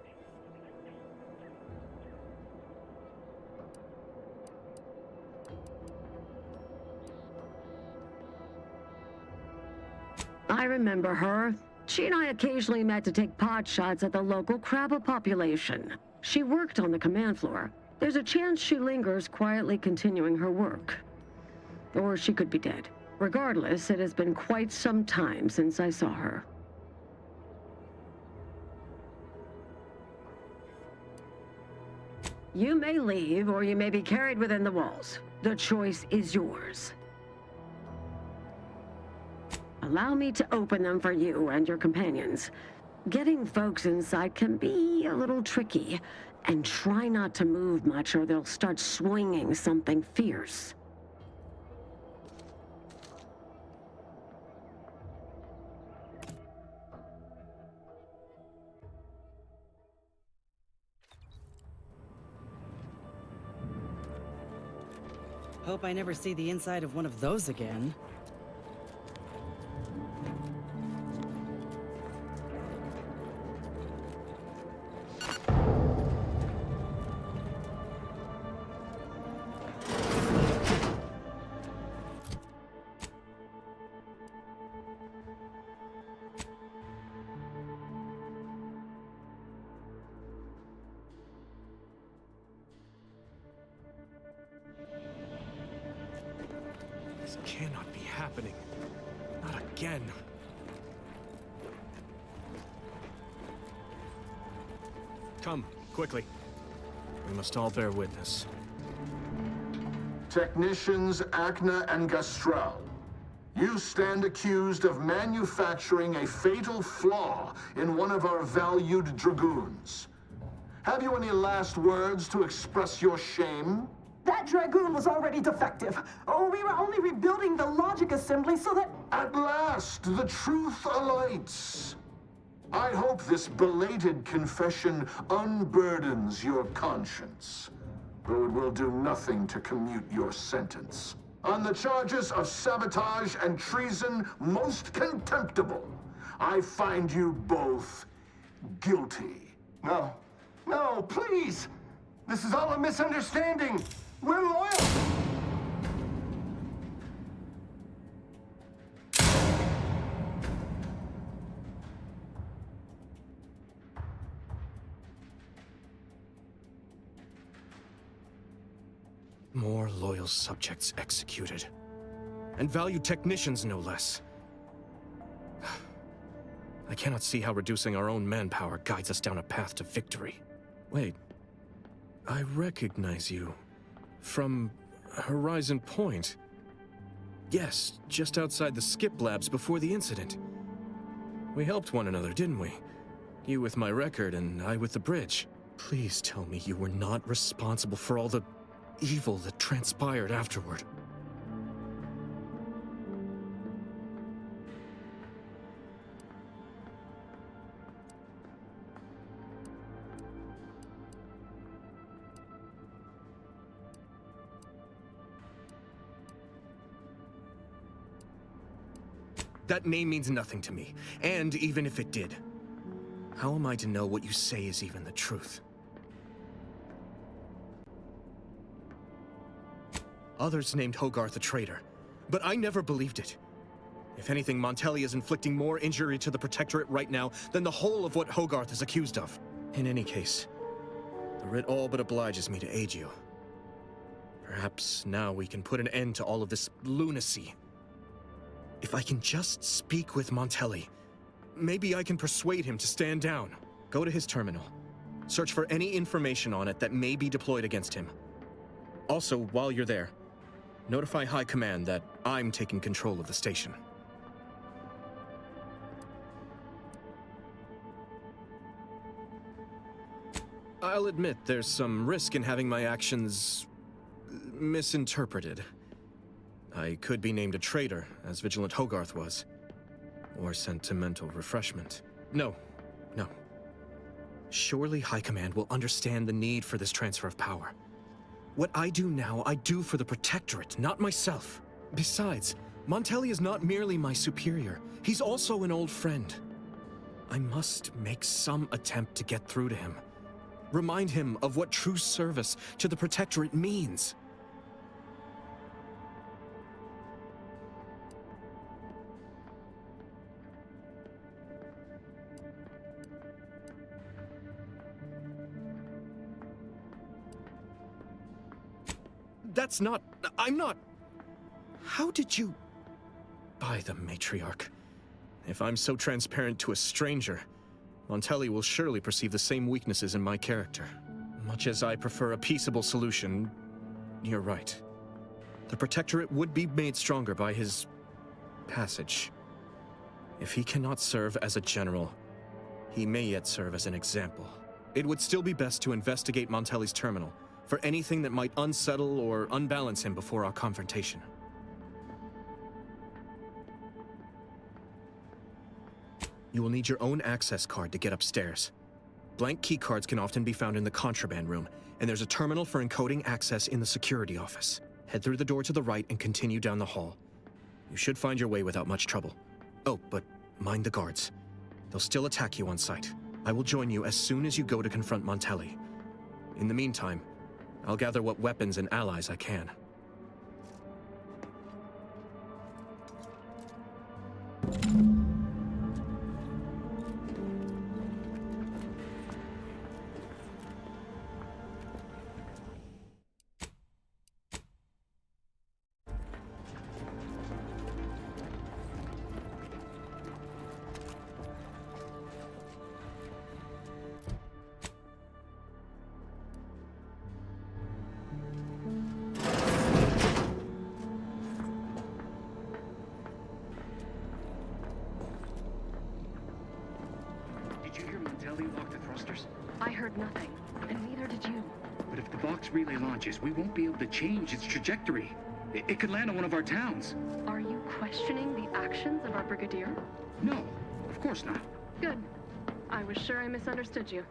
I remember her. She and I occasionally met to take pot shots at the local Crabba population. She worked on the command floor. There's a chance she lingers, quietly continuing her work. Or she could be dead. Regardless, it has been quite some time since I saw her. You may leave, or you may be carried within the walls. The choice is yours. Allow me to open them for you and your companions. Getting folks inside can be a little tricky, and try not to move much or they'll start swinging something fierce. Hope I never see the inside of one of those again. This cannot be happening. Not again. Come, quickly. We must all bear witness. Technicians Acna and Gastrell, you stand accused of manufacturing a fatal flaw in one of our valued dragoons. Have you any last words to express your shame? That Dragoon was already defective. Oh, we were only rebuilding the logic assembly so that... At last, the truth alights. I hope this belated confession unburdens your conscience, though it will do nothing to commute your sentence. On the charges of sabotage and treason most contemptible, I find you both guilty. No. No, please! This is all a misunderstanding! We're loyal! More loyal subjects executed. And valued technicians, no less. I cannot see how reducing our own manpower guides us down a path to victory. Wait. I recognize you. From Horizon Point. Yes, just outside the Skip Labs before the incident. We helped one another, didn't we? You with my record and I with the bridge. Please tell me you were not responsible for all the evil that transpired afterward. That name means nothing to me, and even if it did, how am I to know what you say is even the truth? Others named Hogarth a traitor, but I never believed it. If anything, Montelli is inflicting more injury to the Protectorate right now than the whole of what Hogarth is accused of. In any case, the writ all but obliges me to aid you. Perhaps now we can put an end to all of this lunacy. If I can just speak with Montelli, maybe I can persuade him to stand down. Go to his terminal. Search for any information on it that may be deployed against him. Also, while you're there, notify High Command that I'm taking control of the station. I'll admit there's some risk in having my actions misinterpreted. I could be named a traitor, as Vigilant Hogarth was. Or sent to mental refreshment. No. Surely High Command will understand the need for this transfer of power. What I do now, I do for the Protectorate, not myself. Besides, Montelli is not merely my superior. He's also an old friend. I must make some attempt to get through to him. Remind him of what true service to the Protectorate means. I'm not... How did you... By the Matriarch. If I'm so transparent to a stranger, Montelli will surely perceive the same weaknesses in my character. Much as I prefer a peaceable solution, you're right. The Protectorate would be made stronger by his... passage. If he cannot serve as a general, he may yet serve as an example. It would still be best to investigate Montelli's terminal, for anything that might unsettle or unbalance him before our confrontation. You will need your own access card to get upstairs. Blank keycards can often be found in the contraband room, and there's a terminal for encoding access in the security office. Head through the door to the right and continue down the hall. You should find your way without much trouble. Oh, but mind the guards. They'll still attack you on sight. I will join you as soon as you go to confront Montelli. In the meantime, I'll gather what weapons and allies I can. I heard nothing, and neither did you. But if the Vox relay launches, we won't be able to change its trajectory. It could land on one of our towns. Are you questioning the actions of our Brigadier? No, of course not. Good. I was sure I misunderstood you.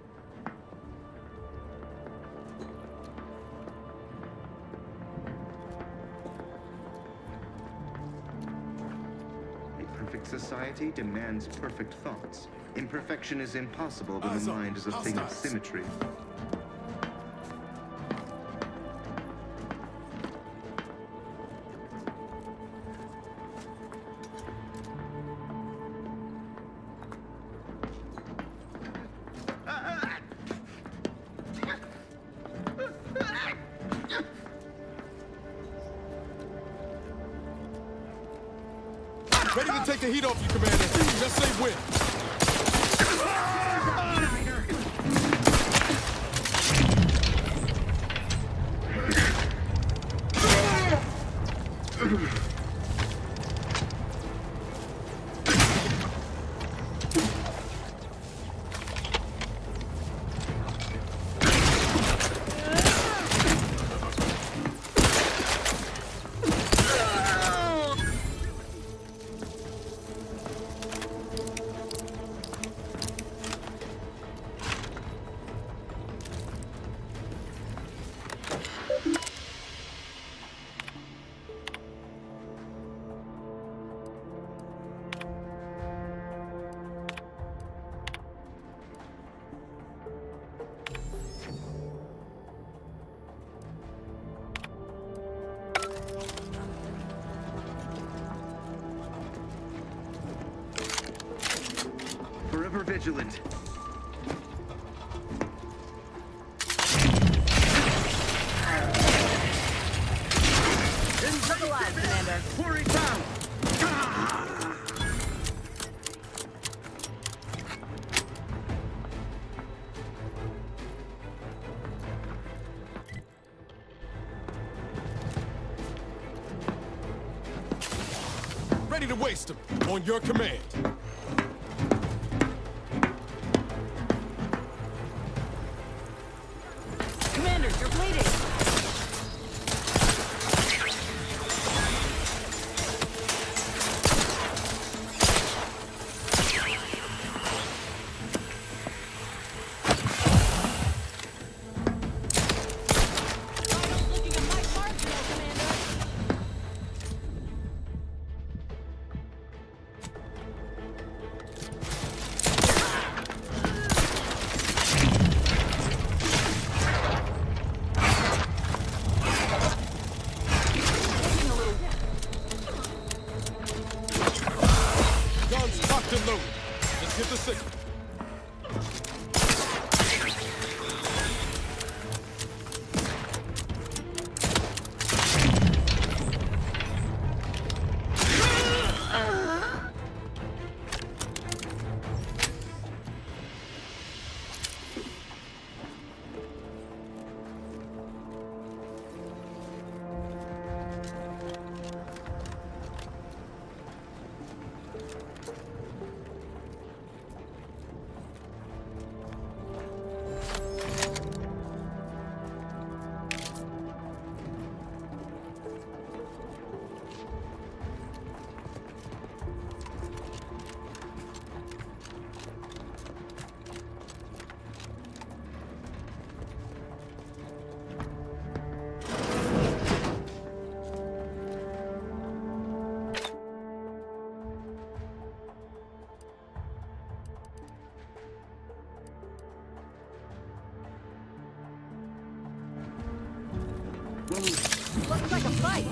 A perfect society demands perfect thoughts. Imperfection is impossible when the mind is a thing of symmetry. to take the heat off you, Commander. Just say when. Forever vigilant. Into the light, Commander. Quarry down! Ready to waste them. On your command. Commander, you're bleeding. Guns cocked and loaded. Just get the signal. Looks like a fight.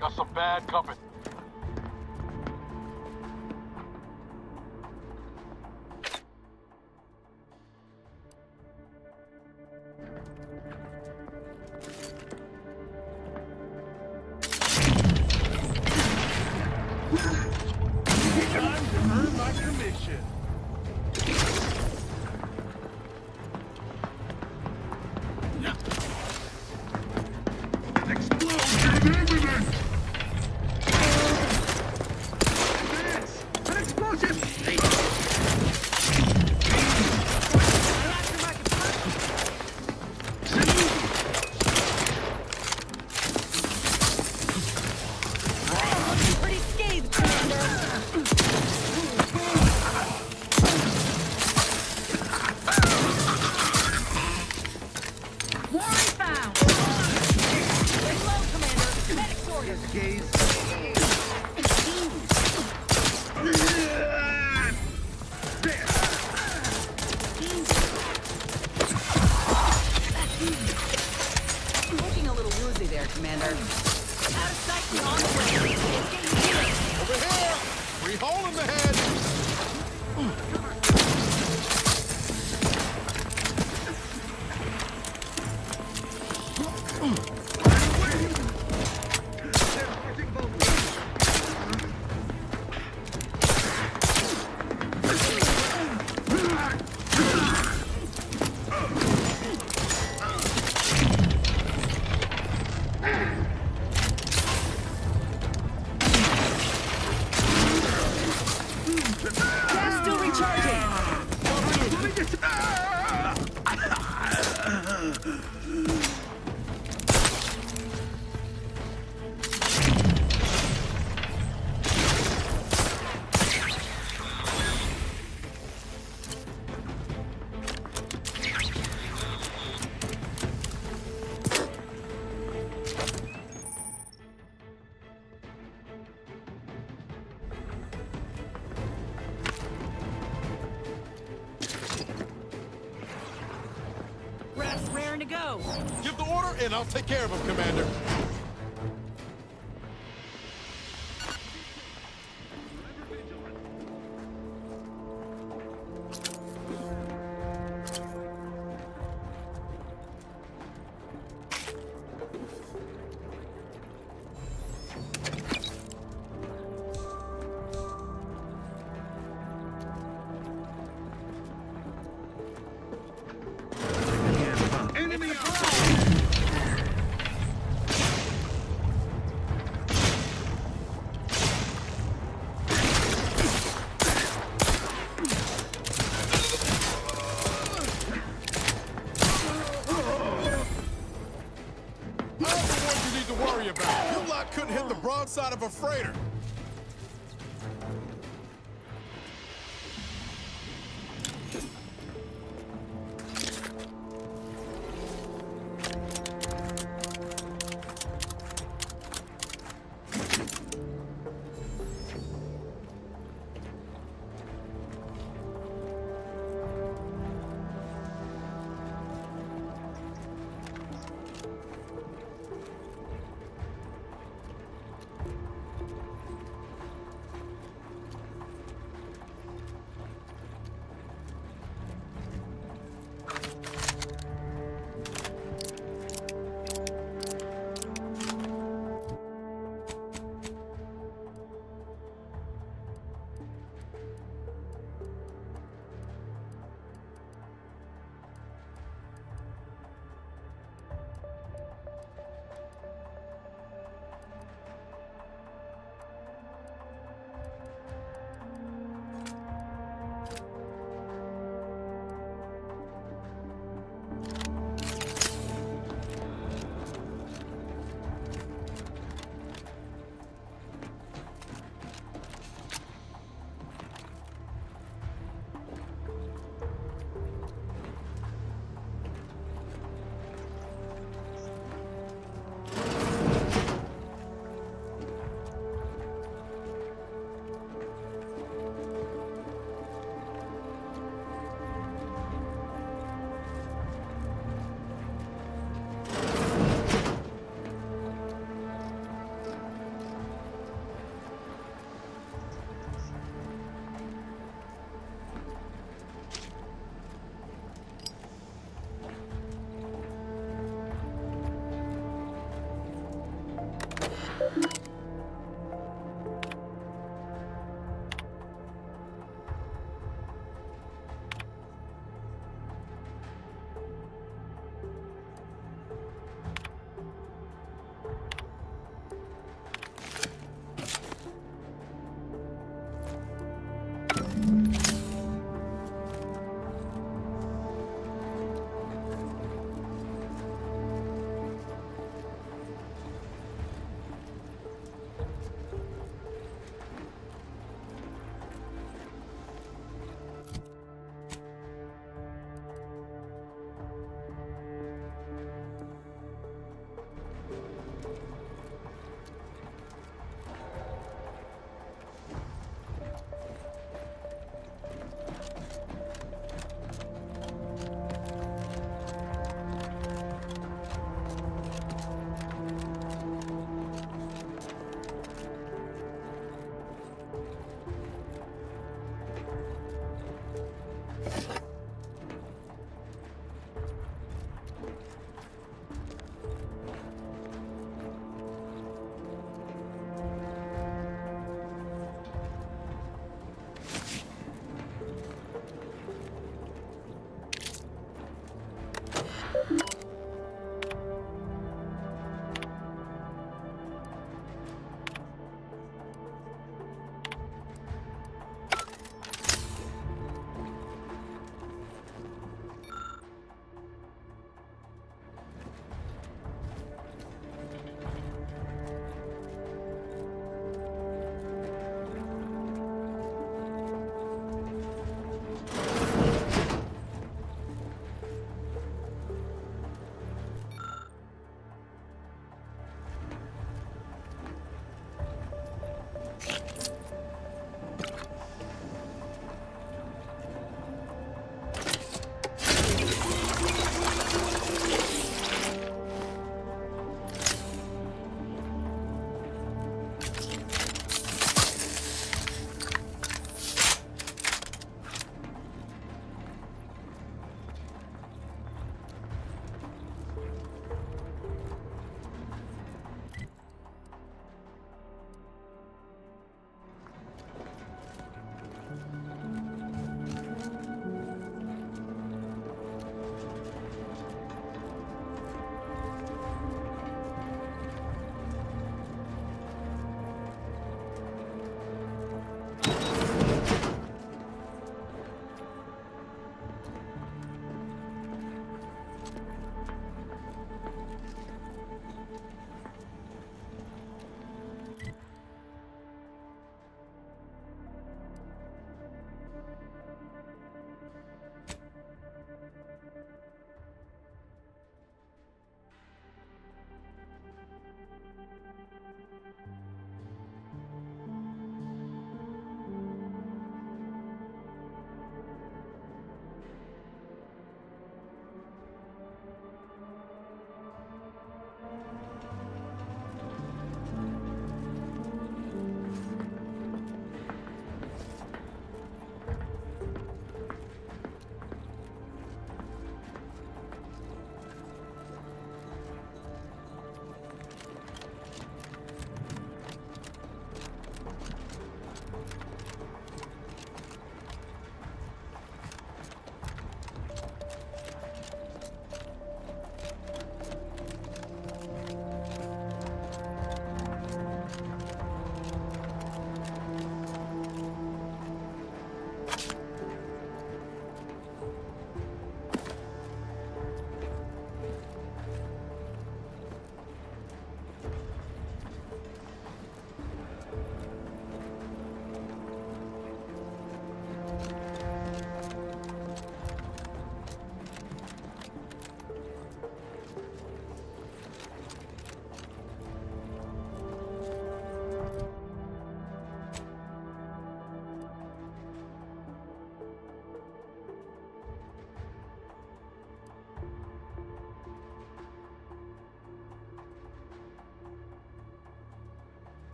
Got some bad company. Time to earn my commission. Explosion imminent! An explosion! Pretty scathed, Commander. Warren found. Reload, Commander. Medic orders. Looking a little woozy there, Commander. Out of sight and on the way. It's getting healing. Over here! Free hole in the head! Gas still recharging. Rest raring to go. Give the order and I'll take care of him, Commander. Enemy I'm the one you need to worry about. Your lot couldn't hit the broadside of a freighter.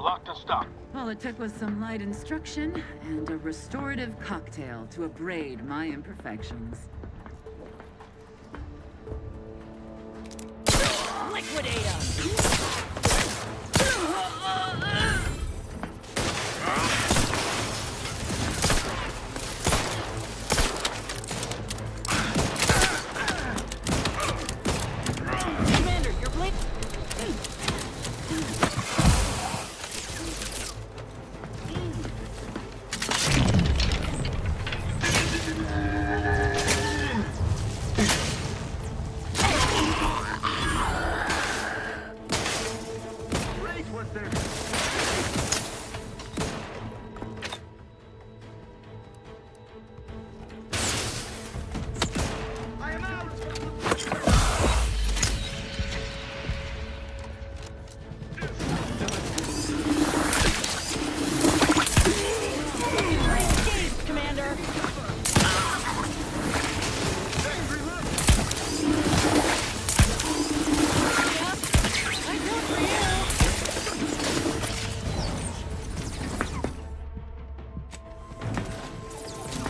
Locked and stocked. All it took was some light instruction and a restorative cocktail to abrade my imperfections. Liquidate him! Commander, you're blink.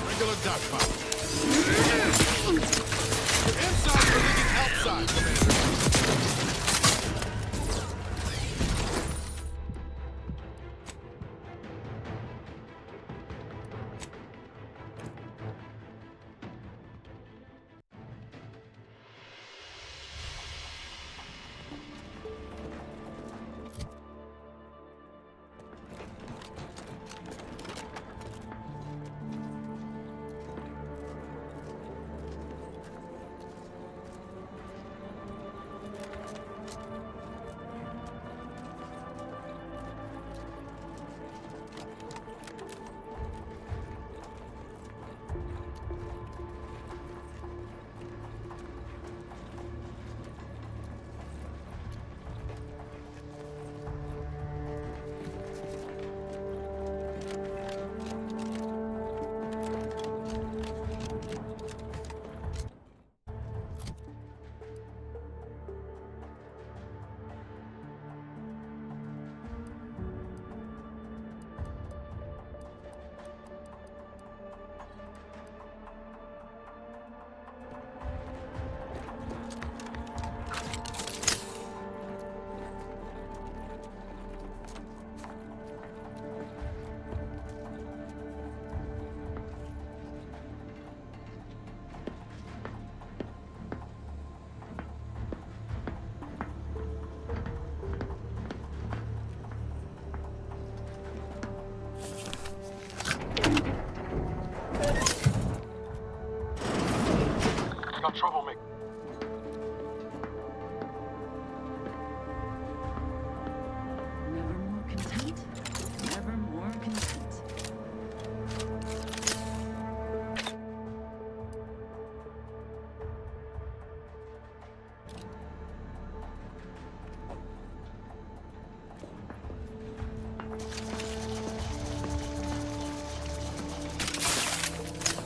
Regular duck pop. Inside, we're leaking outside, Commander.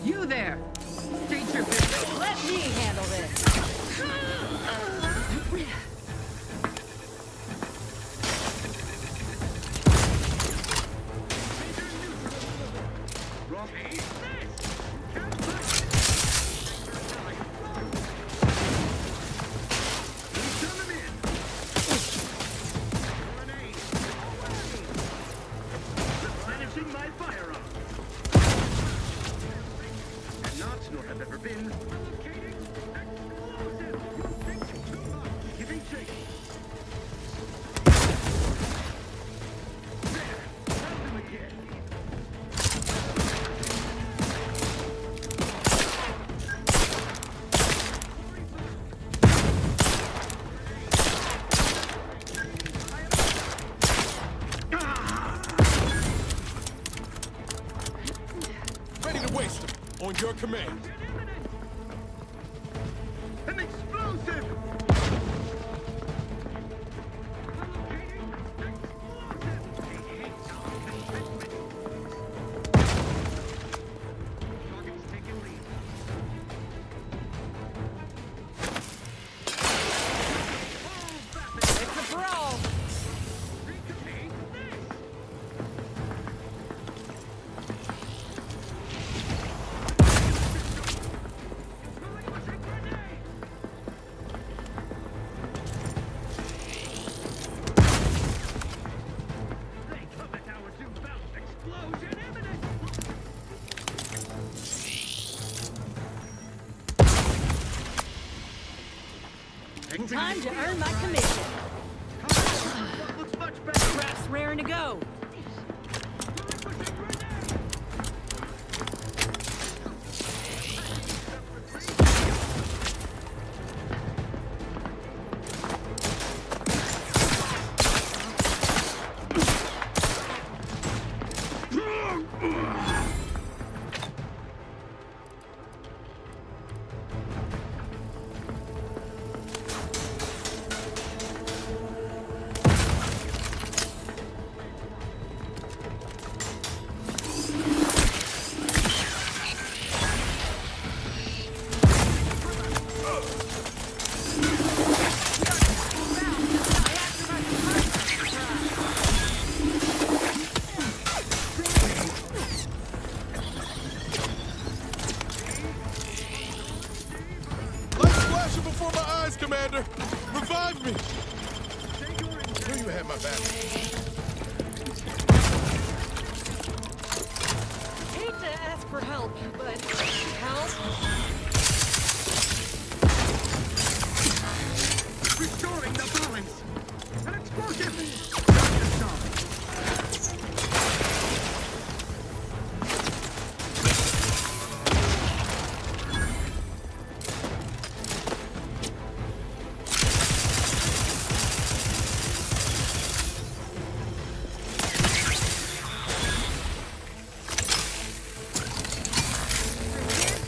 You there! State your business. Let me handle this. Replenishing my firearm. Not nor have ever been. Giving chase. There. Found him again. Ready to waste them. On your command. An explosive! It's a brawl. Time to earn my commission. Craft's raring to go. Lights flashing before my eyes, Commander. Revive me. Knew you had my back. Hate to ask for help, but help? Restoring the balance! An explosive!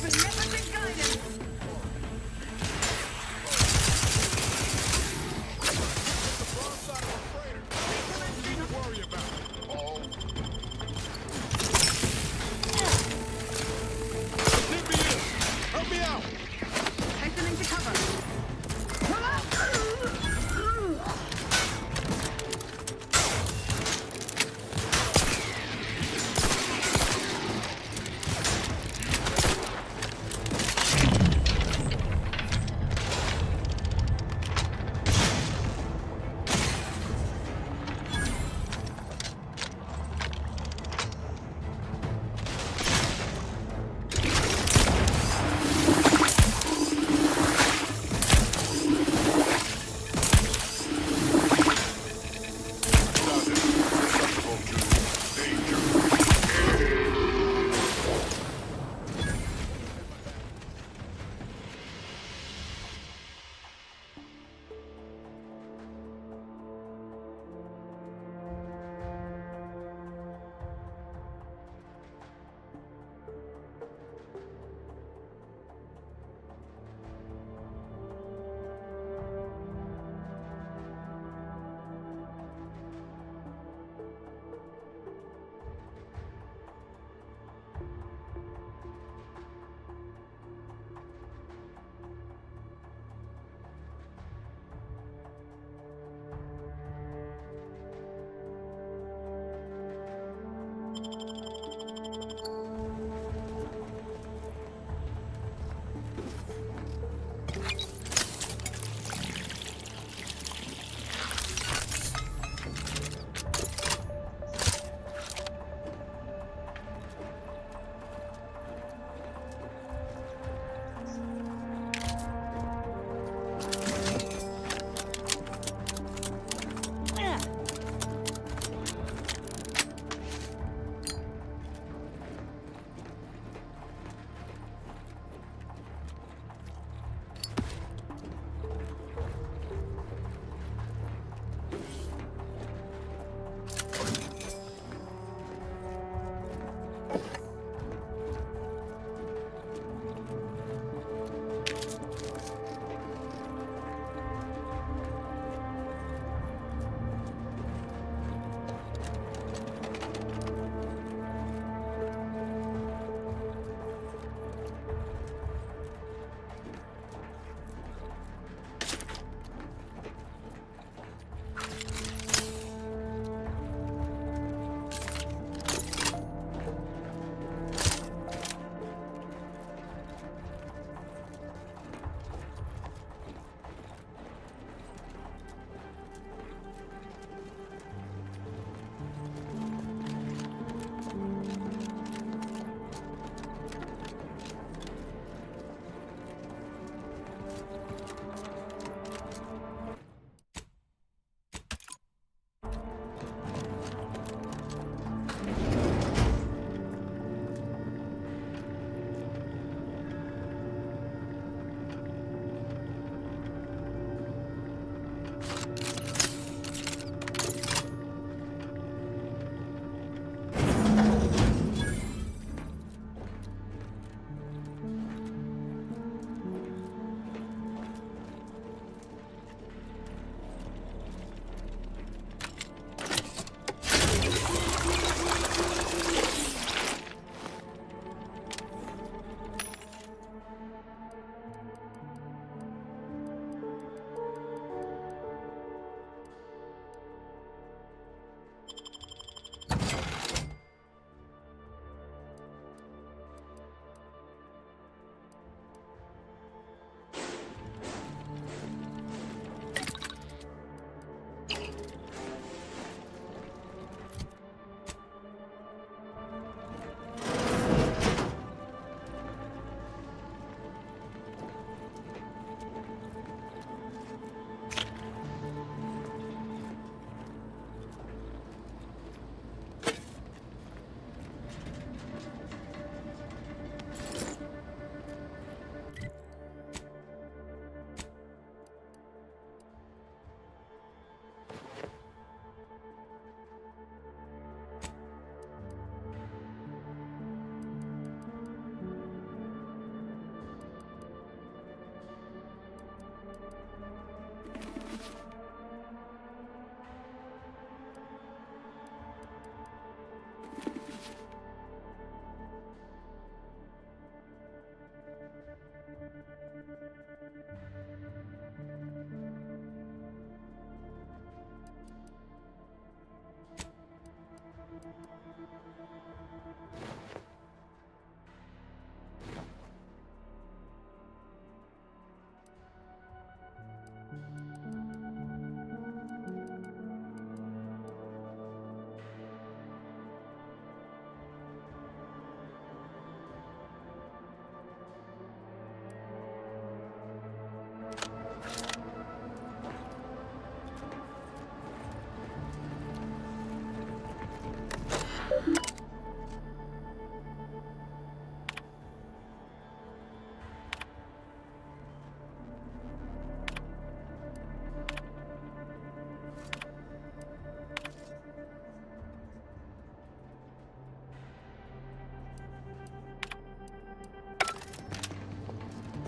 Beneficent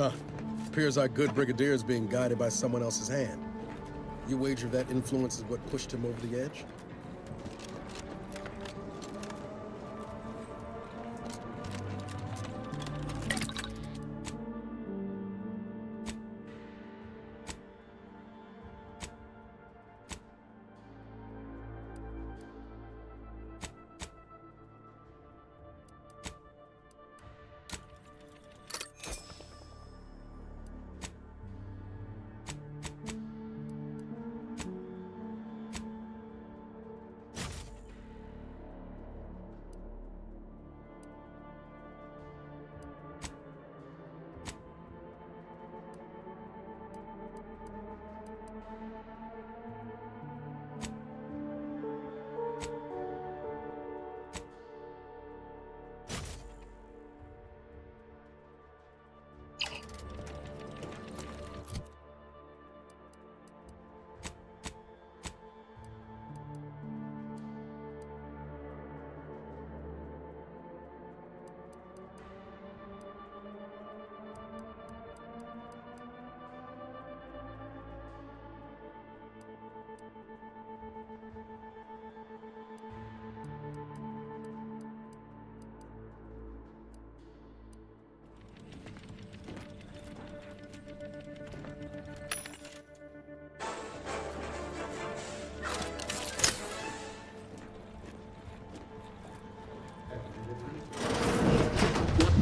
Huh. Appears our good brigadier is being guided by someone else's hand. You wager that influence is what pushed him over the edge?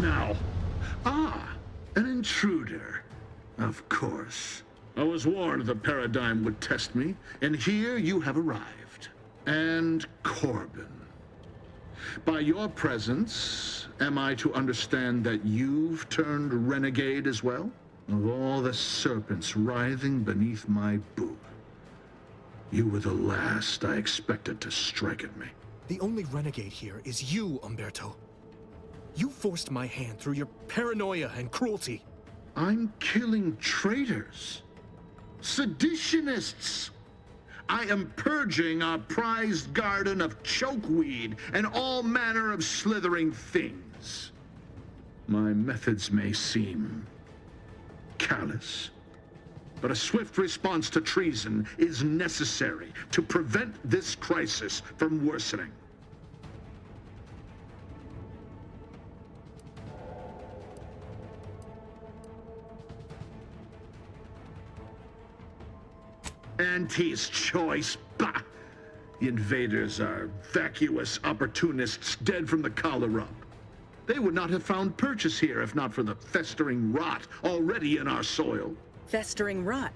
Now? Ah, an intruder. Of course. I was warned the Paradigm would test me, and here you have arrived. And Corbin. By your presence, am I to understand that you've turned renegade as well? Of all the serpents writhing beneath my boot, you were the last I expected to strike at me. The only renegade here is you, Umberto. You forced my hand through your paranoia and cruelty. I'm killing traitors, seditionists. I am purging our prized garden of chokeweed and all manner of slithering things. My methods may seem callous, but a swift response to treason is necessary to prevent this crisis from worsening. Auntie's choice, bah! The invaders are vacuous opportunists dead from the collar up. They would not have found purchase here if not for the festering rot already in our soil. Festering rot?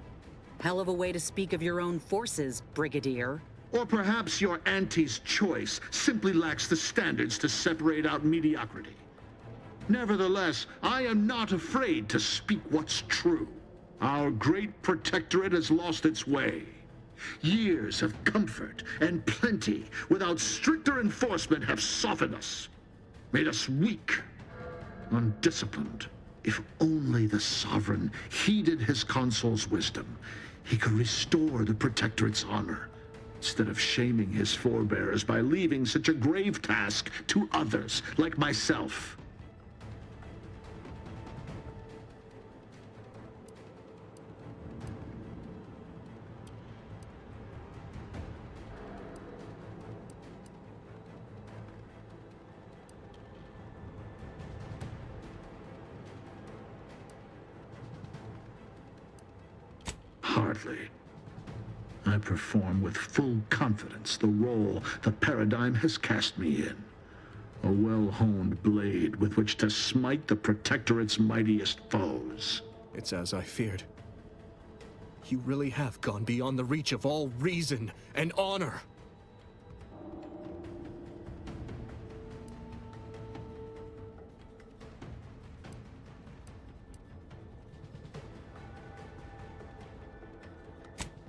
Hell of a way to speak of your own forces, Brigadier. Or perhaps your auntie's choice simply lacks the standards to separate out mediocrity. Nevertheless, I am not afraid to speak what's true. Our great protectorate has lost its way. Years of comfort and plenty without stricter enforcement have softened us, made us weak, undisciplined. If only the Sovereign heeded his consul's wisdom, he could restore the protectorate's honor, instead of shaming his forebears by leaving such a grave task to others like myself. Hardly. I perform with full confidence the role the Paradigm has cast me in. A well-honed blade with which to smite the Protectorate's mightiest foes. It's as I feared. You really have gone beyond the reach of all reason and honor.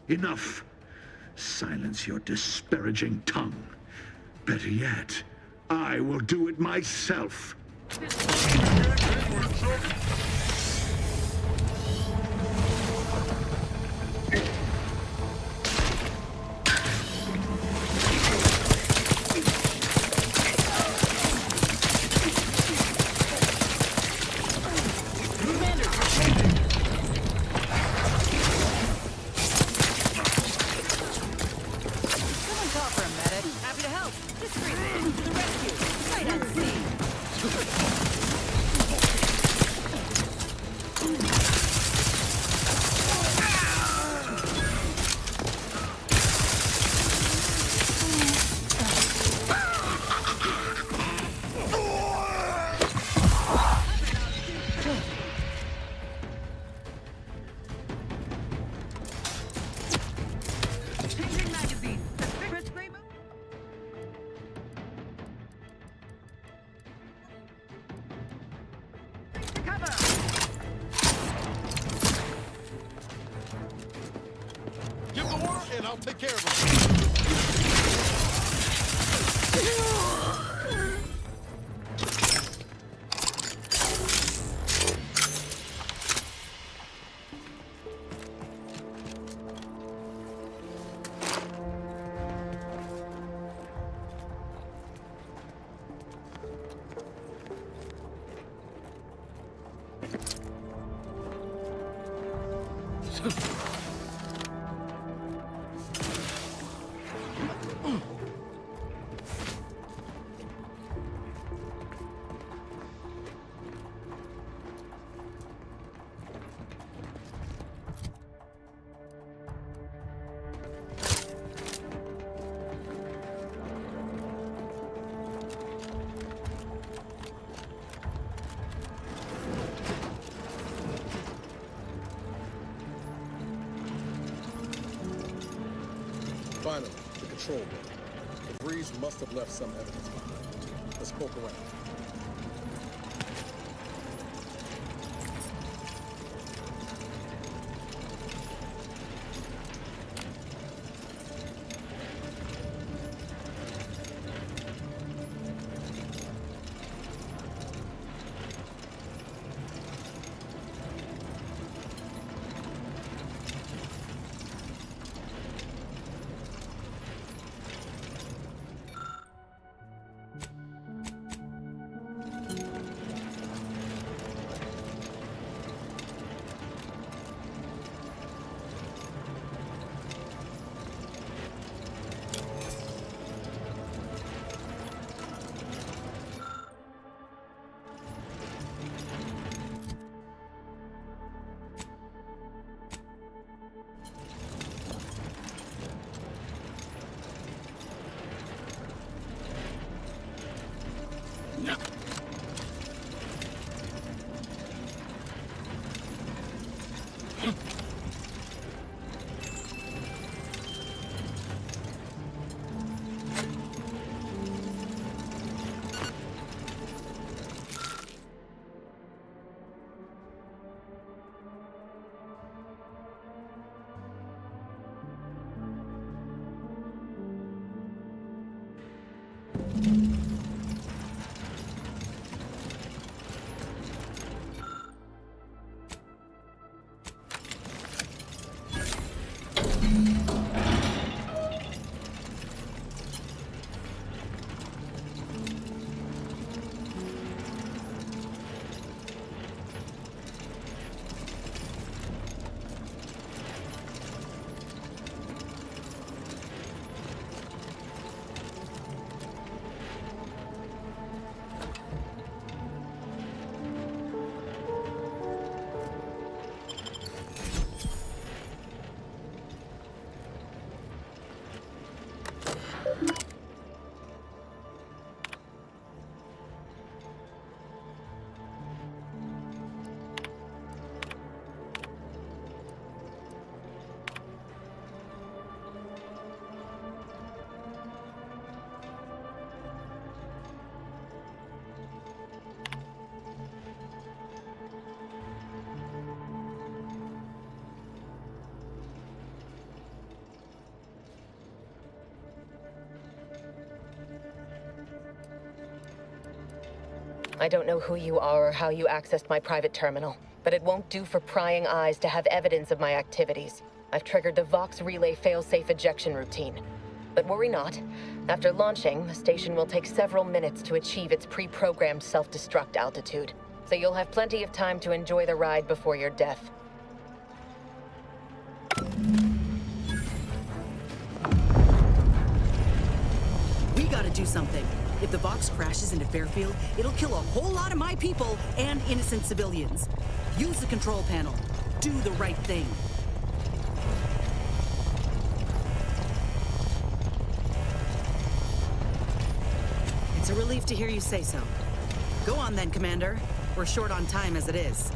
Enough! Silence your disparaging tongue. Better yet, I will do it myself. Commander, ahead. I'll take care of him. Finally, the control room. The breeze must have left some evidence behind. Let's poke around. I don't know who you are or how you accessed my private terminal, but it won't do for prying eyes to have evidence of my activities. I've triggered the Vox Relay failsafe ejection routine. But worry not. After launching, the station will take several minutes to achieve its pre-programmed self-destruct altitude. So you'll have plenty of time to enjoy the ride before your death. We gotta do something. If the Vox crashes into Fairfield, it'll kill a whole lot of my people and innocent civilians. Use the control panel. Do the right thing. It's a relief to hear you say so. Go on then, Commander. We're short on time as it is.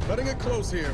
Cutting it close here.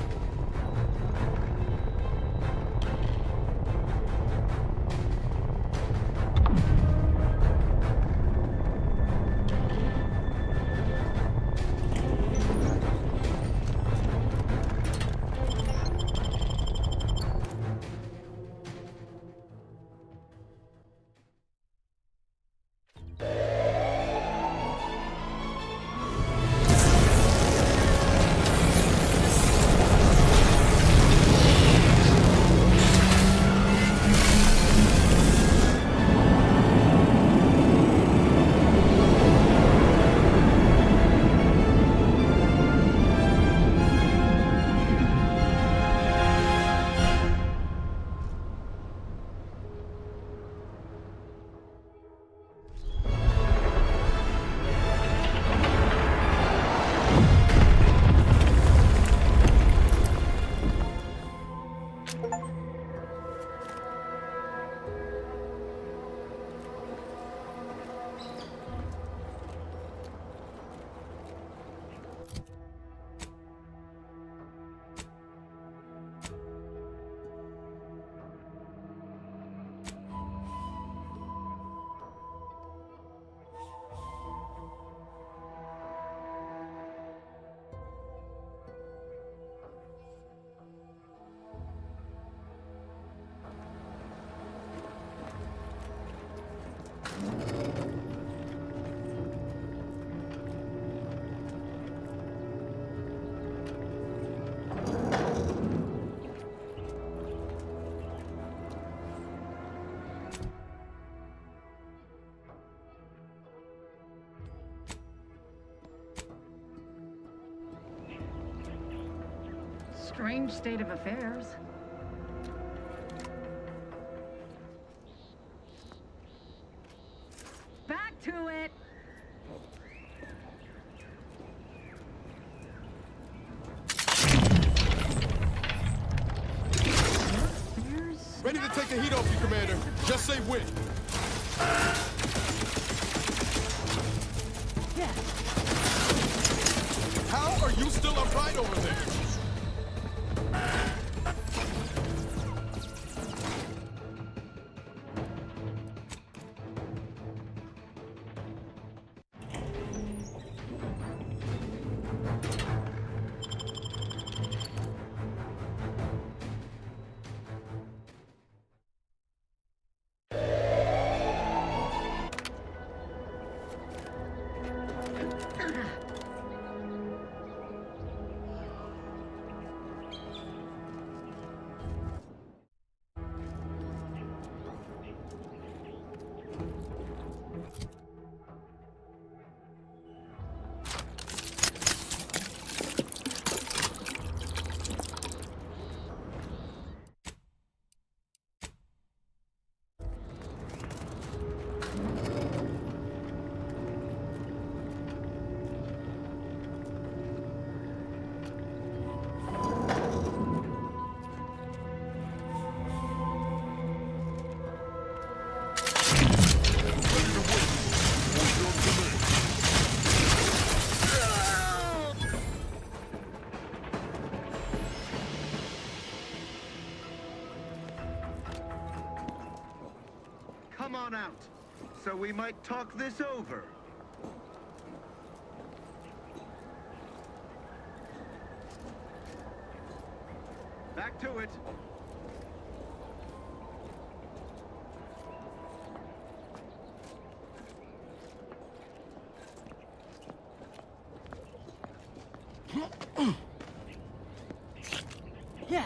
Strange state of affairs. Back to it! Ready to take the heat off you, Commander. Just say when. How are you still upright over there? Come on out, so we might talk this over. Back to it. Yeah.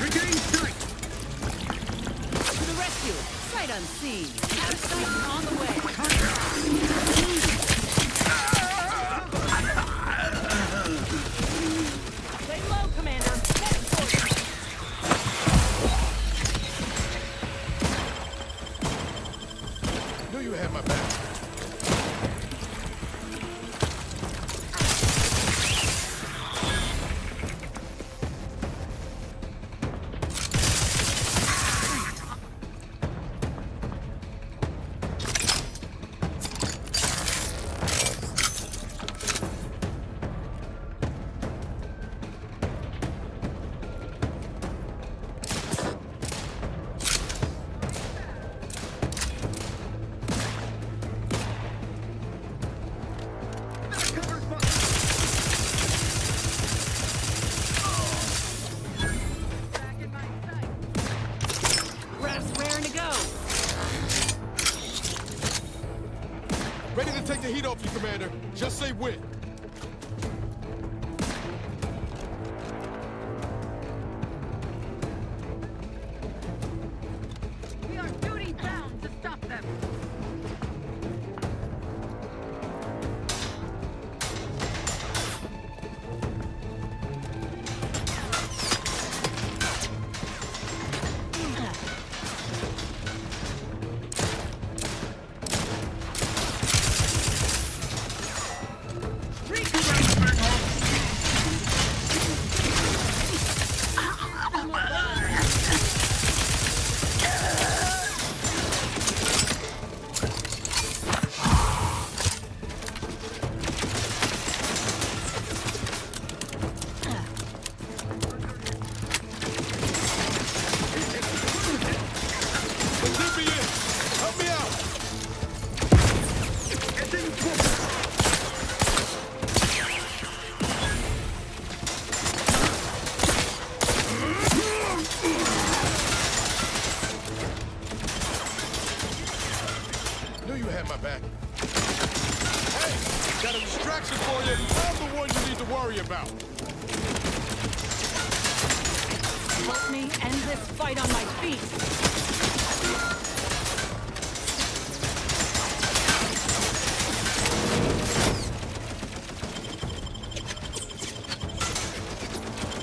Regain sight! unseen. Catastrophe on the way. Lay low, Commander. Heading for you. Knew you had my back. Ready to take the heat off you, Commander. Just say when. We are duty bound to stop them. Knew you had my back. Hey, got a distraction for you. I'm the one you need to worry about. Help me end this fight on my feet.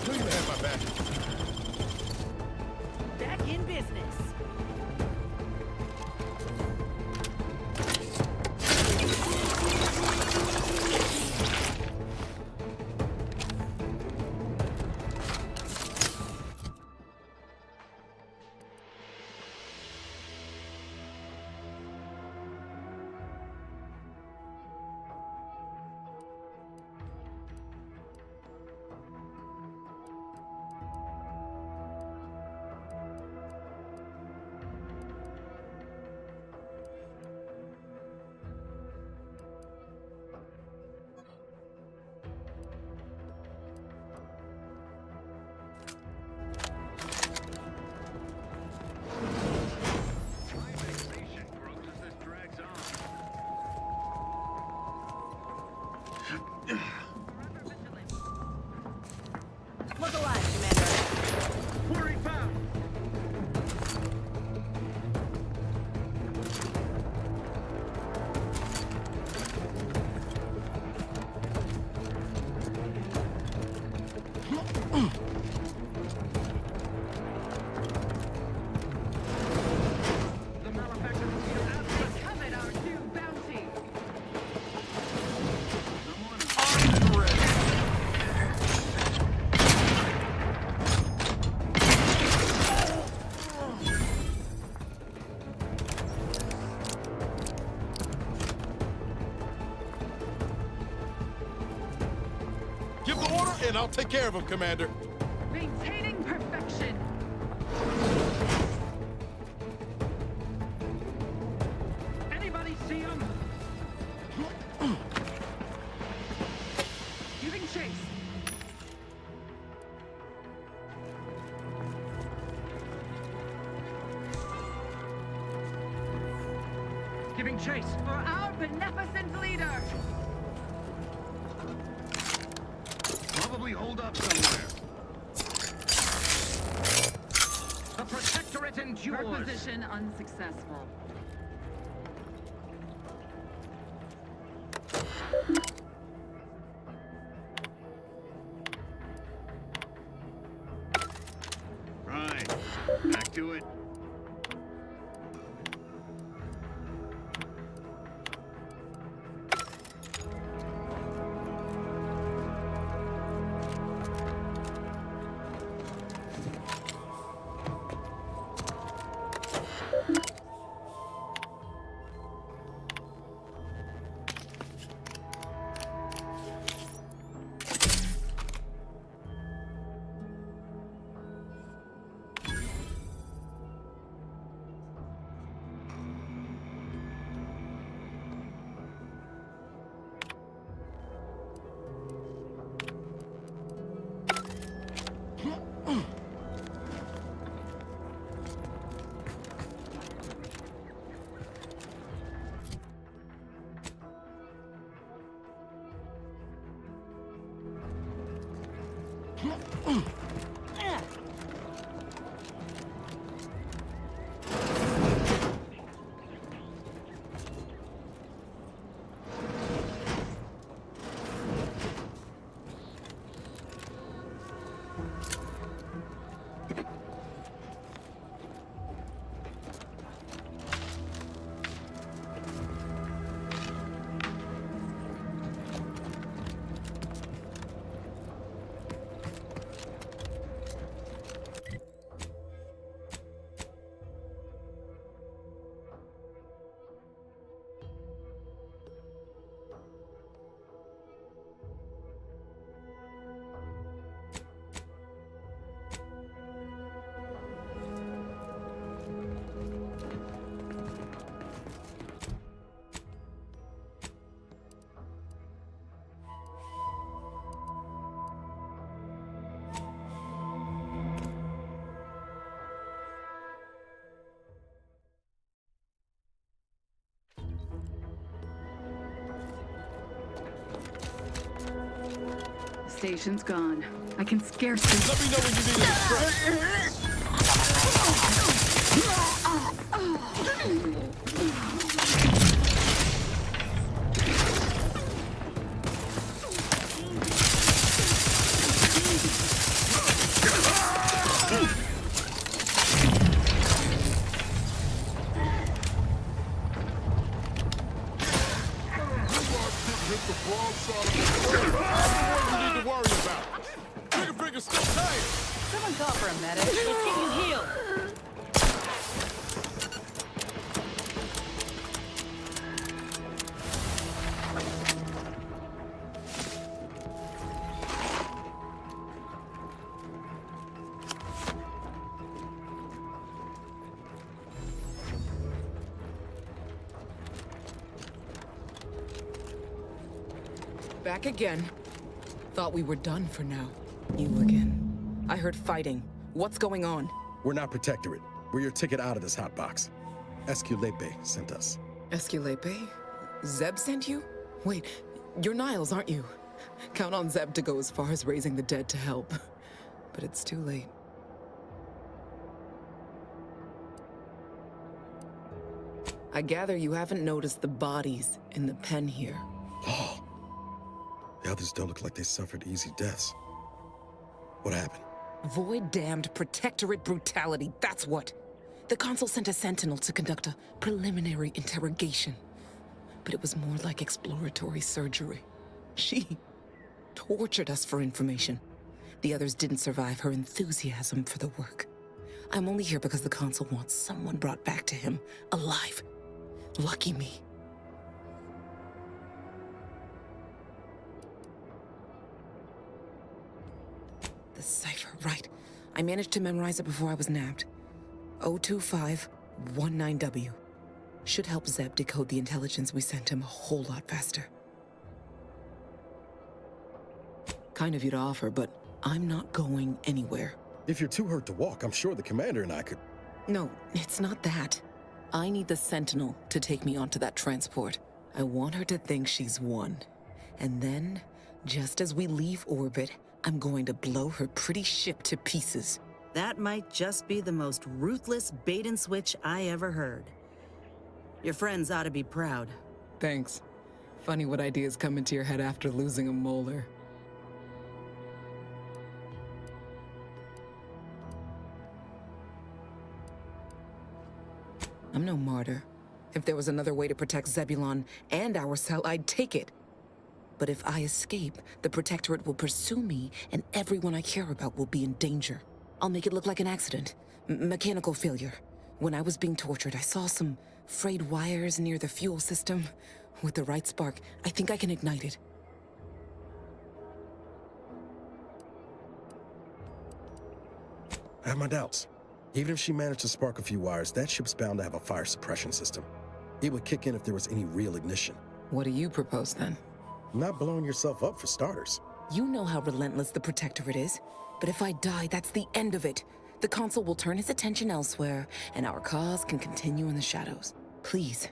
Knew you had my back. Back in business. Look alive, Commander. Quarry found. The malefactor has covered our new bounty. Armed and ready. Give the order, and I'll take care of him, Commander. Maintaining perfection. Anybody see him? Giving chase. Giving chase. For our beneficent leader. Probably hold up somewhere. Protectorate endures! Her position unsuccessful. Right. Back to it. Station's gone. I can scarcely. Let me know when you need a Someone call for a medic. Let's get you healed. Back again. Thought we were done for now. You again. I heard fighting. What's going on? We're not Protectorate. We're your ticket out of this hotbox. Esculepe sent us. Esculepe? Zeb sent you? Wait, you're Niles, aren't you? Count on Zeb to go as far as raising the dead to help. But it's too late. I gather you haven't noticed the bodies in the pen here. Oh. The others don't look like they suffered easy deaths. What happened? Void-damned Protectorate brutality, that's what. The Consul sent a sentinel to conduct a preliminary interrogation. But it was more like exploratory surgery. She tortured us for information. The others didn't survive her enthusiasm for the work. I'm only here because the Consul wants someone brought back to him, alive. Lucky me. The cipher, right. I managed to memorize it before I was nabbed. 02519W. Should help Zeb decode the intelligence we sent him a whole lot faster. Kind of you to offer, but I'm not going anywhere. If you're too hurt to walk, I'm sure the commander and I could... No, it's not that. I need the Sentinel to take me onto that transport. I want her to think she's won. And then, just as we leave orbit, I'm going to blow her pretty ship to pieces. That might just be the most ruthless bait and switch I ever heard. Your friends ought to be proud. Thanks. Funny what ideas come into your head after losing a molar. I'm no martyr. If there was another way to protect Zebulon and our cell, I'd take it. But if I escape, the Protectorate will pursue me, and everyone I care about will be in danger. I'll make it look like an accident. Mechanical failure. When I was being tortured, I saw some frayed wires near the fuel system. With the right spark, I think I can ignite it. I have my doubts. Even if she managed to spark a few wires, that ship's bound to have a fire suppression system. It would kick in if there was any real ignition. What do you propose, then? Not blowing yourself up, for starters. You know how relentless the Protectorate is. But if I die, that's the end of it. The Consul will turn his attention elsewhere, and our cause can continue in the shadows. Please,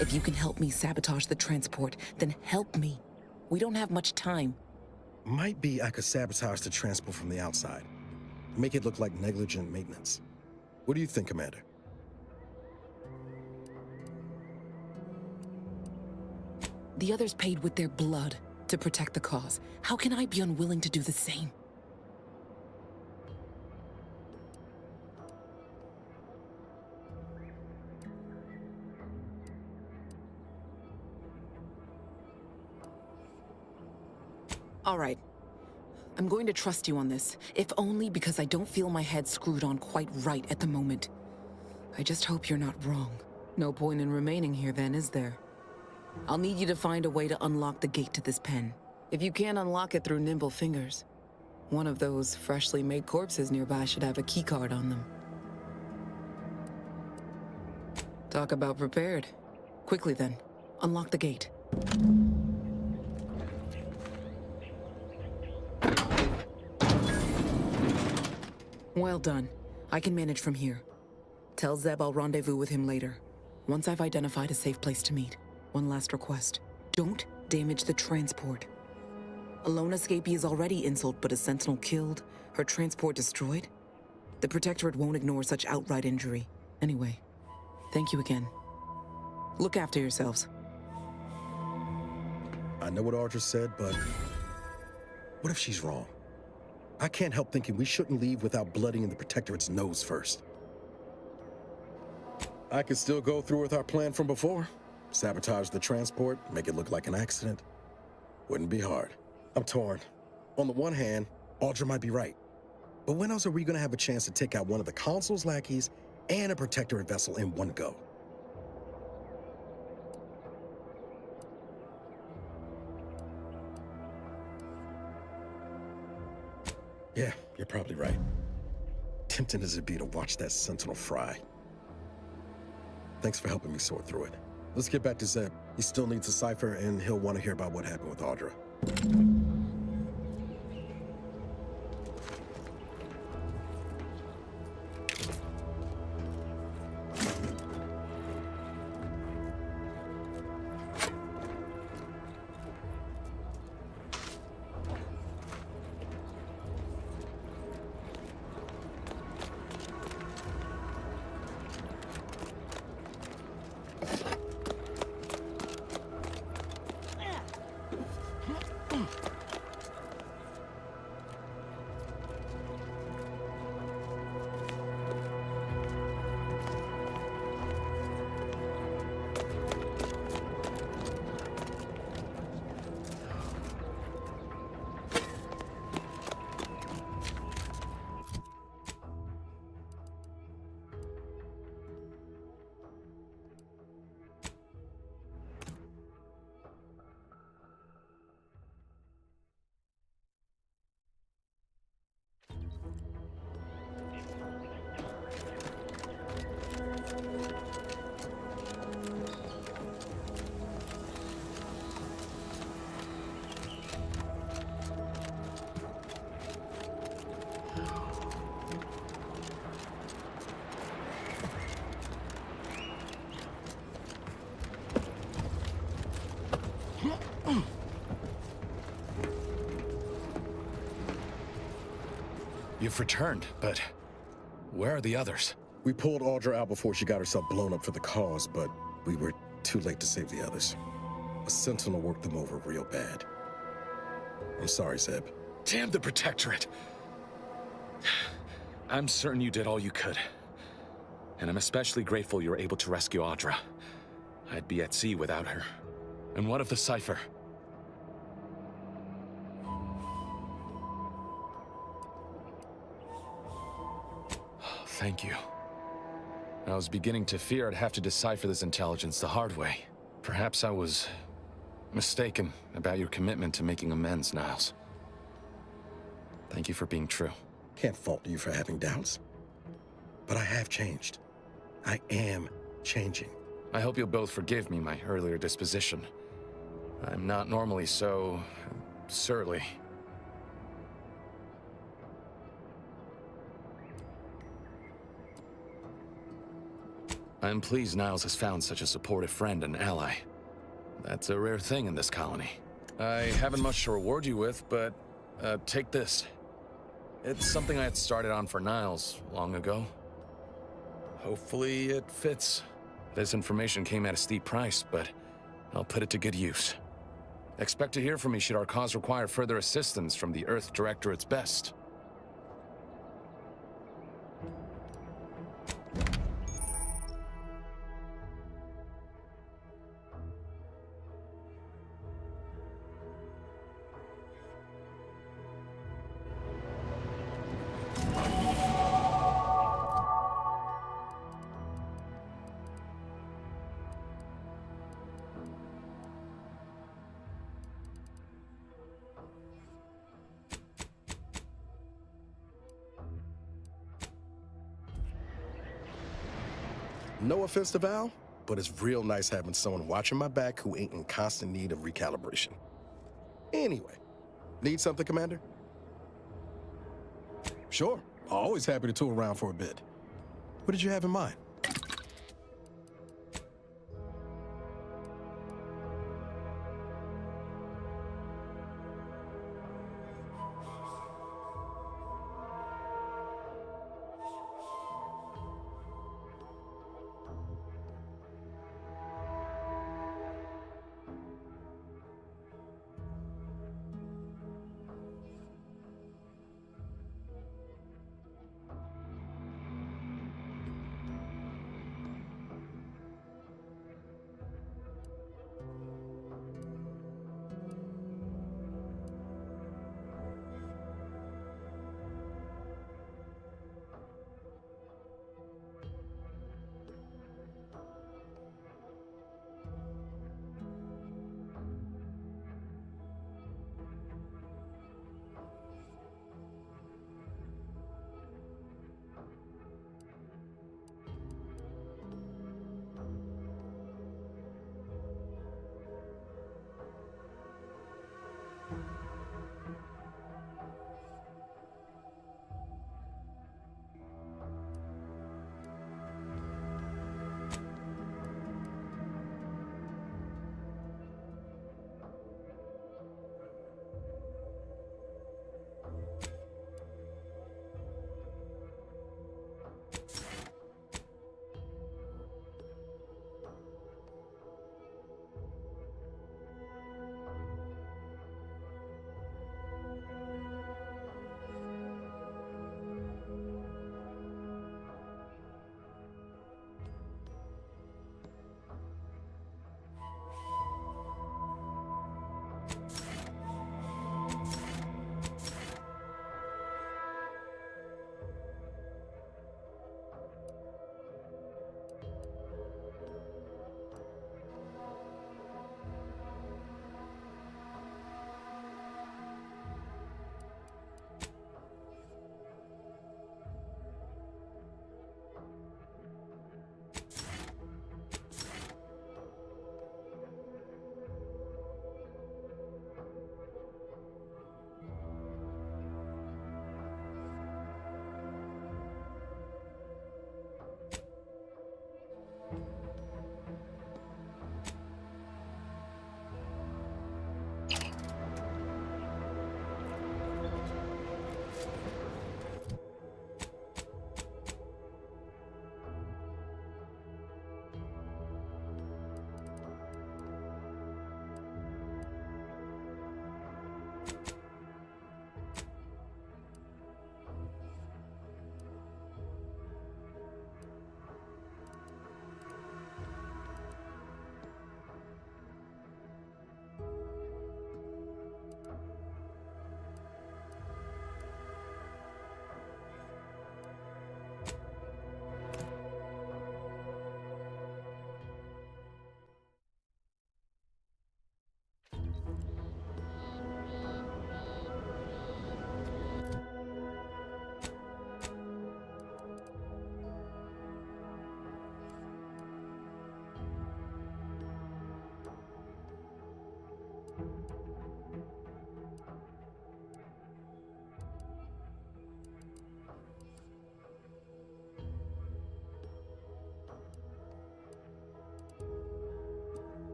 if you can help me sabotage the transport, then help me. We don't have much time. Might be I could sabotage the transport from the outside. Make it look like negligent maintenance. What do you think, Commander? The others paid with their blood to protect the cause. How can I be unwilling to do the same? All right. I'm going to trust you on this, if only because I don't feel my head screwed on quite right at the moment. I just hope you're not wrong. No point in remaining here then, is there? I'll need you to find a way to unlock the gate to this pen. If you can't unlock it through nimble fingers, one of those freshly made corpses nearby should have a keycard on them. Talk about prepared. Quickly then, unlock the gate. Well done. I can manage from here. Tell Zeb I'll rendezvous with him later, once I've identified a safe place to meet. One last request. Don't damage the transport. A lone escapee is already insult, but a Sentinel killed, her transport destroyed? The Protectorate won't ignore such outright injury. Anyway, thank you again. Look after yourselves. I know what Audra said, but what if she's wrong? I can't help thinking we shouldn't leave without bloodying the Protectorate's nose first. I could still go through with our plan from before. Sabotage the transport, make it look like an accident. Wouldn't be hard. I'm torn. On the one hand, Audra might be right. But when else are we gonna have a chance to take out one of the Consul's lackeys and a Protectorate vessel in one go? Yeah, you're probably right. Tempting as it be to watch that Sentinel fry. Thanks for helping me sort through it. Let's get back to Zeb. He still needs a cipher, and he'll want to hear about what happened with Audra. You've returned, but Where are the others? We pulled Audra out before she got herself blown up for the cause, but we were too late to save the others. A Sentinel worked them over real bad. I'm sorry, Zeb. Damn the Protectorate! I'm certain you did all you could. And I'm especially grateful you were able to rescue Audra. I'd be at sea without her. And what of the Cypher? Thank you. I was beginning to fear I'd have to decipher this intelligence the hard way. Perhaps I was mistaken about your commitment to making amends, Niles. Thank you for being true. Can't fault you for having doubts. But I have changed. I am changing. I hope you'll both forgive me my earlier disposition. I'm not normally so surly. I'm pleased Niles has found such a supportive friend and ally. That's a rare thing in this colony. I haven't much to reward you with, but take this. It's something I had started on for Niles long ago. Hopefully it fits. This information came at a steep price, but I'll put it to good use. Expect to hear from me should our cause require further assistance from the Earth Directorate's best. No offense to Val, but it's real nice having someone watching my back who ain't in constant need of recalibration. Anyway, need something, Commander? Sure, always happy to tool around for a bit. What did you have in mind?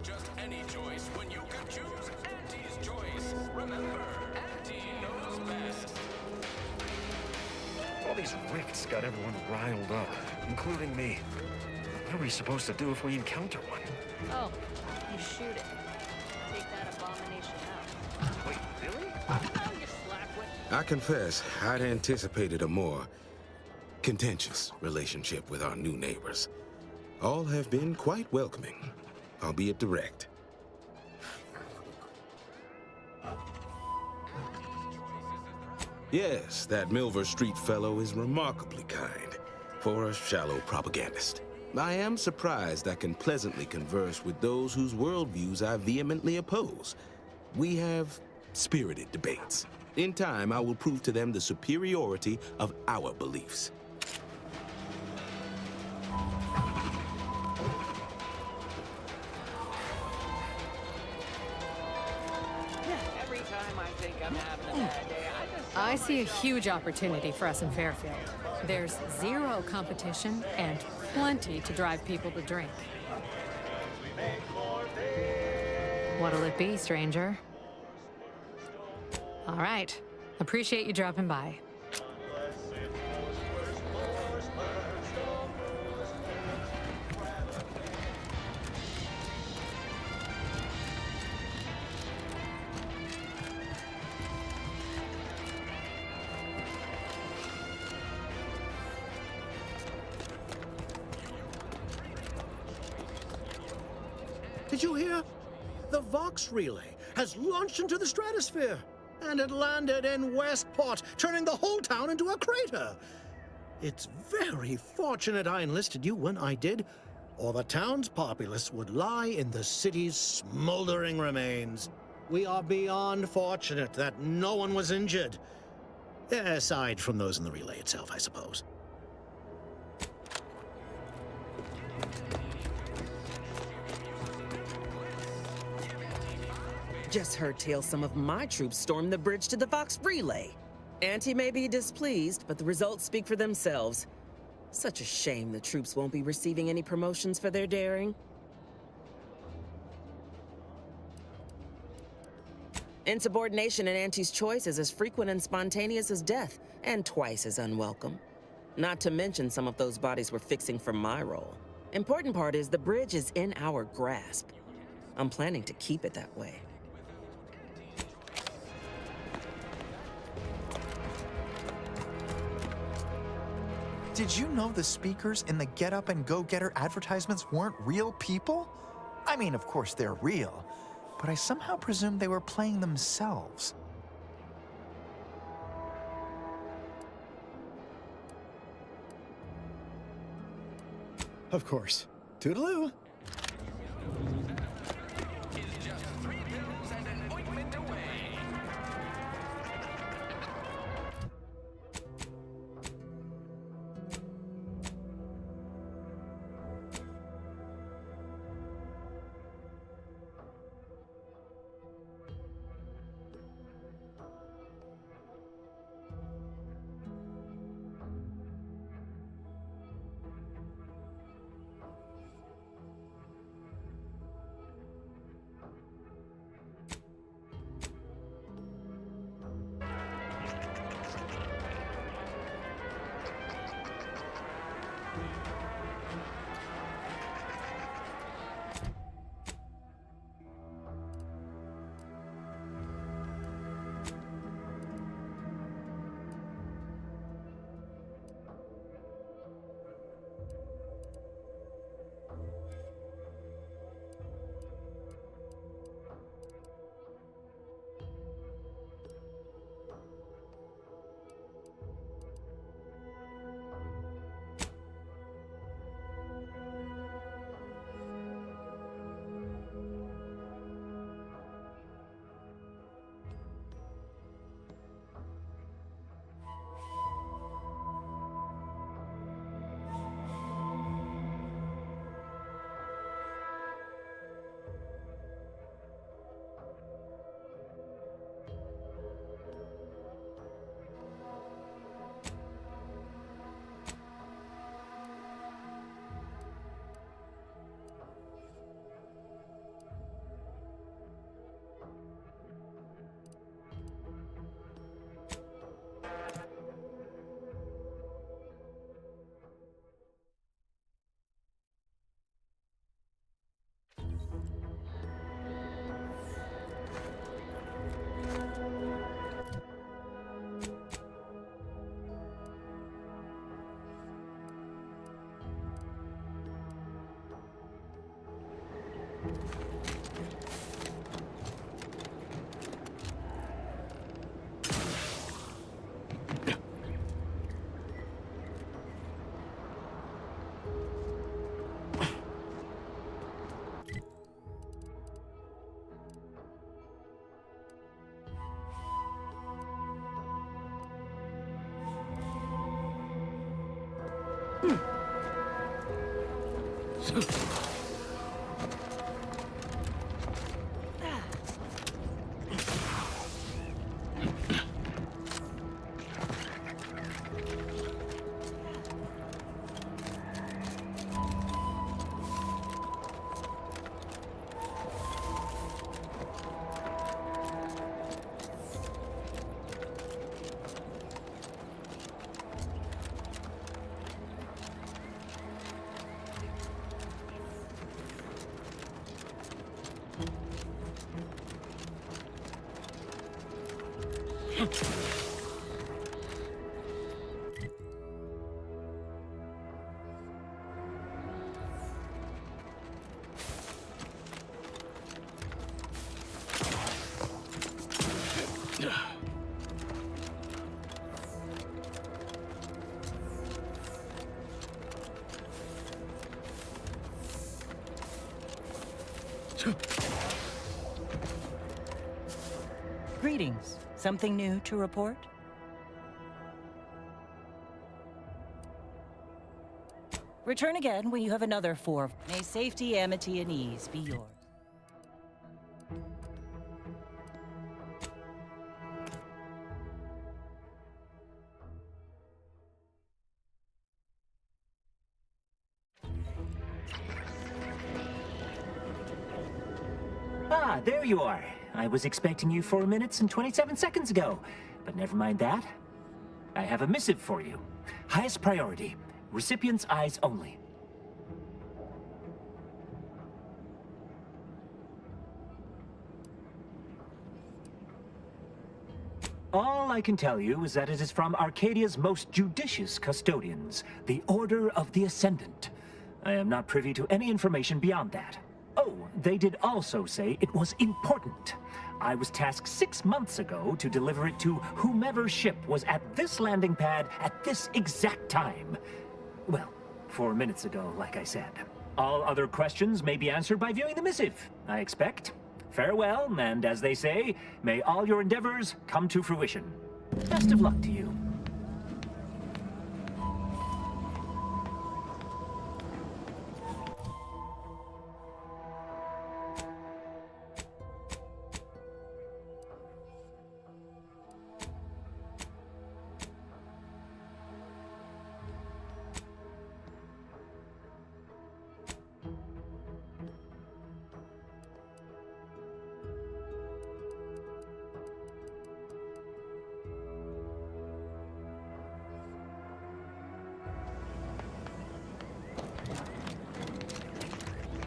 just any choice when you can choose Auntie's choice. Remember, Auntie knows best. All these rifts got everyone riled up, including me. What are we supposed to do if we encounter one? Oh, you shoot it. Take that abomination out. Wait, really? Oh, you slapwit. I confess, I'd anticipated a more contentious relationship with our new neighbors. All have been quite welcoming, albeit direct. Yes, that Milver Street fellow is remarkably kind for a shallow propagandist. I am surprised I can pleasantly converse with those whose worldviews I vehemently oppose. We have spirited debates. In time, I will prove to them the superiority of our beliefs. Every time I think I'm having a bad day, I see a huge opportunity for us in Fairfield. There's zero competition and plenty to drive people to drink. What'll it be, stranger? All right. Appreciate you dropping by. Did you hear? The Vox relay has launched into the stratosphere, and it landed in Westport, turning the whole town into a crater. It's very fortunate I enlisted you when I did, or the town's populace would lie in the city's smoldering remains. We are beyond fortunate that no one was injured. Aside from those in the relay itself, I suppose. Just heard tales some of my troops stormed the bridge to the Vox relay. Auntie may be displeased, but the results speak for themselves. Such a shame the troops won't be receiving any promotions for their daring. Insubordination in Auntie's choice is as frequent and spontaneous as death, and twice as unwelcome. Not to mention some of those bodies we're fixing for my role. Important part is the bridge is in our grasp. I'm planning to keep it that way. Did you know the speakers in the Get Up and Go Getter advertisements weren't real people? I mean, of course they're real, but I somehow presumed they were playing themselves. Of course. Toodaloo! Greetings. Something new to report? Return again when you have another 4. May safety, amity, and ease be yours. Ah, there you are. I was expecting you 4 minutes and 27 seconds ago, but never mind that. I have a missive for you. Highest priority. Recipient's eyes only. All I can tell you is that it is from Arcadia's most judicious custodians, the Order of the Ascendant. I am not privy to any information beyond that. Oh, they did also say it was important. I was tasked 6 months ago to deliver it to whomever ship was at this landing pad at this exact time. Well, 4 minutes ago, like I said. All other questions may be answered by viewing the missive, I expect. Farewell, and as they say, may all your endeavors come to fruition. Best of luck to you.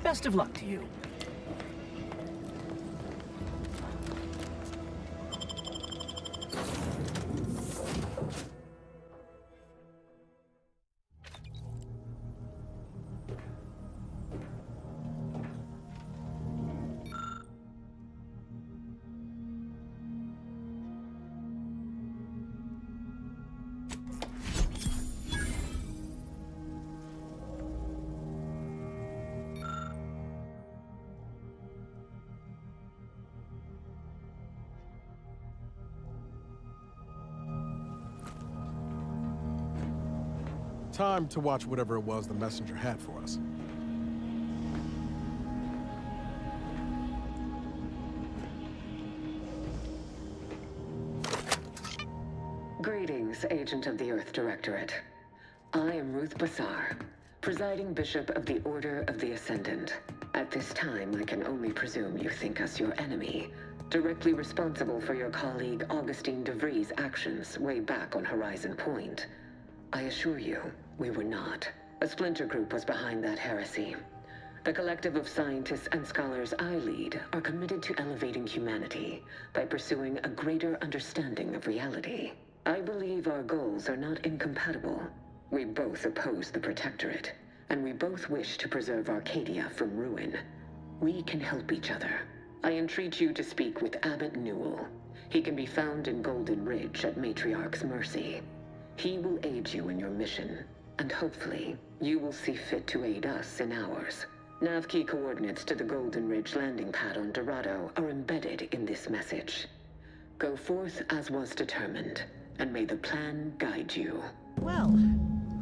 Best of luck to you. Time to watch whatever it was the messenger had for us. Greetings, Agent of the Earth Directorate. I am Ruth Bassar, presiding Bishop of the Order of the Ascendant. At this time, I can only presume you think us your enemy, directly responsible for your colleague Augustine DeVries' actions way back on Horizon Point. I assure you, we were not. A splinter group was behind that heresy. The collective of scientists and scholars I lead are committed to elevating humanity by pursuing a greater understanding of reality. I believe our goals are not incompatible. We both oppose the Protectorate, and we both wish to preserve Arcadia from ruin. We can help each other. I entreat you to speak with Abbot Newell. He can be found in Golden Ridge at Matriarch's mercy. He will aid you in your mission, and hopefully, you will see fit to aid us in ours. Nav key coordinates to the Golden Ridge landing pad on Dorado are embedded in this message. Go forth as was determined, and may the plan guide you. Well,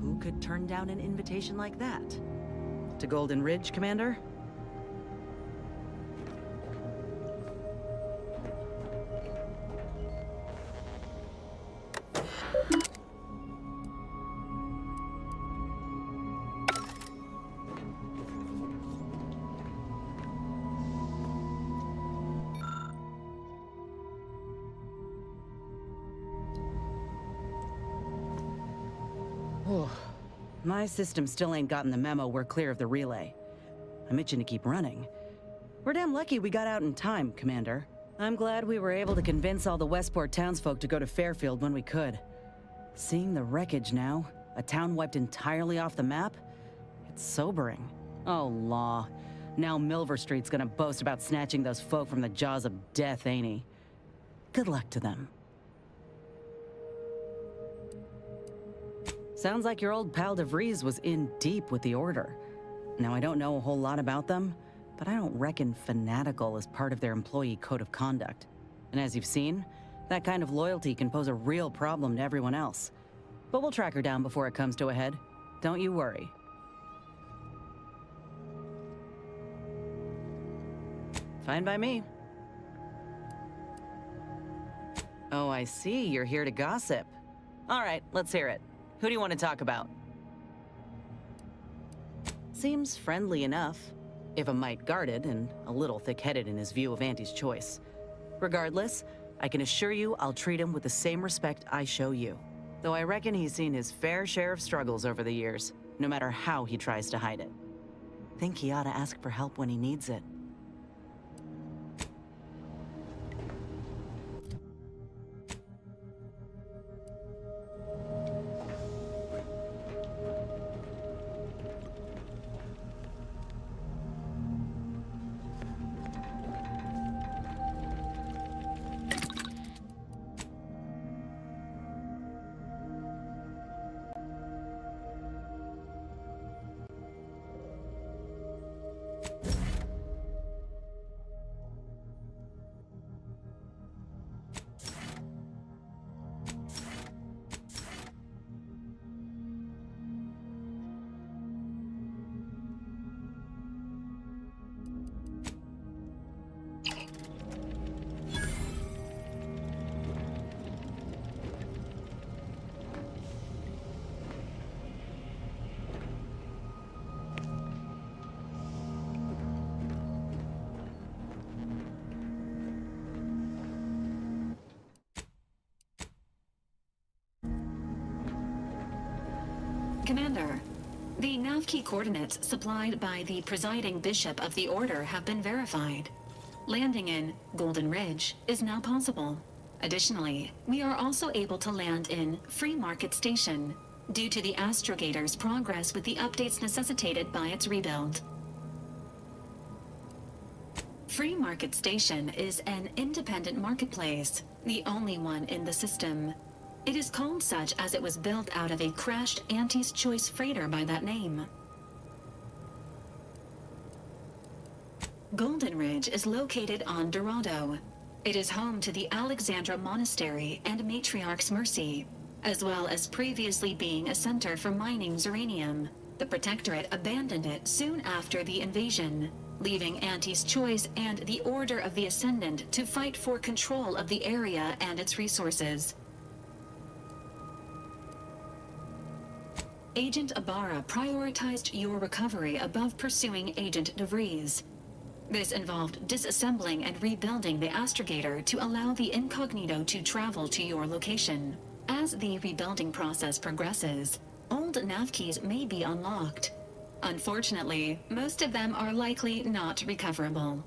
who could turn down an invitation like that? To Golden Ridge, Commander? My system still ain't gotten the memo we're clear of the relay. I'm itching to keep running. We're damn lucky we got out in time, Commander. I'm glad we were able to convince all the Westport townsfolk to go to Fairfield when we could. Seeing the wreckage now, a town wiped entirely off the map, it's sobering. Oh, law. Now Milver Street's gonna boast about snatching those folk from the jaws of death, ain't he? Good luck to them. Sounds like your old pal DeVries was in deep with the Order. Now, I don't know a whole lot about them, but I don't reckon fanatical is part of their employee code of conduct. And as you've seen, that kind of loyalty can pose a real problem to everyone else. But we'll track her down before it comes to a head. Don't you worry. Fine by me. Oh, I see. You're here to gossip. All right, let's hear it. Who do you want to talk about? Seems friendly enough, if a mite guarded and a little thick-headed in his view of Auntie's choice. Regardless, I can assure you I'll treat him with the same respect I show you. Though I reckon he's seen his fair share of struggles over the years, no matter how he tries to hide it. Think he ought to ask for help when he needs it. Commander, the nav key coordinates supplied by the presiding bishop of the Order have been verified. Landing in Golden Ridge is now possible. Additionally, we are also able to land in Free Market Station, due to the Astrogator's progress with the updates necessitated by its rebuild. Free Market Station is an independent marketplace, the only one in the system. It is called such as it was built out of a crashed Auntie's Choice freighter by that name. Golden Ridge is located on Dorado. It is home to the Alexandra Monastery and Matriarch's Mercy, as well as previously being a center for mining Zeranium. The Protectorate abandoned it soon after the invasion, leaving Auntie's Choice and the Order of the Ascendant to fight for control of the area and its resources. Agent Ibarra prioritized your recovery above pursuing Agent DeVries. This involved disassembling and rebuilding the Astrogator to allow the Incognito to travel to your location. As the rebuilding process progresses, old nav keys may be unlocked. Unfortunately, most of them are likely not recoverable.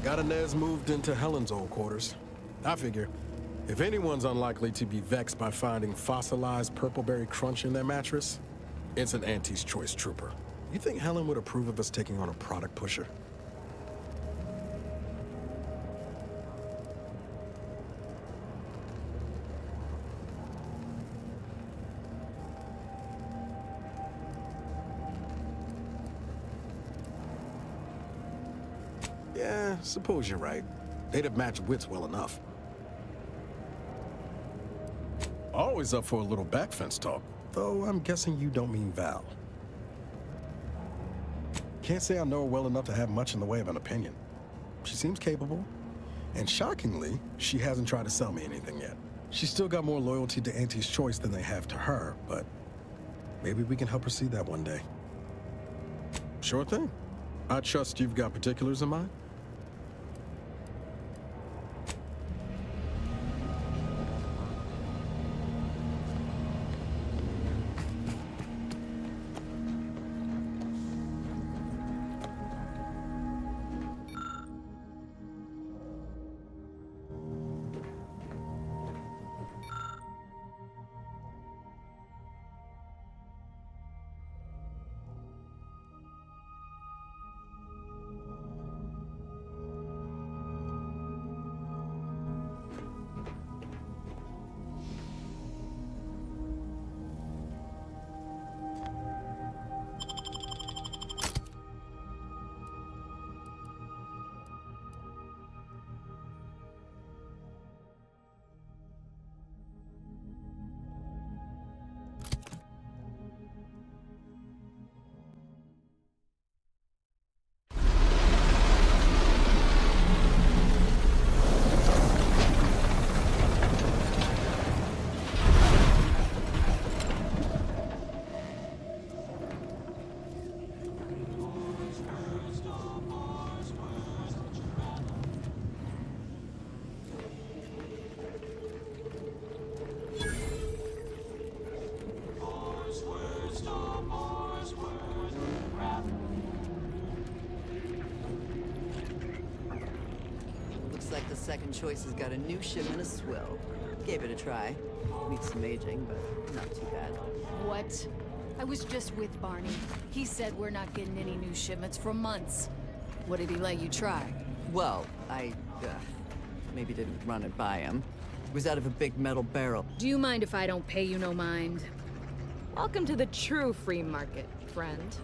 Got Inez moved into Helen's old quarters. I figure, if anyone's unlikely to be vexed by finding fossilized purpleberry crunch in their mattress, it's an Auntie's Choice trooper. You think Helen would approve of us taking on a product pusher? Yeah, suppose you're right. They'd have matched wits well enough. Always up for a little backfence talk, though I'm guessing you don't mean Val. Can't say I know her well enough to have much in the way of an opinion. She seems capable, and shockingly, she hasn't tried to sell me anything yet. She's still got more loyalty to Auntie's Choice than they have to her, but maybe we can help her see that one day. Sure thing. I trust you've got particulars in mind? Like the Second Choice has got a new shipment of swill. Gave it a try. Needs some aging, but not too bad. What? I was just with Barney. He said we're not getting any new shipments for months. What did he let you try? Well, I, maybe didn't run it by him. It was out of a big metal barrel. Do you mind if I don't pay you no mind? Welcome to the true free market, friend.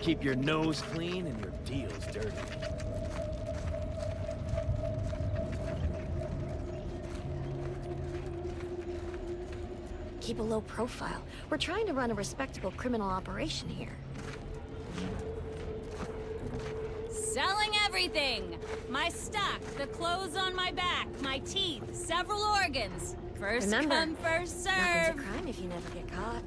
Keep your nose clean and your deals dirty. Keep a low profile. We're trying to run a respectable criminal operation here. Selling everything! My stock, the clothes on my back, my teeth, several organs. First come, first serve. Nothing's a crime if you never get caught.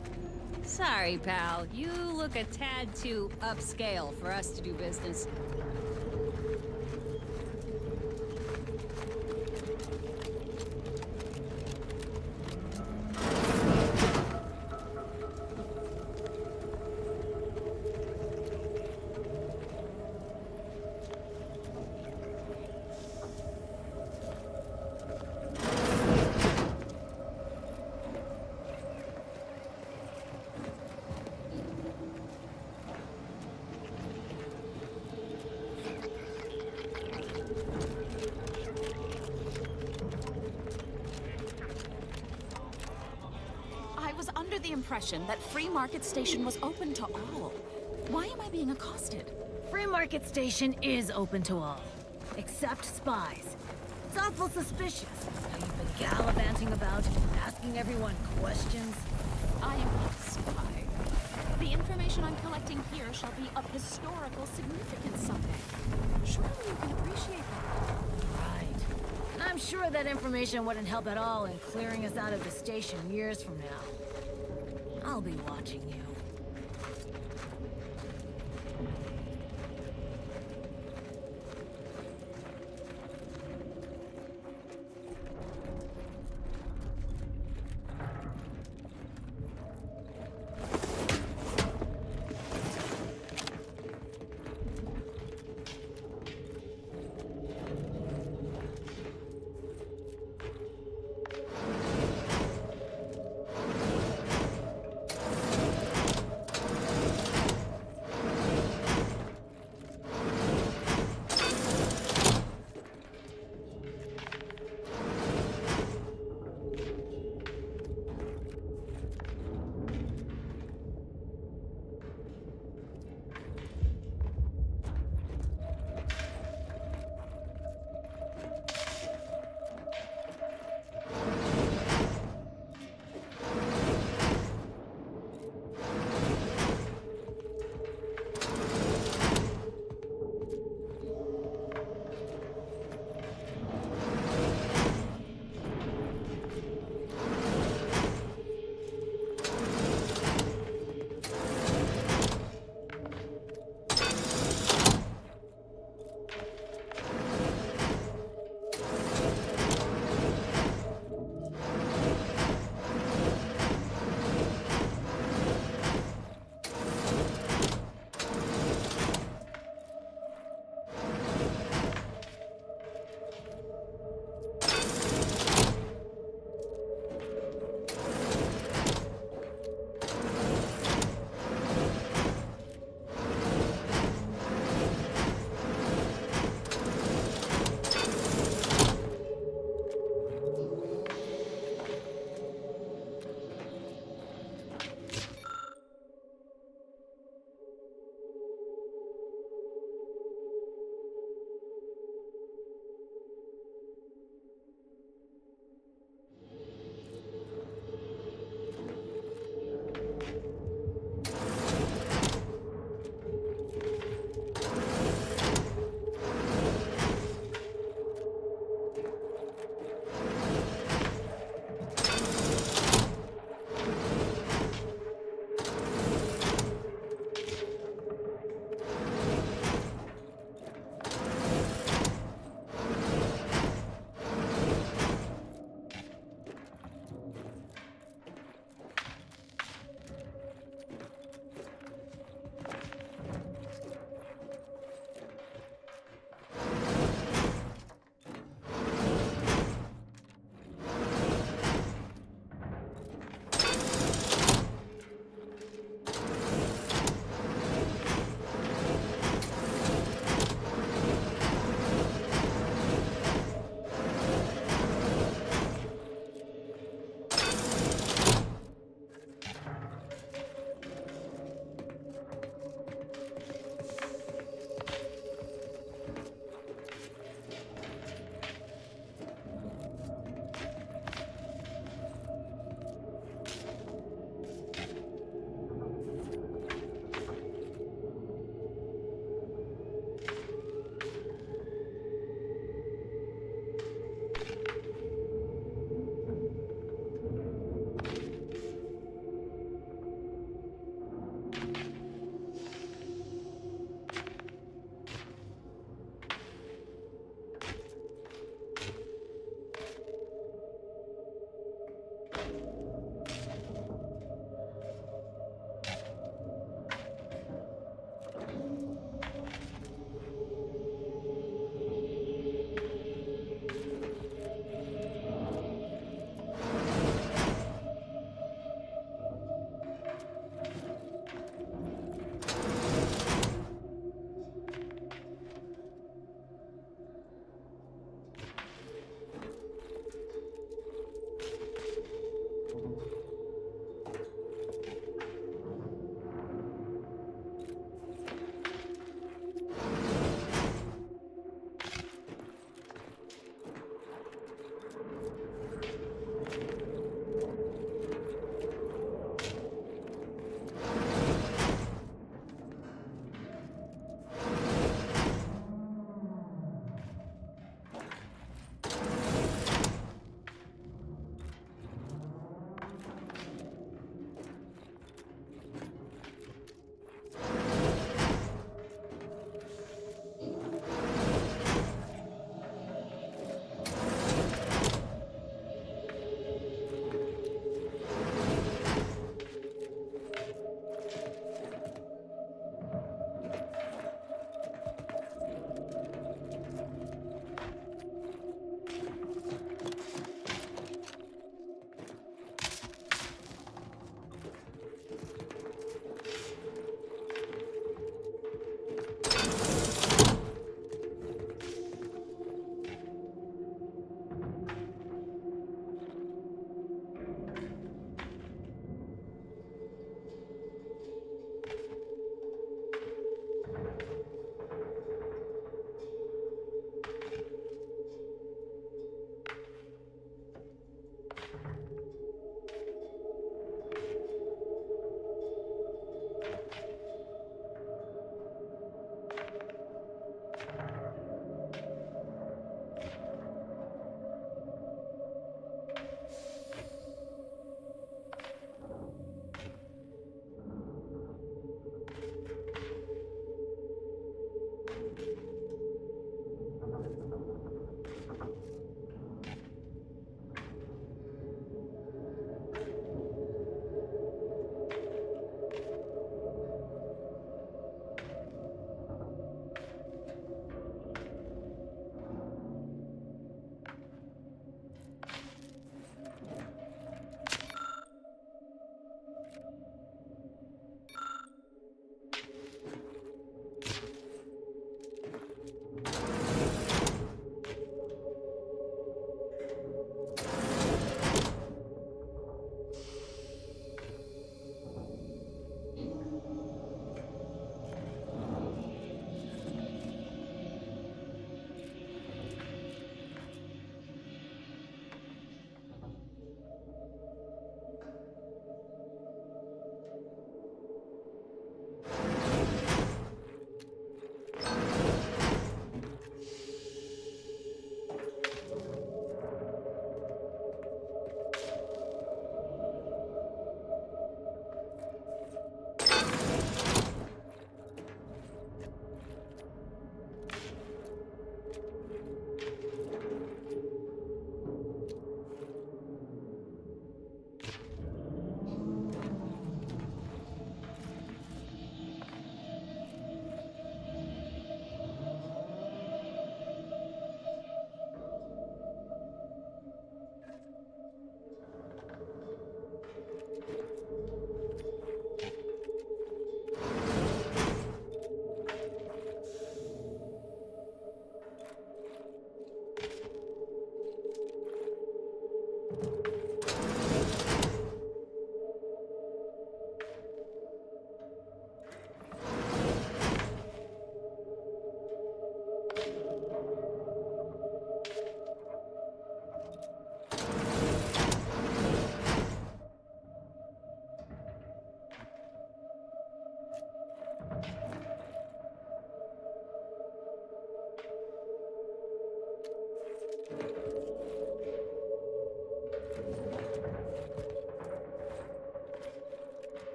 Sorry, pal. You look a tad too upscale for us to do business. The impression that Free Market Station was open to all. Why am I being accosted? Free Market Station is open to all, except spies. It's awful suspicious how you've been gallivanting about, asking everyone questions. I am not a spy. The information I'm collecting here shall be of historical significance someday. Surely you can appreciate that. Right. And I'm sure that information wouldn't help at all in clearing us out of the station years from now. I'll be watching you.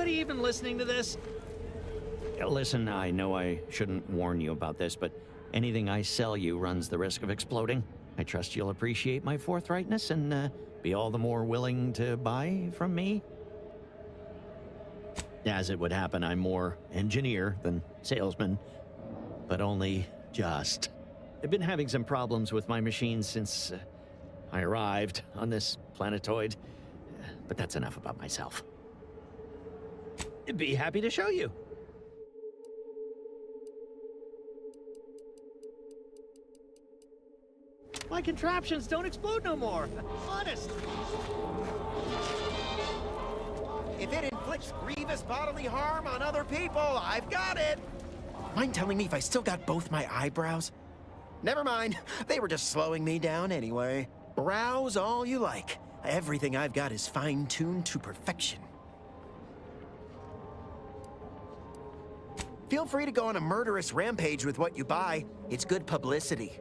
anybody even listening to this? Listen, I know I shouldn't warn you about this, but anything I sell you runs the risk of exploding. I trust you'll appreciate my forthrightness and be all the more willing to buy from me. As it would happen, I'm more engineer than salesman, but only just. I've been having some problems with my machines since I arrived on this planetoid, but that's enough about myself. I'd be happy to show you. My contraptions don't explode no more. Honest. If it inflicts grievous bodily harm on other people, I've got it. Mind telling me if I still got both my eyebrows? Never mind. They were just slowing me down anyway. Browse all you like. Everything I've got is fine-tuned to perfection. Feel free to go on a murderous rampage with what you buy. It's good publicity.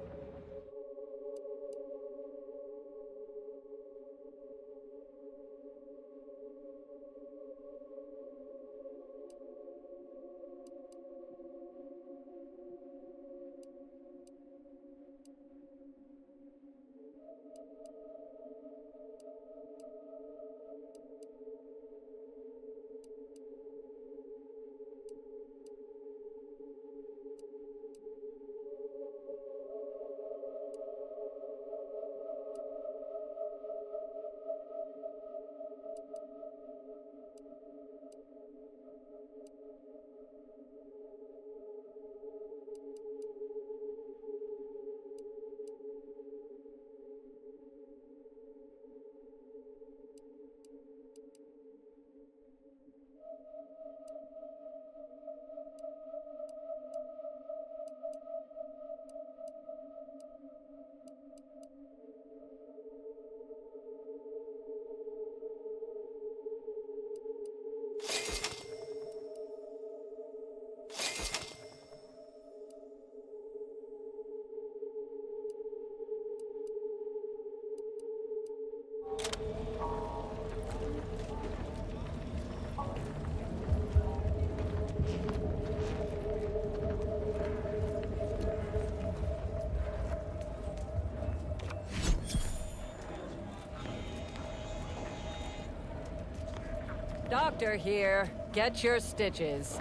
Doctor here. Get your stitches.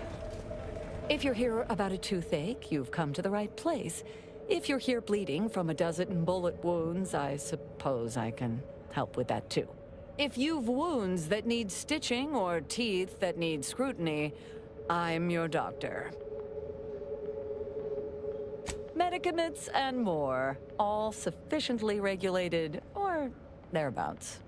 If you're here about a toothache, you've come to the right place. If you're here bleeding from a dozen bullet wounds, I suppose I can help with that too. If you've wounds that need stitching or teeth that need scrutiny, I'm your doctor. Medicaments and more, all sufficiently regulated or thereabouts.